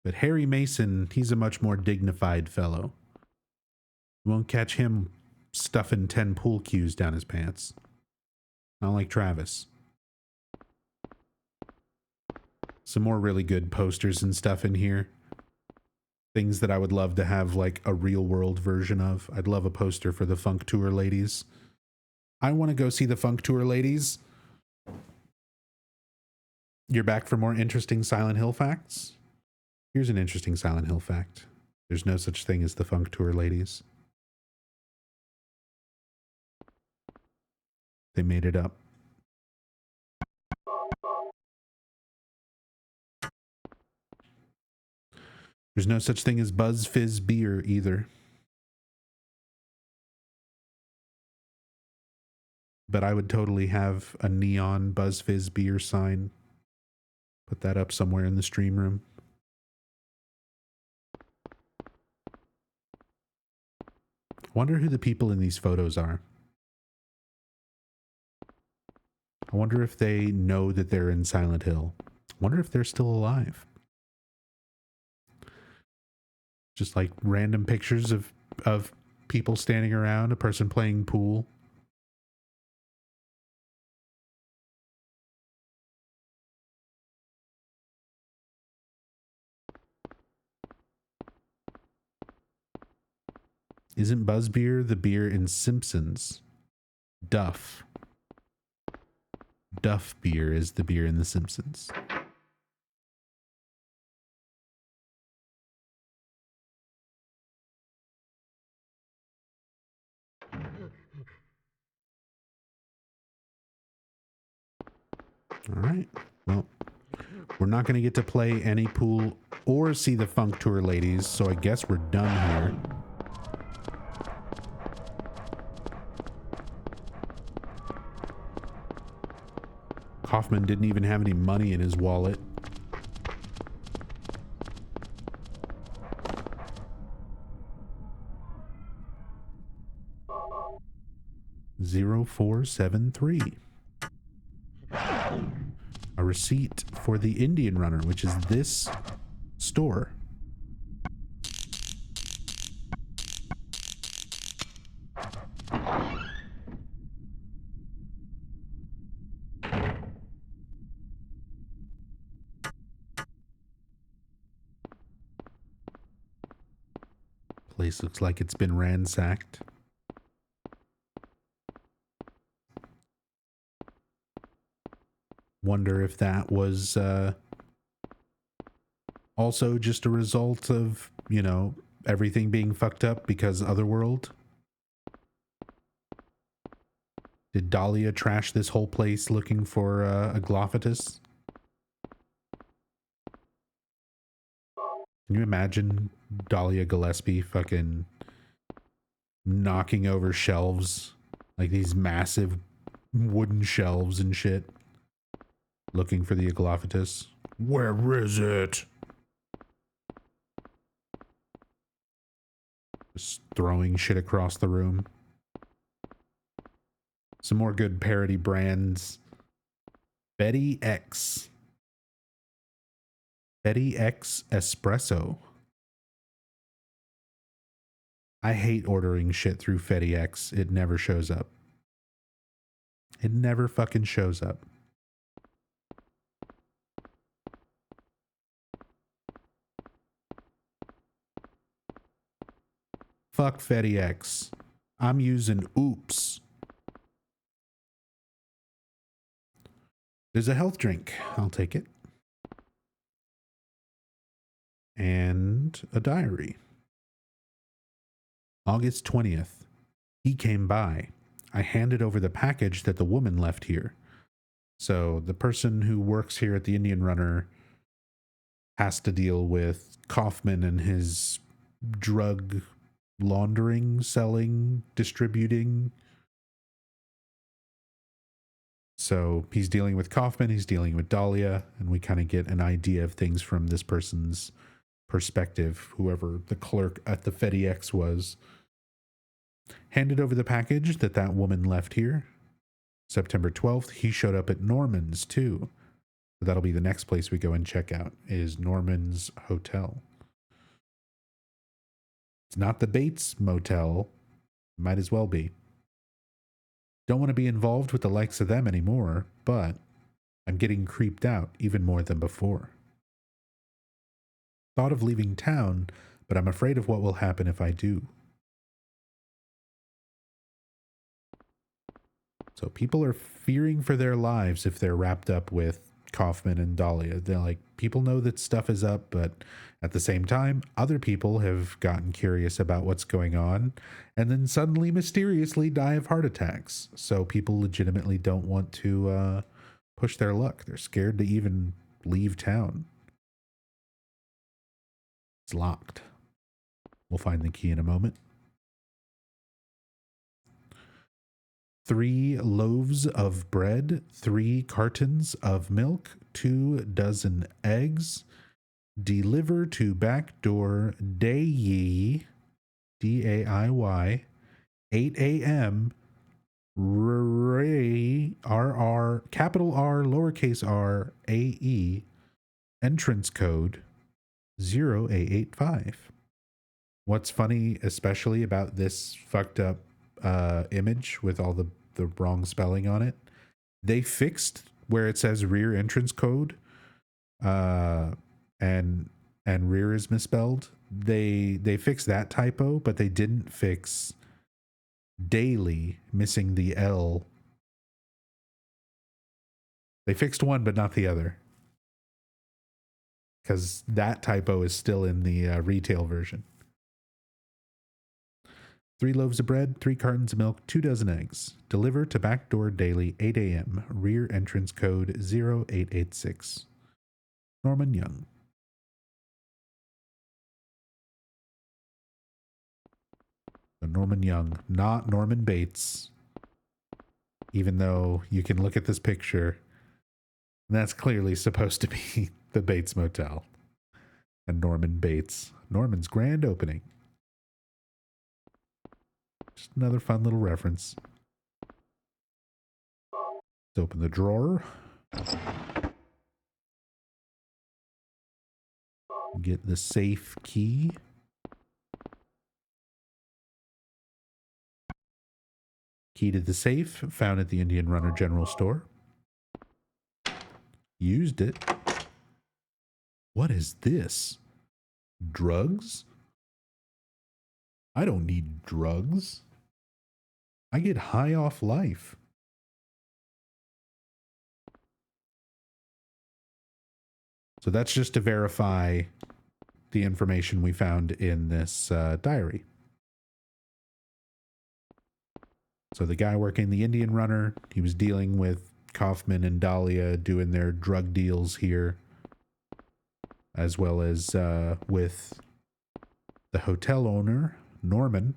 But Harry Mason, he's a much more dignified fellow. You won't catch him stuffing 10 pool cues down his pants. Not like Travis. Some more really good posters and stuff in here. Things that I would love to have like a real world version of. I'd love a poster for the Funk Tour ladies. I want to go see the Funk Tour ladies. You're back for more interesting Silent Hill facts? Here's an interesting Silent Hill fact. There's no such thing as the Funk Tour ladies. They made it up. There's no such thing as Buzz Fizz beer either. But I would totally have a neon Buzz Fizz beer sign. Put that up somewhere in the stream room. Wonder who the people in these photos are. I wonder if they know that they're in Silent Hill. Wonder if they're still alive. Just like random pictures of people standing around, a person playing pool. Isn't Buzzbeer the beer in Simpsons? Duff. Duff beer is the beer in The Simpsons. All right. Well, we're not going to get to play any pool or see the Funk Tour ladies, so I guess we're done here. Kaufman didn't even have any money in his wallet. $0473. A receipt for the Indian Runner, which is this store. Place looks like it's been ransacked. Wonder if that was also just a result of, you know, everything being fucked up because Otherworld. Did Dalia trash this whole place looking for a Glophatus? Can you imagine Dalia Gillespie fucking knocking over shelves, like these massive wooden shelves and shit, looking for the Glophatus? Where is it? Just throwing shit across the room. Some more good parody brands. Betty X. Betty X Espresso. I hate ordering shit through FedEx. It never shows up. It never fucking shows up. Fuck FedEx. I'm using Oops. There's a health drink. I'll take it. And a diary. August 20th. He came by. I handed over the package that the woman left here. So the person who works here at the Indian Runner has to deal with Kaufman and his drug laundering, selling, distributing. So he's dealing with Kaufman, he's dealing with Dalia, and we kind of get an idea of things from this person's perspective, whoever the clerk at the FedEx was. Handed over the package that woman left here. September 12th, he showed up at Norman's too. So that'll be the next place we go and check out, is Norman's Hotel. It's not the Bates Motel. Might as well be. Don't want to be involved with the likes of them anymore, but I'm getting creeped out even more than before. Thought of leaving town, but I'm afraid of what will happen if I do. So people are fearing for their lives if they're wrapped up with Kaufman and Dalia. They're like, people know that stuff is up, but at the same time, other people have gotten curious about what's going on and then suddenly mysteriously die of heart attacks. So people legitimately don't want to push their luck. They're scared to even leave town. It's locked. We'll find the key in a moment. 3 loaves of bread, 3 cartons of milk, 2 dozen eggs. Deliver to back door Dayi, D-A-I-Y, 8 a.m. R-R, capital R, lowercase r, A-E, entrance code 0885. What's funny, especially about this fucked up image with all the wrong spelling on it, they fixed where it says rear entrance code and rear is misspelled. They fixed that typo, but they didn't fix daily missing the L. They fixed one but not the other, because that typo is still in the retail version. 3 loaves of bread, 3 cartons of milk, 2 dozen eggs. Deliver to back door daily, 8 a.m. Rear entrance code 0886. Norman Young. So Norman Young, not Norman Bates. Even though you can look at this picture, and that's clearly supposed to be the Bates Motel. And Norman Bates. Norman's grand opening. Just another fun little reference. Let's open the drawer. Get the safe key. Key to the safe, found at the Indian Runner General Store. Used it. What is this? Drugs? I don't need drugs. I get high off life. So that's just to verify the information we found in this diary. So the guy working the Indian runner, he was dealing with Kaufman and Dalia doing their drug deals here, as well as with the hotel owner, Norman.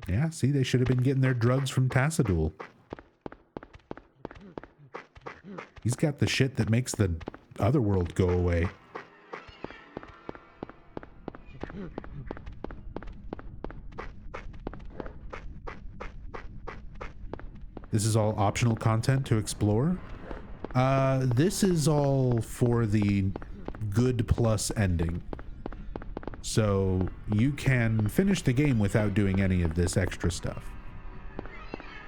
Yeah, see, they should have been getting their drugs from Tassadul. He's got the shit that makes the Otherworld go away. This is all optional content to explore. This is all for the good plus ending. So you can finish the game without doing any of this extra stuff.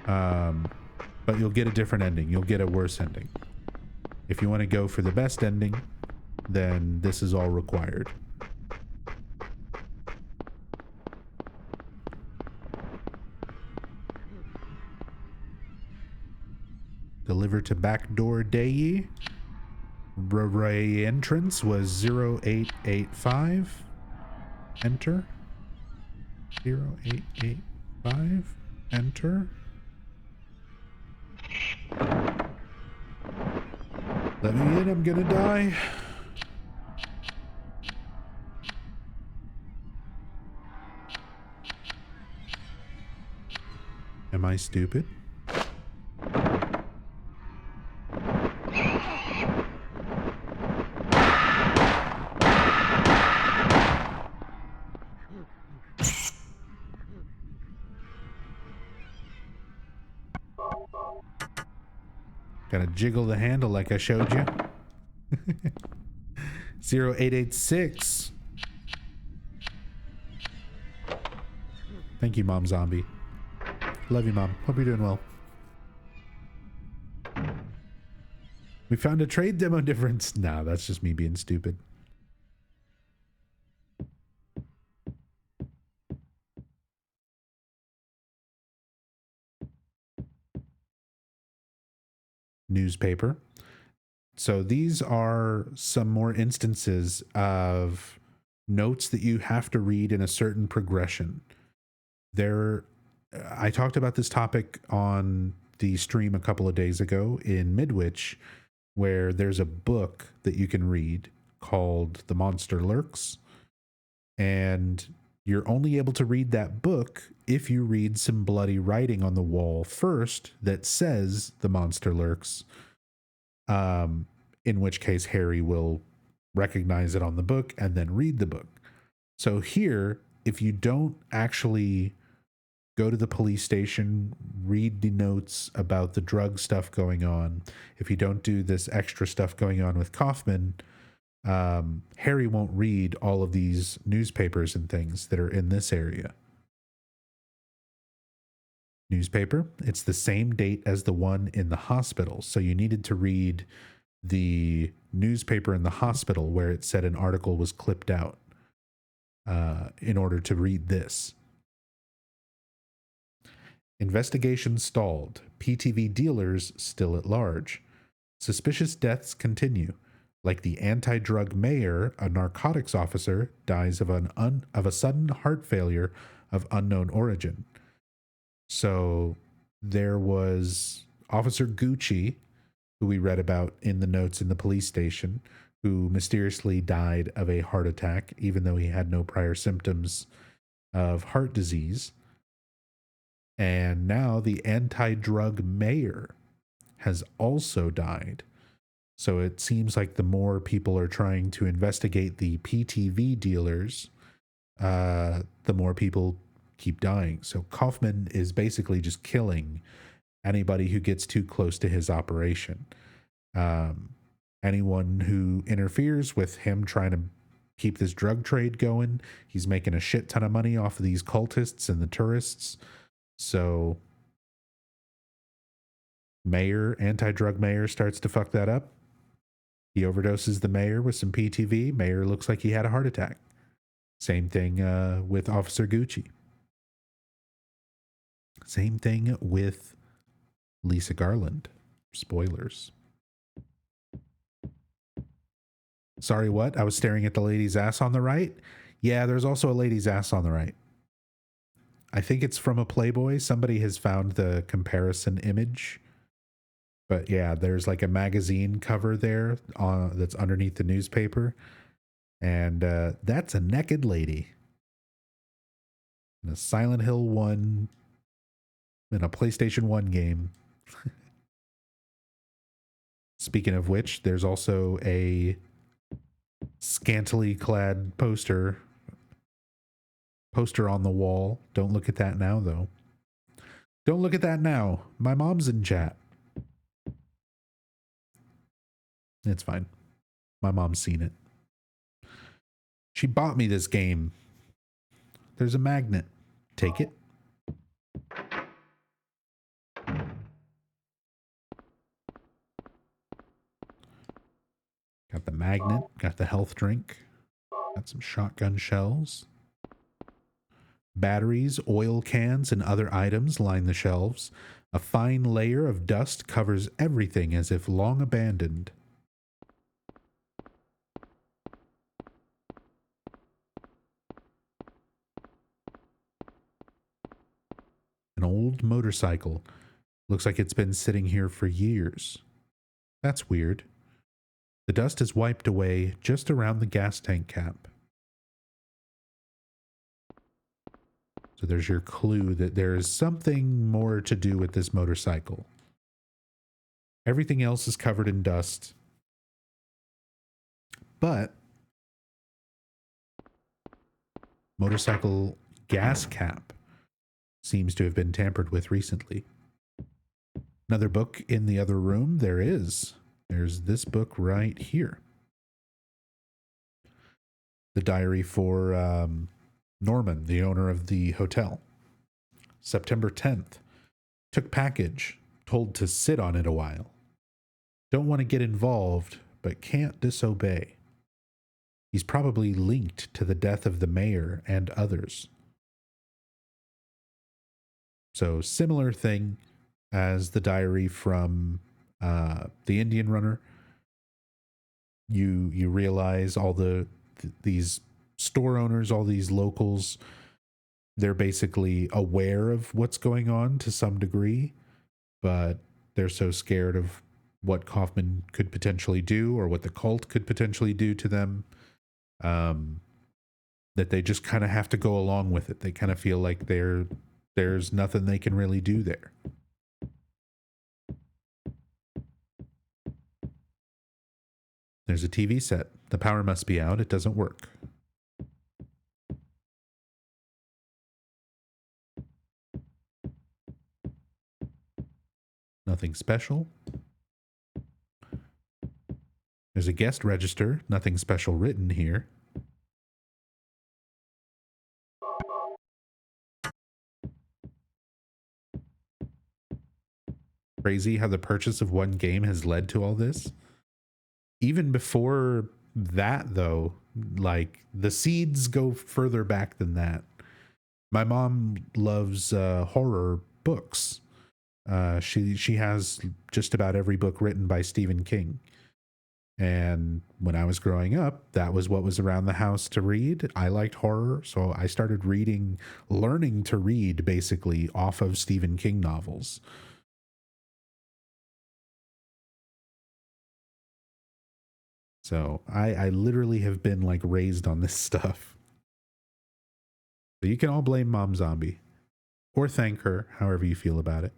But you'll get a different ending. You'll get a worse ending. If you want to go for the best ending, then this is all required. Deliver to backdoor Dayi. Entrance was 0885. Enter. 0885. Enter. Let me in, I'm gonna die. Am I stupid? Gotta jiggle the handle like I showed you. 0886. Thank you, Mom Zombie. Love you, Mom. Hope you're doing well. We found a trade demo difference. Nah, that's just me being stupid. Newspaper. So these are some more instances of notes that you have to read in a certain progression. I talked about this topic on the stream a couple of days ago in Midwich, where there's a book that you can read called The Monster Lurks, and you're only able to read that book if you read some bloody writing on the wall first that says The Monster Lurks, in which case Harry will recognize it on the book and then read the book. So here, if you don't actually go to the police station, read the notes about the drug stuff going on, if you don't do this extra stuff going on with Kaufman, Harry won't read all of these newspapers and things that are in this area. Newspaper, it's the same date as the one in the hospital. So you needed to read the newspaper in the hospital where it said an article was clipped out in order to read this. Investigation stalled. PTV dealers still at large. Suspicious deaths continue. Like the anti-drug mayor, a narcotics officer dies of a sudden heart failure of unknown origin. So there was Officer Gucci, who we read about in the notes in the police station, who mysteriously died of a heart attack, even though he had no prior symptoms of heart disease. And now the anti-drug mayor has also died. So it seems like the more people are trying to investigate the PTV dealers, the more people keep dying. So Kaufman is basically just killing anybody who gets too close to his operation. Anyone who interferes with him trying to keep this drug trade going, he's making a shit ton of money off of these cultists and the tourists. So Mayor, anti-drug mayor, starts to fuck that up. He overdoses the mayor with some PTV. Mayor looks like he had a heart attack. Same thing with Officer Gucci. Same thing with Lisa Garland. Spoilers. Sorry, what? I was staring at the lady's ass on the right? Yeah, there's also a lady's ass on the right. I think it's from a Playboy. Somebody has found the comparison image. But yeah, there's like a magazine cover there that's underneath the newspaper. And that's a naked lady. In a Silent Hill 1, in a PlayStation 1 game. Speaking of which, there's also a scantily clad poster on the wall. Don't look at that now, though. Don't look at that now. My mom's in chat. It's fine. My mom's seen it. She bought me this game. There's a magnet. Take it. Got the magnet. Got the health drink. Got some shotgun shells. Batteries, oil cans, and other items line the shelves. A fine layer of dust covers everything as if long abandoned. An old motorcycle. Looks like it's been sitting here for years. That's weird. The dust is wiped away just around the gas tank cap. So there's your clue that there is something more to do with this motorcycle. Everything else is covered in dust. But motorcycle gas cap seems to have been tampered with recently. Another book in the other room. There's this book right here. The diary for Norman, the owner of the hotel. September 10th. Took package. Told to sit on it a while. Don't want to get involved, but can't disobey. He's probably linked to the death of the mayor and others. So similar thing as the diary from the Indian Runner. You realize all these store owners, all these locals, they're basically aware of what's going on to some degree, but they're so scared of what Kaufman could potentially do or what the cult could potentially do to them that they just kind of have to go along with it. They kind of feel like there's nothing they can really do there. There's a TV set. The power must be out. It doesn't work. Nothing special. There's a guest register. Nothing special written here. Crazy how the purchase of one game has led to all this. Even before that, though, like the seeds go further back than that. My mom loves horror books. She has just about every book written by Stephen King. And when I was growing up, that was what was around the house to read. I liked horror, so I started learning to read basically off of Stephen King novels. So I literally have been like raised on this stuff. So you can all blame Mom Zombie or thank her, however you feel about it.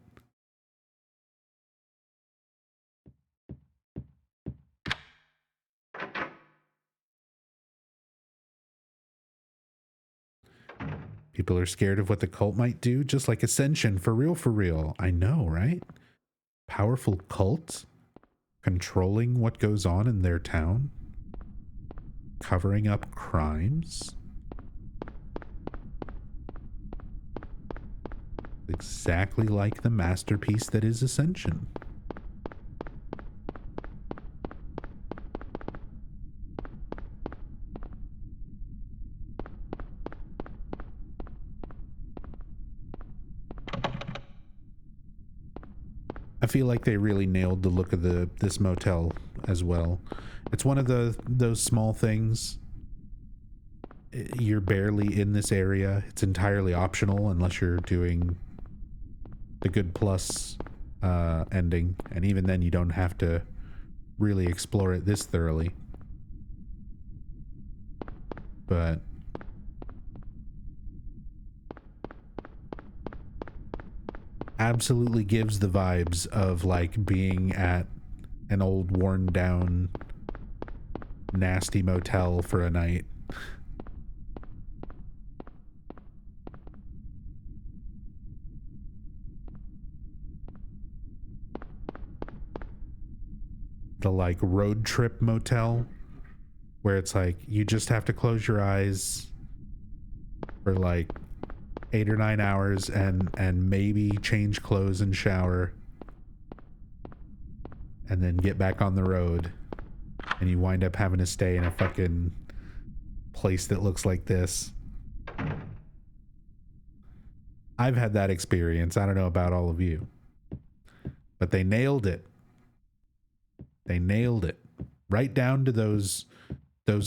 People are scared of what the cult might do, just like Ascension, for real, for real. I know, right? Powerful cult controlling what goes on in their town, covering up crimes. Exactly like the masterpiece that is Ascension. I feel like they really nailed the look of this motel as well. It's one of those small things. You're barely in this area. It's entirely optional unless you're doing the good plus ending, and even then you don't have to really explore it this thoroughly. But absolutely gives the vibes of like being at an old worn down nasty motel for a night. The like road trip motel where it's like you just have to close your eyes for like 8 or 9 hours and maybe change clothes and shower and then get back on the road, and you wind up having to stay in a fucking place that looks like this. I've had that experience. I don't know about all of you, but they nailed it. They nailed it. Right down to those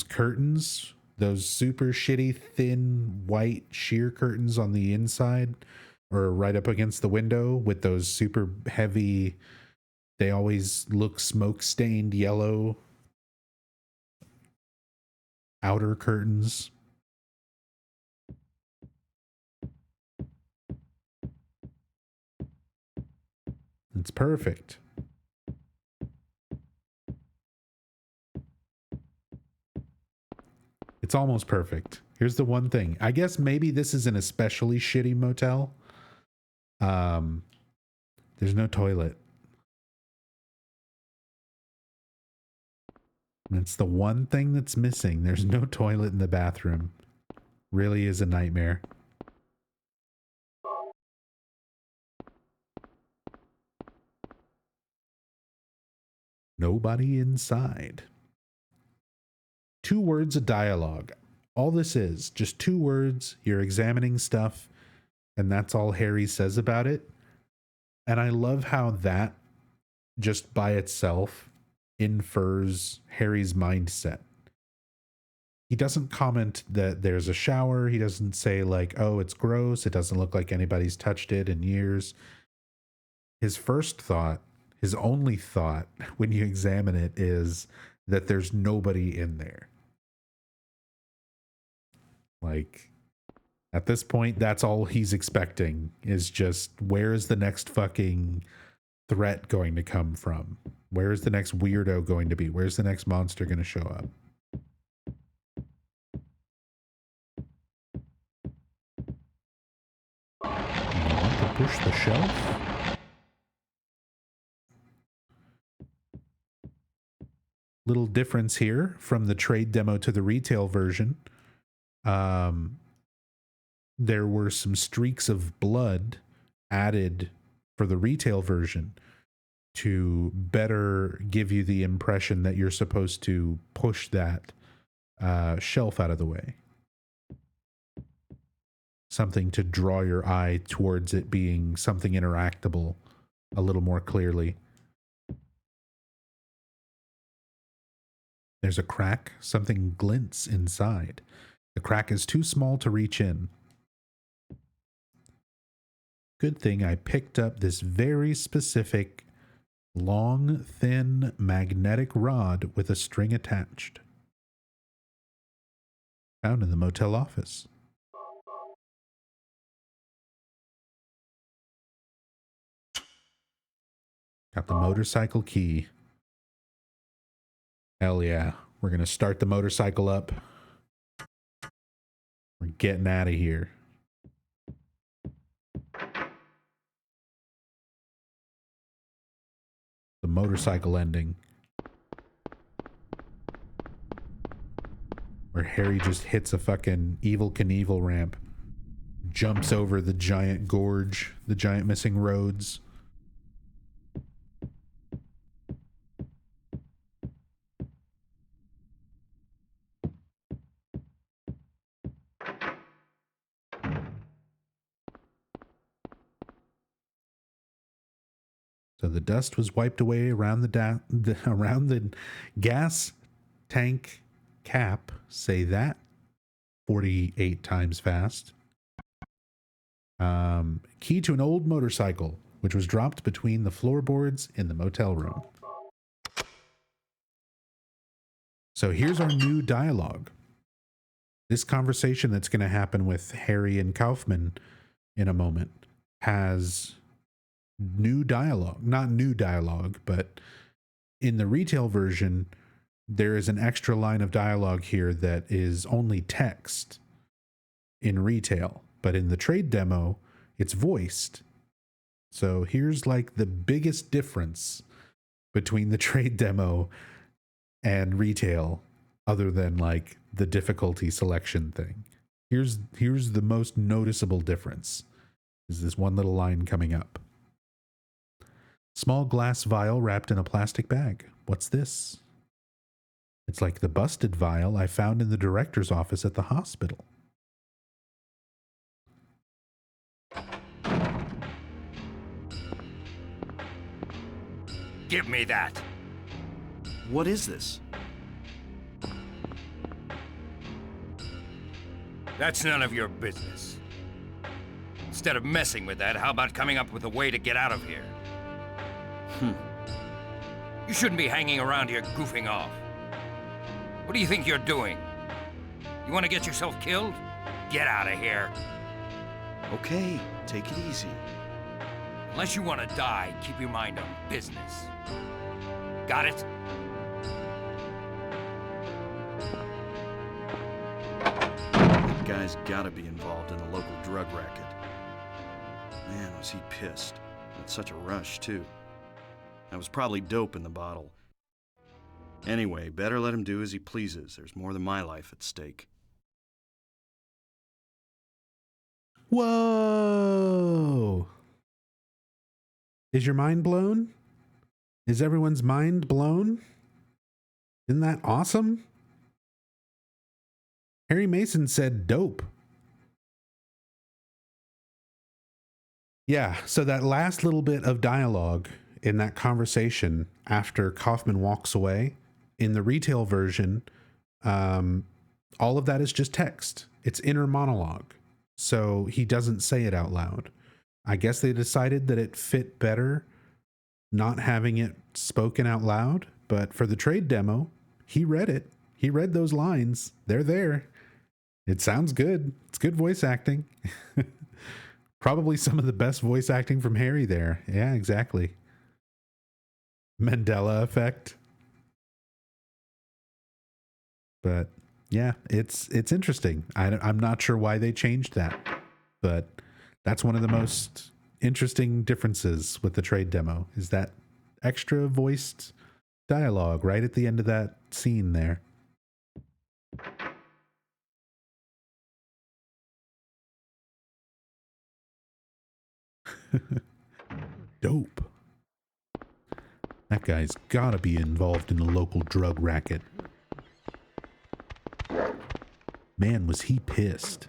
curtains, those super shitty, thin, white sheer curtains on the inside, or right up against the window with those super heavy, they always look smoke-stained yellow outer curtains. It's perfect. It's almost perfect. Here's the one thing. I guess maybe this is an especially shitty motel. There's no toilet. And it's the one thing that's missing. There's no toilet in the bathroom. Really is a nightmare. Nobody inside. 2 words of dialogue. All this is, just 2 words. You're examining stuff, and that's all Harry says about it. And I love how that just by itself infers Harry's mindset. He doesn't comment that there's a shower. He doesn't say like, oh, it's gross. It doesn't look like anybody's touched it in years. His first thought, his only thought when you examine it, is that there's nobody in there. Like, at this point, that's all he's expecting, is just, where is the next fucking threat going to come from? Where is the next weirdo going to be? Where's the next monster going to show up? You want to push the shelf? Little difference here from the trade demo to the retail version. There were some streaks of blood added for the retail version to better give you the impression that you're supposed to push that shelf out of the way. Something to draw your eye towards it being something interactable a little more clearly. There's a crack. Something glints inside. The crack is too small to reach in. Good thing I picked up this very specific, long, thin, magnetic rod with a string attached. Found in the motel office. Got the motorcycle key. Hell yeah. We're going to start the motorcycle up. We're getting out of here. The motorcycle ending, where Harry just hits a fucking Evel Knievel ramp, jumps over the giant gorge, the giant missing roads. So the dust was wiped away around around the gas tank cap. Say that 48 times fast. Key to an old motorcycle, which was dropped between the floorboards in the motel room. So here's our new dialogue. This conversation that's going to happen with Harry and Kaufman in a moment has new dialogue. Not new dialogue, but in the retail version, there is an extra line of dialogue here that is only text in retail. But in the trade demo, it's voiced. So here's like the biggest difference between the trade demo and retail, other than like the difficulty selection thing. Here's the most noticeable difference, is this one little line coming up. Small glass vial wrapped in a plastic bag. What's this? It's like the busted vial I found in the director's office at the hospital. Give me that. What is this? That's none of your business. Instead of messing with that, how about coming up with a way to get out of here? You shouldn't be hanging around here goofing off. What do you think you're doing? You want to get yourself killed? Get out of here. Okay, take it easy. Unless you want to die, keep your mind on business. Got it? That guy's gotta be involved in a local drug racket. Man, was he pissed. At such a rush, too. That was probably dope in the bottle. Anyway, better let him do as he pleases. There's more than my life at stake. Whoa! Is your mind blown? Is everyone's mind blown? Isn't that awesome? Harry Mason said dope. Yeah, so that last little bit of dialogue in that conversation after Kaufman walks away, in the retail version, all of that is just text. It's inner monologue. So he doesn't say it out loud. I guess they decided that it fit better not having it spoken out loud, but for the trade demo, he read it. He read those lines. They're there. It sounds good. It's good voice acting. Probably some of the best voice acting from Harry there. Yeah, exactly. Mandela effect. But yeah, it's interesting. I'm not sure why they changed that, but that's one of the most interesting differences with the trade demo, is that extra voiced dialogue right at the end of that scene there. Dope. That guy's gotta be involved in a local drug racket. Man, was he pissed.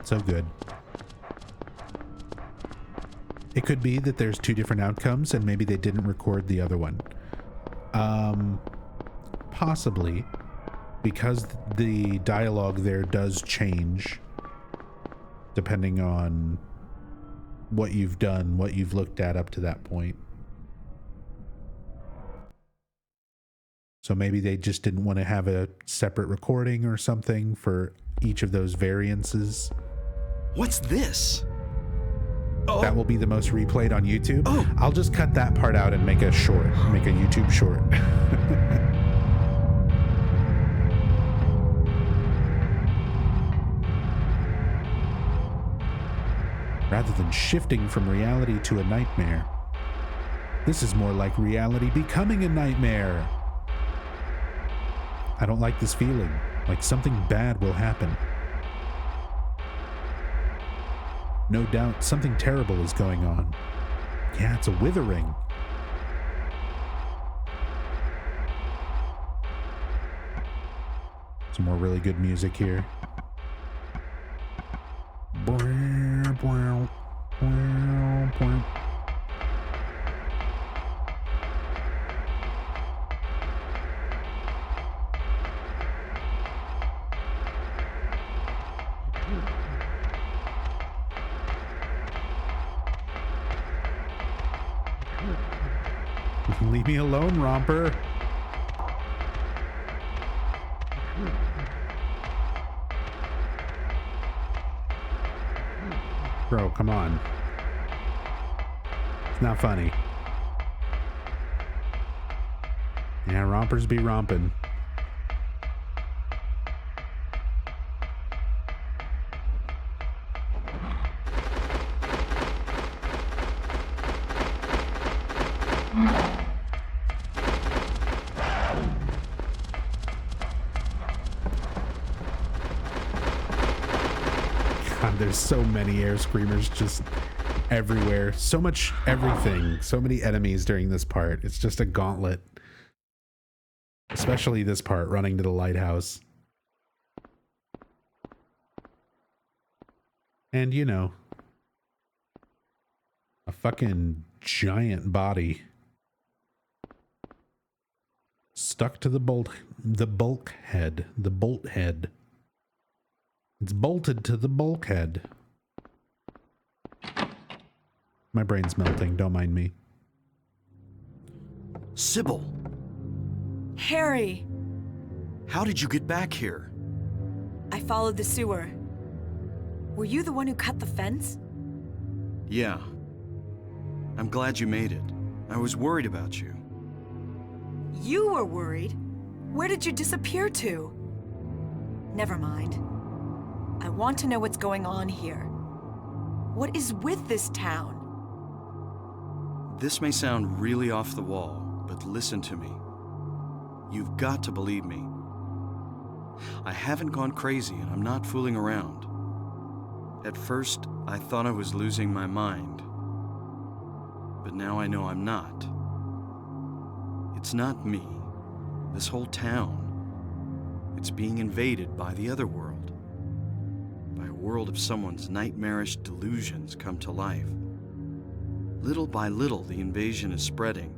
So good. It could be that there's two different outcomes and maybe they didn't record the other one. Possibly, because the dialogue there does change depending on what you've done, what you've looked at up to that point. So maybe they just didn't want to have a separate recording or something for each of those variances. What's this? Oh. That will be the most replayed on YouTube. Oh. I'll just cut that part out and make a short, make a YouTube short. Rather than shifting from reality to a nightmare, this is more like reality becoming a nightmare. I don't like this feeling, like something bad will happen. No doubt something terrible is going on. Yeah, it's a withering. Some more really good music here. Leave me alone, Romper. Bro, come on. It's not funny. Yeah, rompers be romping. God, there's so many air screamers just everywhere. So much everything. So many enemies during this part. It's just a gauntlet. Especially this part, running to the lighthouse. And, you know, a fucking giant body stuck to the bulkhead. It's bolted to the bulkhead. My brain's melting, don't mind me. Cibil, Harry! how did you get back here? I followed the sewer. Were you the one who cut the fence? Yeah. I'm glad you made it. I was worried about you. You were worried? Where did you disappear to? Never mind. I want to know what's going on here. What is with this town? This may sound really off the wall, but listen to me. You've got to believe me. I haven't gone crazy and I'm not fooling around. At first, I thought I was losing my mind. But now I know I'm not. It's not me. This whole town. It's being invaded by the Otherworld. By a world of someone's nightmarish delusions come to life. Little by little, the invasion is spreading,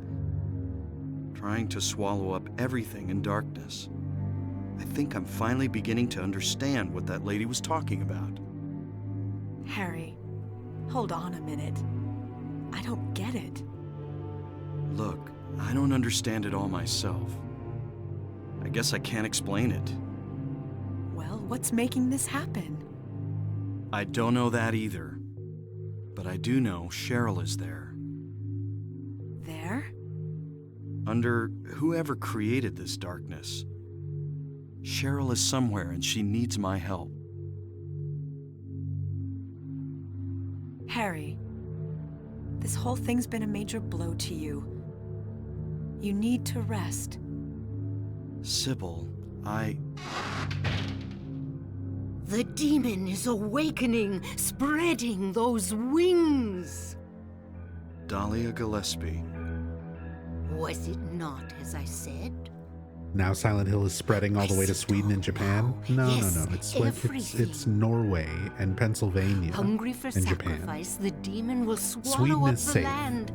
trying to swallow up everything in darkness. I think I'm finally beginning to understand what that lady was talking about. Harry, hold on a minute. I don't get it. Look, I don't understand it all myself. I guess I can't explain it. Well, what's making this happen? I don't know that either. But I do know Cheryl is there. There? Under whoever created this darkness. Cheryl is somewhere and she needs my help. Harry, this whole thing's been a major blow to you. You need to rest. Cibil, The demon is awakening, spreading those wings. Dalia Gillespie. Was it not as I said? Now Silent Hill is spreading all the way to Sweden and Japan? No, Yes, no. It's everything. Norway and Pennsylvania Hungry for and Japan. sacrifice, the demon will swallow Sweden up is the safe. land.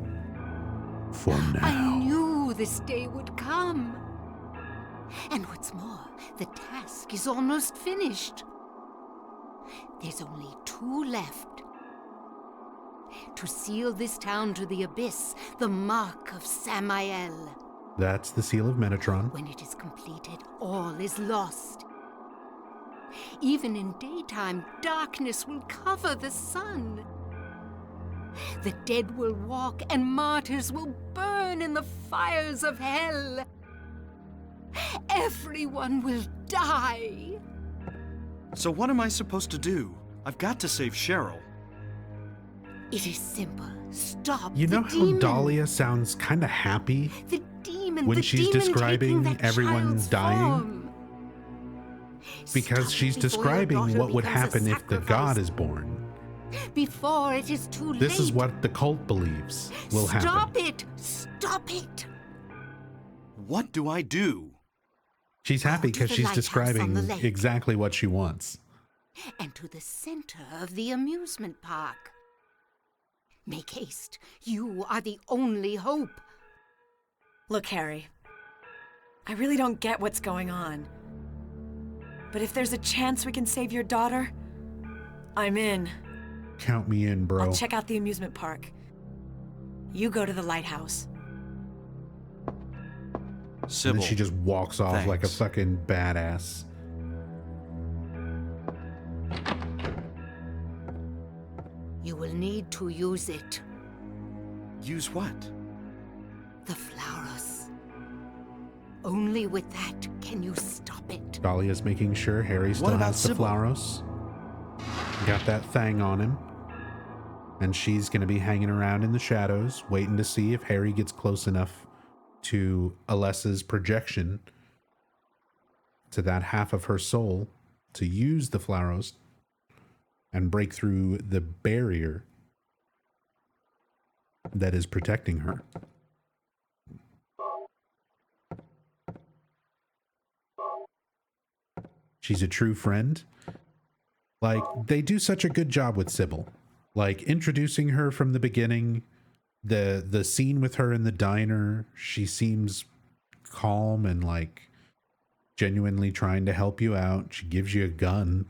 For I now. knew this day would come. And what's more, the task is almost finished. There's only 2 left. To seal this town to the abyss, the mark of Samael. That's the seal of Metatron. When it is completed, all is lost. Even in daytime, darkness will cover the sun. The dead will walk, and martyrs will burn in the fires of hell. Everyone will die. So what am I supposed to do? I've got to save Cheryl. It is simple. Stop You know the how demon. Dahlia sounds kind of happy? The demon. when the she's demon describing taking that everyone child's dying? form. Because Stop she's it before your describing daughter what would becomes a happen if the sacrifice. god is born. Before it is too late. This is what the cult believes will happen. Stop it! Stop it! What do I do? She's happy Go to because the she's lighthouse on describing the lake. exactly what she wants. And to the center of the amusement park. Make haste. You are the only hope. Look, Harry. I really don't get what's going on. But if there's a chance we can save your daughter, I'm in. Count me in, bro. I'll check out the amusement park. You go to the lighthouse. Cibil. And then she just walks off like a Thanks. fucking badass. You will need to use it. Use what? The flowers. Only with that can you stop it. Dalia's making sure Harry still about has the Cibil? Flauros. Got that thing on him. And she's going to be hanging around in the shadows, waiting to see if Harry gets close enough to Alessa's projection, to that half of her soul, to use the Flauros and break through the barrier that is protecting her. She's a true friend. Like, they do such a good job with Cibil. Like, introducing her from the beginning, the scene with her in the diner, she seems calm and, like, genuinely trying to help you out. She gives you a gun.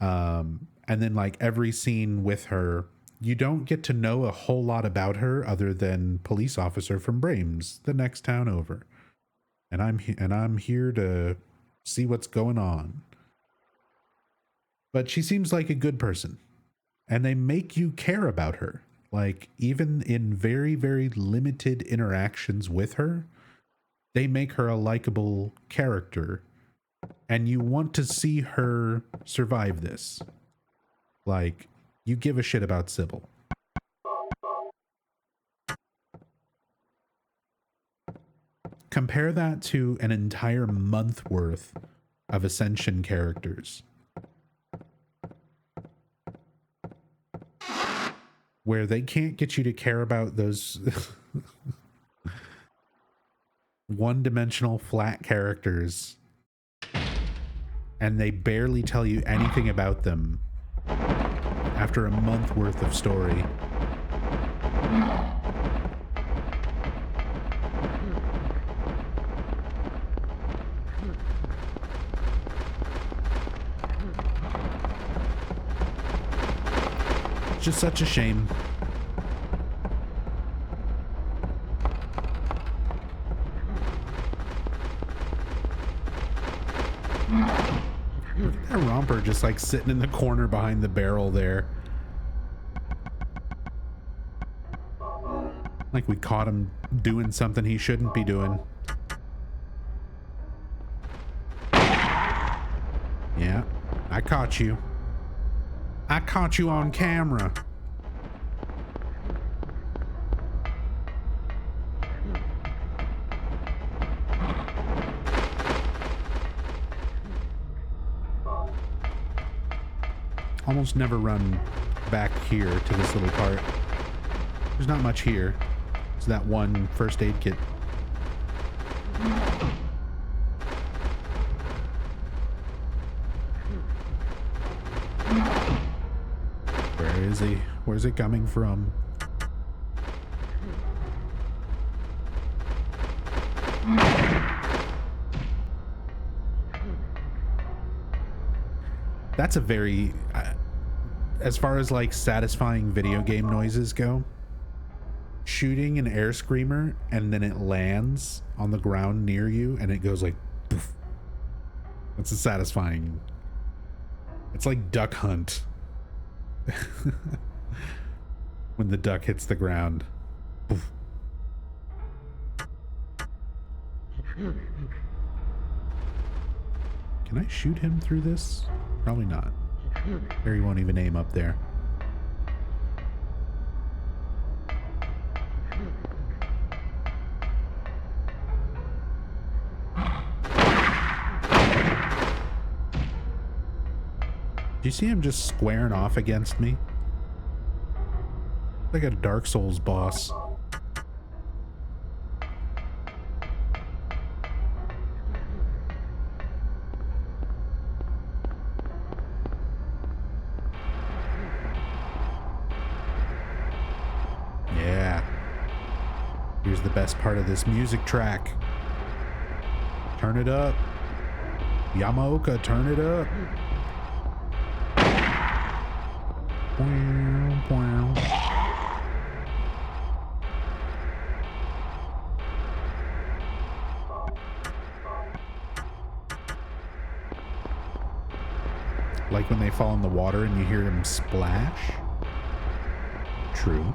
And then, like, every scene with her, you don't get to know a whole lot about her other than police officer from Brames, the next town over. And I'm here to see what's going on. But she seems like a good person. And they make you care about her. Like, even in very, very limited interactions with her, they make her a likable character. And you want to see her survive this. Like, you give a shit about Cibil. Compare that to an entire month worth of Ascension characters, where they can't get you to care about those one-dimensional flat characters, and they barely tell you anything about them after a month worth of story. It's just such a shame. Look at that romper just like sitting in the corner behind the barrel there. Like we caught him doing something he shouldn't be doing. Yeah, I caught you. I caught you on camera. Almost never run back here to this little part. There's not much here. It's that one first aid kit. Where is he? Where's it coming from? That's a very, as far as like satisfying video game noises go, shooting an air screamer and then it lands on the ground near you and it goes like poof. That's a satisfying. It's like Duck Hunt. When the duck hits the ground. Poof. Can I shoot him through this? Probably not. Harry won't even aim up there. Do you see him just squaring off against me? Like a Dark Souls boss. Yeah. Here's the best part of this music track. Turn it up. Yamaoka, turn it up. Like when they fall in the water and you hear them splash? True.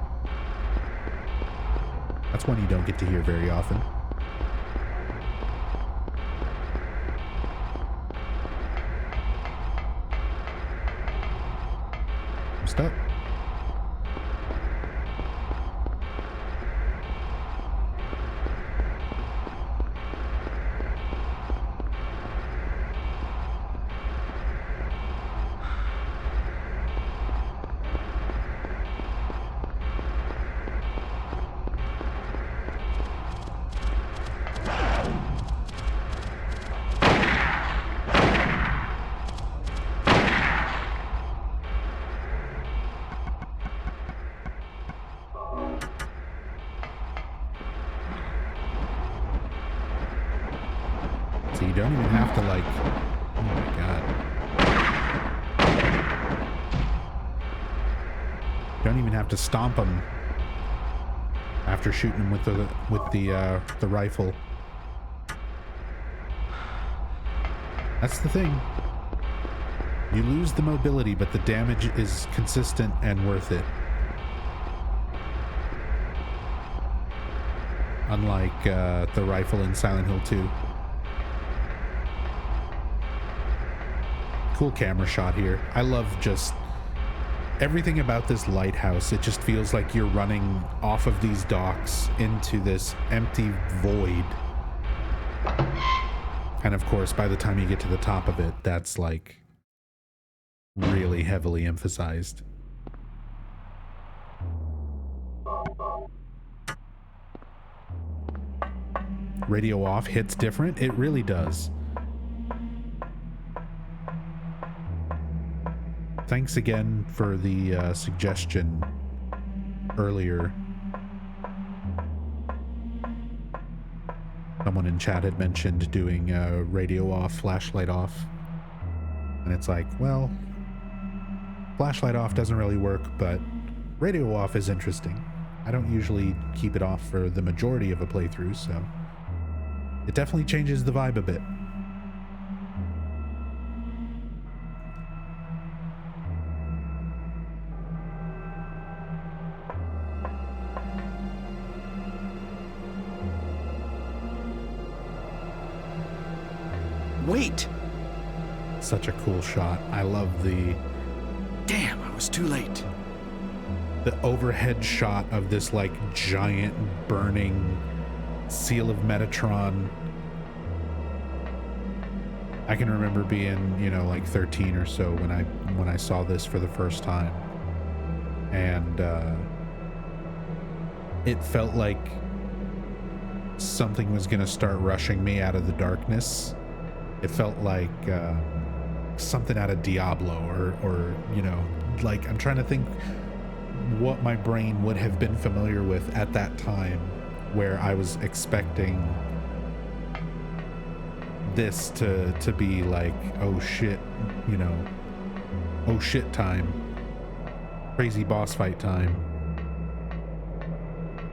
That's one you don't get to hear very often. I'm stuck. So you don't even have to like, oh my god. You don't even have to stomp them after shooting them with the rifle. That's the thing. You lose the mobility, but the damage is consistent and worth it. Unlike the rifle in Silent Hill 2. Cool camera shot here. I love just everything about this lighthouse. It just feels like you're running off of these docks into this empty void. And of course, by the time you get to the top of it, that's like really heavily emphasized. Radio off hits different. It really does. Thanks again for the suggestion earlier. Someone in chat had mentioned doing radio off, flashlight off. And it's like, well, flashlight off doesn't really work, but radio off is interesting. I don't usually keep it off for the majority of a playthrough, so it definitely changes the vibe a bit. Wait! Such a cool shot. I love the... Damn, I was too late. The overhead shot of this like giant burning seal of Metatron. I can remember being, you know, like 13 or so when I saw this for the first time. And it felt like something was gonna start rushing me out of the darkness. It felt like something out of Diablo or, you know, like I'm trying to think what my brain would have been familiar with at that time, where I was expecting this to be like, oh shit, you know, oh shit time, crazy boss fight time.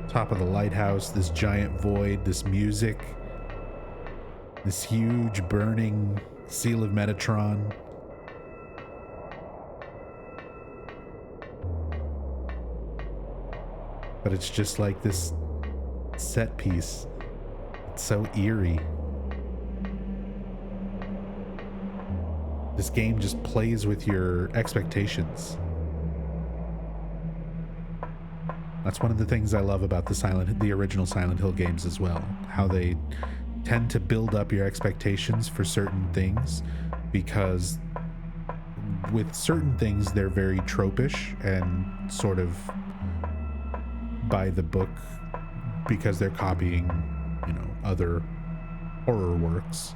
Top of the lighthouse, this giant void, this music. This huge burning seal of Metatron. But it's just like this set piece. It's so eerie. This game just plays with your expectations. That's one of the things I love about the original Silent Hill games as well. How they tend to build up your expectations for certain things, because with certain things they're very tropish and sort of by the book, because they're copying, you know, other horror works,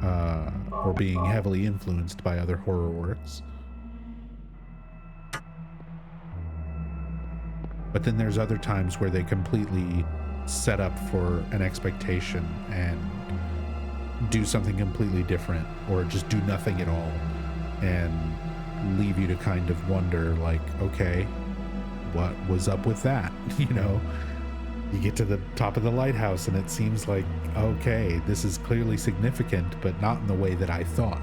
or being heavily influenced by other horror works. But then there's other times where they completely set up for an expectation and do something completely different, or just do nothing at all and leave you to kind of wonder, like, okay, what was up with that? You know, you get to the top of the lighthouse and it seems like, okay, this is clearly significant, but not in the way that I thought.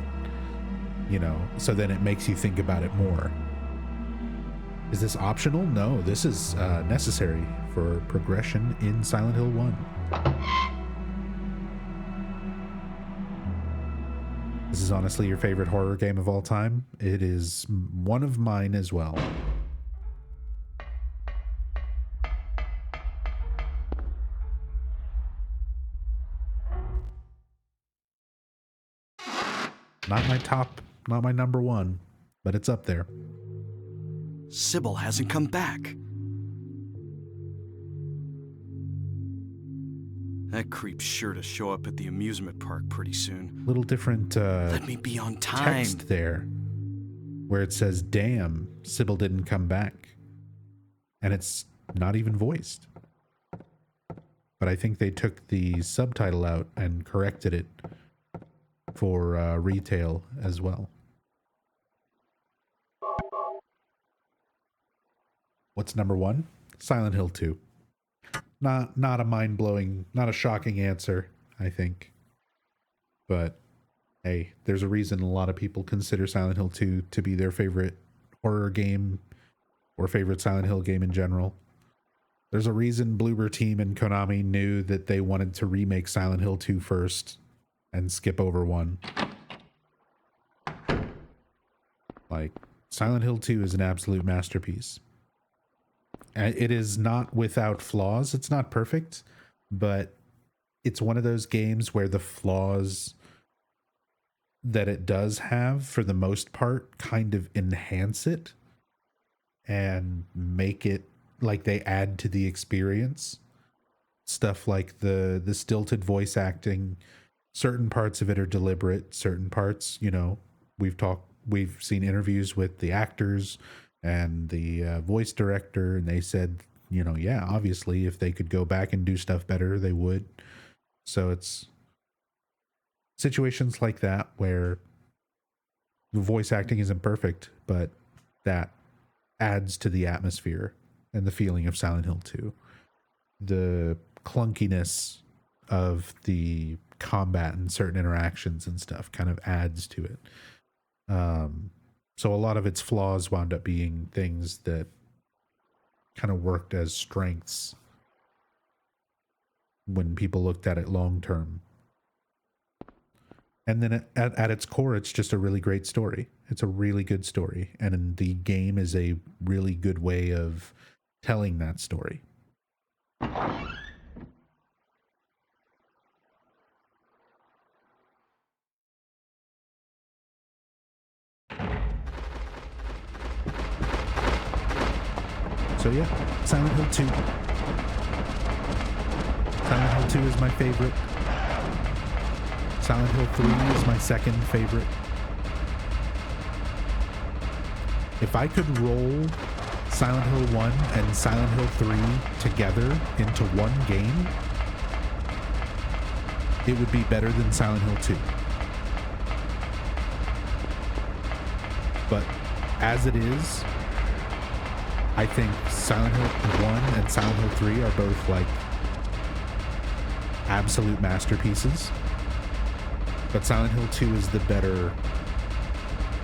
you know, so then it makes you think about it more. Is this optional? No, this is necessary for progression in Silent Hill 1. This is honestly your favorite horror game of all time. It is one of mine as well. Not my top, not my number one, but it's up there. Cibil hasn't come back. That creep's sure to show up at the amusement park pretty soon. Little different Let me be on time. text there where it says, damn, Cibil didn't come back. And it's not even voiced. But I think they took the subtitle out and corrected it for retail as well. What's number one? Silent Hill 2. Not a mind-blowing, not a shocking answer, I think. But hey, there's a reason a lot of people consider Silent Hill 2 to be their favorite horror game or favorite Silent Hill game in general. There's a reason Bloober Team and Konami knew that they wanted to remake Silent Hill 2 first and skip over 1. Like, Silent Hill 2 is an absolute masterpiece. It is not without flaws. It's not perfect, but it's one of those games where the flaws that it does have, for the most part, kind of enhance it and make it like they add to the experience. Stuff like the stilted voice acting. Certain parts of it are deliberate. Certain parts, you know, we've seen interviews with the actors and the voice director, and they said, you know, yeah, obviously if they could go back and do stuff better, they would. So it's situations like that where the voice acting isn't perfect, but that adds to the atmosphere and the feeling of Silent Hill 2. The clunkiness of the combat and certain interactions and stuff kind of adds to it. So a lot of its flaws wound up being things that kind of worked as strengths when people looked at it long term. And then at its core, it's just a really great story. It's a really good story. And the game is a really good way of telling that story. So yeah, Silent Hill 2. Silent Hill 2 is my favorite. Silent Hill 3 is my second favorite. If I could roll Silent Hill 1 and Silent Hill 3 together into one game, it would be better than Silent Hill 2. But as it is, I think Silent Hill 1 and Silent Hill 3 are both like absolute masterpieces. But Silent Hill 2 is the better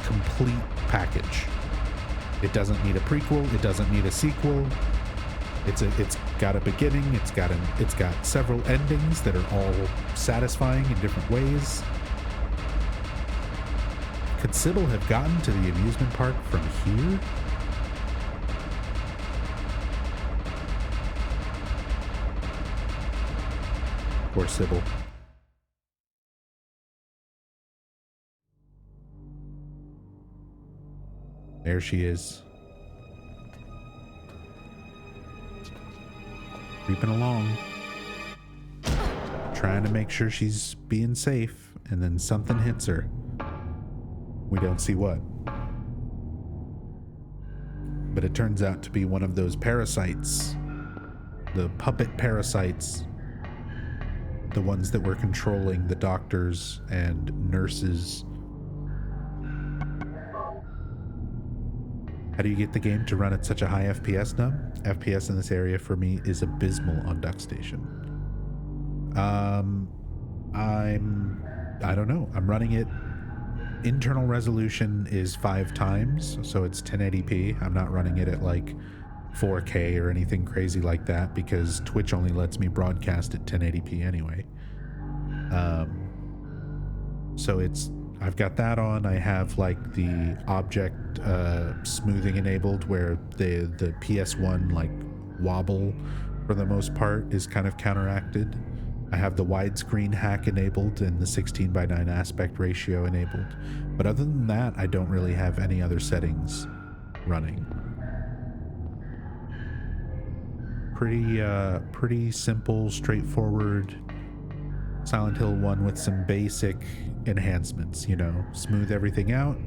complete package. It doesn't need a prequel, it doesn't need a sequel. It's got a beginning, it's got several endings that are all satisfying in different ways. Could Cibil have gotten to the amusement park from here? Poor Cibil. There she is. Creeping along. Trying to make sure she's being safe, and then something hits her. We don't see what. But it turns out to be one of those parasites. The puppet parasites. The ones that were controlling the doctors and nurses. How do you get the game to run at such a high FPS now? FPS in this area for me is abysmal on DuckStation. I don't know. I'm running it internal resolution is 5 times, so it's 1080p. I'm not running it at like 4K or anything crazy like that because Twitch only lets me broadcast at 1080p anyway. So I've got that on. I have like the object smoothing enabled where the PS1 like wobble for the most part is kind of counteracted. I have the widescreen hack enabled and the 16:9 aspect ratio enabled. But other than that, I don't really have any other settings running. Pretty simple, straightforward Silent Hill 1 with some basic enhancements, you know, smooth everything out,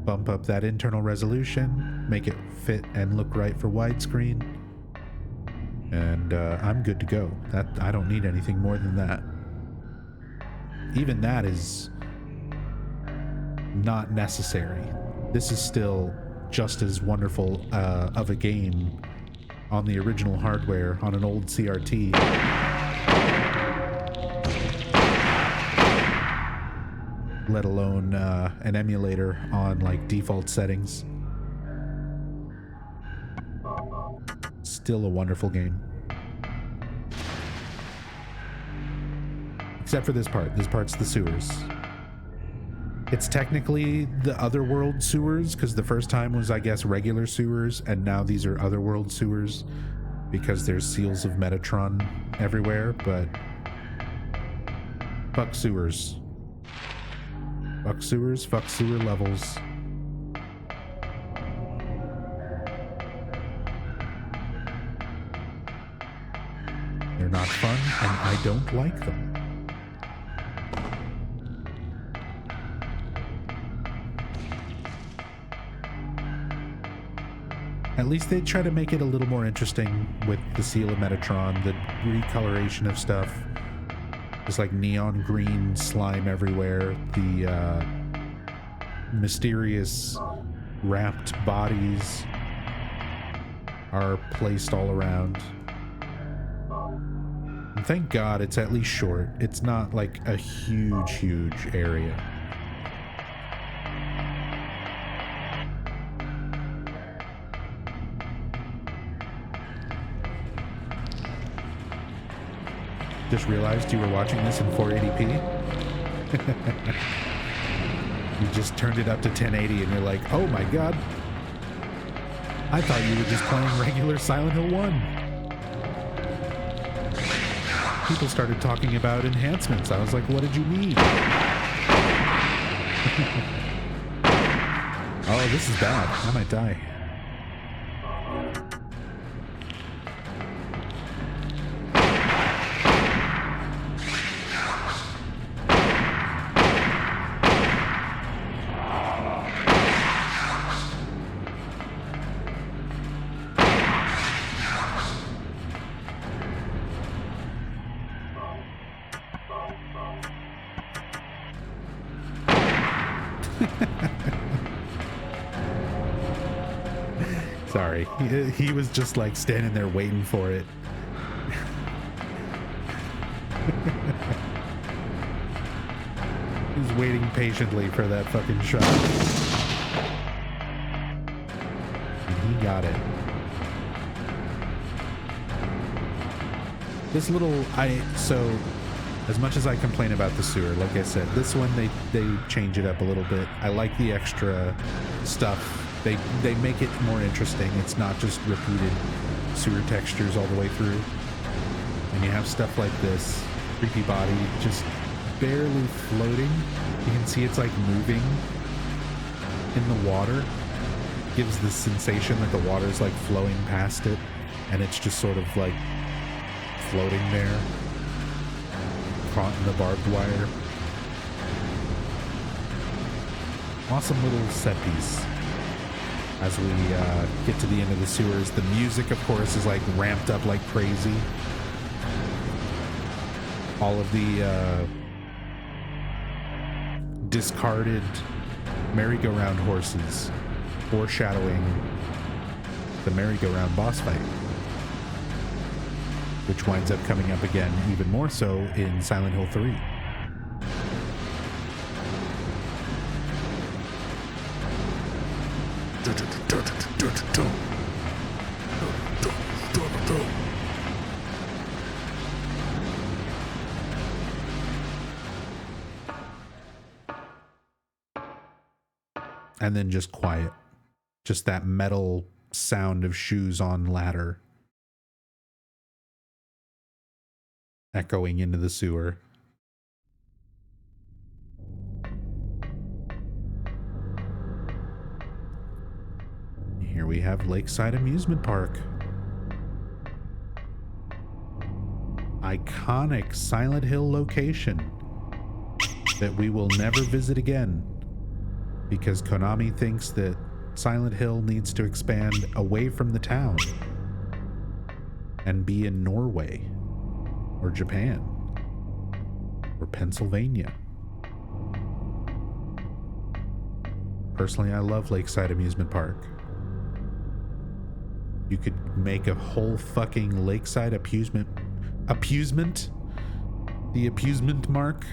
bump up that internal resolution, make it fit and look right for widescreen, and I'm good to go. I don't need anything more than that. Even that is not necessary. This is still just as wonderful of a game on the original hardware on an old CRT. Let alone an emulator on like default settings. Still a wonderful game. Except for this part. This part's the sewers. It's technically the Otherworld sewers, because the first time was, I guess, regular sewers, and now these are Otherworld sewers, because there's seals of Metatron everywhere, but fuck sewers. Fuck sewers, fuck sewer levels. They're not fun, and I don't like them. At least they try to make it a little more interesting with the seal of Metatron, the recoloration of stuff. There's like neon green slime everywhere. The mysterious wrapped bodies are placed all around. And thank God it's at least short. It's not like a huge area. Just realized you were watching this in 480p. You just turned it up to 1080 and you're like, oh my God. I thought you were just playing regular Silent Hill 1. People started talking about enhancements. I was like, what did you mean? Oh, this is bad. I might die. Sorry, he was just like standing there waiting for it. He was waiting patiently for that fucking shot. And he got it. This little, so as much as I complain about the sewer, like I said, this one they change it up a little bit. I like the extra stuff. They make it more interesting. It's not just repeated sewer textures all the way through. And you have stuff like this creepy body just barely floating. You can see it's like moving in the water. It gives the sensation that the water's like flowing past it, and it's just sort of like floating there, caught in the barbed wire. Awesome little set piece. As we get to the end of the sewers, the music, of course, is like ramped up like crazy. All of the discarded merry-go-round horses foreshadowing the merry-go-round boss fight, which winds up coming up again even more so in Silent Hill 3. And then just quiet. Just that metal sound of shoes on ladder echoing into the sewer. Here we have Lakeside Amusement Park. Iconic Silent Hill location that we will never visit again because Konami thinks that Silent Hill needs to expand away from the town and be in Norway or Japan or Pennsylvania. Personally, I love Lakeside Amusement Park. You could make a whole fucking Lakeside Amusement, the amusement mark.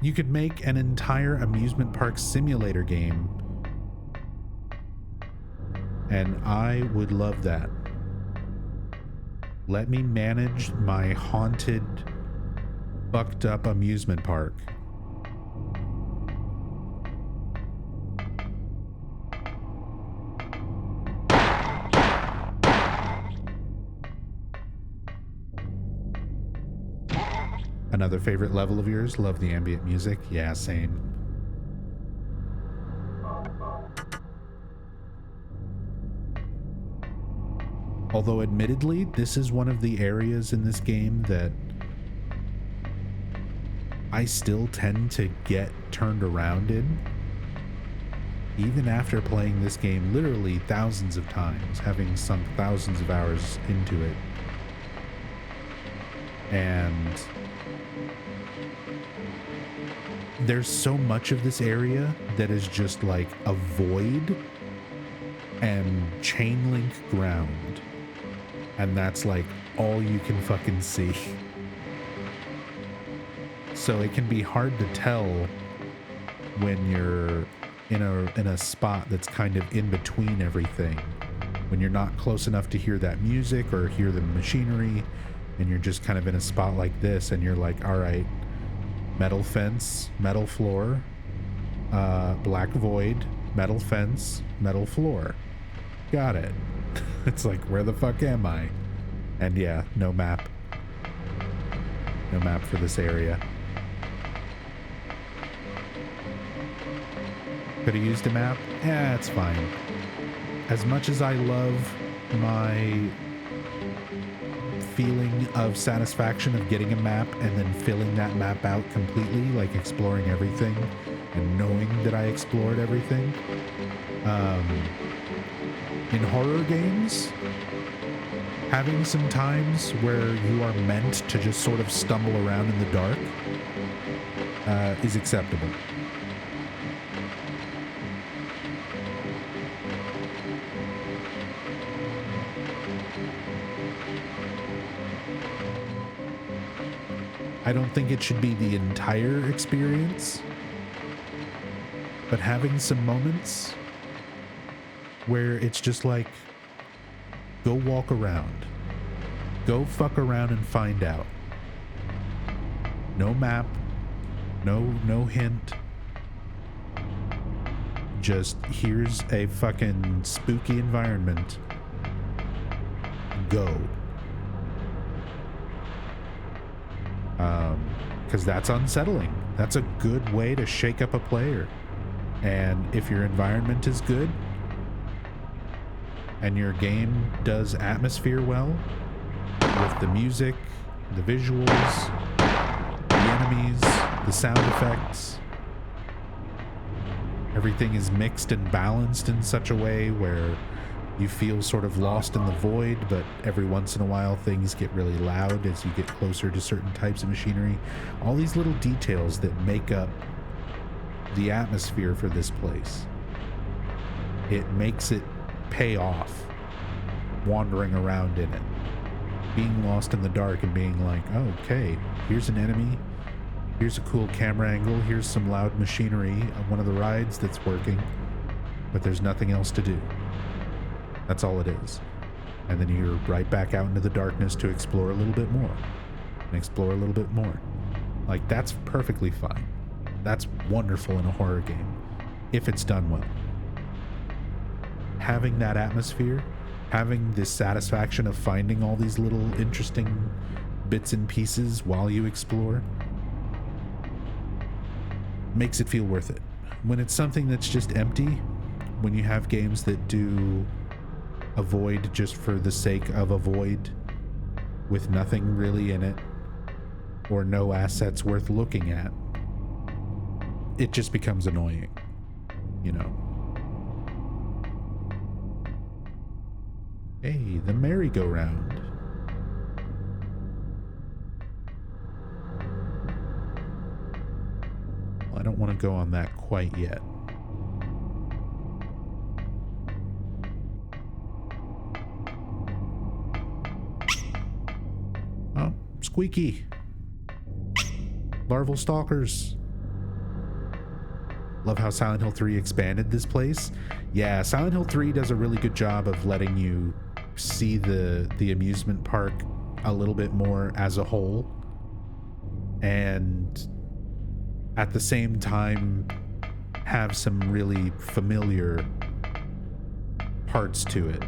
You could make an entire amusement park simulator game, and I would love that. Let me manage my haunted, fucked up amusement park. Another favorite level of yours? Love the ambient music. Yeah, same. Although admittedly, this is one of the areas in this game that I still tend to get turned around in. Even after playing this game literally thousands of times, having sunk thousands of hours into it. And there's so much of this area that is just like a void and chain link ground. And that's like all you can fucking see. So it can be hard to tell when you're in a spot that's kind of in between everything. When you're not close enough to hear that music or hear the machinery, and you're just kind of in a spot like this, and you're like, all right, metal fence, metal floor, black void, metal fence, metal floor. Got it. It's like, where the fuck am I? And yeah, no map. No map for this area. Could have used a map? Yeah, it's fine. As much as I love my feeling of satisfaction of getting a map and then filling that map out completely, like exploring everything and knowing that I explored everything. In horror games, having some times where you are meant to just sort of stumble around in the dark is acceptable. I don't think it should be the entire experience, but having some moments where it's just like, go walk around, go fuck around and find out. No map, no hint. Just here's a fucking spooky environment. Go. Because that's unsettling. That's a good way to shake up a player. And if your environment is good and your game does atmosphere well with the music, the visuals, the enemies, the sound effects, everything is mixed and balanced in such a way where you feel sort of lost in the void, but every once in a while things get really loud as you get closer to certain types of machinery. All these little details that make up the atmosphere for this place. It makes it pay off wandering around in it. Being lost in the dark and being like, oh, okay, here's an enemy. Here's a cool camera angle. Here's some loud machinery on one of the rides that's working. but there's nothing else to do. That's all it is. And then you're right back out into the darkness to explore a little bit more. And explore a little bit more. Like, that's perfectly fine. That's wonderful in a horror game, if it's done well. Having that atmosphere, having this satisfaction of finding all these little interesting bits and pieces while you explore, makes it feel worth it. When it's something that's just empty, when you have games that do a void just for the sake of a void with nothing really in it or no assets worth looking at, it just becomes annoying, you know. Hey, the merry-go-round. Well, I don't want to go on that quite yet. Oh, squeaky. Larval stalkers. Love how Silent Hill 3 expanded this place. Yeah, Silent Hill 3 does a really good job of letting you see the amusement park a little bit more as a whole, and at the same time have some really familiar parts to it.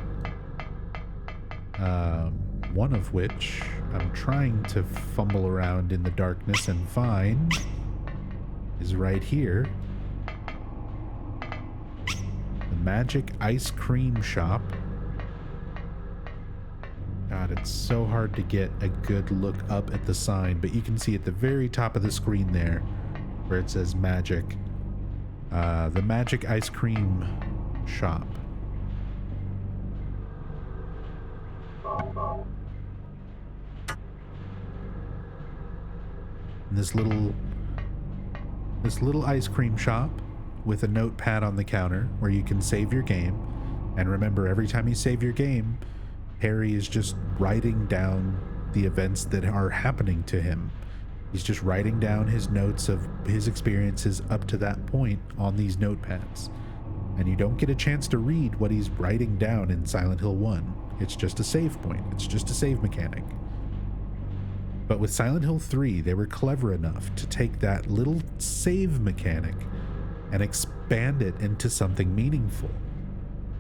One of which I'm trying to fumble around in the darkness and find is right here. The Magic Ice Cream Shop. God, it's so hard to get a good look up at the sign, but you can see at the very top of the screen there where it says Magic. The Magic Ice Cream Shop. And this little ice cream shop with a notepad on the counter where you can save your game. And remember, every time you save your game, Harry is just writing down the events that are happening to him. He's just writing down his notes of his experiences up to that point on these notepads. And you don't get a chance to read what he's writing down in Silent Hill 1. It's just a save point. It's just a save mechanic. But with Silent Hill 3, they were clever enough to take that little save mechanic and expand it into something meaningful.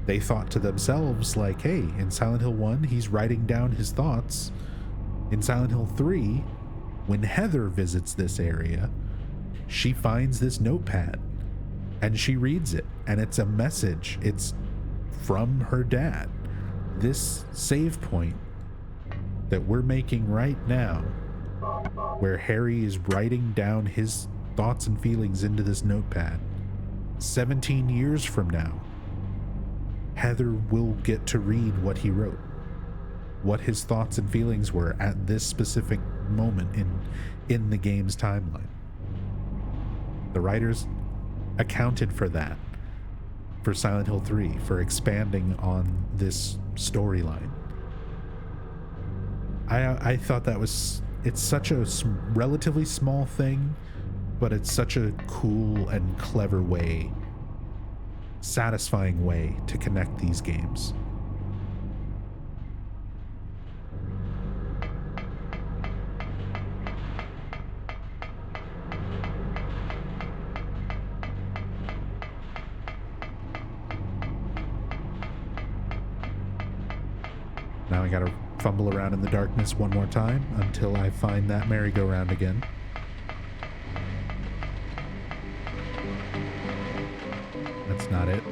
They thought to themselves, like, hey, in Silent Hill 1, he's writing down his thoughts. In Silent Hill 3, when Heather visits this area, she finds this notepad and she reads it, and it's a message. It's from her dad. This save point that we're making right now, where Harry is writing down his thoughts and feelings into this notepad, 17 years from now, Heather will get to read what he wrote, what his thoughts and feelings were at this specific moment in the game's timeline. The writers accounted for that for Silent Hill 3, for expanding on this storyline. I thought that was, it's such a relatively small thing, but it's such a cool and clever way, satisfying way to connect these games. Now I gotta fumble around in the darkness one more time until I find that merry-go-round again. That's not it.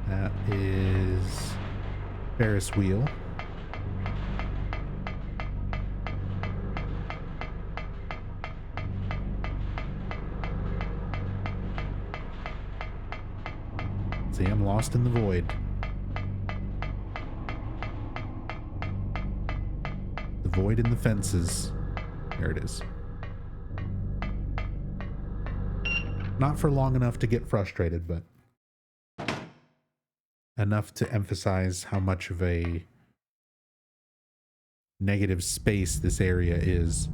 That is Ferris wheel. See, I'm lost in the void. The void in the fences. There it is. Not for long enough to get frustrated, but enough to emphasize how much of a negative space this area is.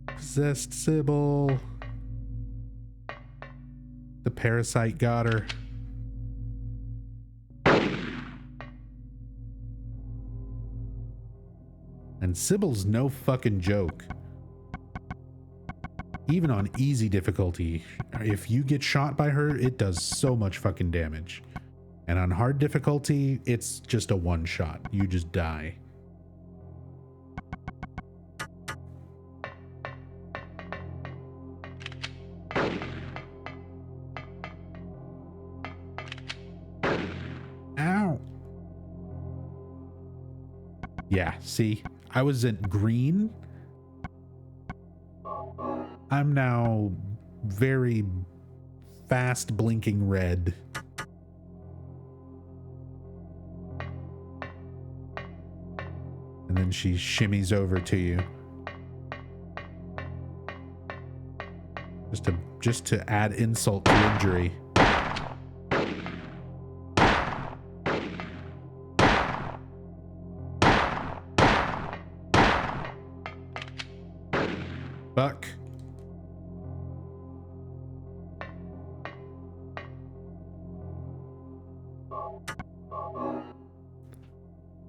Possessed Cibil. The parasite got her. And Cibil's no fucking joke. Even on easy difficulty, if you get shot by her, it does so much fucking damage. And on hard difficulty, it's just a one shot. You just die. Ow. Yeah, see? I was at green. I'm now very fast blinking red. And then she shimmies over to you. Just to add insult to injury. Buck.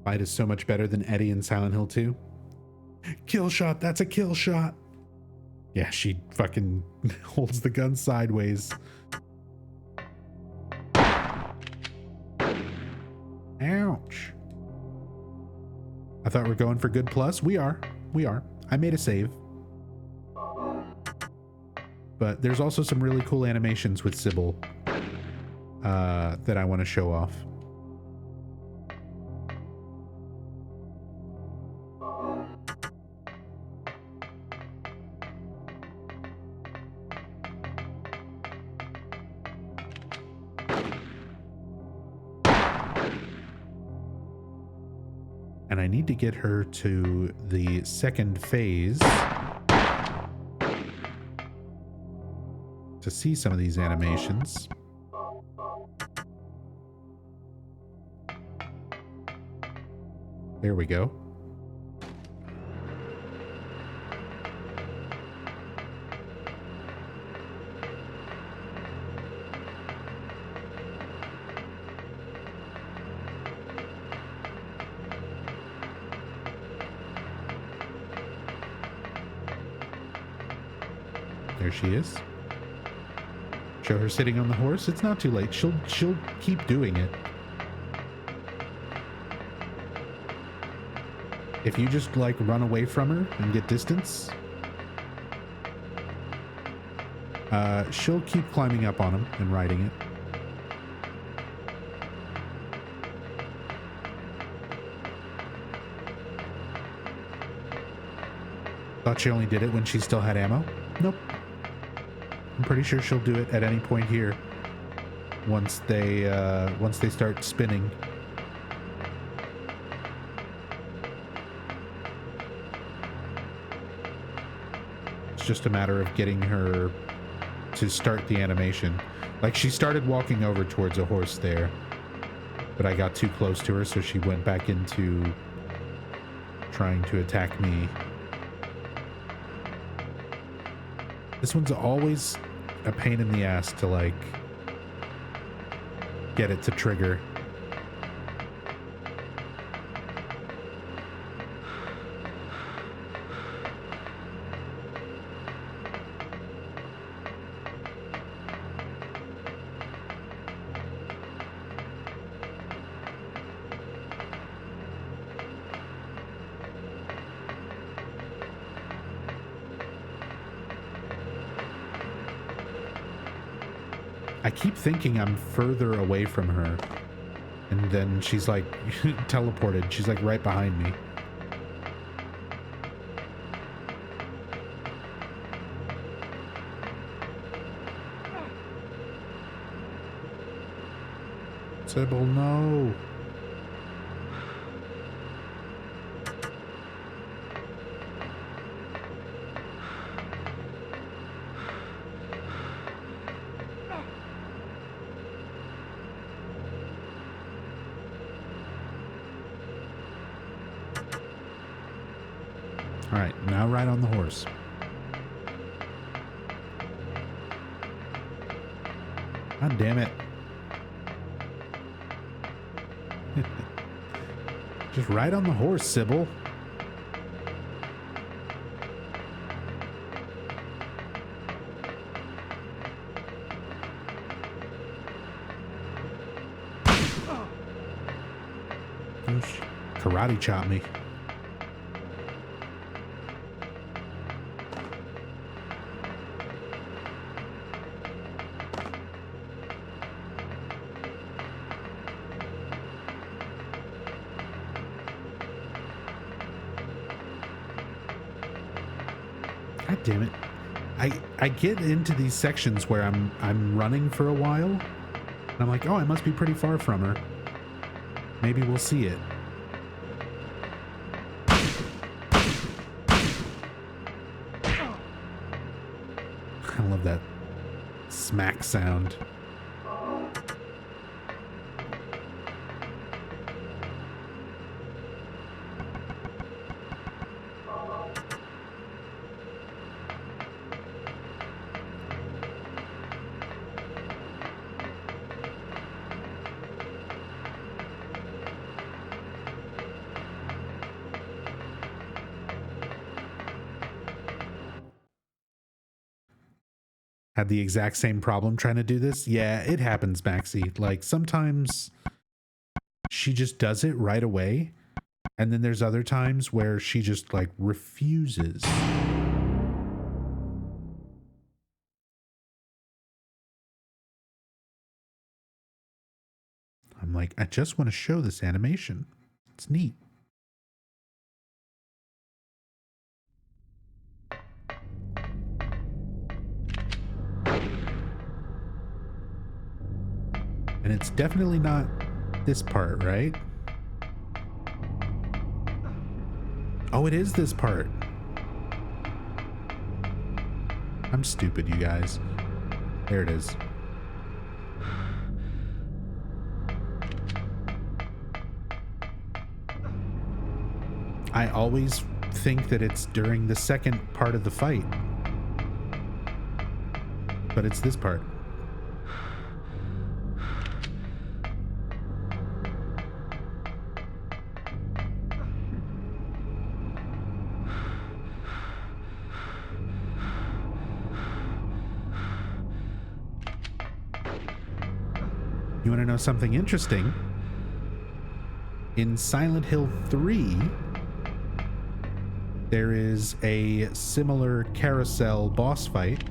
Fight is so much better than Eddie in Silent Hill 2. Kill shot, that's a kill shot. Yeah, she fucking holds the gun sideways. Ouch. I thought we're going for good plus. We are. I made a save. But there's also some really cool animations with Cibil that I want to show off. And I need to get her to the second phase to see some of these animations. There we go. There she is. Show her sitting on the horse. It's not too late. She'll keep doing it. If you just like run away from her and get distance, she'll keep climbing up on him and riding it. Thought she only did it when she still had ammo? Nope. I'm pretty sure she'll do it at any point here. Once they start spinning. It's just a matter of getting her to start the animation. Like, she started walking over towards a horse there, but I got too close to her, so she went back into trying to attack me. This one's always a pain in the ass to, like, get it to trigger. I keep thinking I'm further away from her, and then she's like teleported. She's like right behind me. Cibil, no. All right, now ride on the horse. God damn it. Just ride on the horse, Cibil. Karate chop me. God damn it. I get into these sections where I'm running for a while, and I'm like, oh, I must be pretty far from her. Maybe we'll see it. I love that smack sound. Had the exact same problem trying to do this. Yeah, it happens, Maxie. Like, sometimes she just does it right away, and then there's other times where she just, like, refuses. I'm like, I just want to show this animation. It's neat. And it's definitely not this part, right? Oh, it is this part. I'm stupid, you guys. There it is. I always think that it's during the second part of the fight. But it's this part. You want to know something interesting? In Silent Hill 3, there is a similar carousel boss fight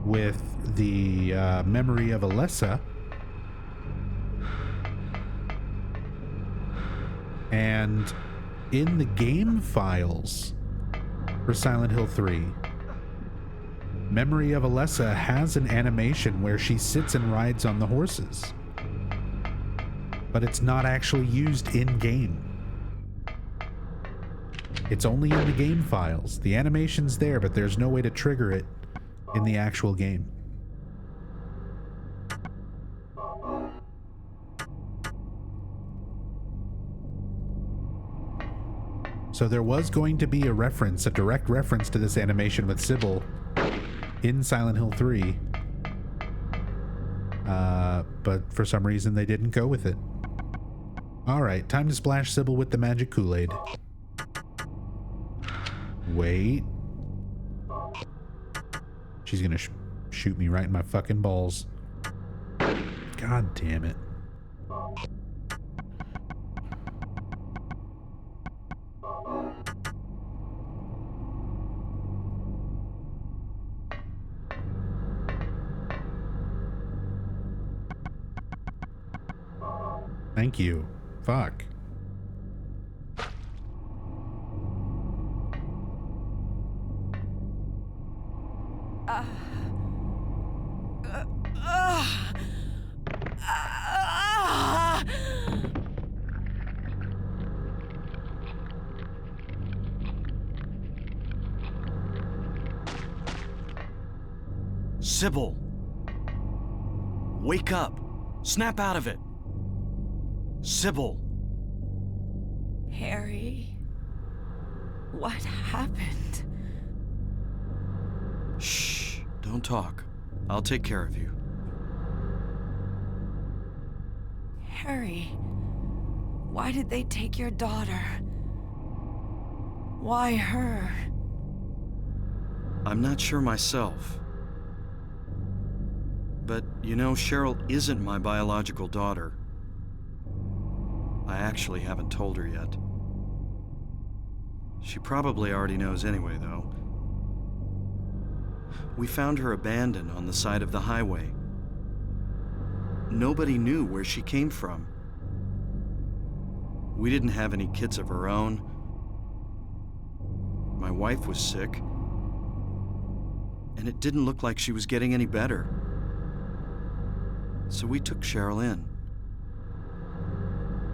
with the memory of Alessa, and in the game files for Silent Hill 3, Memory of Alessa has an animation where she sits and rides on the horses, but it's not actually used in-game. It's only in the game files. The animation's there, but there's no way to trigger it in the actual game. So there was going to be a reference, a direct reference to this animation with Cibil in Silent Hill 3, but for some reason they didn't go with it. Alright, time to splash Cibil with the magic Kool-Aid. Wait. She's gonna shoot me right in my fucking balls. God damn it. Thank you. Fuck. Cibil! Wake up! Snap out of it! Cibil! Harry, what happened? Shh, don't talk. I'll take care of you. Harry, why did they take your daughter? Why her? I'm not sure myself. But, you know, Cheryl isn't my biological daughter. I actually haven't told her yet. She probably already knows anyway, though. We found her abandoned on the side of the highway. Nobody knew where she came from. We didn't have any kids of our own. My wife was sick, and it didn't look like she was getting any better. So we took Cheryl in.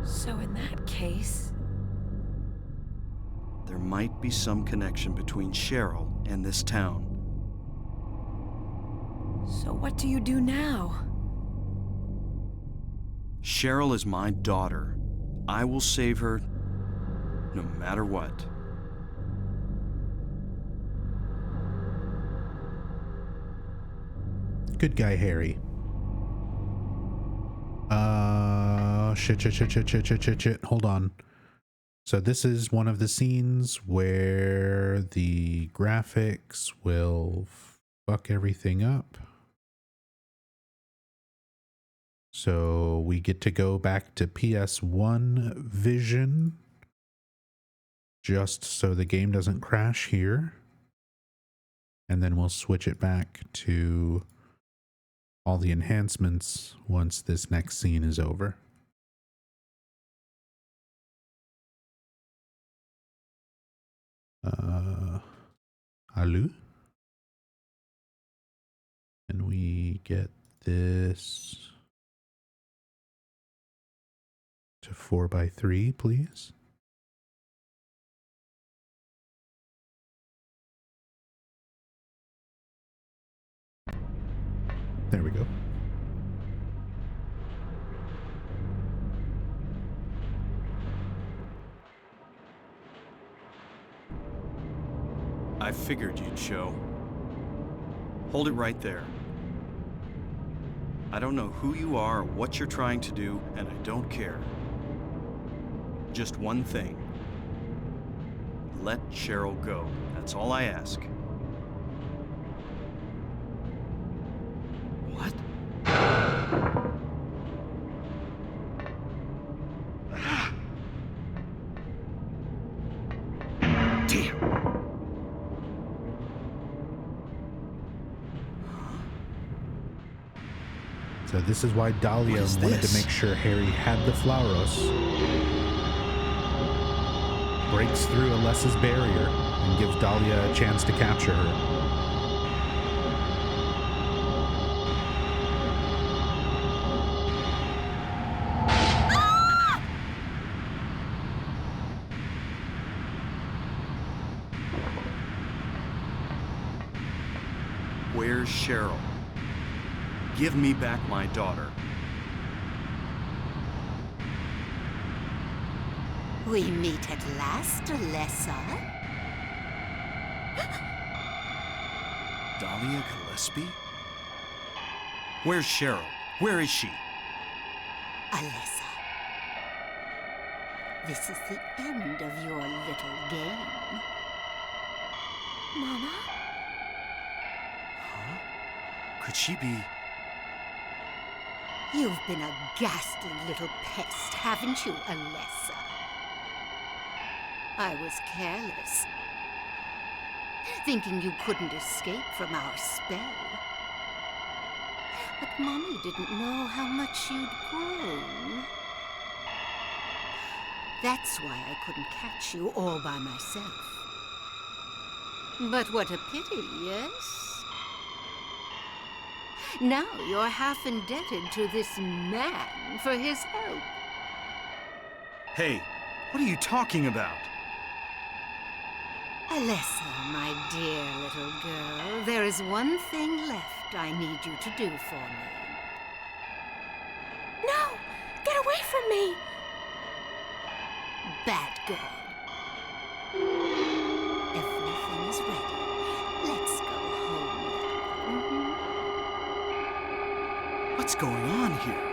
So in that case... There might be some connection between Cheryl and this town. So what do you do now? Cheryl is my daughter. I will save her no matter what. Good guy, Harry. Shit. Hold on. So this is one of the scenes where the graphics will fuck everything up. So we get to go back to PS1 vision, just so the game doesn't crash here. And then we'll switch it back to all the enhancements once this next scene is over. Hello? And we get this to 4:3, please. There we go. I figured you'd show. Hold it right there. I don't know who you are or what you're trying to do, and I don't care. Just one thing. Let Cheryl go. That's all I ask. What? Damn. So this is why Dalia wanted to make sure Harry had the Flauros. Breaks through Alessa's barrier and gives Dalia a chance to capture her. Where's Cheryl? Give me back my daughter. We meet at last, Alessa. Dalia Gillespie? Where's Cheryl? Where is she? Alessa, this is the end of your little game. Mama? Huh? Could she be... You've been a ghastly little pest, haven't you, Alessa? I was careless, thinking you couldn't escape from our spell. But Mommy didn't know how much you'd grown. That's why I couldn't catch you all by myself. But what a pity, yes? Now you're half indebted to this man for his help. Hey, what are you talking about? Alessa, my dear little girl, there is one thing left I need you to do for me. No! Get away from me! Bad girl. Everything is ready. Let's go home now. What's going on here?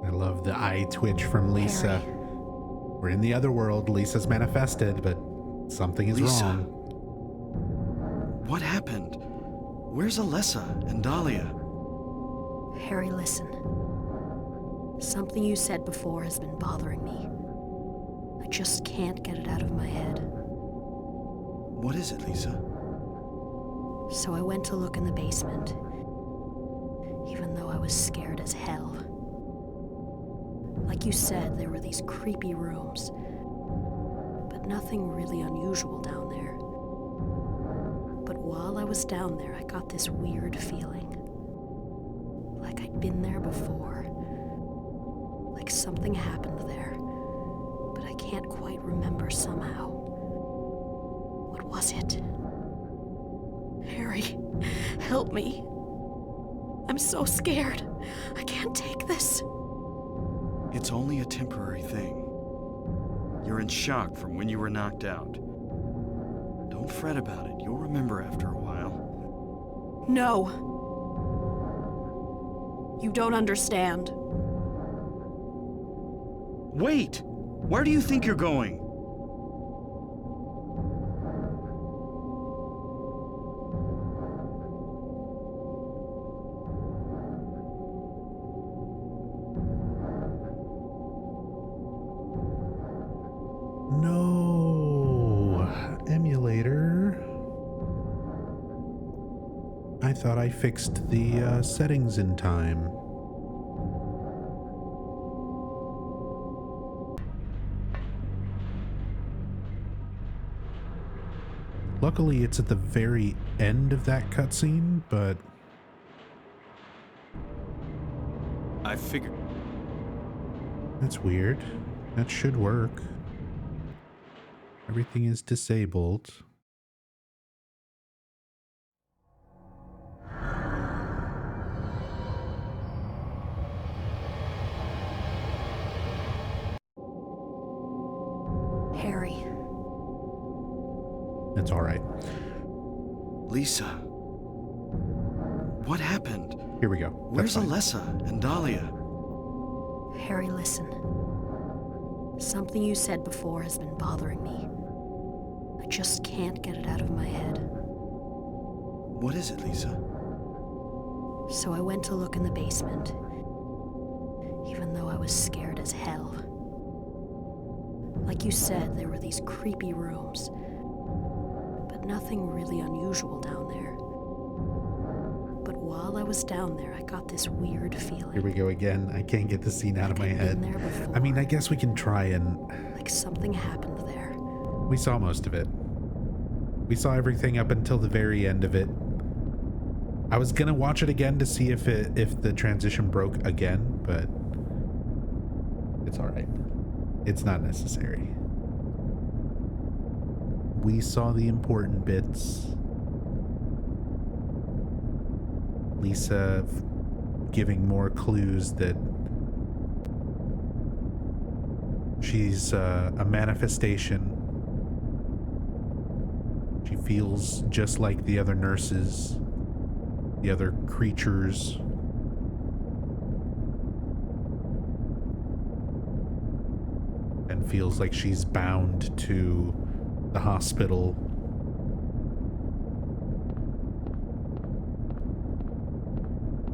I love the eye twitch from Lisa. Harry. We're in the other world. Lisa's manifested, but something is Lisa. wrong. What happened? Where's Alessa and Dalia? Harry, listen. Something you said before has been bothering me. I just can't get it out of my head. What is it, Lisa? So I went to look in the basement, even though I was scared as hell. Like you said, there were these creepy rooms, but nothing really unusual down there. But while I was down there, I got this weird feeling. Like I'd been there before. Like something happened there, but I can't quite remember somehow. What was it? Harry, help me. I'm so scared. I can't take this. It's only a temporary thing. You're in shock from when you were knocked out. Don't fret about it. You'll remember after a while. No. You don't understand. Wait! Where do you think you're going? No, emulator. I thought I fixed the settings in time. Luckily, it's at the very end of that cutscene, but I figured. that's weird. That should work. Everything is disabled. Harry. It's all right. Lisa. What happened? Here we go. Where's That's fine. Alessa and Dalia? Harry, listen. Something you said before has been bothering me. I just can't get it out of my head. What is it, Lisa? So I went to look in the basement, even though I was scared as hell. Like you said, there were these creepy rooms, but nothing really unusual down there. But while I was down there, I got this weird feeling. Here we go again. I can't get the scene out of my Like I'd head. been there before. I mean, I guess we can try and... Like something happened there. We saw most of it. We saw everything up until the very end of it. I was gonna watch it again to see if the transition broke again, but it's all right. It's not necessary. We saw the important bits. Lisa giving more clues that she's a manifestation. She feels just like the other nurses, the other creatures. And feels like she's bound to the hospital.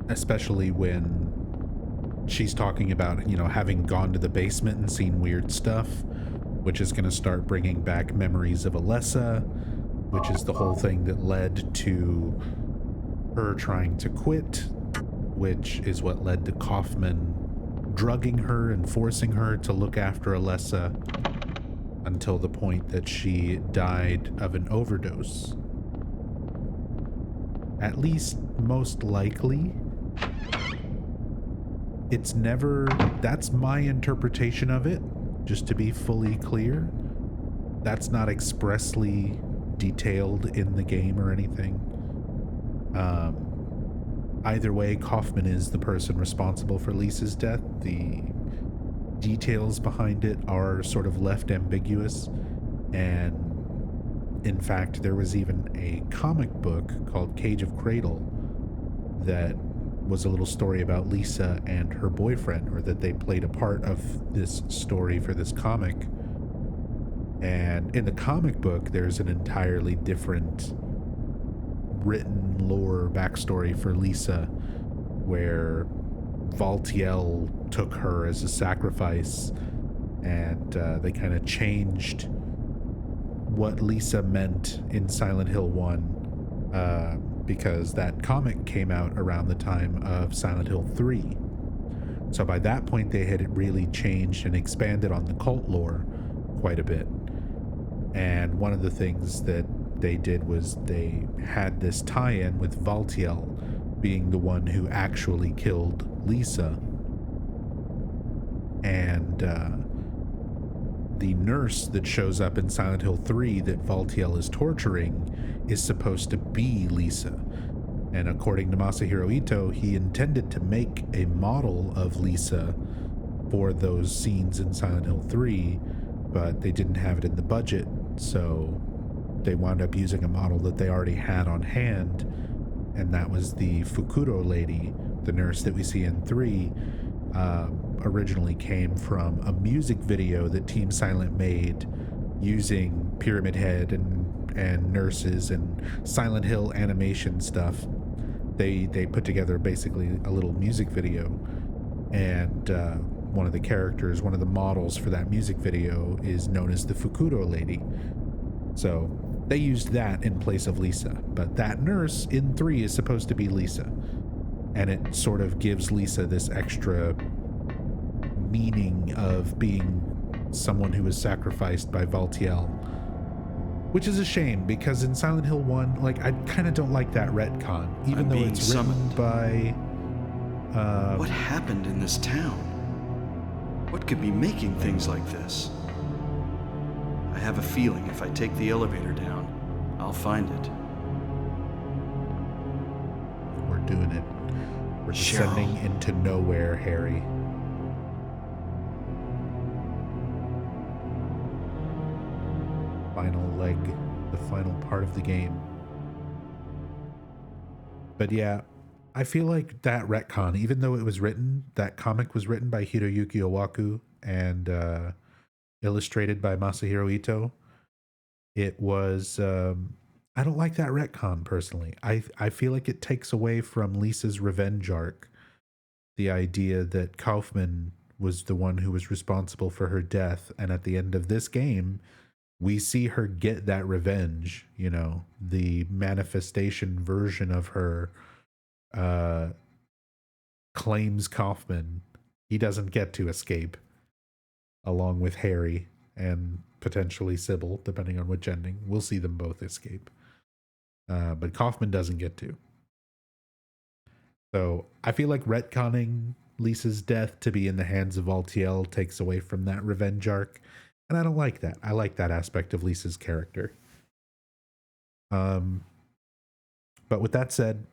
Especially when she's talking about, you know, having gone to the basement and seen weird stuff, which is going to start bringing back memories of Alessa, which is the whole thing that led to her trying to quit, which is what led to Kaufman drugging her and forcing her to look after Alessa until the point that she died of an overdose. At least, most likely. It's never... That's my interpretation of it, just to be fully clear. That's not expressly detailed in the game or anything. Either way, Kaufman is the person responsible for Lisa's death. The details behind it are sort of left ambiguous, and in fact, there was even a comic book called Cage of Cradle that was a little story about Lisa and her boyfriend, or that they played a part of this story for this comic. And in the comic book, there's an entirely different written lore backstory for Lisa, where Valtiel took her as a sacrifice, and they kind of changed what Lisa meant in Silent Hill 1, because that comic came out around the time of Silent Hill 3. So by that point, they had really changed and expanded on the cult lore quite a bit. And one of the things that they did was they had this tie-in with Valtiel being the one who actually killed Lisa. And the nurse that shows up in Silent Hill 3 that Valtiel is torturing is supposed to be Lisa. And according to Masahiro Ito, he intended to make a model of Lisa for those scenes in Silent Hill 3, but they didn't have it in the budget, so they wound up using a model that they already had on hand, and that was the Fukuro lady, the nurse that we see in 3, originally came from a music video that Team Silent made using Pyramid Head and nurses and Silent Hill animation stuff. They put together basically a little music video, and one of the characters, one of the models for that music video is known as the Fukuro lady. So they used that in place of Lisa, but that nurse in 3 is supposed to be Lisa, and it sort of gives Lisa this extra meaning of being someone who was sacrificed by Valtiel, which is a shame, because in Silent Hill 1, like, I kind of don't like that retcon, even though it's written by... What happened in this town? What could be making things like this? I have a feeling if I take the elevator down, I'll find it. We're doing it. We're descending into nowhere, Harry. Final leg, the final part of the game. But yeah, I feel like that retcon, even though it was written, that comic was written by Hiroyuki Owaku and illustrated by Masahiro Ito, it was, I don't like that retcon personally. I feel like it takes away from Lisa's revenge arc, the idea that Kaufman was the one who was responsible for her death, and at the end of this game, we see her get that revenge, you know, the manifestation version of her claims Kaufman. He doesn't get to escape, along with Harry and potentially Cibil, depending on which ending. We'll see them both escape. But Kaufman doesn't get to. So I feel like retconning Lisa's death to be in the hands of Valtiel takes away from that revenge arc. And I don't like that. I like that aspect of Lisa's character. But with that said,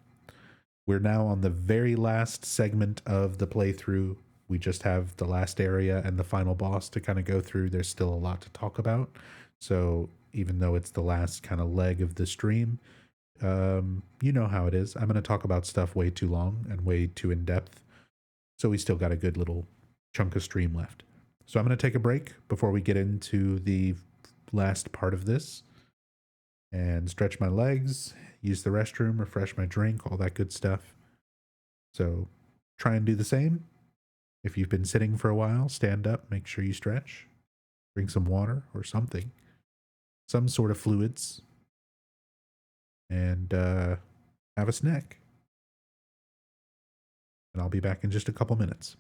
we're now on the very last segment of the playthrough. We just have the last area and the final boss to kind of go through. There's still a lot to talk about. So even though it's the last kind of leg of the stream, you know how it is. I'm going to talk about stuff way too long and way too in depth. So we still got a good little chunk of stream left. So I'm going to take a break before we get into the last part of this and stretch my legs, use the restroom, refresh my drink, all that good stuff. So try and do the same. If you've been sitting for a while, stand up, make sure you stretch, drink some water or something, some sort of fluids, and have a snack. and I'll be back in just a couple minutes.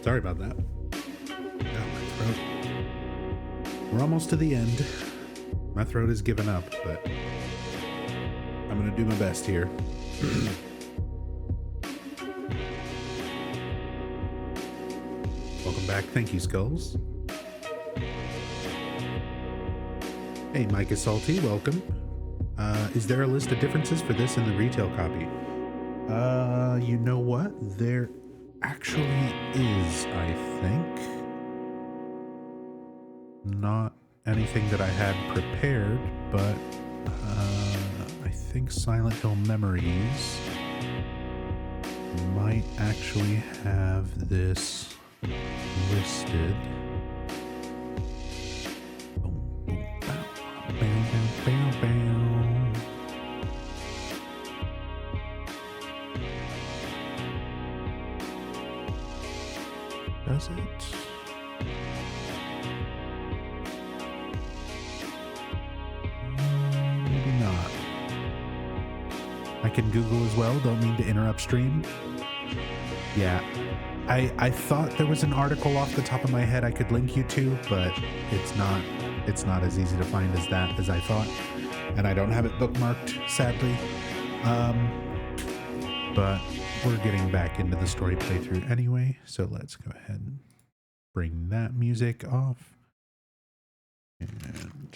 Sorry about that. Got my throat. We're almost to the end. My throat has given up, but I'm gonna do my best here. Welcome back. Thank you, Skulls. Hey, Mike is Salty. Welcome. Is there a list of differences for this in the retail copy? You know what? There actually is, I think. Not anything that I had prepared, but I think Silent Hill Memories might actually have this listed. Does it? Maybe not. I can Google as well. Don't mean to interrupt stream. Yeah. I thought there was an article off the top of my head I could link you to, but it's not as easy to find as that as I thought. And I don't have it bookmarked, sadly. But we're getting back into the story playthrough anyway, so let's go ahead and bring that music off. And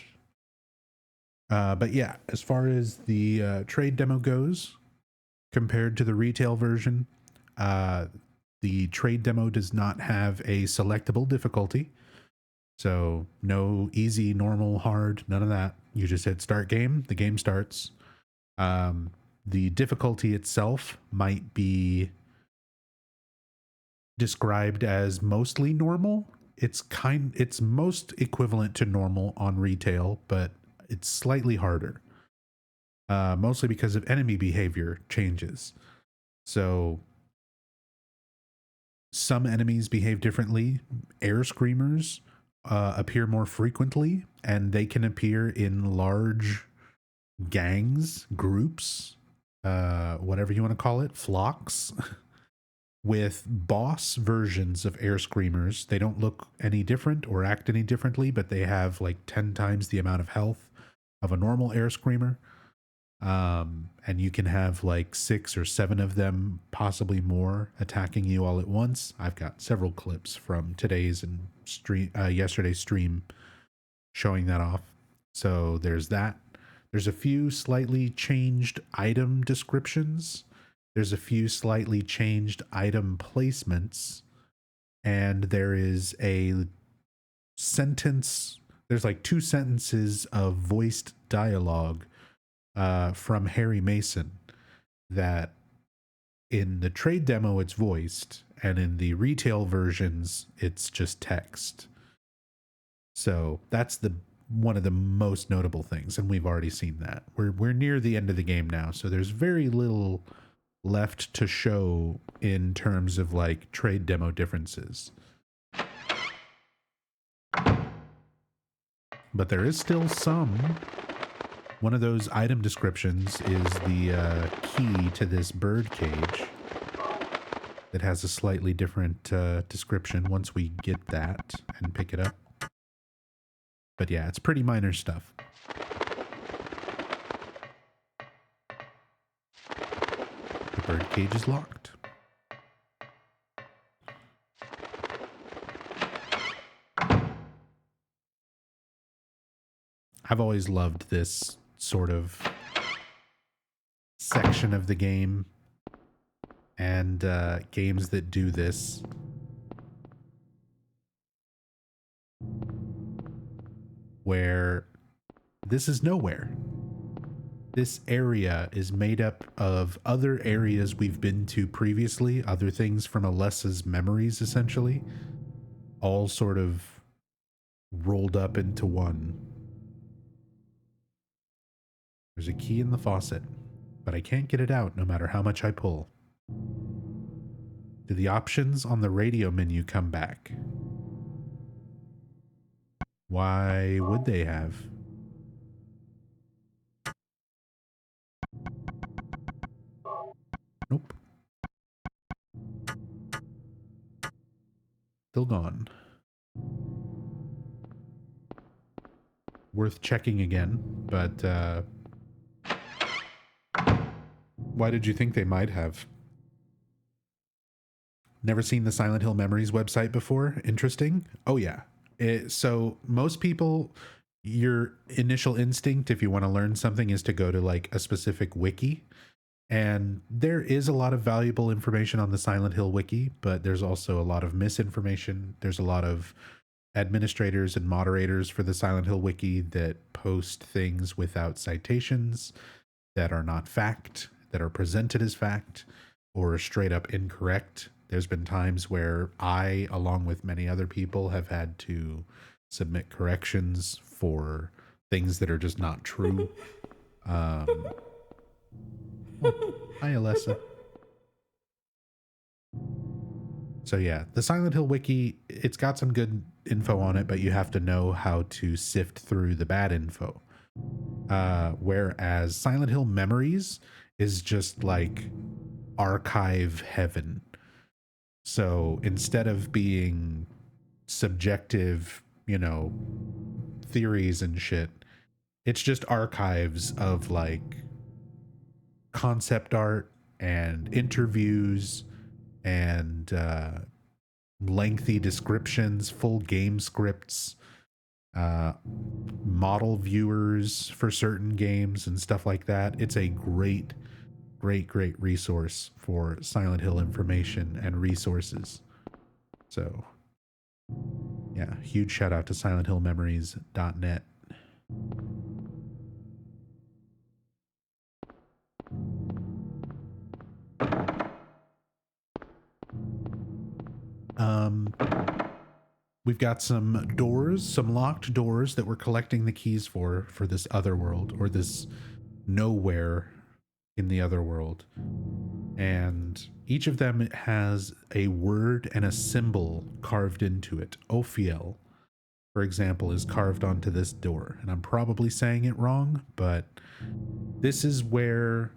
but yeah, as far as the trade demo goes, compared to the retail version, the trade demo does not have a selectable difficulty. So no easy, normal, hard, none of that. You just hit start game, the game starts. The difficulty itself might be described as mostly normal. It's most equivalent to normal on retail, but it's slightly harder. Mostly because of enemy behavior changes. So some enemies behave differently. Air screamers appear more frequently, and they can appear in large gangs, groups, whatever you want to call it, flocks. With boss versions of air screamers, they don't look any different or act any differently, but they have like 10 times the amount of health of a normal air screamer. And you can have like 6 or 7 of them, possibly more, attacking you all at once. I've got several clips from today's and yesterday's stream showing that off. So there's that. There's a few slightly changed item descriptions. There's a few slightly changed item placements. And there is a sentence. There's like 2 sentences of voiced dialogue from Harry Mason that in the trade demo it's voiced, and in the retail versions it's just text. So that's one of the most notable things, and we've already seen that. We're near the end of the game now, so there's very little left to show in terms of like trade demo differences. But there is still some. One of those item descriptions is the key to this bird cage that has a slightly different description once we get that and pick it up. But yeah, it's pretty minor stuff. The bird cage is locked. I've always loved this sort of section of the game, and games that do this. Where this is nowhere. This area is made up of other areas we've been to previously, other things from Alessa's memories, essentially, all sort of rolled up into one. There's a key in the faucet, but I can't get it out no matter how much I pull. Do the options on the radio menu come back? Why would they have? Nope. Still gone. Worth checking again, but why did you think they might have? Never seen the Silent Hill Memories website before? Interesting. Oh yeah. So most people, your initial instinct if you want to learn something is to go to like a specific wiki. And there is a lot of valuable information on the Silent Hill wiki, but there's also a lot of misinformation. There's a lot of administrators and moderators for the Silent Hill wiki that post things without citations, that are not fact, that are presented as fact, or straight up incorrect. There's been times where I, along with many other people, have had to submit corrections for things that are just not true. Oh, hi, Alessa. So yeah, the Silent Hill wiki, it's got some good info on it, but you have to know how to sift through the bad info. Whereas Silent Hill Memories is just like archive heaven. So instead of being subjective, you know, theories and shit, it's just archives of like concept art and interviews and lengthy descriptions, full game scripts, model viewers for certain games and stuff like that. It's a great resource for Silent Hill information and resources. So yeah, huge shout out to silenthillmemories.net. We've got some doors, some locked doors that we're collecting the keys for this Otherworld, or this nowhere in the Otherworld. And each of them has a word and a symbol carved into it. Ophiel, for example, is carved onto this door. And I'm probably saying it wrong, but this is where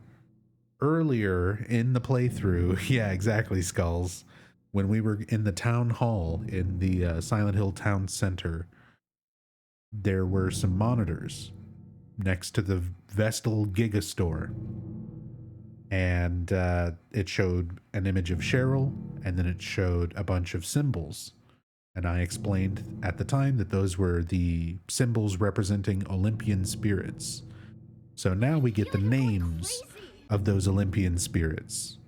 earlier in the playthrough, yeah, exactly, Skulls, when we were in the town hall in the Silent Hill town center, there were some monitors next to the Vestal Gigastore. And it showed an image of Cheryl, and then it showed a bunch of symbols. And I explained at the time that those were the symbols representing Olympian spirits. So now we get the names of those Olympian spirits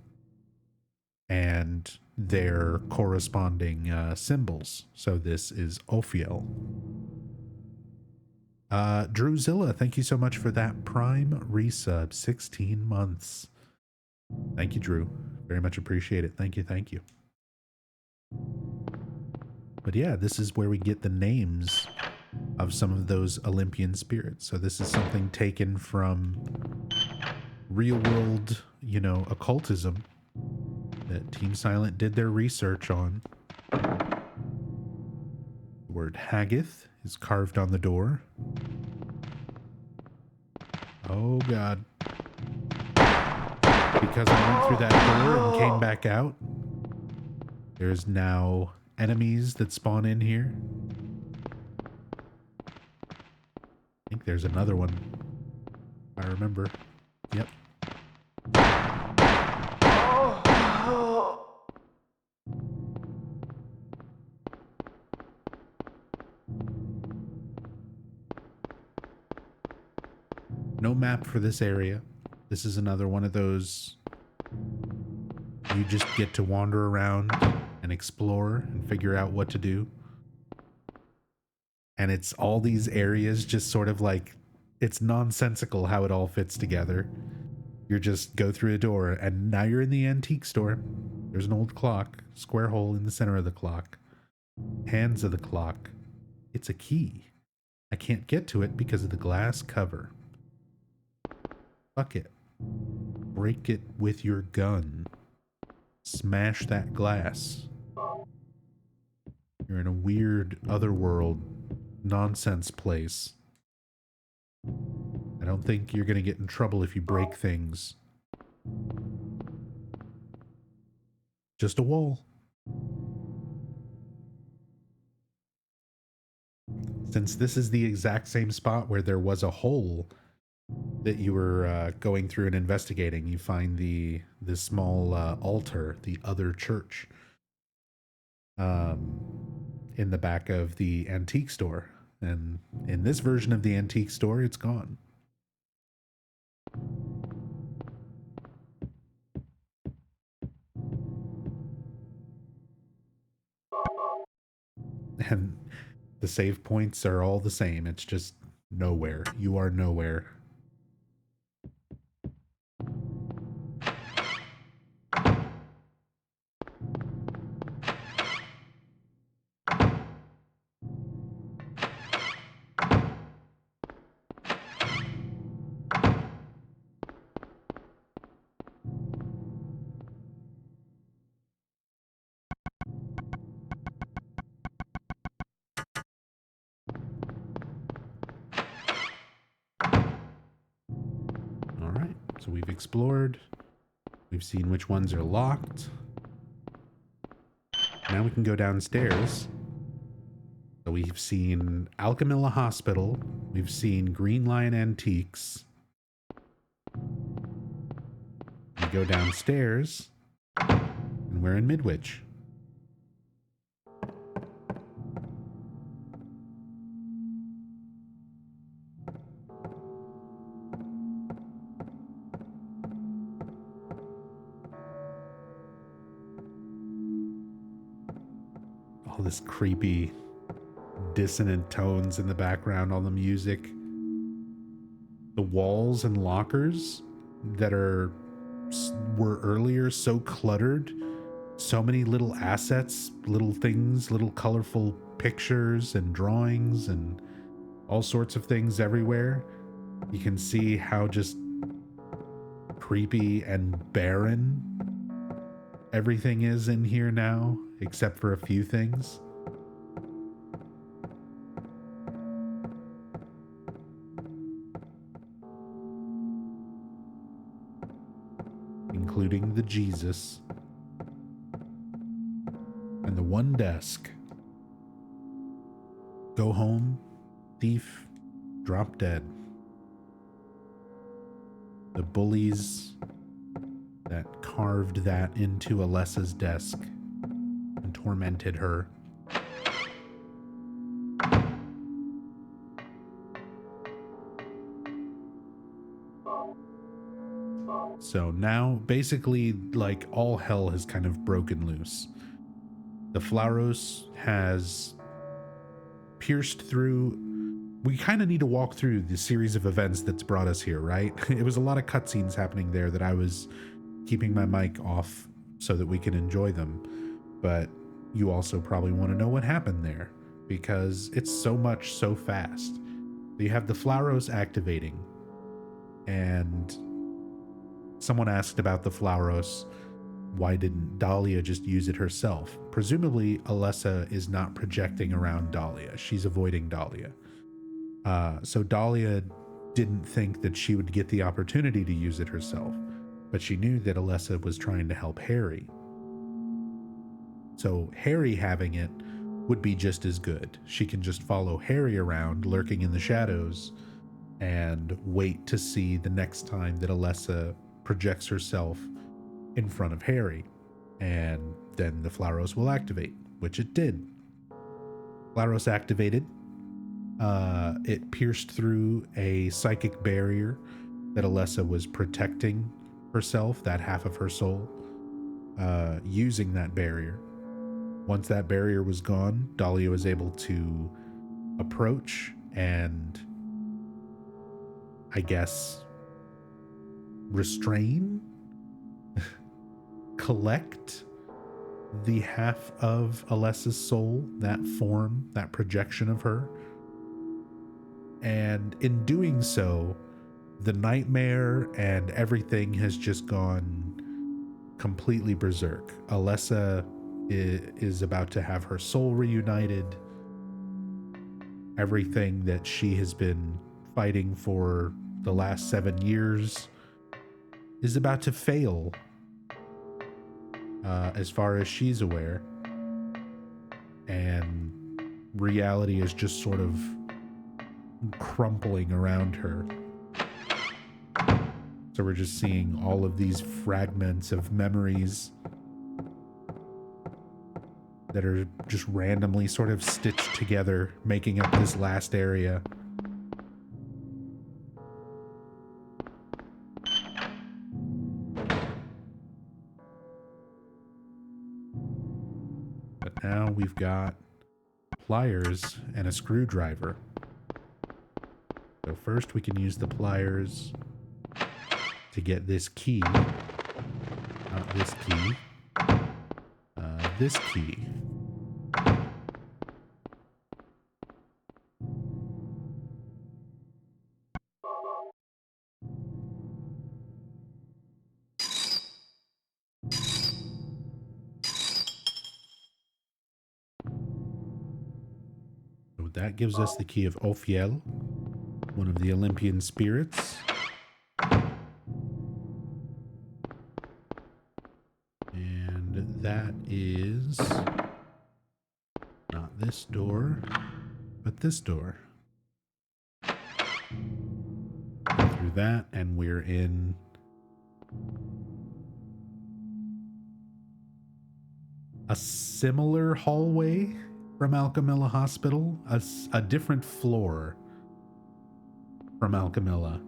and their corresponding symbols. So this is Ophiel. Drewzilla, thank you so much for that Prime resub, 16 months. Thank you, Drew. Very much appreciate it. Thank you, thank you. But yeah, this is where we get the names of some of those Olympian spirits. So this is something taken from real world, you know, occultism that Team Silent did their research on. The word Haggith is carved on the door. Oh God. Because I went through that door and came back out, there's now enemies that spawn in here. I think there's another one. I remember. Yep. No map for this area. This is another one of those, you just get to wander around and explore and figure out what to do. And it's all these areas just sort of like, it's nonsensical how it all fits together. You just go through a door and now you're in the antique store. There's an old clock, square hole in the center of the clock. Hands of the clock. It's a key. I can't get to it because of the glass cover. Fuck it. Break it with your gun. Smash that glass. You're in a weird otherworld nonsense place. I don't think you're gonna get in trouble if you break things. Just a wall. Since this is the exact same spot where there was a hole that you were going through and investigating, you find the small altar, the other church, in the back of the antique store. And in this version of the antique store, it's gone. And the save points are all the same. It's just nowhere. You are nowhere. So we've explored. We've seen which ones are locked. Now we can go downstairs. So we've seen Alchemilla Hospital. We've seen Green Lion Antiques. We go downstairs, and we're in Midwich. All this creepy, dissonant tones in the background, all the music. The walls and lockers that were earlier so cluttered. So many little assets, little things, little colorful pictures and drawings and all sorts of things everywhere. You can see how just creepy and barren everything is in here now, except for a few things. Including the Jesus. And the one desk. Go home, thief, drop dead. The bullies that carved that into Alessa's desk and tormented her. So now, basically, like, all hell has kind of broken loose. The Flauros has pierced through. We kind of need to walk through the series of events that's brought us here, right? It was a lot of cutscenes happening there that I was keeping my mic off so that we can enjoy them. But you also probably want to know what happened there, because it's so much so fast. You have the Flauros activating, and someone asked about the Flauros. Why didn't Dalia just use it herself? Presumably, Alessa is not projecting around Dalia. She's avoiding Dalia. So Dalia didn't think that she would get the opportunity to use it herself, but she knew that Alessa was trying to help Harry. So Harry having it would be just as good. She can just follow Harry around, lurking in the shadows, and wait to see the next time that Alessa projects herself in front of Harry, and then the Flauros will activate, which it did. Flauros activated. It pierced through a psychic barrier that Alessa was protecting herself, that half of her soul, using that barrier. Once that barrier was gone, Dalia was able to approach and, I guess, restrain, collect the half of Alessa's soul, that form, that projection of her. And in doing so, the nightmare and everything has just gone completely berserk. Alessa is about to have her soul reunited. Everything that she has been fighting for the last 7 years is about to fail, as far as she's aware. And reality is just sort of crumpling around her. So we're just seeing all of these fragments of memories that are just randomly sort of stitched together, making up this last area. But now we've got pliers and a screwdriver. So first we can use the pliers to get this key. Not this key. This key. So that gives us the key of Ophiel, one of the Olympian spirits. And that is not this door, but this door. Go through that, and we're in a similar hallway from Alchemilla Hospital, a different floor from Alchemilla.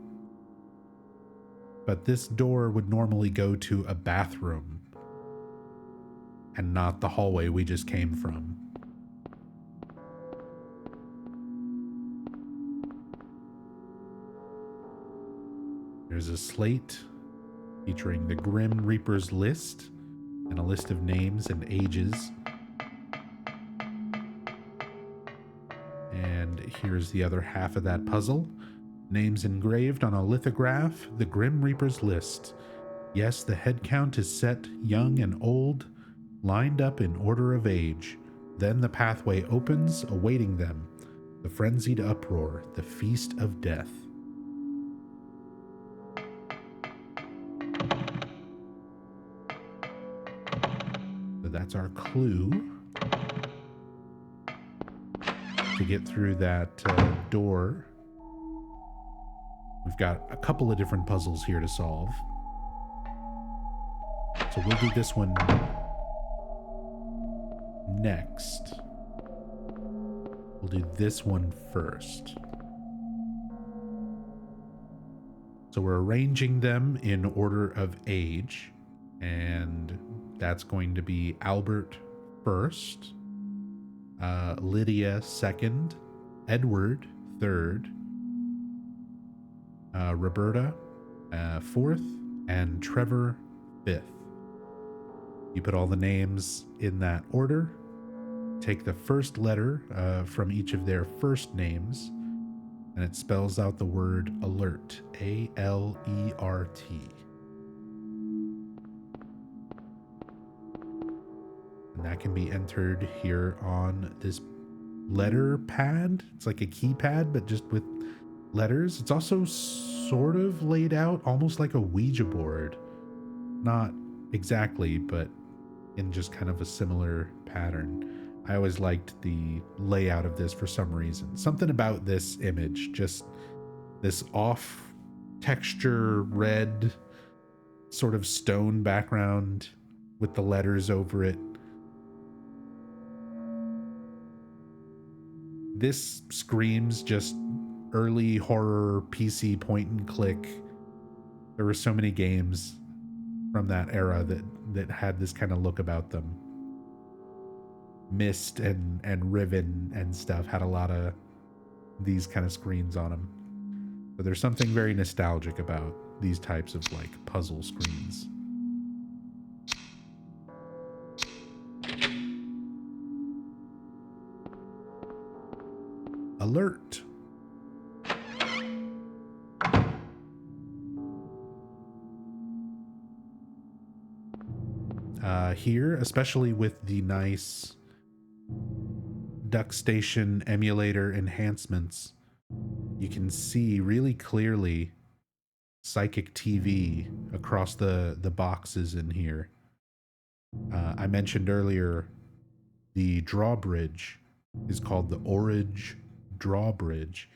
But this door would normally go to a bathroom and not the hallway we just came from. There's a slate featuring the Grim Reaper's list and a list of names and ages. And here's the other half of that puzzle. Names engraved on a lithograph, the Grim Reaper's list. Yes, the head count is set, young and old, lined up in order of age. Then the pathway opens, awaiting them. The frenzied uproar, the feast of death. So that's our clue to get through that door. We've got a couple of different puzzles here to solve. So we'll do this one next. We'll do this one first. So we're arranging them in order of age, and that's going to be Albert first, Lydia second, Edward third, Roberta fourth, and Trevor fifth. You put all the names in that order, take the first letter from each of their first names, and it spells out the word alert, A-L-E-R-T. And that can be entered here on this letter pad. It's like a keypad, but just with letters. It's also sort of laid out almost like a Ouija board. Not exactly, but in just kind of a similar pattern. I always liked the layout of this for some reason. Something about this image, just this off texture red sort of stone background with the letters over it. This screams just early horror PC point and click. There were so many games from that era that had this kind of look about them. Myst and Riven and stuff had a lot of these kind of screens on them. But there's something very nostalgic about these types of like puzzle screens. Alert. Here, especially with the nice DuckStation emulator enhancements, you can see really clearly Psychic TV across the boxes in here. I mentioned earlier the drawbridge is called the Orage drawbridge.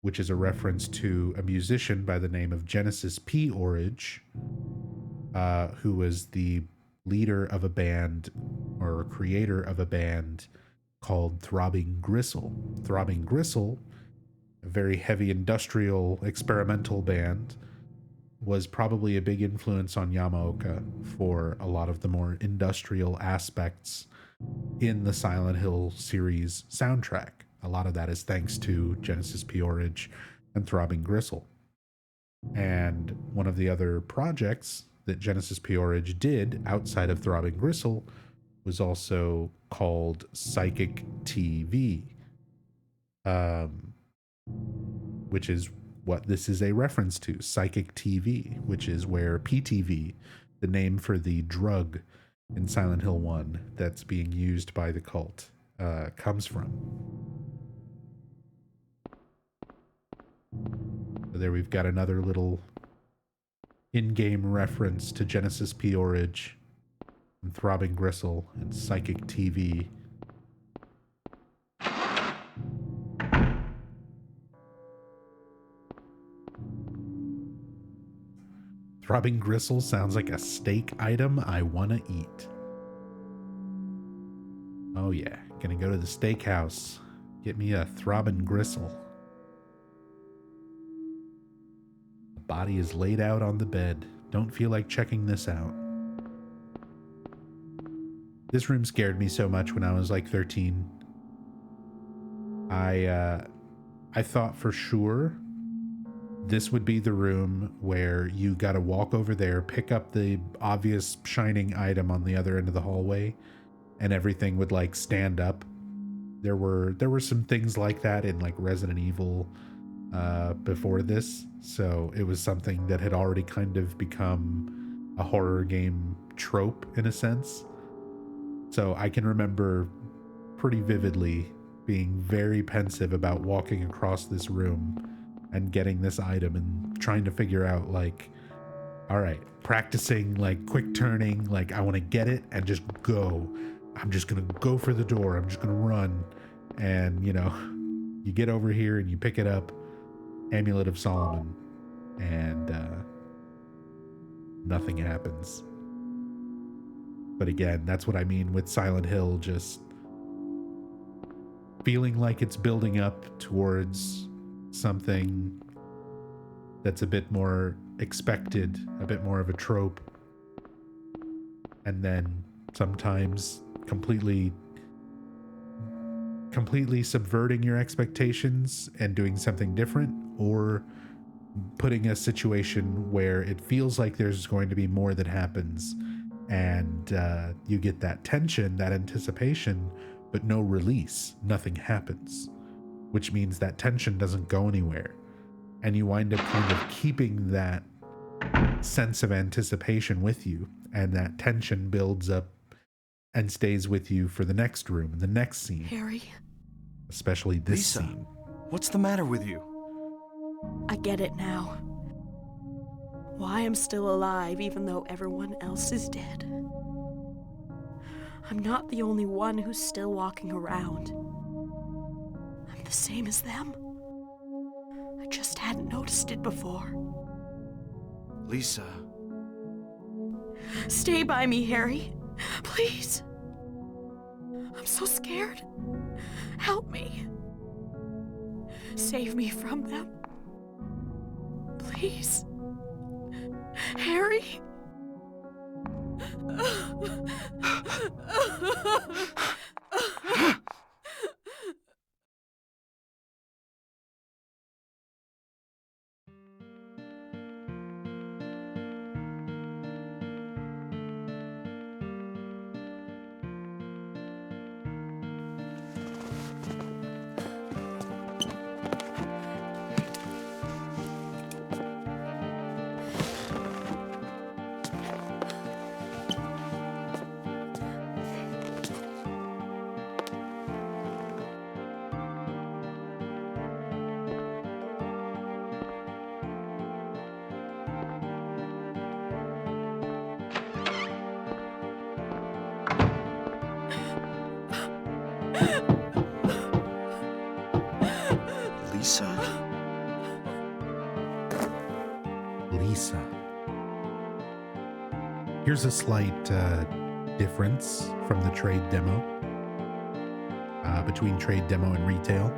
which is a reference to a musician by the name of Genesis P. Orridge, who was the leader of a band or creator of a band called Throbbing Gristle. Throbbing Gristle, a very heavy industrial experimental band, was probably a big influence on Yamaoka for a lot of the more industrial aspects in the Silent Hill series soundtrack. A lot of that is thanks to Genesis P. Orridge and Throbbing Gristle. And one of the other projects that Genesis P. Orridge did outside of Throbbing Gristle was also called Psychic TV, which is what this is a reference to. Psychic TV, which is where PTV, the name for the drug in Silent Hill 1 that's being used by the cult, comes from. So there we've got another little in-game reference to Genesis P. Orridge and Throbbing Gristle and Psychic TV. Throbbing Gristle sounds like a steak item I want to eat. Oh yeah, gonna go to the steakhouse. Get me a Throbbing Gristle. The body is laid out on the bed. Don't feel like checking this out. This room scared me so much when I was like 13. I thought for sure this would be the room where you gotta walk over there, pick up the obvious shining item on the other end of the hallway, and everything would like stand up. There were some things like that in like Resident Evil before this, so it was something that had already kind of become a horror game trope in a sense. So I can remember pretty vividly being very pensive about walking across this room and getting this item and trying to figure out like, all right, practicing like quick turning, like I want to get it and just go. I'm just going to go for the door. I'm just going to run. And, you know, you get over here and you pick it up, Amulet of Solomon, and nothing happens. But again, that's what I mean with Silent Hill, just feeling like it's building up towards something that's a bit more expected, a bit more of a trope, and then sometimes completely subverting your expectations and doing something different, or putting a situation where it feels like there's going to be more that happens, and you get that tension, that anticipation, but no release. Nothing happens, which means that tension doesn't go anywhere, and you wind up kind of keeping that sense of anticipation with you, and that tension builds up and stays with you for the next room, the next scene. Harry, Especially this Lisa, scene. what's the matter with you? I get it now. Why I'm still alive even though everyone else is dead. I'm not the only one who's still walking around. I'm the same as them. I just hadn't noticed it before. Lisa. Stay by me, Harry. Please. I'm so scared. Help me. Save me from them. Please. Harry. Lisa. Here's a slight difference from the trade demo, between trade demo and retail.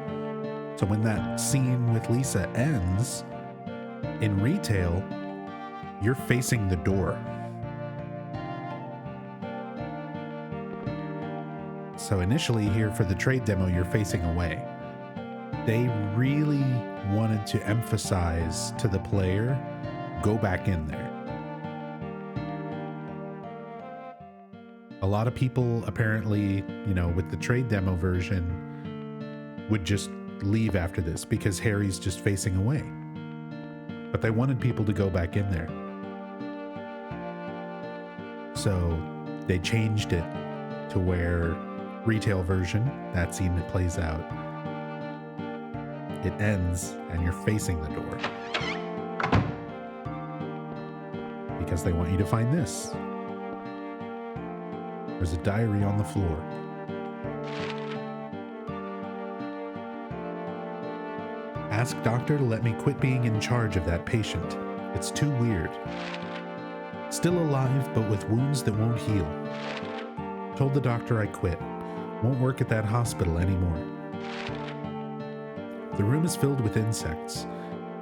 So when that scene with Lisa ends, in retail, you're facing the door. So initially here for the trade demo, you're facing away. They really wanted to emphasize to the player, go back in there. A lot of people apparently, with the trade demo version, would just leave after this because Harry's just facing away. But they wanted people to go back in there. So they changed it to where retail version, that scene that plays out, it ends and you're facing the door. Because they want you to find this. There's a diary on the floor. Ask doctor to let me quit being in charge of that patient. It's too weird. Still alive, but with wounds that won't heal. Told the doctor I quit. Won't work at that hospital anymore. The room is filled with insects.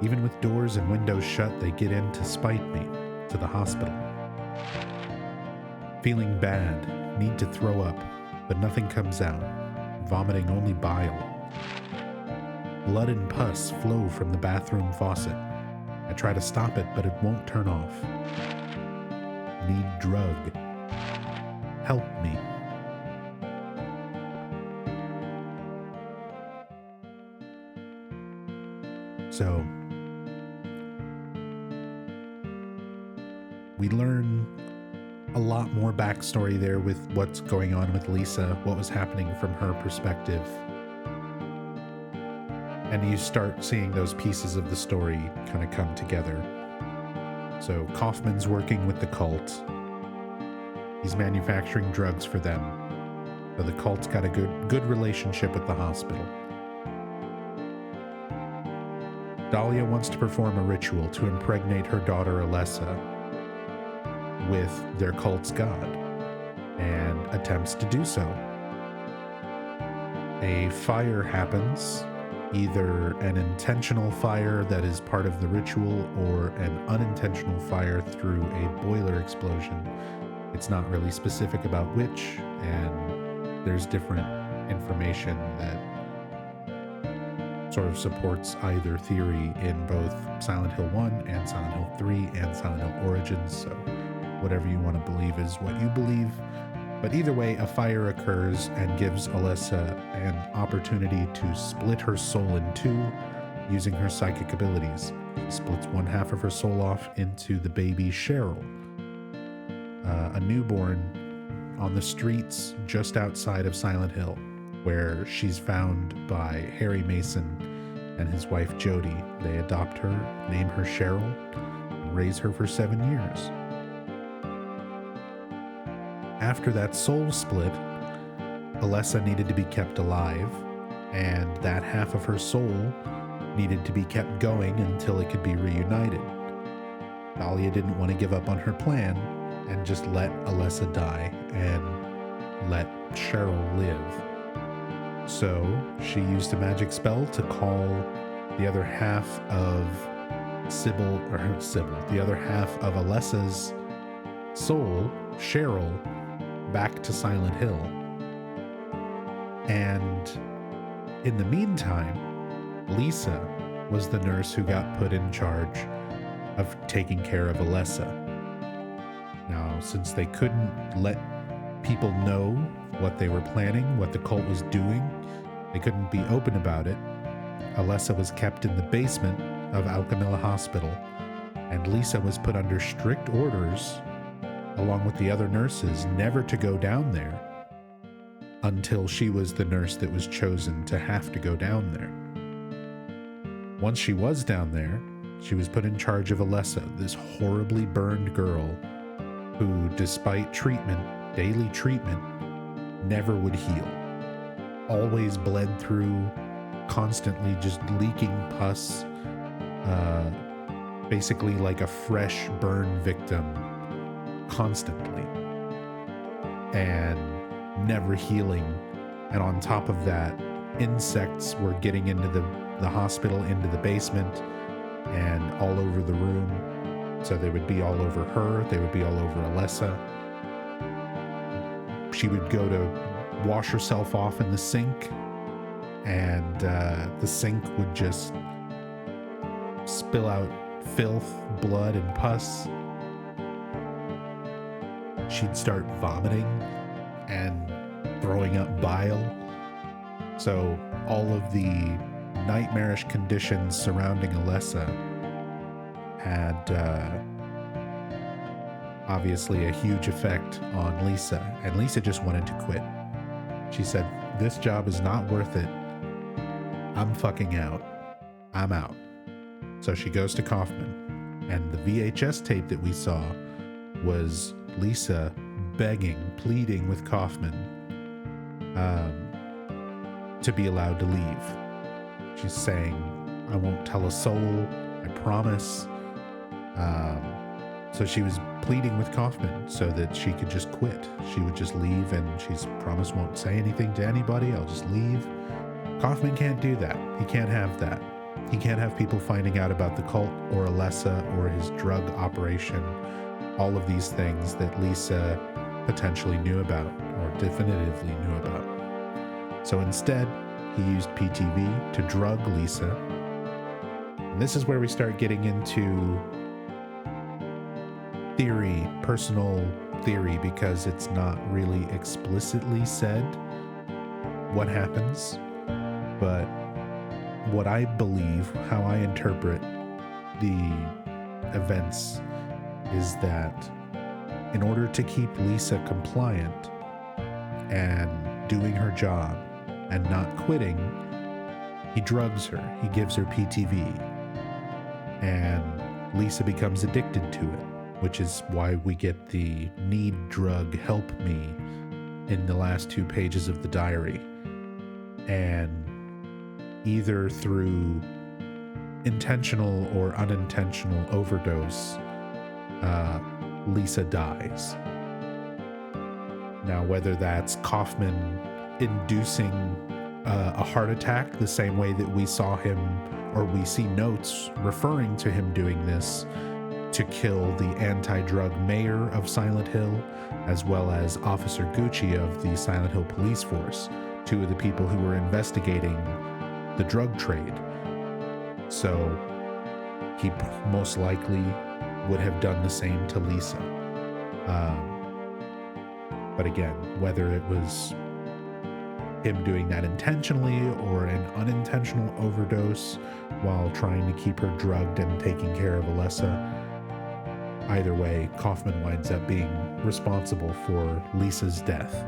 Even with doors and windows shut, they get in to spite me, to the hospital. Feeling bad, need to throw up, but nothing comes out. Vomiting only bile. Blood and pus flow from the bathroom faucet. I try to stop it, but it won't turn off. Need drug. Help me. So, we learn a lot more backstory there with what's going on with Lisa, what was happening from her perspective. And you start seeing those pieces of the story kind of come together. So Kaufman's working with the cult. He's manufacturing drugs for them. So the cult's got a good relationship with the hospital. Dalia wants to perform a ritual to impregnate her daughter Alessa with their cult's god, and attempts to do so. A fire happens, either an intentional fire that is part of the ritual or an unintentional fire through a boiler explosion. It's not really specific about which, and there's different information that sort of supports either theory in both Silent Hill 1 and Silent Hill 3 and Silent Hill Origins, so whatever you want to believe is what you believe. But either way, a fire occurs and gives Alessa an opportunity to split her soul in two using her psychic abilities. She splits one half of her soul off into the baby Cheryl, a newborn on the streets just outside of Silent Hill, where she's found by Harry Mason and his wife Jody. They adopt her, name her Cheryl, and raise her for 7 years. After that soul split, Alessa needed to be kept alive, and that half of her soul needed to be kept going until it could be reunited. Dalia didn't want to give up on her plan and just let Alessa die and let Cheryl live. So she used a magic spell to call the other half of the other half of Alessa's soul, Cheryl, back to Silent Hill. And in the meantime, Lisa was the nurse who got put in charge of taking care of Alessa. Now, since they couldn't let people know what they were planning, what the cult was doing, they couldn't be open about it, Alessa was kept in the basement of Alchemilla Hospital, and Lisa was put under strict orders along with the other nurses, never to go down there until she was the nurse that was chosen to have to go down there. Once she was down there, she was put in charge of Alessa, this horribly burned girl who, despite treatment, daily treatment, never would heal. Always bled through, constantly just leaking pus, basically like a fresh burn victim, constantly and never healing. And on top of that, insects were getting into the hospital, into the basement, and all over the room. So they would be all over her. They would be all over Alessa. She would go to wash herself off in the sink, and the sink would just spill out filth, blood, and pus. She'd start vomiting and throwing up bile. So all of the nightmarish conditions surrounding Alessa had obviously a huge effect on Lisa, and Lisa just wanted to quit. She said, "This job is not worth it. I'm fucking out. I'm out." So she goes to Kaufman, and the VHS tape that we saw was Lisa begging, pleading with Kaufman to be allowed to leave. She's saying, "I won't tell a soul, I promise." So she was pleading with Kaufman so that she could just quit. She would just leave, and she's promised won't say anything to anybody. I'll just leave. Kaufman can't do that. He can't have that. He can't have people finding out about the cult or Alessa or his drug operation. All of these things that Lisa potentially knew about or definitively knew about. So instead, he used PTV to drug Lisa. And this is where we start getting into theory, personal theory, because it's not really explicitly said what happens. But what I believe, how I interpret the events, is that in order to keep Lisa compliant and doing her job and not quitting, he drugs her. He gives her PTV. And Lisa becomes addicted to it, which is why we get the "need drug, help me" in the last 2 pages of the diary. And either through intentional or unintentional overdose, Lisa dies. Now, whether that's Kaufman inducing a heart attack the same way that we saw him, or we see notes referring to him doing this to kill the anti-drug mayor of Silent Hill, as well as Officer Gucci of the Silent Hill police force, 2 of the people who were investigating the drug trade. So he most likely would have done the same to Lisa. But again, whether it was him doing that intentionally or an unintentional overdose while trying to keep her drugged and taking care of Alessa, either way, Kaufman winds up being responsible for Lisa's death.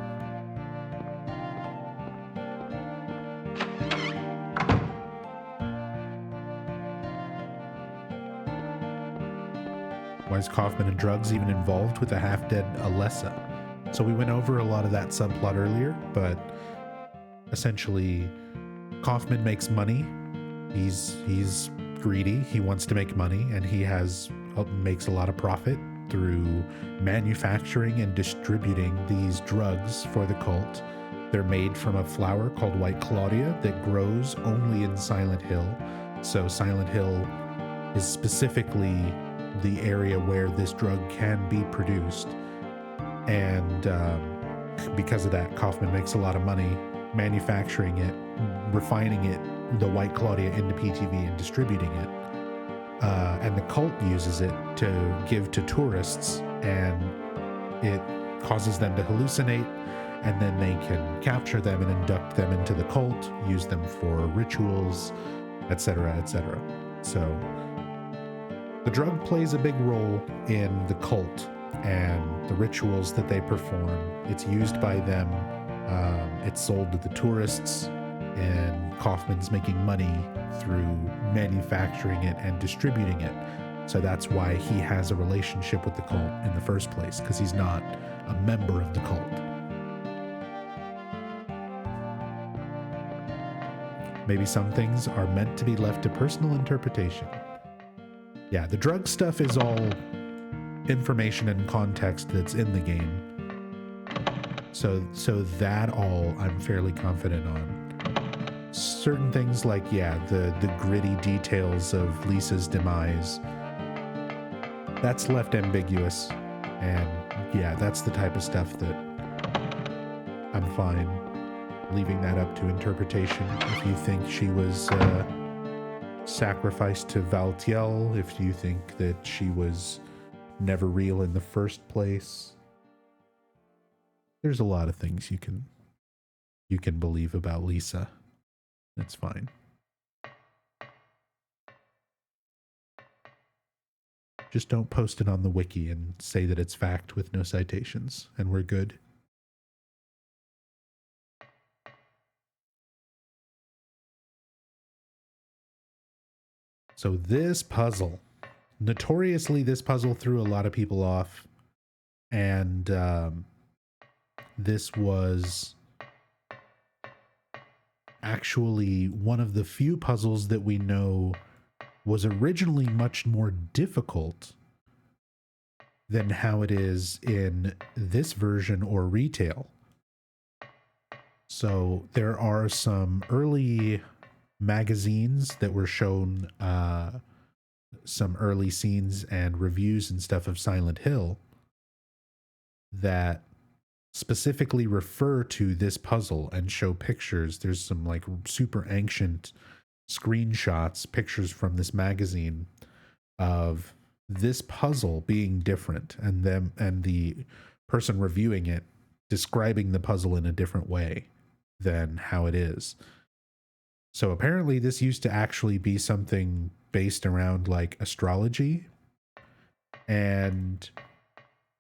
Why is Kaufman and drugs even involved with a half-dead Alessa? So we went over a lot of that subplot earlier, but essentially Kaufman makes money. He's greedy. He wants to make money, and he makes a lot of profit through manufacturing and distributing these drugs for the cult. They're made from a flower called White Claudia that grows only in Silent Hill. So Silent Hill is specifically the area where this drug can be produced. And because of that, Kaufman makes a lot of money manufacturing it, refining it, the White Claudia, into PTV and distributing it. And the cult uses it to give to tourists, and it causes them to hallucinate, and then they can capture them and induct them into the cult, use them for rituals, etc., etc. So the drug plays a big role in the cult and the rituals that they perform. It's used by them. It's sold to the tourists, and Kaufman's making money through manufacturing it and distributing it. So that's why he has a relationship with the cult in the first place, because he's not a member of the cult. Maybe some things are meant to be left to personal interpretation. Yeah, the drug stuff is all information and context that's in the game. So that all I'm fairly confident on. Certain things like, yeah, the gritty details of Lisa's demise, that's left ambiguous. And yeah, that's the type of stuff that I'm fine leaving that up to interpretation. If you think she was sacrificed to Valtiel, if you think that she was never real in the first place, there's a lot of things you can believe about Lisa. That's fine. Just don't post it on the wiki and say that it's fact with no citations, and we're good. So this puzzle, notoriously, this puzzle threw a lot of people off, and this was actually one of the few puzzles that we know was originally much more difficult than how it is in this version or retail. So there are some early magazines that were shown some early scenes and reviews and stuff of Silent Hill that specifically refer to this puzzle and show pictures. There's some like super ancient screenshots, pictures from this magazine of this puzzle being different, and the person reviewing it describing the puzzle in a different way than how it is. So apparently this used to actually be something based around like astrology, and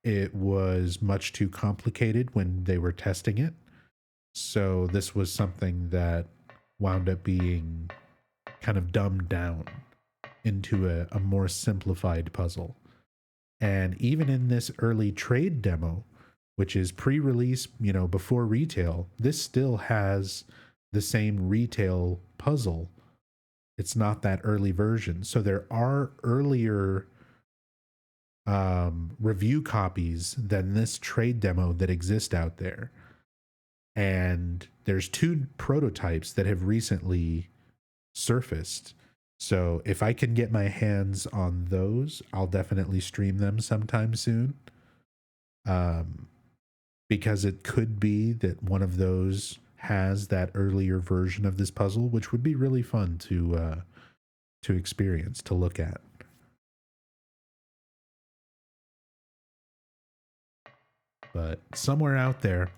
it was much too complicated when they were testing it. So this was something that wound up being kind of dumbed down into a more simplified puzzle. And even in this early trade demo, which is pre-release, before retail, this still has the same retail puzzle. It's not that early version. So there are earlier review copies than this trade demo that exist out there. And there's 2 prototypes that have recently surfaced. So if I can get my hands on those, I'll definitely stream them sometime soon. Because it could be that one of those has that earlier version of this puzzle, which would be really fun to experience, to look at. But somewhere out there,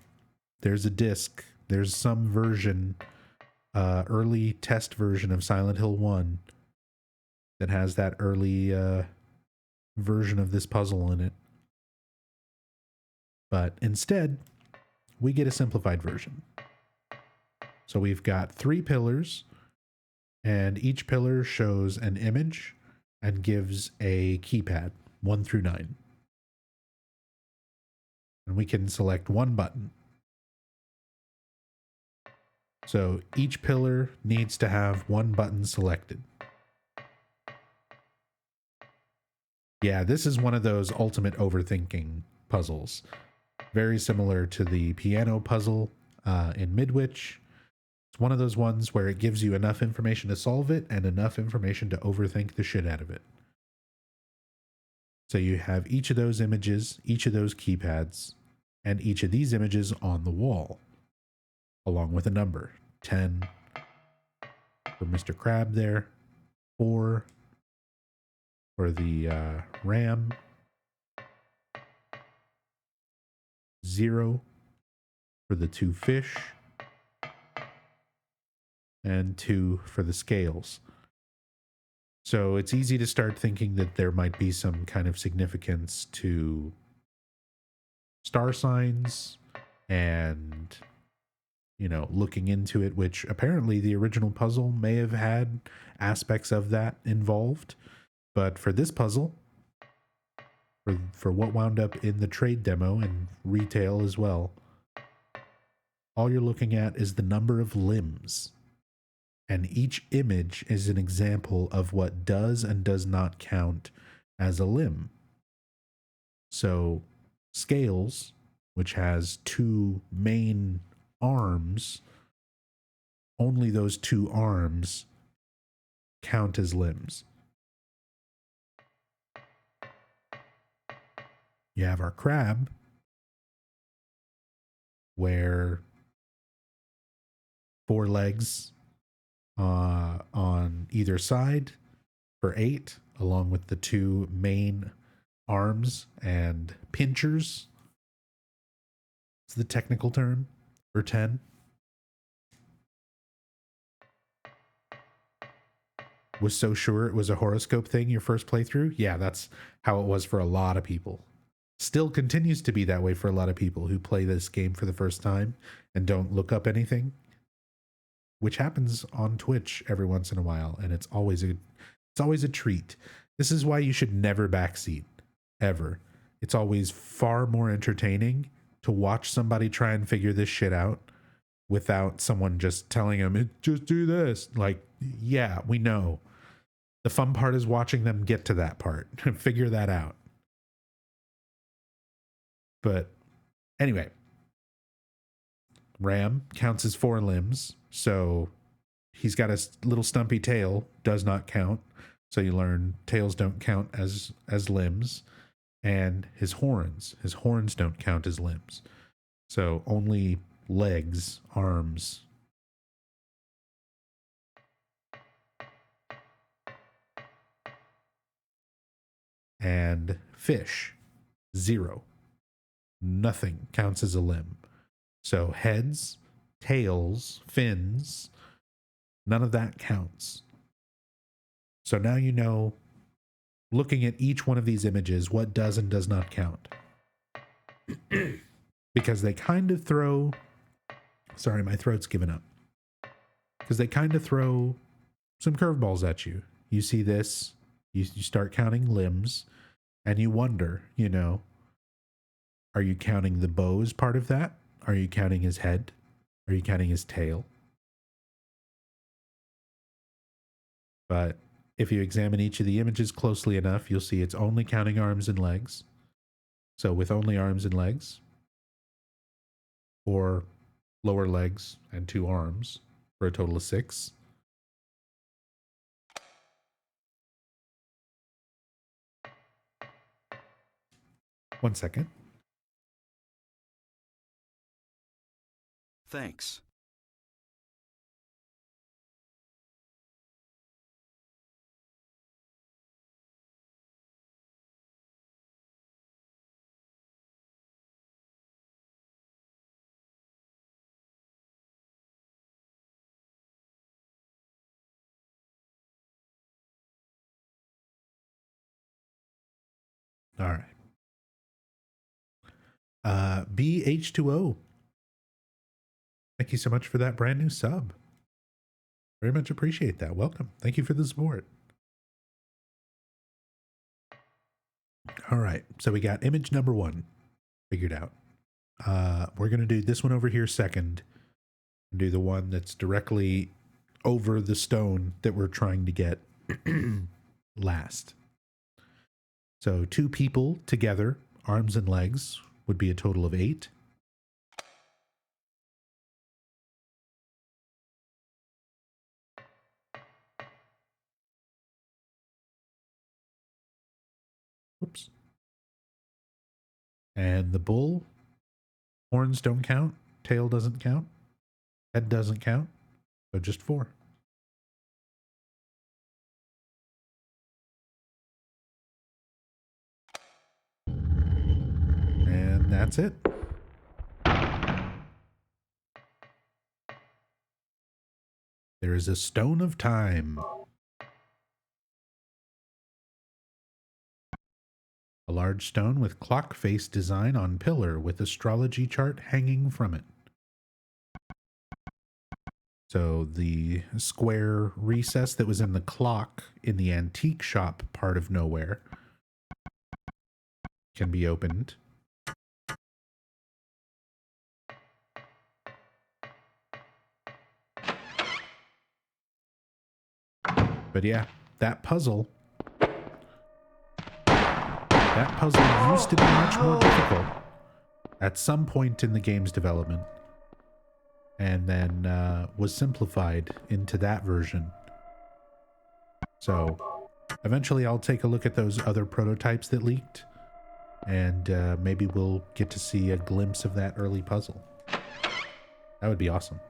there's a disc. There's some version, early test version of Silent Hill 1 that has that early version of this puzzle in it. But instead, we get a simplified version. So we've got 3 pillars, and each pillar shows an image and gives a keypad, 1 through 9. And we can select 1 button. So each pillar needs to have 1 button selected. Yeah, this is one of those ultimate overthinking puzzles. Very similar to the piano puzzle in Midwich. It's one of those ones where it gives you enough information to solve it and enough information to overthink the shit out of it. So you have each of those images, each of those keypads, and each of these images on the wall, along with a number. 10 for Mr. Crab there, 4 for the ram, 0 for the 2 fish, and 2 for the scales. So it's easy to start thinking that there might be some kind of significance to star signs and, looking into it, which apparently the original puzzle may have had aspects of that involved. But for this puzzle, for what wound up in the trade demo and retail as well, all you're looking at is the number of limbs. And each image is an example of what does and does not count as a limb. So scales, which has two main arms, only those two arms count as limbs. You have our crab, where 4 legs on either side for 8, along with the 2 main arms and pinchers. It's the technical term for 10. Was so sure it was a horoscope thing your first playthrough? Yeah, that's how it was for a lot of people. Still continues to be that way for a lot of people who play this game for the first time and don't look up anything, which happens on Twitch every once in a while, and it's always a treat. This is why you should never backseat, ever. It's always far more entertaining to watch somebody try and figure this shit out without someone just telling them, just do this. Like, yeah, we know. The fun part is watching them get to that part and figure that out. But anyway, Ram counts as 4 limbs, so he's got a little stumpy tail, does not count. So you learn tails don't count as limbs, and his horns don't count as limbs. So only legs, arms. And fish, 0. Nothing counts as a limb. So heads, tails, fins, none of that counts. So now you know, looking at each one of these images, what does and does not count. Because they kind of throw... Sorry, my throat's given up. Because they kind of throw some curveballs at you. You see this, you start counting limbs, and you wonder, you know, are you counting the bow as part of that? Are you counting his head? Are you counting his tail? But if you examine each of the images closely enough, you'll see it's only counting arms and legs. So with only arms and legs, or lower legs and 2 arms, for a total of 6. One second. Thanks. All right. BH2O. Thank you so much for that brand new sub. Very much appreciate that. Welcome. Thank you for the support. All right. So we got image number 1 figured out. We're going to do this one over here second. And do the one that's directly over the stone that we're trying to get last. So 2 people together, arms and legs, would be a total of 8. Whoops. And the bull, horns don't count, tail doesn't count, head doesn't count, so just 4. And that's it. There is a stone of time. A large stone with clock face design on pillar with astrology chart hanging from it. So the square recess that was in the clock in the antique shop part of nowhere can be opened. But yeah, that puzzle That puzzle used to be much more difficult at some point in the game's development, and then was simplified into that version. So eventually I'll take a look at those other prototypes that leaked, and maybe we'll get to see a glimpse of that early puzzle. That would be awesome.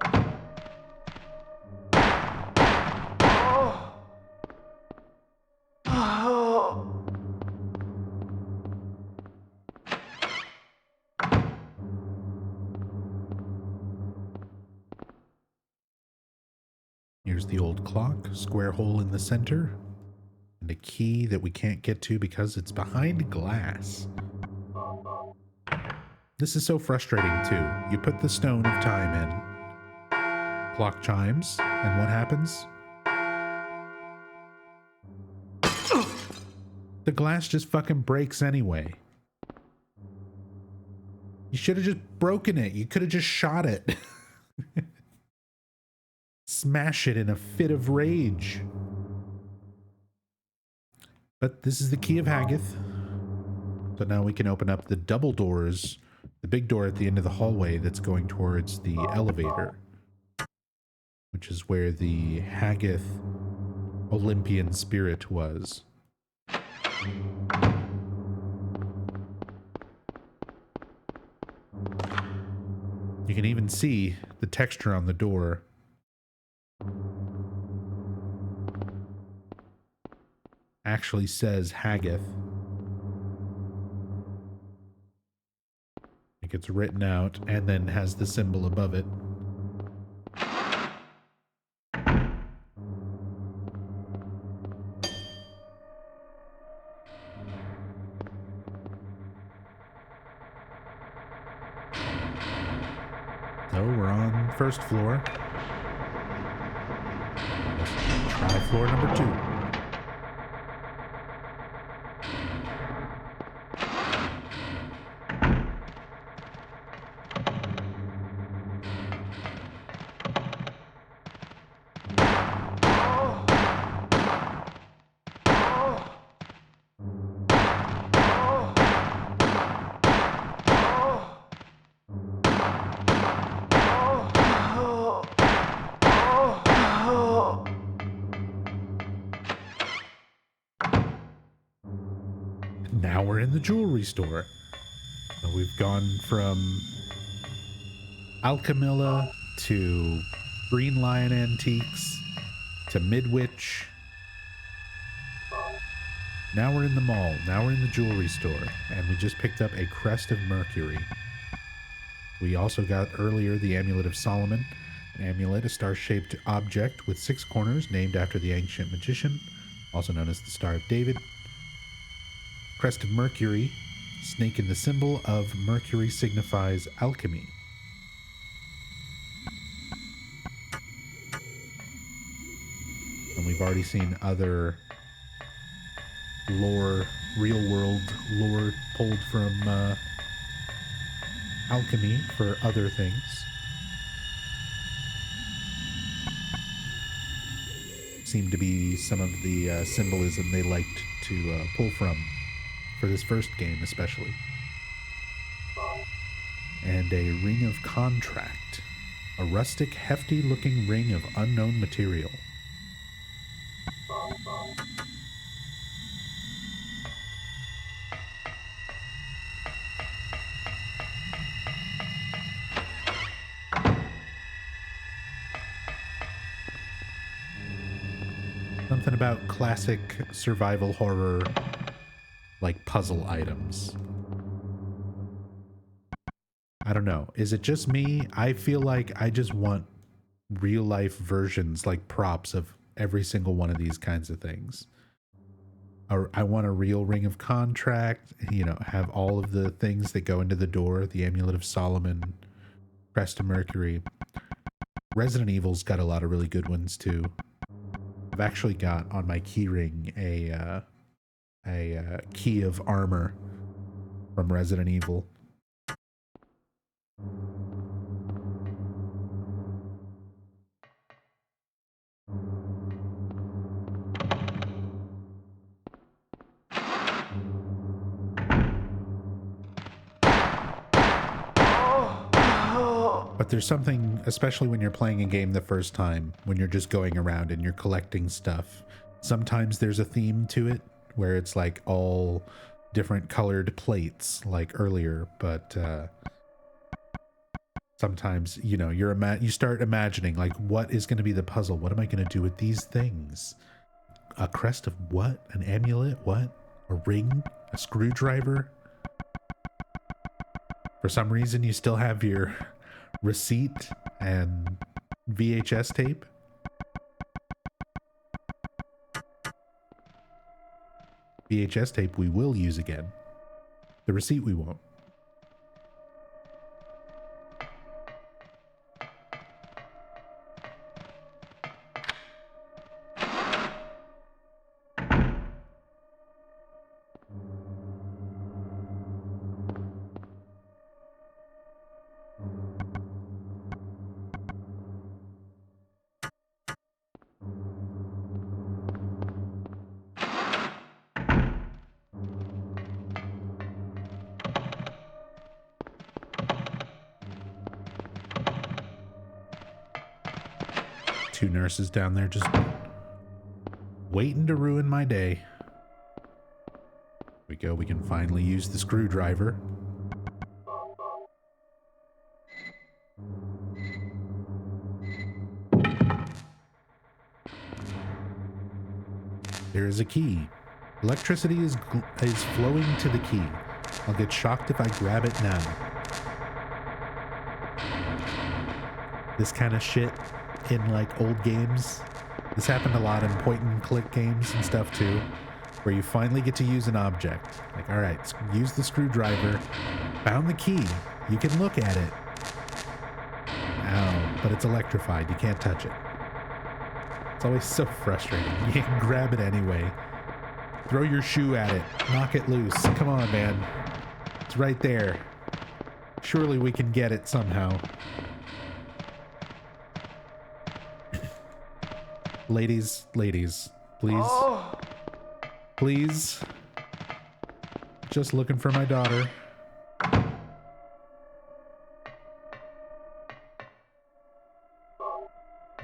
Here's the old clock, square hole in the center, and a key that we can't get to because it's behind glass. This is so frustrating too. You put the stone of time in, clock chimes, and what happens? The glass just fucking breaks anyway. You should have just broken it. You could have just shot it. Smash it in a fit of rage. But this is the key of Haggith. So now we can open up the double doors, the big door at the end of the hallway that's going towards the elevator, which is where the Haggith Olympian spirit was. You can even see the texture on the door. Actually says Haggith. It gets written out and then has the symbol above it. So we're on first floor. Let's try floor number 2. Now we're in the jewelry store. So we've gone from Alchemilla to Green Lion Antiques to Midwich. Now we're in the mall. Now we're in the jewelry store. And we just picked up a Crest of Mercury. We also got earlier the Amulet of Solomon. An amulet, a star-shaped object with 6 corners named after the ancient magician, also known as the Star of David. Crest of Mercury, snake in the symbol of Mercury signifies alchemy. And we've already seen other lore, real-world lore pulled from alchemy for other things. Seemed to be some of the symbolism they liked to pull from for this first game especially. And a ring of contract. A rustic, hefty-looking ring of unknown material. Something about classic survival horror, like puzzle items. I don't know. Is it just me? I feel like I just want real life versions, like props of every single one of these kinds of things. Or I want a real ring of contract, you know, have all of the things that go into the door, the Amulet of Solomon, Crest of Mercury. Resident Evil's got a lot of really good ones too. I've actually got on my keyring a key of armor from Resident Evil. But there's something, especially when you're playing a game the first time, when you're just going around and you're collecting stuff. Sometimes there's a theme to it where it's like all different colored plates like earlier, but sometimes, you know, you start imagining like, what is going to be the puzzle? What am I going to do with these things? A crest of what? An amulet? What? A ring? A screwdriver? For some reason, you still have your receipt and VHS tape. VHS tape we will use again. The receipt we won't. Two nurses down there just waiting to ruin my day. Here we go. We can finally use the screwdriver. There is a key. Electricity is flowing to the key. I'll get shocked if I grab it now. This kind of shit in like old games. This happened a lot in point and click games and stuff too, where you finally get to use an object. Like, all right, use the screwdriver, found the key, you can look at it. Ow, but it's electrified, you can't touch it. It's always so frustrating. You can grab it anyway. Throw your shoe at it, knock it loose. Come on, man. It's right there. Surely we can get it somehow. Ladies, please. Please. Just looking for my daughter.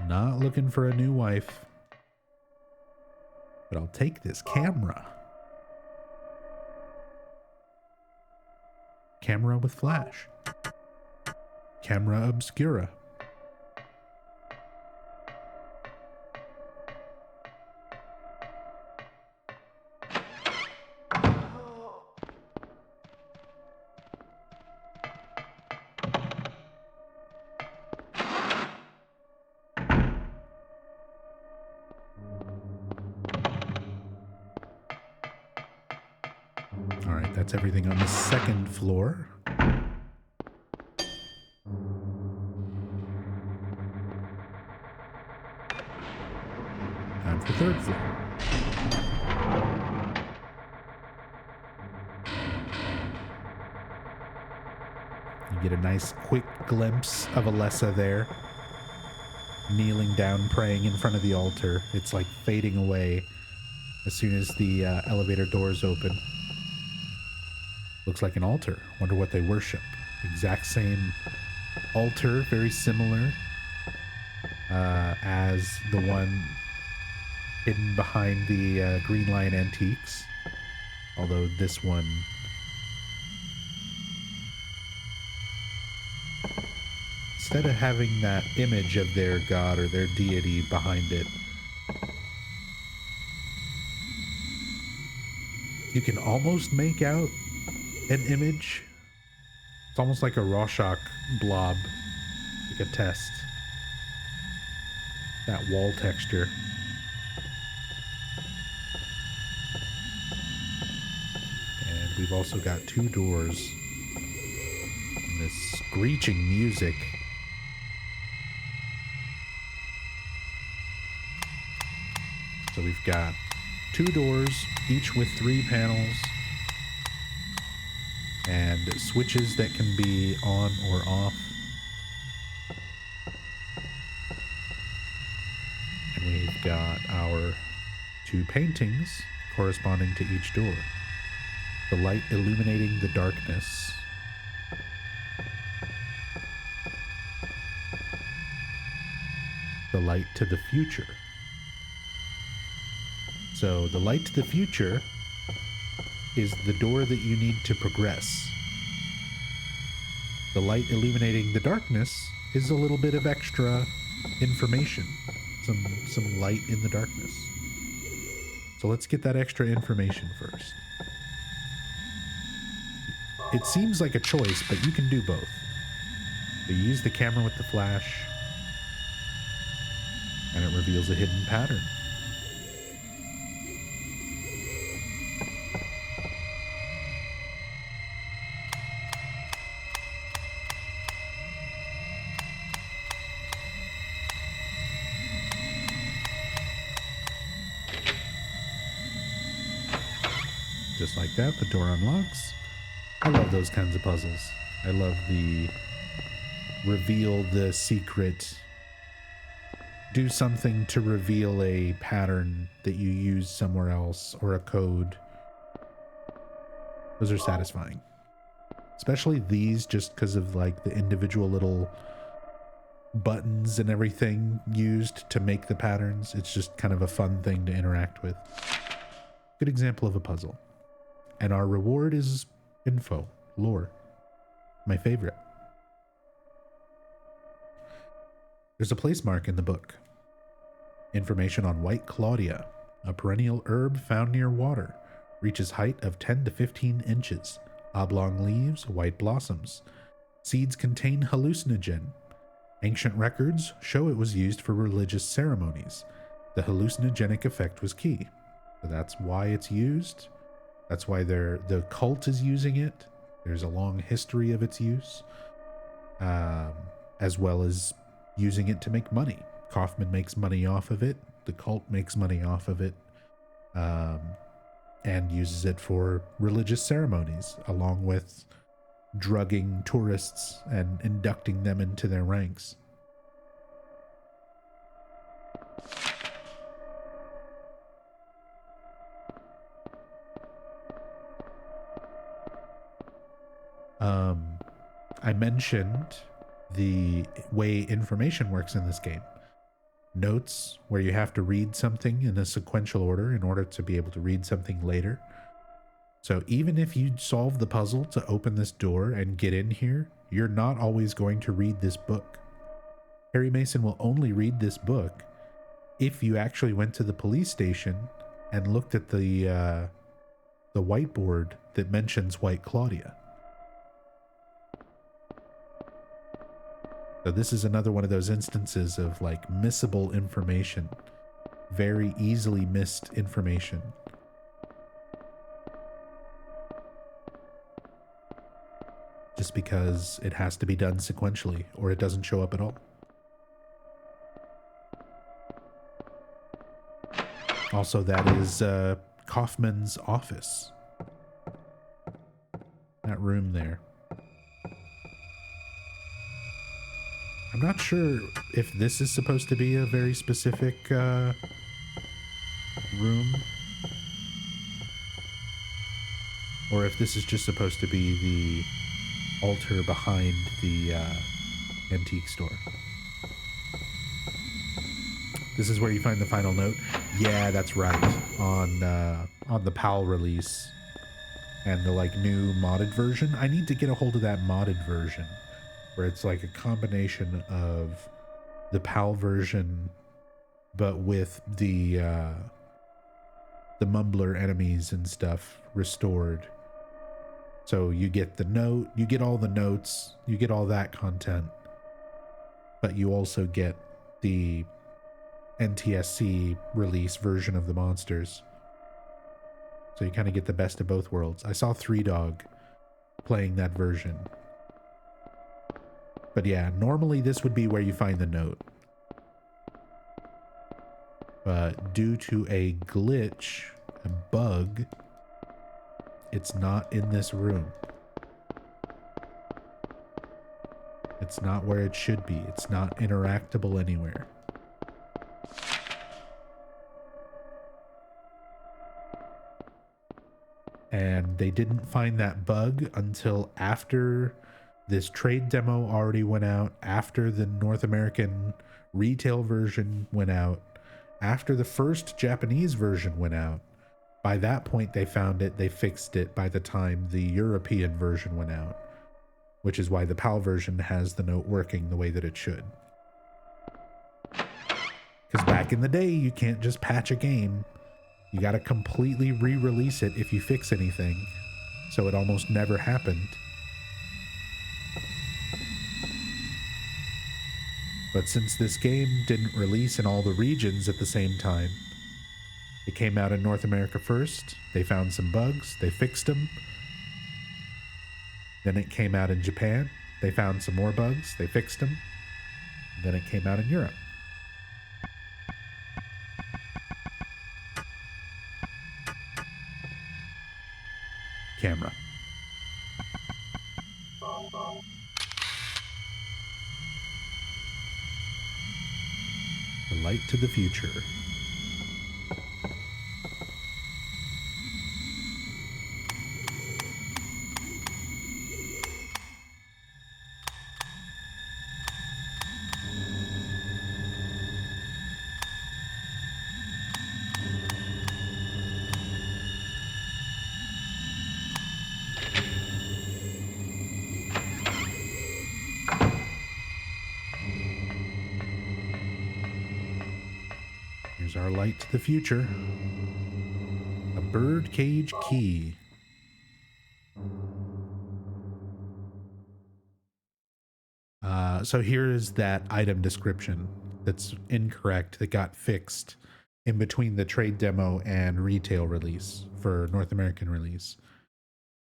Not looking for a new wife. But I'll take this camera. Camera with flash. Camera obscura. That's everything on the second floor. Time for third floor. You get a nice quick glimpse of Alessa there, kneeling down, praying in front of the altar. It's like fading away as soon as the elevator doors open. Looks like an altar. Wonder what they worship. Exact same altar, very similar as the one hidden behind the Green Lion Antiques. Although this one, instead of having that image of their god or their deity behind it, you can almost make out an image. It's almost like a Rorschach blob, like a test. That wall texture. And we've also got two doors. And this screeching music. So we've got two doors, each with 3 panels. And switches that can be on or off. And we've got our 2 paintings corresponding to each door. The light illuminating the darkness. the light to the future. So the light to the future is the door that you need to progress. The light illuminating the darkness is a little bit of extra information, some light in the darkness. So let's get that extra information first. It seems like a choice, but you can do both. So you use the camera with the flash, and it reveals a hidden pattern. Just like that, the door unlocks. I love those kinds of puzzles. I love the reveal the secret, do something to reveal a pattern that you use somewhere else, or a code. Those are satisfying. Especially these, just because of like the individual little buttons and everything used to make the patterns. It's just kind of a fun thing to interact with. Good example of a puzzle. And our reward is info, lore. My favorite. There's a place mark in the book. Information on White Claudia, a perennial herb found near water. Reaches height of 10 to 15 inches. Oblong leaves, white blossoms. Seeds contain hallucinogen. Ancient records show it was used for religious ceremonies. The hallucinogenic effect was key. So that's why it's used. That's why the cult is using it. There's a long history of its use, as well as using it to make money. Kaufman makes money off of it. The cult makes money off of it, and uses it for religious ceremonies, along with drugging tourists and inducting them into their ranks. I mentioned the way information works in this game. Notes, where you have to read something in a sequential order in order to be able to read something later. So even if you solve the puzzle to open this door and get in here, you're not always going to read this book. Harry Mason will only read this book if you actually went to the police station and looked at the whiteboard that mentions White Claudia. So this is another one of those instances of like missable information, very easily missed information. Just because it has to be done sequentially or it doesn't show up at all. Also, that is Kaufman's office. That room there. I'm not sure if this is supposed to be a very specific room. Or if this is just supposed to be the altar behind the antique store. This is where you find the final note. Yeah, that's right. On the PAL release and the like new modded version. I need to get a hold of that modded version, where it's like a combination of the PAL version, but with the Mumbler enemies and stuff restored. So you get the note, you get all the notes, you get all that content, but you also get the NTSC release version of the monsters. So you kind of get the best of both worlds. I saw 3Dog playing that version. But yeah, normally this would be where you find the note. But due to a glitch, a bug, it's not in this room. It's not where it should be. It's not interactable anywhere. And they didn't find that bug until after This trade demo already went out after the North American retail version went out, after the first Japanese version went out. By that point, they found it, they fixed it by the time the European version went out, which is why the PAL version has the note working the way that it should. Because back in the day, you can't just patch a game. You gotta completely re-release it if you fix anything, so it almost never happened. But since this game didn't release in all the regions at the same time, it came out in North America first, they found some bugs, they fixed them. Then it came out in Japan, they found some more bugs, they fixed them. Then it came out in Europe. Camera. The light to the future. Here's our light to the future. A birdcage key. So here is that item description that's incorrect, that got fixed in between the trade demo and retail release for North American release.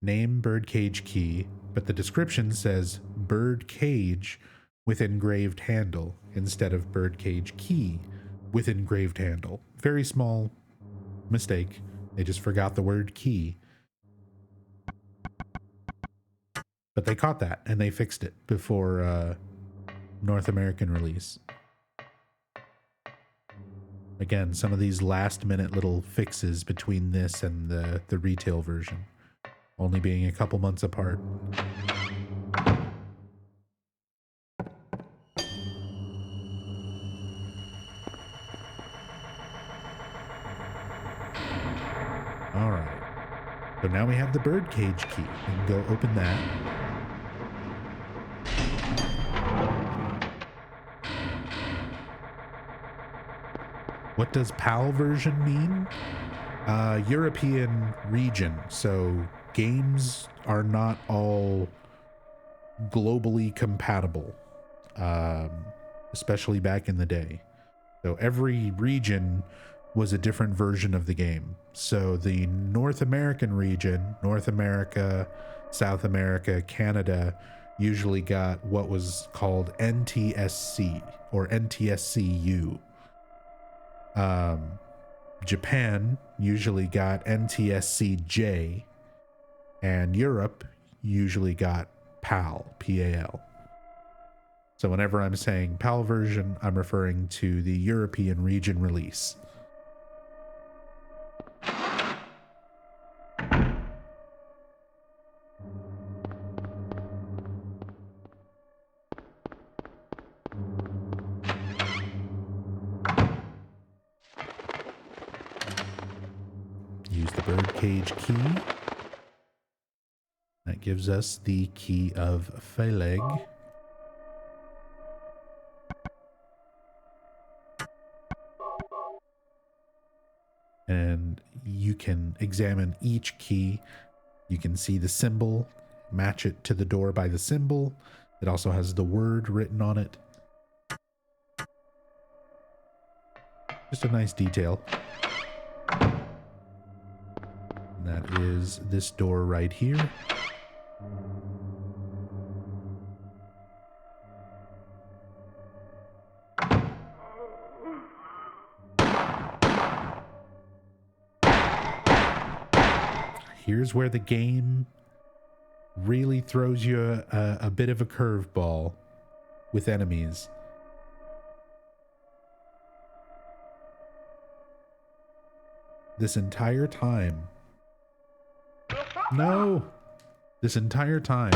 Name birdcage key, but the description says birdcage with engraved handle instead of birdcage key with engraved handle. Very small mistake. They just forgot the word key. But they caught that and they fixed it before North American release. Again, some of these last minute little fixes between this and the retail version, only being a couple months apart. All right. So now we have the birdcage key. We can go open that. What does PAL version mean? European region. So games are not all globally compatible, especially back in the day. So every region was a different version of the game. So the North American region, North America, South America, Canada, usually got what was called NTSC or NTSCU. Japan usually got NTSCJ, and Europe usually got PAL, P-A-L. So whenever I'm saying PAL version, I'm referring to the European region release. Use the birdcage key. That gives us the key of Phaleg. And you can examine each key. You can see the symbol, match it to the door by the symbol. It also has the word written on it. Just a nice detail. And that is this door right here. Here's where the game really throws you a bit of a curveball with enemies. This entire time. No! This entire time,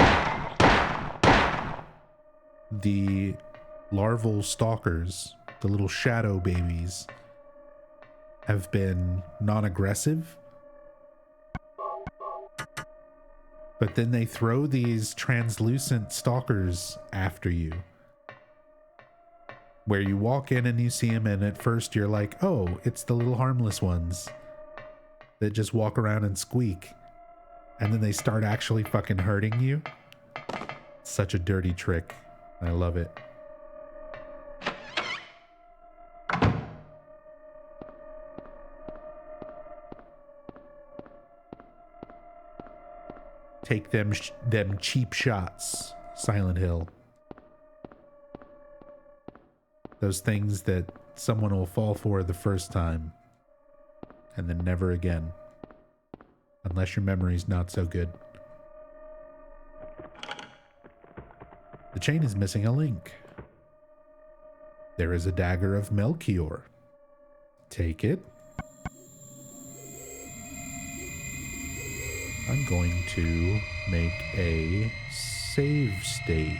the larval stalkers, the little shadow babies, have been non-aggressive. But then they throw these translucent stalkers after you, where you walk in and you see them, and at first you're like, oh, it's the little harmless ones that just walk around and squeak. And then they start actually fucking hurting you. Such a dirty trick. I love it. Take them cheap shots, Silent Hill. Those things that someone will fall for the first time and then never again. Unless your memory's not so good. The chain is missing a link. There is a dagger of Melchior. Take it. I'm going to make a save state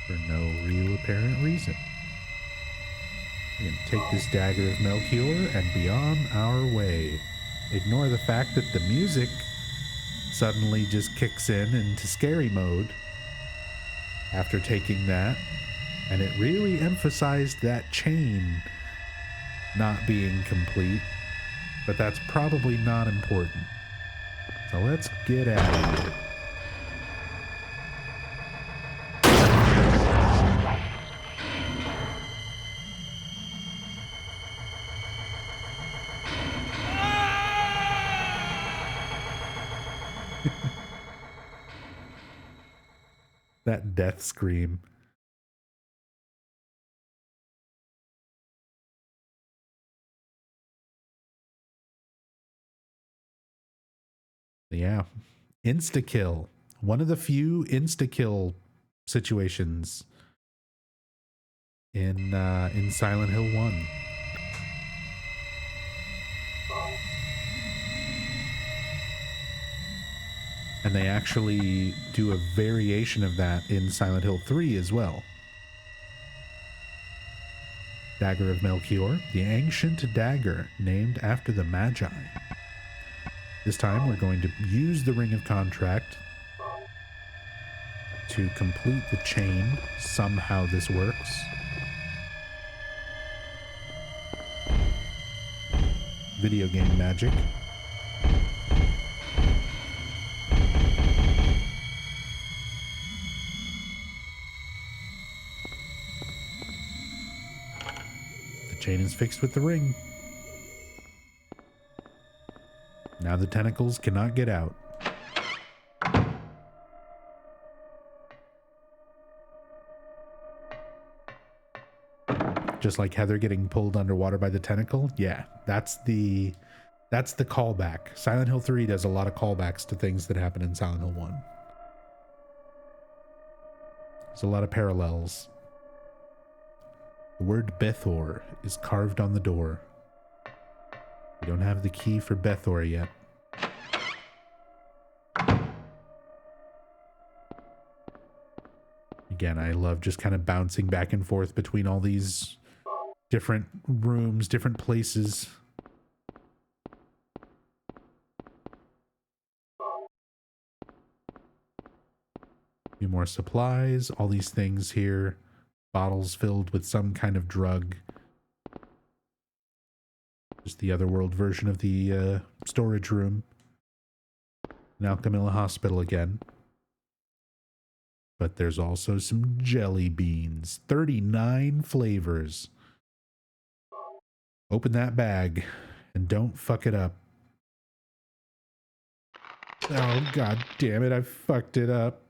for no real apparent reason. We're going to take this dagger of Melchior and be on our way. Ignore the fact that the music suddenly just kicks into scary mode after taking that, and it really emphasized that chain not being complete, but that's probably not important. So let's get out of here. That death scream. Yeah. Insta-kill. One of the few insta-kill situations in Silent Hill 1. And they actually do a variation of that in Silent Hill 3 as well. Dagger of Melchior, the ancient dagger named after the Magi. This time we're going to use the Ring of Contract to complete the chain. Somehow this works. Video game magic. Chain is fixed with the ring. Now the tentacles cannot get out. Just like Heather getting pulled underwater by the tentacle. Yeah, that's the callback. Silent Hill 3 does a lot of callbacks to things that happen in Silent Hill 1. There's a lot of parallels. The word Bethor is carved on the door. We don't have the key for Bethor yet. Again, I love just kind of bouncing back and forth between all these different rooms, different places. A few more supplies, all these things here. Bottles filled with some kind of drug. Just the Otherworld version of the storage room. An Alchemilla hospital again. But there's also some jelly beans. 39 flavors. Open that bag and don't fuck it up. Oh, god damn it, I fucked it up.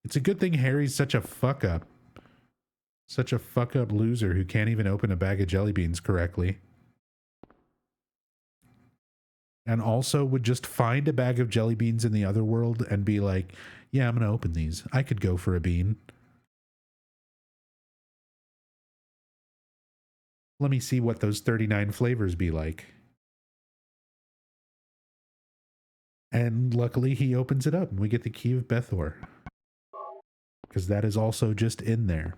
It's a good thing Harry's such a fuck up. Such a fuck up loser who can't even open a bag of jelly beans correctly. And also would just find a bag of jelly beans in the Otherworld and be like, yeah, I'm going to open these. I could go for a bean. Let me see what those 39 flavors be like. And luckily he opens it up and we get the key of Bethor. Because that is also just in there.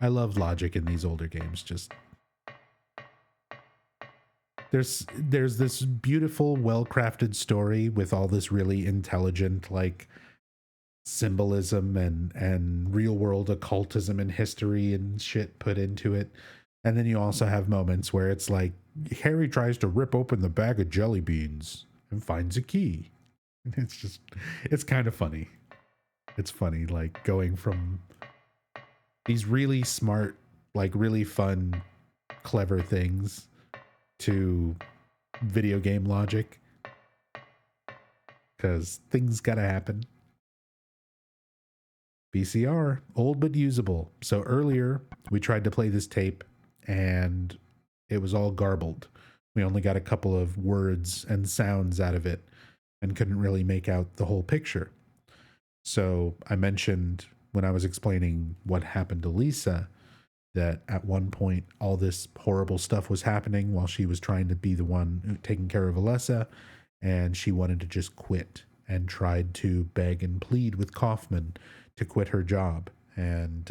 I love logic in these older games. Just there's this beautiful, well-crafted story with all this really intelligent, like, symbolism and real-world occultism and history and shit put into it. And then you also have moments where it's like Harry tries to rip open the bag of jelly beans and finds a key. It's kind of funny. It's funny, like, going from these really smart, like, really fun, clever things to video game logic. Because things gotta happen. VCR, old but usable. So earlier, we tried to play this tape, and it was all garbled. We only got a couple of words and sounds out of it, and couldn't really make out the whole picture. So I mentioned when I was explaining what happened to Lisa, that at one point all this horrible stuff was happening while she was trying to be the one taking care of Alessa, and she wanted to just quit and tried to beg and plead with Kaufman to quit her job. And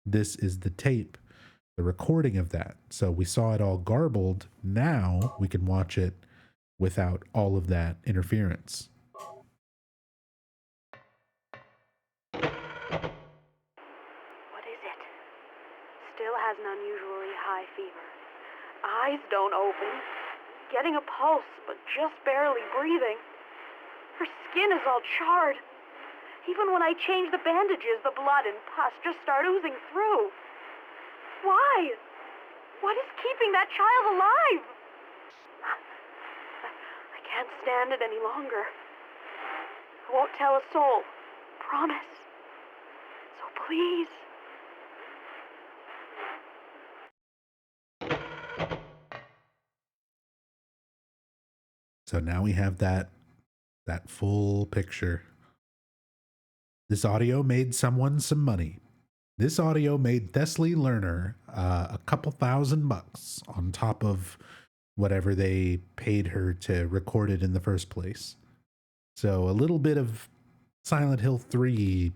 this is the tape, the recording of that. So we saw it all garbled. Now we can watch it without all of that interference. What is it? Still has an unusually high fever. Eyes don't open. Getting a pulse, but just barely breathing. Her skin is all charred. Even when I change the bandages, the blood and pus just start oozing through. Why? What is keeping that child alive? I can't stand it any longer. I won't tell a soul. Promise. So please. So now we have that full picture. This audio made someone some money. This audio made Thessaly Lerner a couple $1,000 on top of whatever they paid her to record it in the first place. So a little bit of Silent Hill 3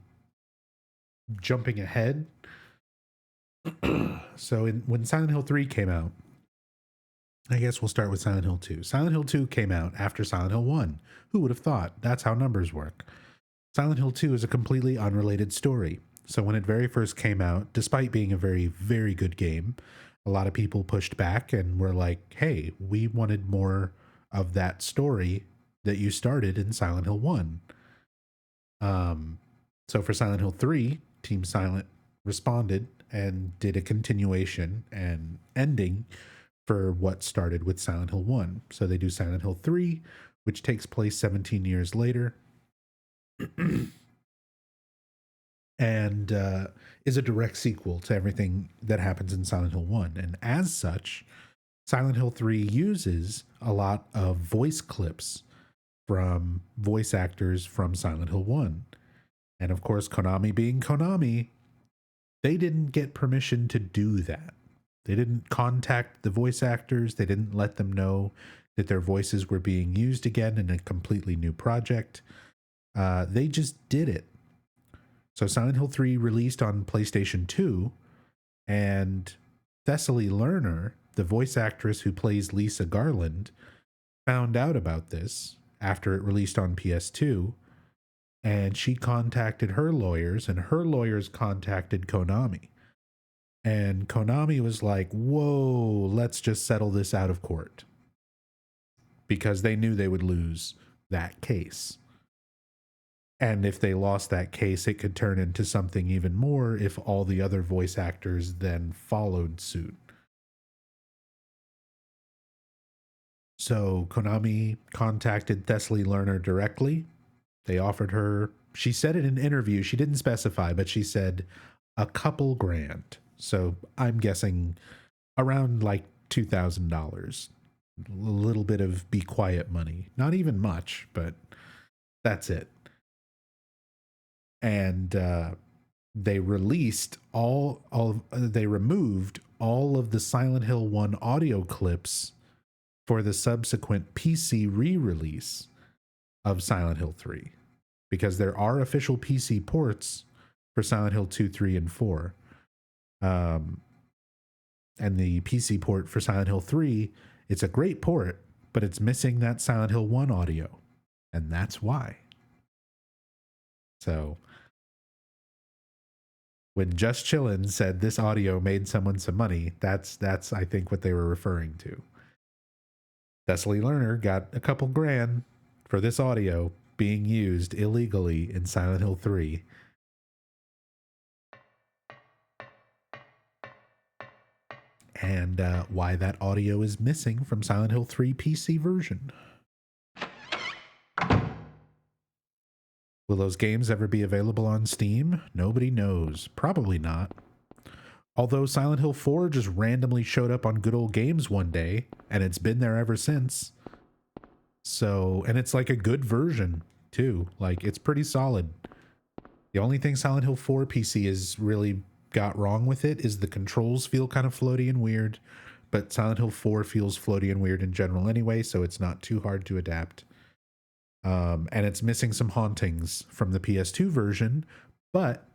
jumping ahead. So when Silent Hill 3 came out, I guess we'll start with Silent Hill 2. Silent Hill 2 came out after Silent Hill 1. Who would have thought? That's how numbers work. Silent Hill 2 is a completely unrelated story. So when it very first came out, despite being a very, very good game, a lot of people pushed back and were like, hey, we wanted more of that story that you started in Silent Hill 1. So for Silent Hill 3, Team Silent responded and did a continuation and ending for what started with Silent Hill 1. So they do Silent Hill 3, which takes place 17 years later. And is a direct sequel to everything that happens in Silent Hill 1. And as such, Silent Hill 3 uses a lot of voice clips from voice actors from Silent Hill 1. And of course, Konami being Konami, they didn't get permission to do that. They didn't contact the voice actors. They didn't let them know that their voices were being used again in a completely new project. They just did it. So Silent Hill 3 released on PlayStation 2, and Thessaly Lerner, the voice actress who plays Lisa Garland, found out about this after it released on PS2, and she contacted her lawyers, and her lawyers contacted Konami. And Konami was like, whoa, let's just settle this out of court. Because they knew they would lose that case. And if they lost that case, it could turn into something even more if all the other voice actors then followed suit. So Konami contacted Thessaly Lerner directly. They offered her, she said in an interview, she didn't specify, but she said a couple grand. So I'm guessing around like $2,000. A little bit of be quiet money. Not even much, but that's it. and they removed all of the Silent Hill 1 audio clips for the subsequent PC re-release of Silent Hill 3, because there are official PC ports for Silent Hill 2, 3, and 4. And the PC port for Silent Hill 3, it's a great port, but it's missing that Silent Hill 1 audio. And that's why. So when Just Chillin' said this audio made someone some money, that's I think what they were referring to. Thessaly Lerner got a couple grand for this audio being used illegally in Silent Hill 3. And why that audio is missing from Silent Hill 3 PC version. Will those games ever be available on Steam? Nobody knows. Probably not. Although Silent Hill 4 just randomly showed up on Good Old Games one day, and it's been there ever since. So, and it's like a good version, too. Like, it's pretty solid. The only thing Silent Hill 4 PC has really got wrong with it is the controls feel kind of floaty and weird, but Silent Hill 4 feels floaty and weird in general anyway, so it's not too hard to adapt. And it's missing some hauntings from the PS2 version, but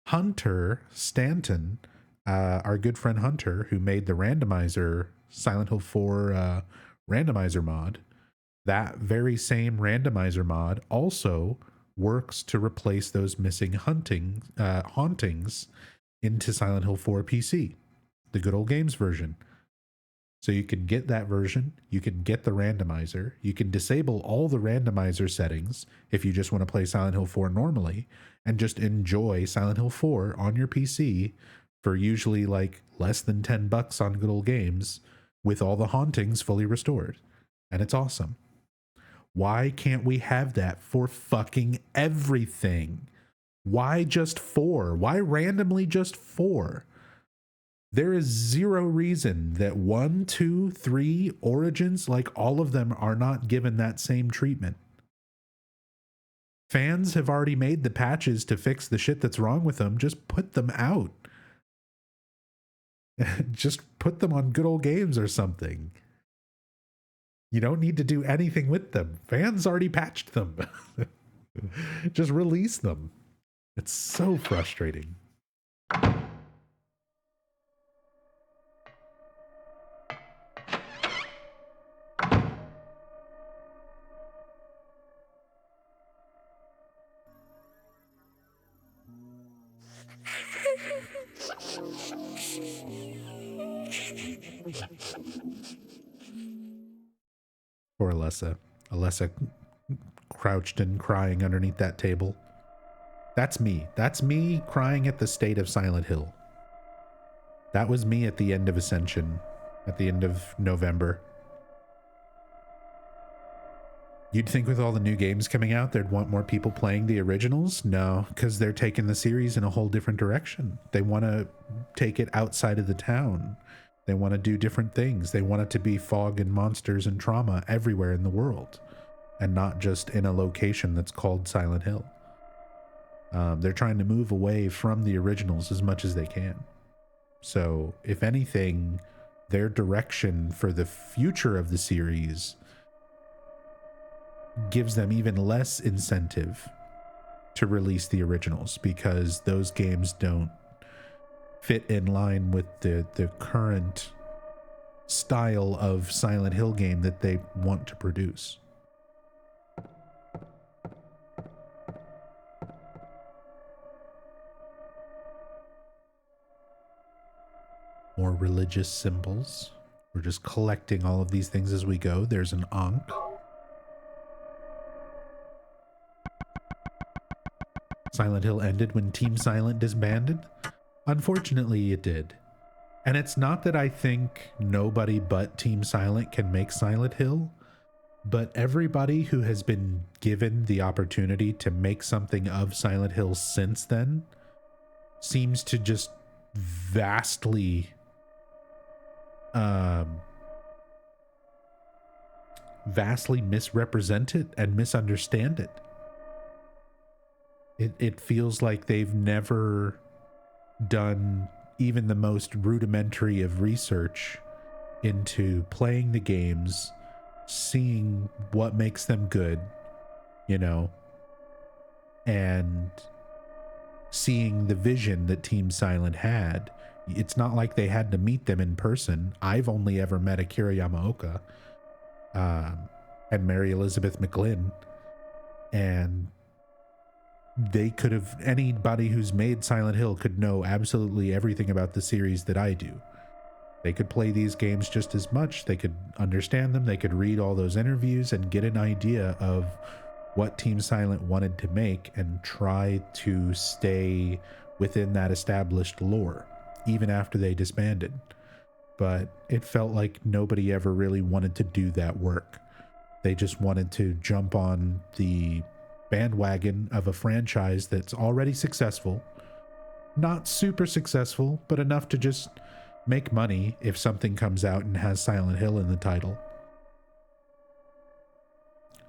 Hunter Stanton, our good friend Hunter, who made the randomizer, Silent Hill 4 randomizer mod, that very same randomizer mod also works to replace those missing hauntings into Silent Hill 4 PC, the Good Old Games version. So you can get that version, you can get the randomizer, you can disable all the randomizer settings if you just want to play Silent Hill 4 normally, and just enjoy Silent Hill 4 on your PC for usually like less than $10 on Good Old Games with all the hauntings fully restored. And it's awesome. Why can't we have that for fucking everything? Why just 4? Why randomly just 4? There is zero reason that 1, 2, 3, Origins, like all of them are not given that same treatment. Fans have already made the patches to fix the shit that's wrong with them. Just put them out. Just put them on Good Old Games or something. You don't need to do anything with them. Fans already patched them. Just release them. It's so frustrating. Poor Alessa. Alessa crouched and crying underneath that table. That's me. That's me crying at the state of Silent Hill. That was me at the end of Ascension, at the end of November. You'd think with all the new games coming out, they'd want more people playing the originals? No, because they're taking the series in a whole different direction. They want to take it outside of the town. They want to do different things. They want it to be fog and monsters and trauma everywhere in the world, and not just in a location that's called Silent Hill. They're trying to move away from the originals as much as they can. So, if anything, their direction for the future of the series gives them even less incentive to release the originals, because those games don't fit in line with the current style of Silent Hill game that they want to produce. More religious symbols. We're just collecting all of these things as we go. There's an Ankh. Silent Hill ended when Team Silent disbanded? Unfortunately, it did. And it's not that I think nobody but Team Silent can make Silent Hill, but everybody who has been given the opportunity to make something of Silent Hill since then seems to just vastly misrepresent it and misunderstand it. It feels like they've never done even the most rudimentary of research into playing the games, seeing what makes them good, you know, and seeing the vision that Team Silent had. It's not like they had to meet them in person. I've only ever met Akira Yamaoka and Mary Elizabeth McGlynn, and they could have, anybody who's made Silent Hill could know absolutely everything about the series that I do. They could play these games just as much. They could understand them. They could read all those interviews and get an idea of what Team Silent wanted to make and try to stay within that established lore, even after they disbanded. But it felt like nobody ever really wanted to do that work. They just wanted to jump on the bandwagon of a franchise that's already successful. Not super successful, but enough to just make money if something comes out and has Silent Hill in the title.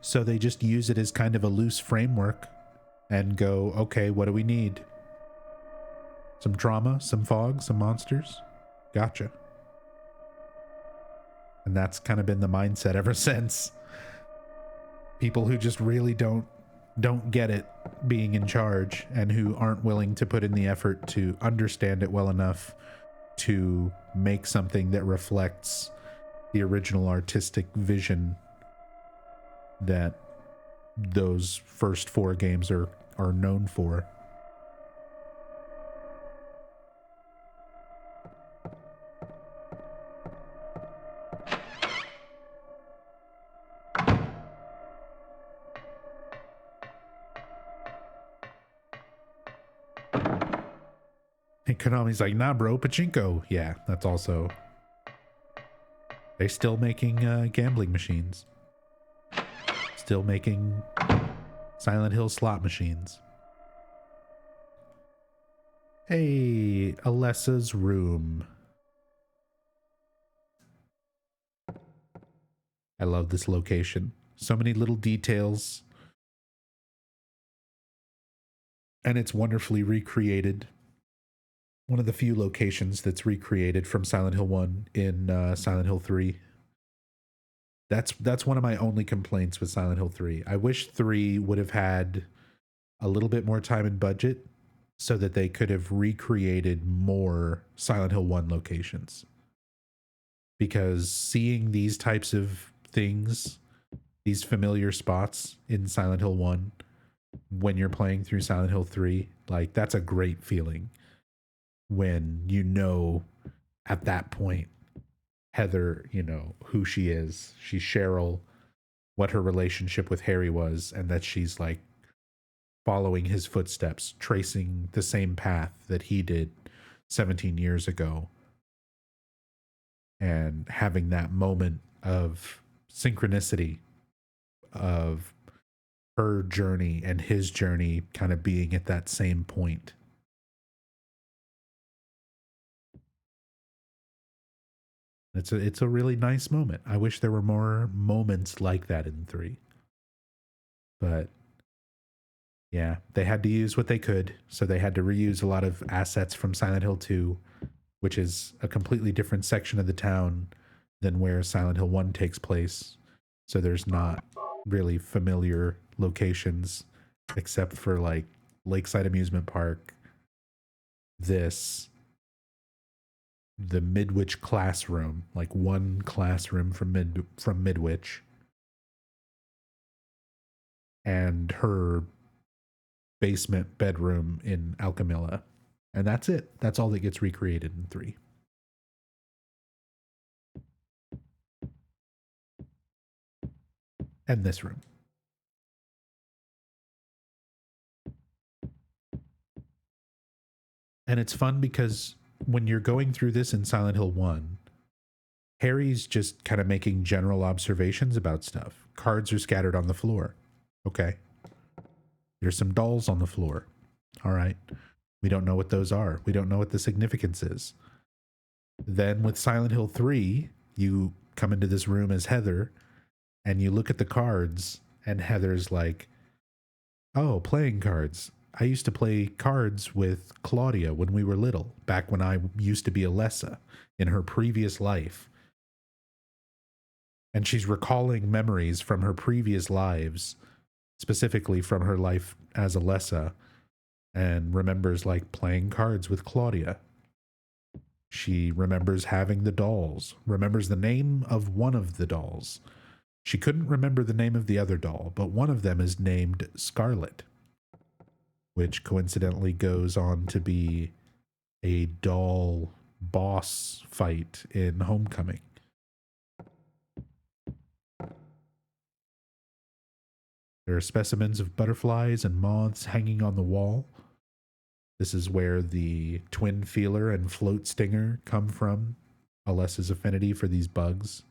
So they just use it as kind of a loose framework and go, okay, what do we need? Some drama, some fog, some monsters? Gotcha. And that's kind of been the mindset ever since. People who just really don't get it being in charge and who aren't willing to put in the effort to understand it well enough to make something that reflects the original artistic vision that those first 4 games are known for. And Konami's like, nah, bro, pachinko. Yeah, that's also... They're still making gambling machines. Still making Silent Hill slot machines. Hey, Alessa's room. I love this location. So many little details. And it's wonderfully recreated. One of the few locations that's recreated from Silent Hill 1 in Silent Hill 3. That's one of my only complaints with Silent Hill 3. I wish 3 would have had a little bit more time and budget so that they could have recreated more Silent Hill 1 locations. Because seeing these types of things, these familiar spots in Silent Hill 1 when you're playing through Silent Hill 3, like, that's a great feeling. When you know at that point Heather, you know, who she is. She's Cheryl, what her relationship with Harry was, and that she's like following his footsteps, tracing the same path that he did 17 years ago. And having that moment of synchronicity of her journey and his journey kind of being at that same point. It's a really nice moment. I wish there were more moments like that in 3. But yeah, they had to use what they could. So they had to reuse a lot of assets from Silent Hill 2, which is a completely different section of the town than where Silent Hill 1 takes place. So there's not really familiar locations except for like Lakeside Amusement Park, the Midwich classroom, like one classroom from Midwich, and her basement bedroom in Alchemilla. And that's it. That's all that gets recreated in 3. And this room. And it's fun because when you're going through this in Silent Hill 1, Harry's just kind of making general observations about stuff. Cards are scattered on the floor. Okay. There's some dolls on the floor. All right. We don't know what those are. We don't know what the significance is. Then with Silent Hill 3, you come into this room as Heather and you look at the cards and Heather's like, oh, playing cards. I used to play cards with Claudia when we were little, back when I used to be Alessa in her previous life. And she's recalling memories from her previous lives, specifically from her life as Alessa, and remembers like playing cards with Claudia. She remembers having the dolls, remembers the name of one of the dolls. She couldn't remember the name of the other doll, but one of them is named Scarlet, which coincidentally goes on to be a doll boss fight in Homecoming. There are specimens of butterflies and moths hanging on the wall. This is where the twin feeler and float stinger come from. Alessa's affinity for these bugs,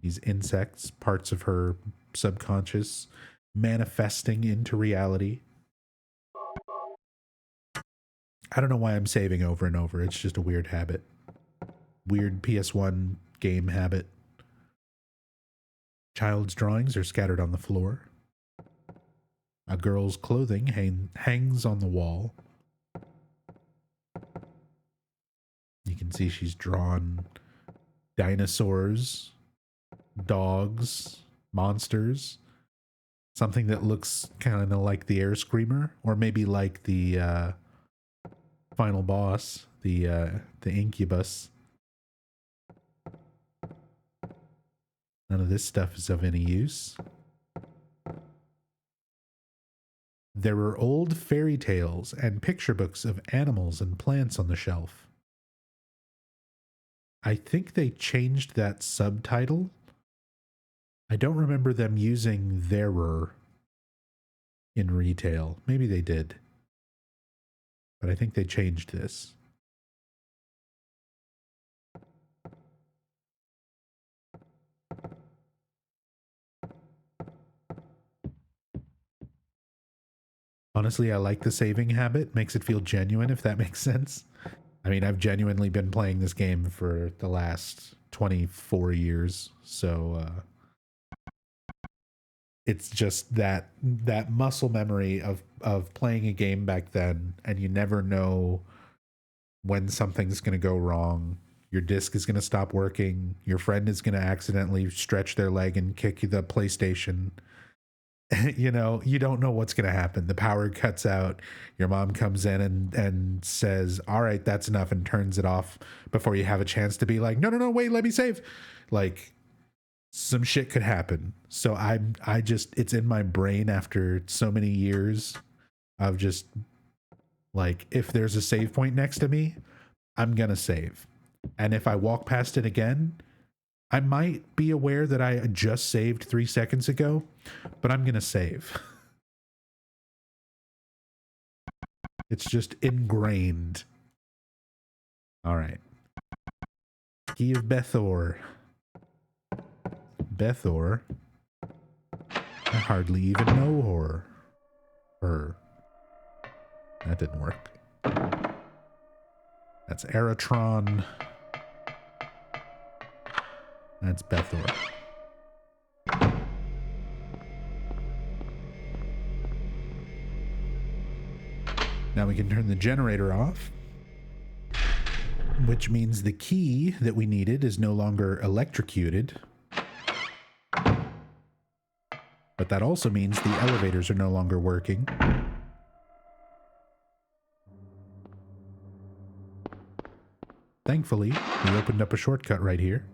these insects, parts of her subconscious manifesting into reality. I don't know why I'm saving over and over. It's just a weird habit. Weird PS1 game habit. Child's drawings are scattered on the floor. A girl's clothing hangs on the wall. You can see she's drawn dinosaurs, dogs, monsters, something that looks kind of like the Air Screamer, or maybe like the final boss, the Incubus. None of this stuff is of any use. There were old fairy tales and picture books of animals and plants on the shelf. I think they changed that subtitle. I don't remember them using "therer" in retail. Maybe they did. But I think they changed this. Honestly, I like the saving habit. Makes it feel genuine, if that makes sense. I mean, I've genuinely been playing this game for the last 24 years, so it's just that muscle memory of playing a game back then, and you never know when something's going to go wrong. Your disc is going to stop working. Your friend is going to accidentally stretch their leg and kick the PlayStation. You know, you don't know what's going to happen. The power cuts out. Your mom comes in and says, "All right, that's enough," and turns it off before you have a chance to be like, no, wait, let me save. Like, some shit could happen. So I just, it's in my brain after so many years of just like, if there's a save point next to me, I'm going to save. And if I walk past it again, I might be aware that I just saved 3 seconds ago, but I'm going to save. It's just ingrained. All right. Key of Bethor. Bethor. I hardly even know her. That didn't work. That's Eratron. That's Bethor. Now we can turn the generator off, which means the key that we needed is no longer electrocuted. But that also means the elevators are no longer working. Thankfully, we opened up a shortcut right here.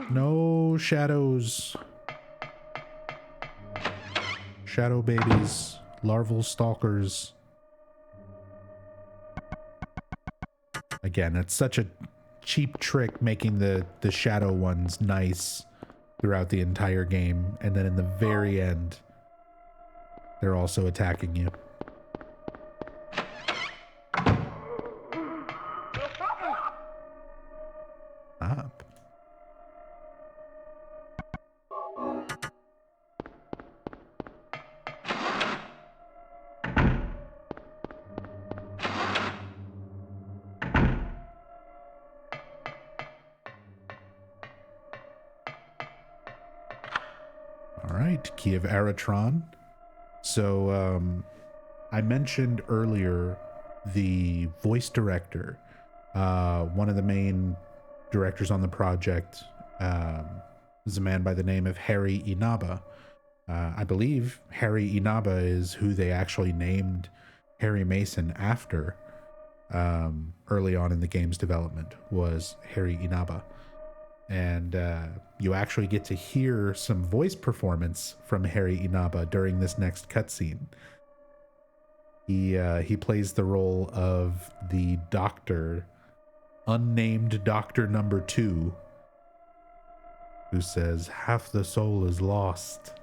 No shadows. Shadow babies. Larval stalkers. Again, it's such a cheap trick making the shadow ones nice throughout the entire game. And then in the very end, they're also attacking you. Stop. All right, Key of Eratron. So I mentioned earlier the voice director, one of the main directors on the project, is a man by the name of Harry Inaba. I believe Harry Inaba is who they actually named Harry Mason after. Early on in the game's development was Harry Inaba. And you actually get to hear some voice performance from Harry Inaba during this next cutscene. He plays the role of the doctor, unnamed Doctor Number 2, who says, "Half the soul is lost."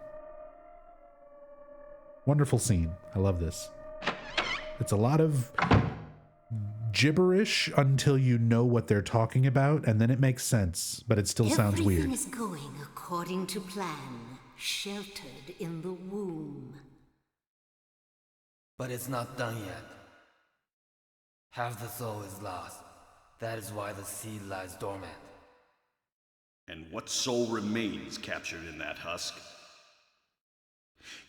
Wonderful scene. I love this. It's a lot of gibberish until you know what they're talking about, and then it makes sense, but it still sounds weird. Everything is going according to plan, sheltered in the womb. But it's not done yet. Half the soul is lost. That is why the seed lies dormant. And what soul remains captured in that husk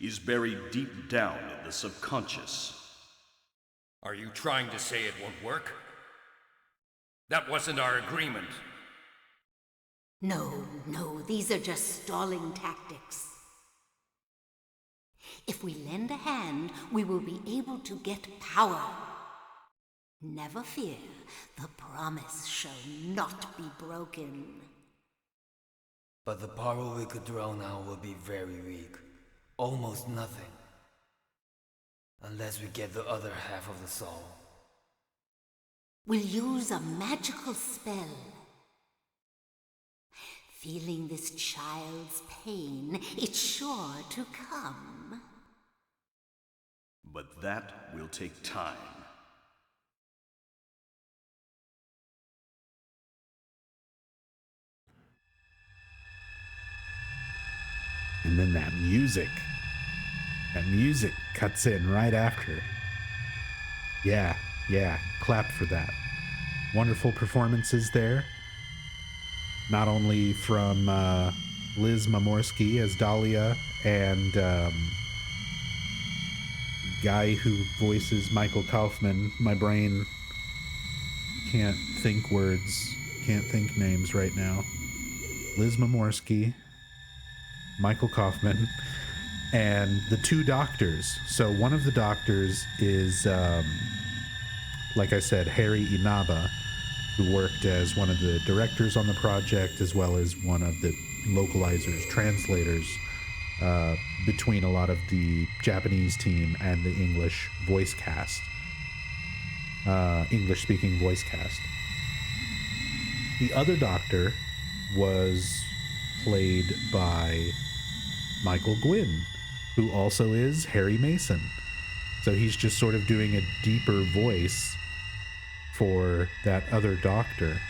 is buried deep down in the subconscious. Are you trying to say it won't work? That wasn't our agreement. No, these are just stalling tactics. If we lend a hand, we will be able to get power. Never fear, the promise shall not be broken. But the power we could draw now will be very weak. Almost nothing. Unless we get the other half of the soul. We'll use a magical spell. Feeling this child's pain, it's sure to come. But that will take time. And then that music cuts in right after. Yeah, clap for that. Wonderful performances there. Not only from Liz Mamorsky as Dalia and guy who voices Michael Kaufman. My brain can't think words, can't think names right now. Liz Mamorsky, Michael Kaufman, and the two doctors. So one of the doctors is, like I said, Harry Inaba, who worked as one of the directors on the project, as well as one of the localizers, translators, between a lot of the Japanese team and the English voice cast, English-speaking voice cast. The other doctor was played by Michael Gwynn, who also is Harry Mason. So he's just sort of doing a deeper voice for that other doctor,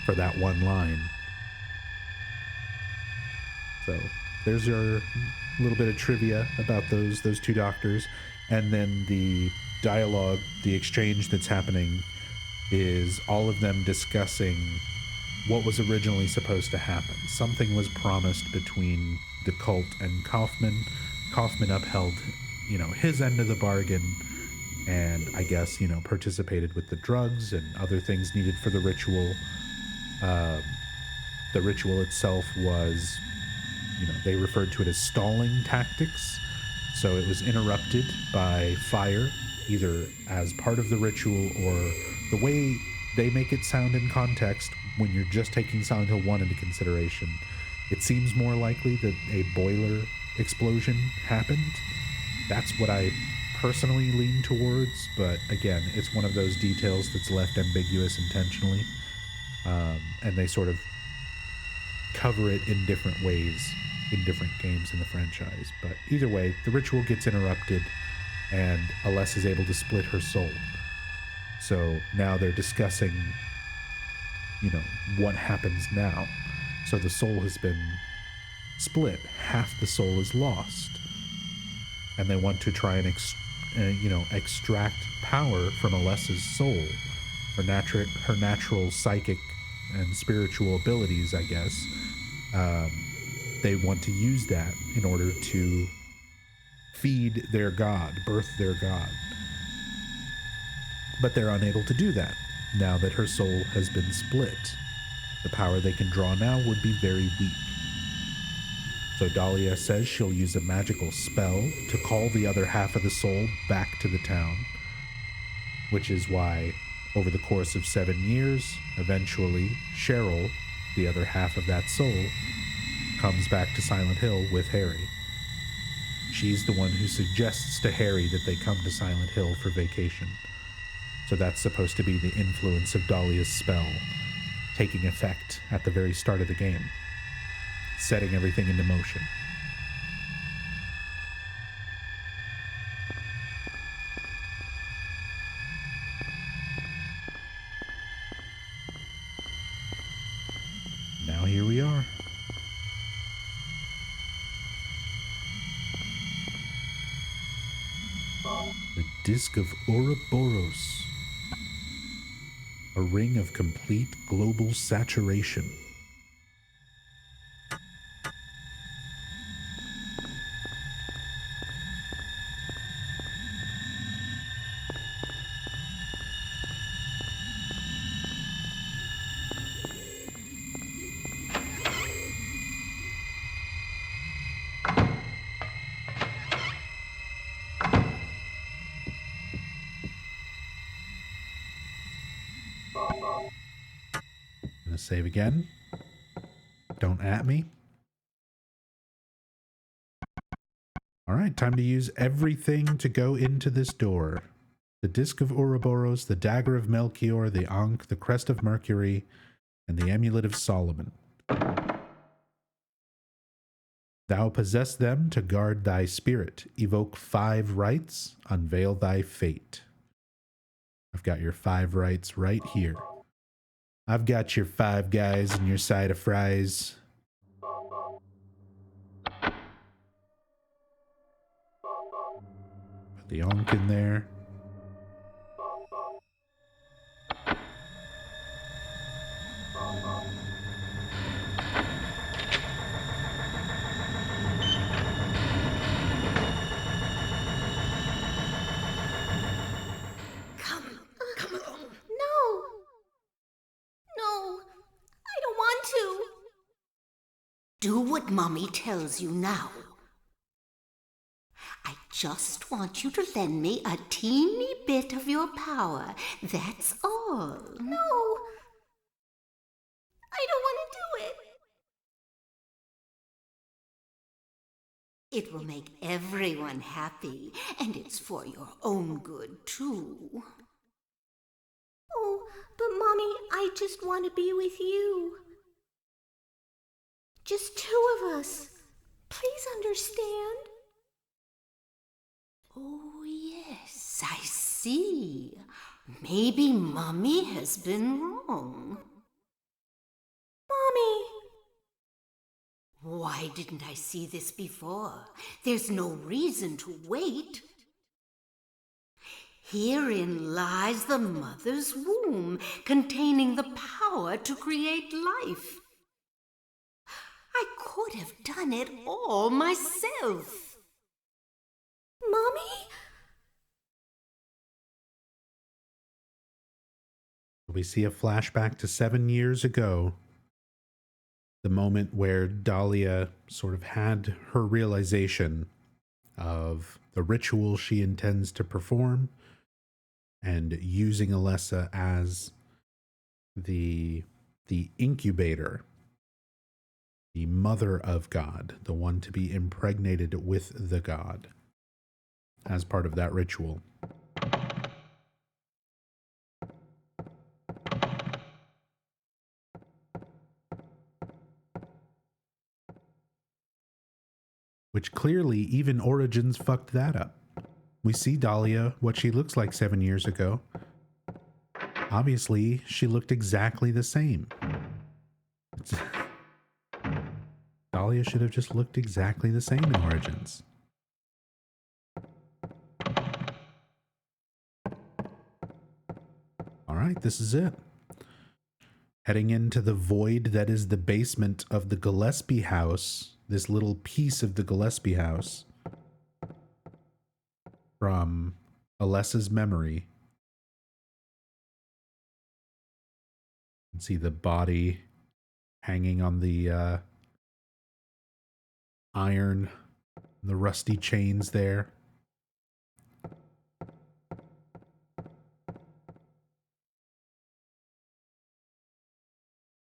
for that one line. So there's your little bit of trivia about those two doctors. And then the dialogue, the exchange that's happening is all of them discussing what was originally supposed to happen. Something was promised between the cult and Kaufman. Kaufman upheld, his end of the bargain, and I guess, participated with the drugs and other things needed for the ritual. The ritual itself was, they referred to it as stalling tactics. So it was interrupted by fire, either as part of the ritual or the way they make it sound in context when you're just taking Silent Hill 1 into consideration. It seems more likely that a boiler explosion happened. That's what I personally lean towards, but again, it's one of those details that's left ambiguous intentionally, and they sort of cover it in different ways in different games in the franchise. But either way, the ritual gets interrupted and Alessa is able to split her soul. So now they're discussing, what happens now. So the soul has been split. Half the soul is lost. And they want to try and extract power from Alessa's soul, her natural psychic and spiritual abilities, I guess, they want to use that in order to feed their god, birth their god. But they're unable to do that now that her soul has been split. The power they can draw now would be very weak. So Dalia says she'll use a magical spell to call the other half of the soul back to the town, which is why, over the course of 7 years, eventually Cheryl, the other half of that soul, comes back to Silent Hill with Harry. She's the one who suggests to Harry that they come to Silent Hill for vacation. So that's supposed to be the influence of Dalia's spell taking effect at the very start of the game, setting everything into motion. Now here we are. The Disc of Ouroboros. A ring of complete global saturation. Gonna save again. Don't at me. All right, time to use everything to go into this door. The Disc of Ouroboros, the Dagger of Melchior, the Ankh, the Crest of Mercury, and the Amulet of Solomon. Thou possess them to guard thy spirit. Evoke 5 rights. Unveil thy fate. I've got your 5 rights right here. I've got your 5 guys and your side of fries. Put the Ankh in there. Come along. No. No, I don't want to. Do what Mommy tells you now. I just want you to lend me a teeny bit of your power. That's all. No. I don't want to do it. It will make everyone happy, and it's for your own good, too. Oh, but Mommy, I just want to be with you. Just 2 of us. Please understand. Oh, yes, I see. Maybe Mommy has been wrong. Mommy! Why didn't I see this before? There's no reason to wait. Herein lies the mother's womb, containing the power to create life. I could have done it all myself. Mommy? We see a flashback to 7 years ago. The moment where Dalia sort of had her realization of the ritual she intends to perform and using Alessa as the incubator, the mother of God, the one to be impregnated with the God as part of that ritual. Which clearly even Origins fucked that up. We see Dalia, what she looks like 7 years ago. Obviously, she looked exactly the same. Dalia should have just looked exactly the same in Origins. Alright, this is it. Heading into the void that is the basement of the Gillespie house this little piece of the Gillespie house from Alessa's memory. You can see the body hanging on the iron, the rusty chains there.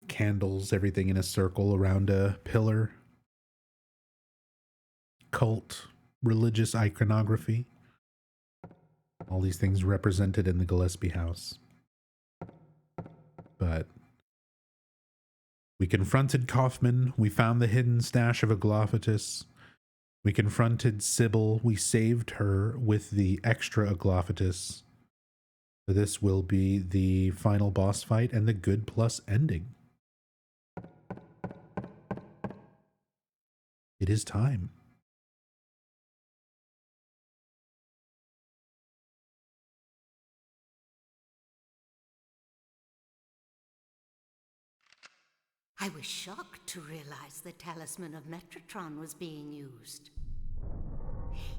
Candles, everything in a circle around a pillar. Cult, religious iconography. All these things represented in the Gillespie house. But we confronted Kaufman. We found the hidden stash of a Glophatus. We confronted Cibil. We saved her with the extra Glophatus. This will be the final boss fight and the good plus ending. It is time. I was shocked to realize the talisman of Metatron was being used.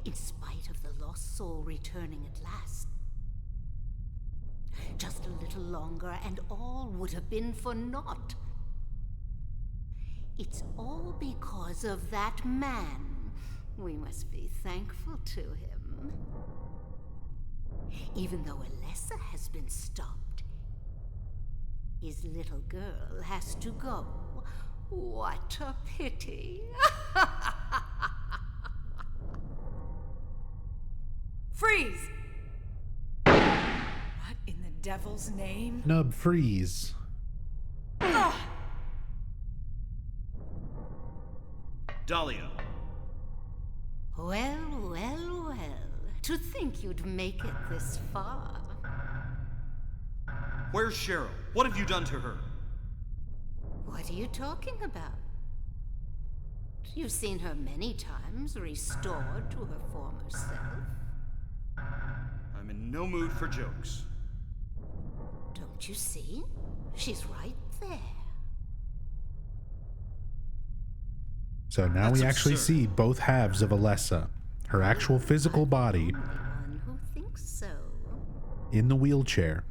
In spite of the lost soul returning at last. Just a little longer and all would have been for naught. It's all because of that man. We must be thankful to him. Even though Alessa has been stopped, his little girl has to go. What a pity. Freeze! What in the devil's name? Nub, freeze. Dalia. Well, well, well. To think you'd make it this far. Where's Cheryl? What have you done to her? What are you talking about? You've seen her many times, restored to her former self. I'm in no mood for jokes. Don't you see? She's right there. So now That's we actually absurd. see both halves of Alessa. Her actual physical body One who thinks so. in the wheelchair.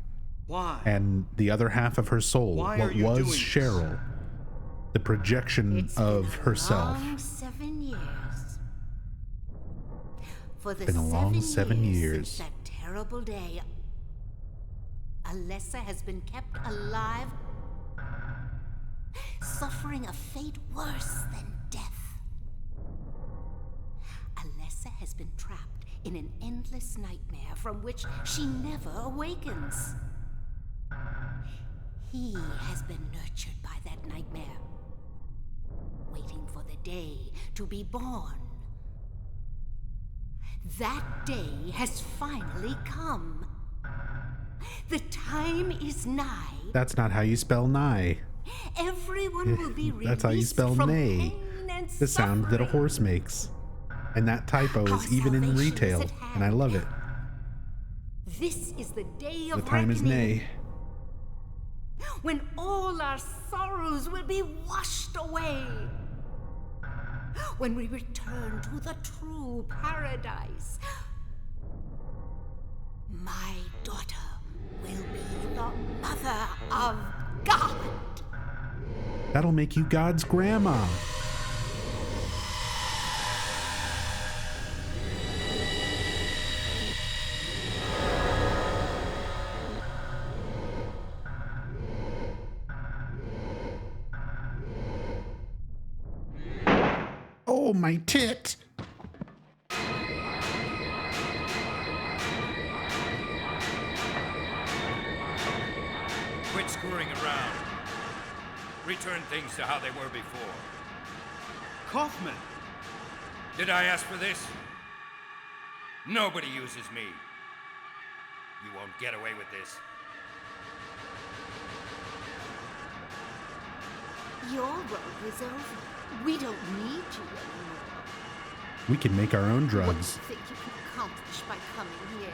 Why? And the other half of her soul, Why what are you was doing this? Cheryl, the projection It's of been a herself. long 7 years. For the Been a long 7 years. since that terrible day, Alessa has been kept alive, suffering a fate worse than death. Alessa has been trapped in an endless nightmare from which she never awakens. He has been nurtured by that nightmare, waiting for the day to be born. That day has finally come. The time is nigh. That's not how you spell nigh. Everyone will be released That's how you spell from neigh. pain and The sound that a suffering. horse makes. And that typo Our is even in salvation is retail, at and I hand. love it. This is the day The of time is reckoning, nay. when all our sorrows will be washed away. When we return to the true paradise. My daughter will be the mother of God. That'll make you God's grandma. Oh, my tit. Quit screwing around. Return things to how they were before. Kaufman! Did I ask for this? Nobody uses me. You won't get away with this. Your road is over. We don't need you anymore. We can make our own What do drugs. you think you can accomplish by coming here?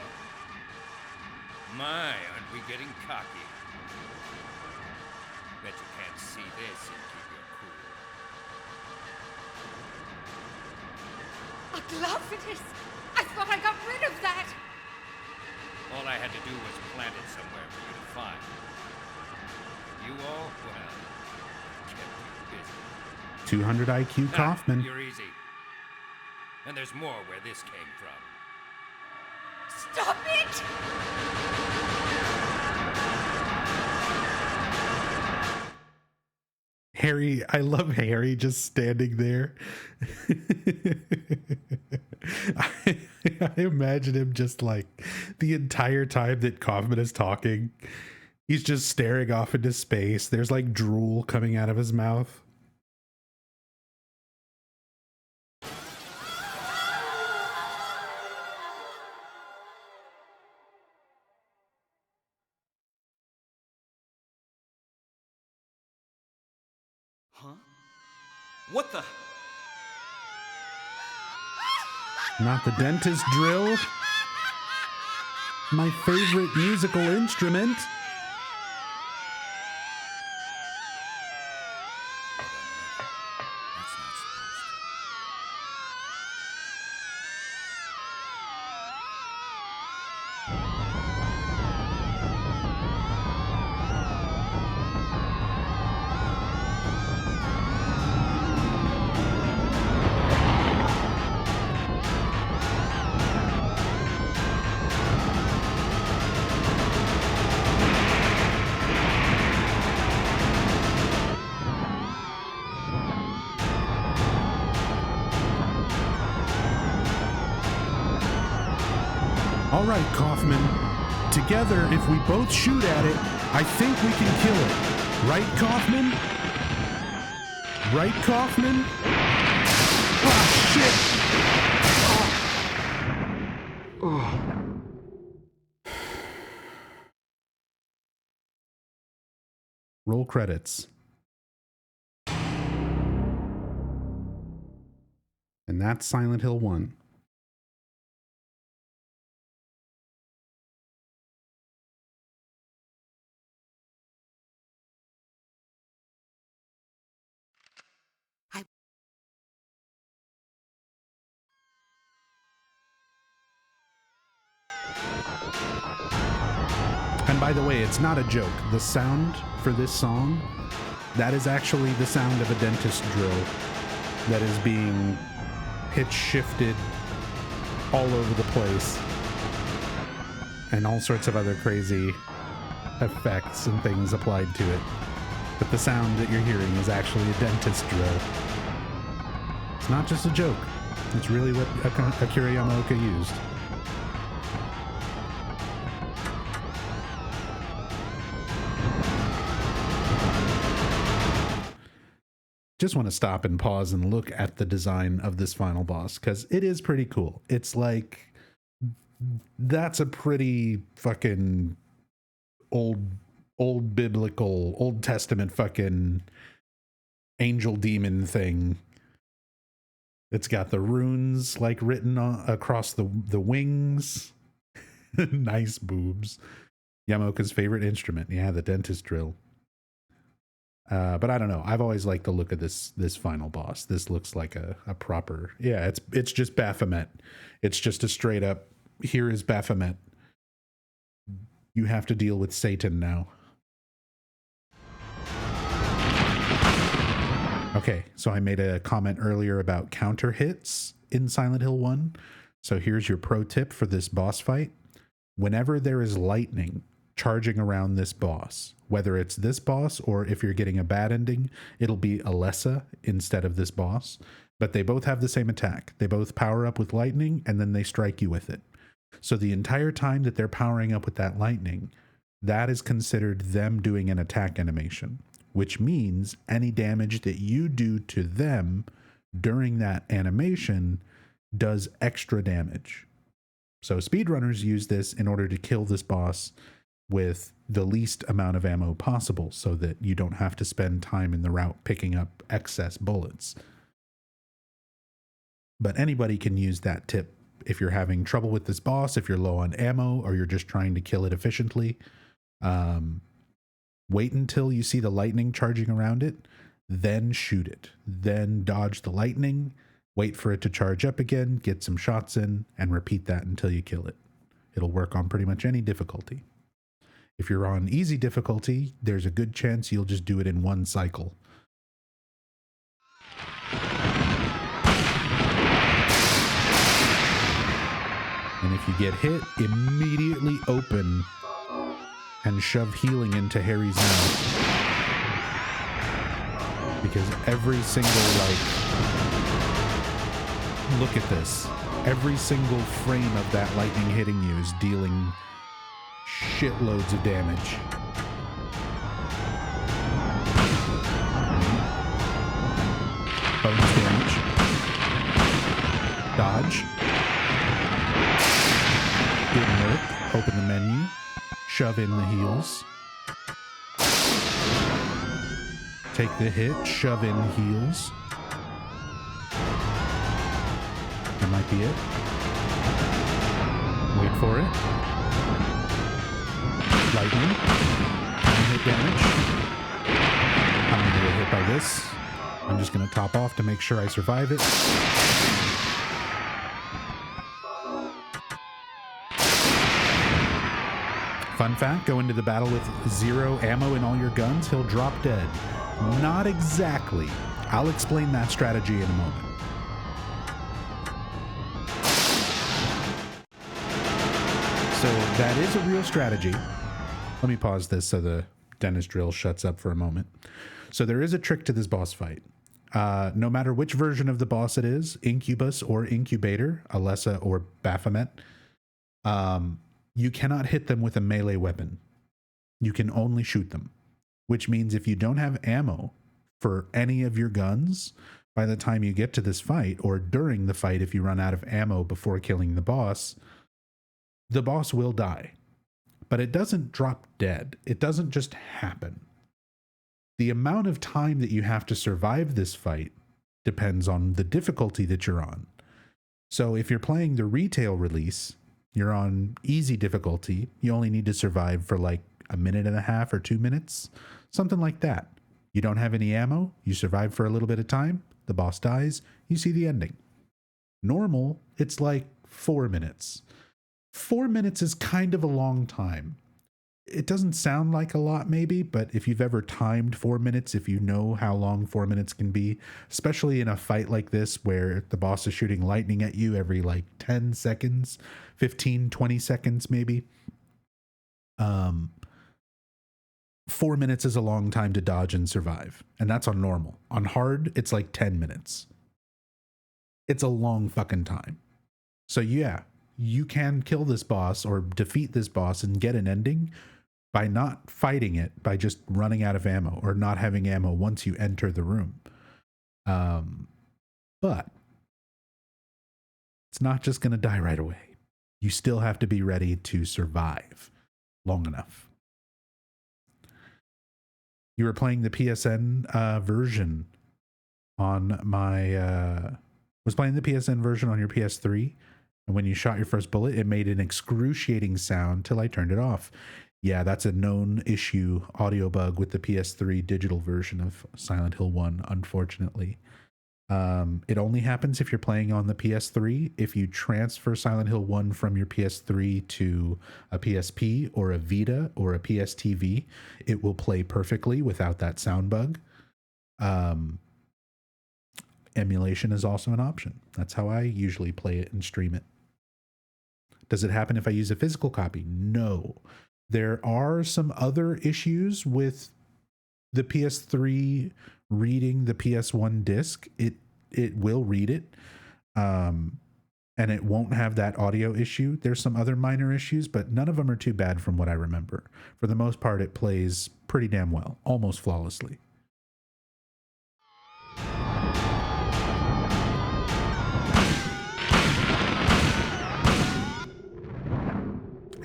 My, aren't we getting cocky? Bet you can't see this and keep your cool. love it is. I thought I got rid of that. All I had to do was plant it somewhere for you to find. You all, well, kept you busy. 200 IQ Kaufman. You're easy. And there's more where this came from. Stop it! Harry, I love Harry just standing there. I imagine him just like the entire time that Kaufman is talking, he's just staring off into space. There's like drool coming out of his mouth. Huh? What the? Not the dentist drill. My favorite musical instrument. All right, Kaufman. Together, if we both shoot at it, I think we can kill it. Right, Kaufman? Right, Kaufman? Oh, shit! Roll credits. And that's Silent Hill 1. And by the way, it's not a joke. The sound for this song, that is actually the sound of a dentist drill that is being pitch shifted all over the place. And all sorts of other crazy effects and things applied to it. But the sound that you're hearing is actually a dentist drill. It's not just a joke. It's really what Akira Yamaoka used. Just want to stop and pause and look at the design of this final boss because it is pretty cool. It's like, that's a pretty fucking old biblical, Old Testament fucking angel demon thing. It's got the runes like written across the wings. Nice boobs. Yamaoka's favorite instrument. Yeah, the dentist drill. But I don't know. I've always liked the look of this final boss. This looks like a proper, yeah, it's just Baphomet. It's just a straight up, here is Baphomet. You have to deal with Satan now. Okay, so I made a comment earlier about counter hits in Silent Hill 1. So here's your pro tip for this boss fight. Whenever there is lightning charging around this boss, whether it's this boss or if you're getting a bad ending, it'll be Alessa instead of this boss. But they both have the same attack. They both power up with lightning and then they strike you with it. So the entire time that they're powering up with that lightning, that is considered them doing an attack animation, which means any damage that you do to them during that animation does extra damage. So speedrunners use this in order to kill this boss with the least amount of ammo possible so that you don't have to spend time in the route picking up excess bullets. But anybody can use that tip if you're having trouble with this boss, if you're low on ammo, or you're just trying to kill it efficiently. Wait until you see the lightning charging around it, then shoot it. Then dodge the lightning, Wait for it to charge up again, get some shots in, and repeat that until you kill it. It'll work on pretty much any difficulty. If you're on easy difficulty, there's a good chance you'll just do it in one cycle. And if you get hit, immediately open and shove healing into Harry's mouth. Because every single, look at this. Every single frame of that lightning hitting you is dealing shitloads of damage. Bonus damage. Dodge. Didn't work. Open the menu. Shove in the heals. Take the hit. Shove in heals. That might be it. Wait for it. Lightning. Hit damage. I'm going to get hit by this. I'm just going to top off to make sure I survive it. Fun fact, go into the battle with 0 ammo in all your guns, he'll drop dead. Not exactly. I'll explain that strategy in a moment. So that is a real strategy. Let me pause this so the dentist drill shuts up for a moment. So there is a trick to this boss fight. No matter which version of the boss it is, Incubus or Incubator, Alessa or Baphomet, you cannot hit them with a melee weapon. You can only shoot them, which means if you don't have ammo for any of your guns by the time you get to this fight, or during the fight if you run out of ammo before killing the boss will die. But it doesn't drop dead. It doesn't just happen. The amount of time that you have to survive this fight depends on the difficulty that you're on. So if you're playing the retail release, you're on easy difficulty, you only need to survive for like a minute and a half or 2 minutes, something like that. You don't have any ammo, you survive for a little bit of time, the boss dies, you see the ending. Normal, it's like 4 minutes. 4 minutes is kind of a long time. It doesn't sound like a lot maybe, but if you've ever timed 4 minutes, if you know how long 4 minutes can be, especially in a fight like this where the boss is shooting lightning at you every like 10 seconds, 15, 20 seconds maybe. 4 minutes is a long time to dodge and survive. And that's on normal. On hard, it's like 10 minutes. It's a long fucking time. So yeah, you can kill this boss or defeat this boss and get an ending by not fighting it, by just running out of ammo or not having ammo once you enter the room. But it's not just going to die right away. You still have to be ready to survive long enough. You were playing the PSN version on my... was playing the PSN version on your PS3, and when you shot your first bullet, it made an excruciating sound till I turned it off. Yeah, that's a known issue, audio bug with the PS3 digital version of Silent Hill 1, unfortunately. It only happens if you're playing on the PS3. If you transfer Silent Hill 1 from your PS3 to a PSP or a Vita or a PSTV, it will play perfectly without that sound bug. Emulation is also an option. That's how I usually play it and stream it. Does it happen if I use a physical copy? No. There are some other issues with the PS3 reading the PS1 disc. It will read it, and it won't have that audio issue. There's some other minor issues, but none of them are too bad from what I remember. For the most part, it plays pretty damn well, almost flawlessly.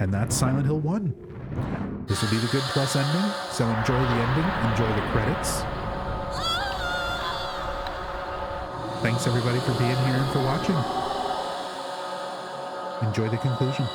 And that's Silent Hill 1. This will be the good plus ending, so enjoy the ending, enjoy the credits. Thanks everybody for being here and for watching. Enjoy the conclusion.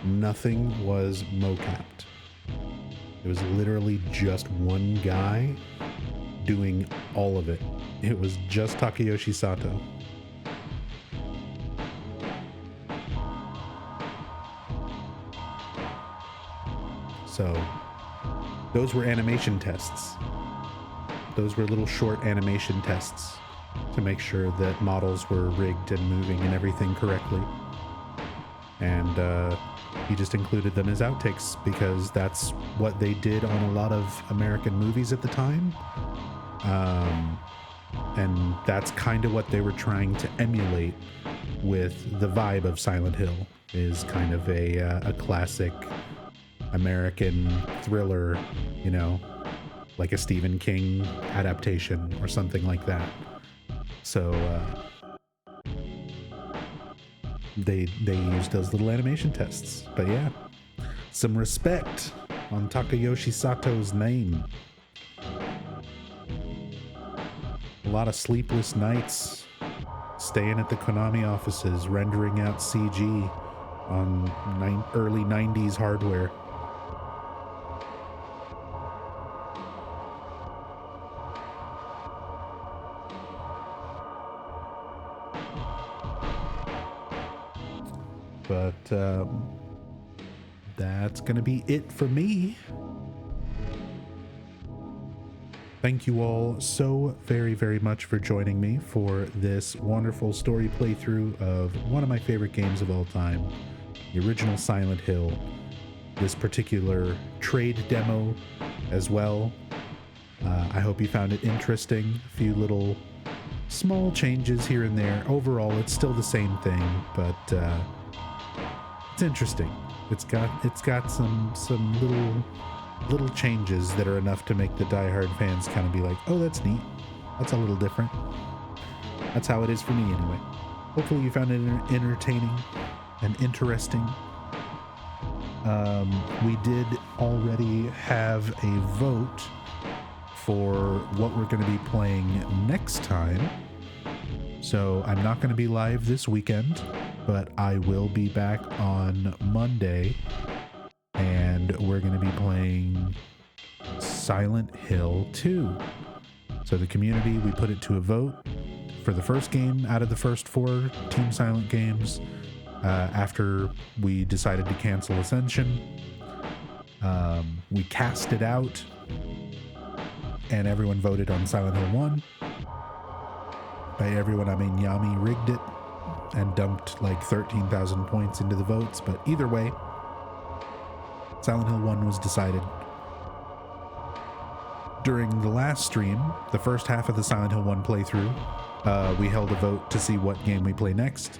Nothing was mocapped. It was literally just one guy doing all of it. It was just Takayoshi Sato. So those were animation tests. Those were little short animation tests to make sure that models were rigged and moving and everything correctly. And he just included them as outtakes because that's what they did on a lot of American movies at the time. And that's kind of what they were trying to emulate with the vibe of Silent Hill, is kind of a classic American thriller, you know, like a Stephen King adaptation or something like that. So they used those little animation tests. But yeah, some respect on Takayoshi Sato's name. A lot of sleepless nights staying at the Konami offices, rendering out CG on early 90s hardware. But that's going to be it for me. Thank you all so very, very much for joining me for this wonderful story playthrough of one of my favorite games of all time, the original Silent Hill. This particular trade demo as well. I hope you found it interesting. A few little small changes here and there. Overall, it's still the same thing, but it's interesting. It's got some little changes that are enough to make the diehard fans kind of be like, oh, that's neat. That's a little different. That's how it is for me anyway. Hopefully you found it entertaining and interesting. We did already have a vote for what we're going to be playing next time. So I'm not going to be live this weekend, but I will be back on Monday, and we're going to be playing Silent Hill 2. So the community, we put it to a vote for the first game out of the first 4 Team Silent games after we decided to cancel Ascension. We cast it out, and everyone voted on Silent Hill 1. By everyone, I mean Yami rigged it and dumped like 13,000 points into the votes, but either way, Silent Hill 1 was decided. During the last stream, the first half of the Silent Hill 1 playthrough, we held a vote to see what game we play next,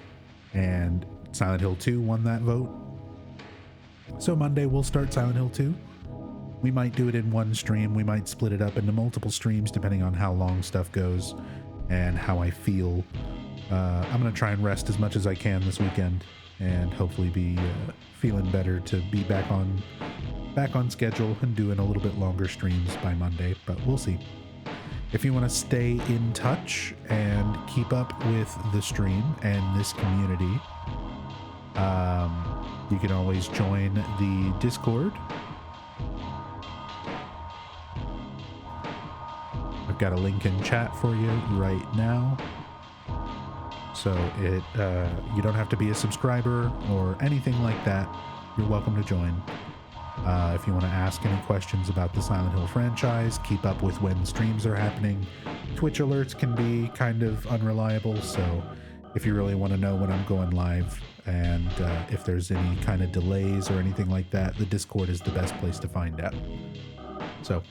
and Silent Hill 2 won that vote. So Monday we'll start Silent Hill 2. We might do it in one stream, we might split it up into multiple streams depending on how long stuff goes and how I feel. I'm going to try and rest as much as I can this weekend and hopefully be feeling better to be back on schedule and doing a little bit longer streams by Monday, but we'll see. If you want to stay in touch and keep up with the stream and this community, you can always join the Discord. I've got a link in chat for you right now. So you don't have to be a subscriber or anything like that. You're welcome to join. If you want to ask any questions about the Silent Hill franchise, keep up with when streams are happening. Twitch alerts can be kind of unreliable, so if you really want to know when I'm going live and if there's any kind of delays or anything like that, the Discord is the best place to find out. So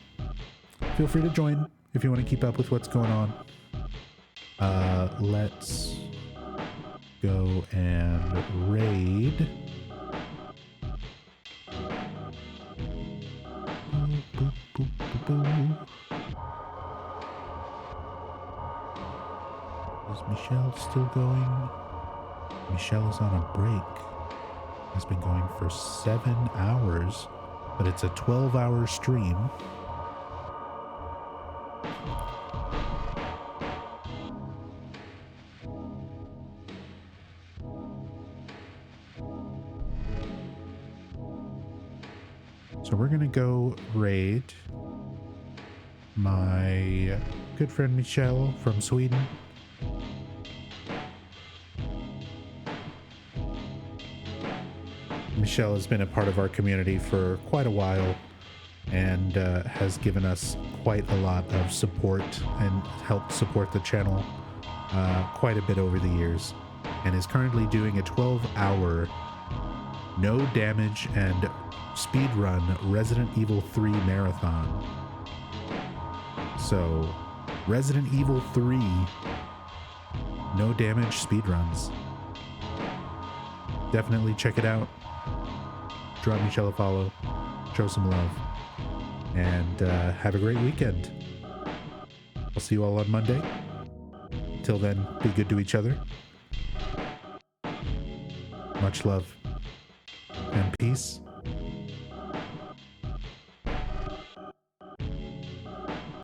feel free to join if you want to keep up with what's going on. Let's go and raid. Is Michelle still going? Michelle is on a break. Has been going for 7 hours, but it's a 12-hour stream. So we're gonna go raid my good friend Michelle from Sweden. Michelle has been a part of our community for quite a while and has given us quite a lot of support and helped support the channel quite a bit over the years, and is currently doing a 12-hour no damage and speedrun Resident Evil 3 marathon. So, Resident Evil 3 no damage speedruns. Definitely check it out. Drop Michelle a follow. Show some love. And have a great weekend. I'll see you all on Monday. Till then, be good to each other. Much love and peace.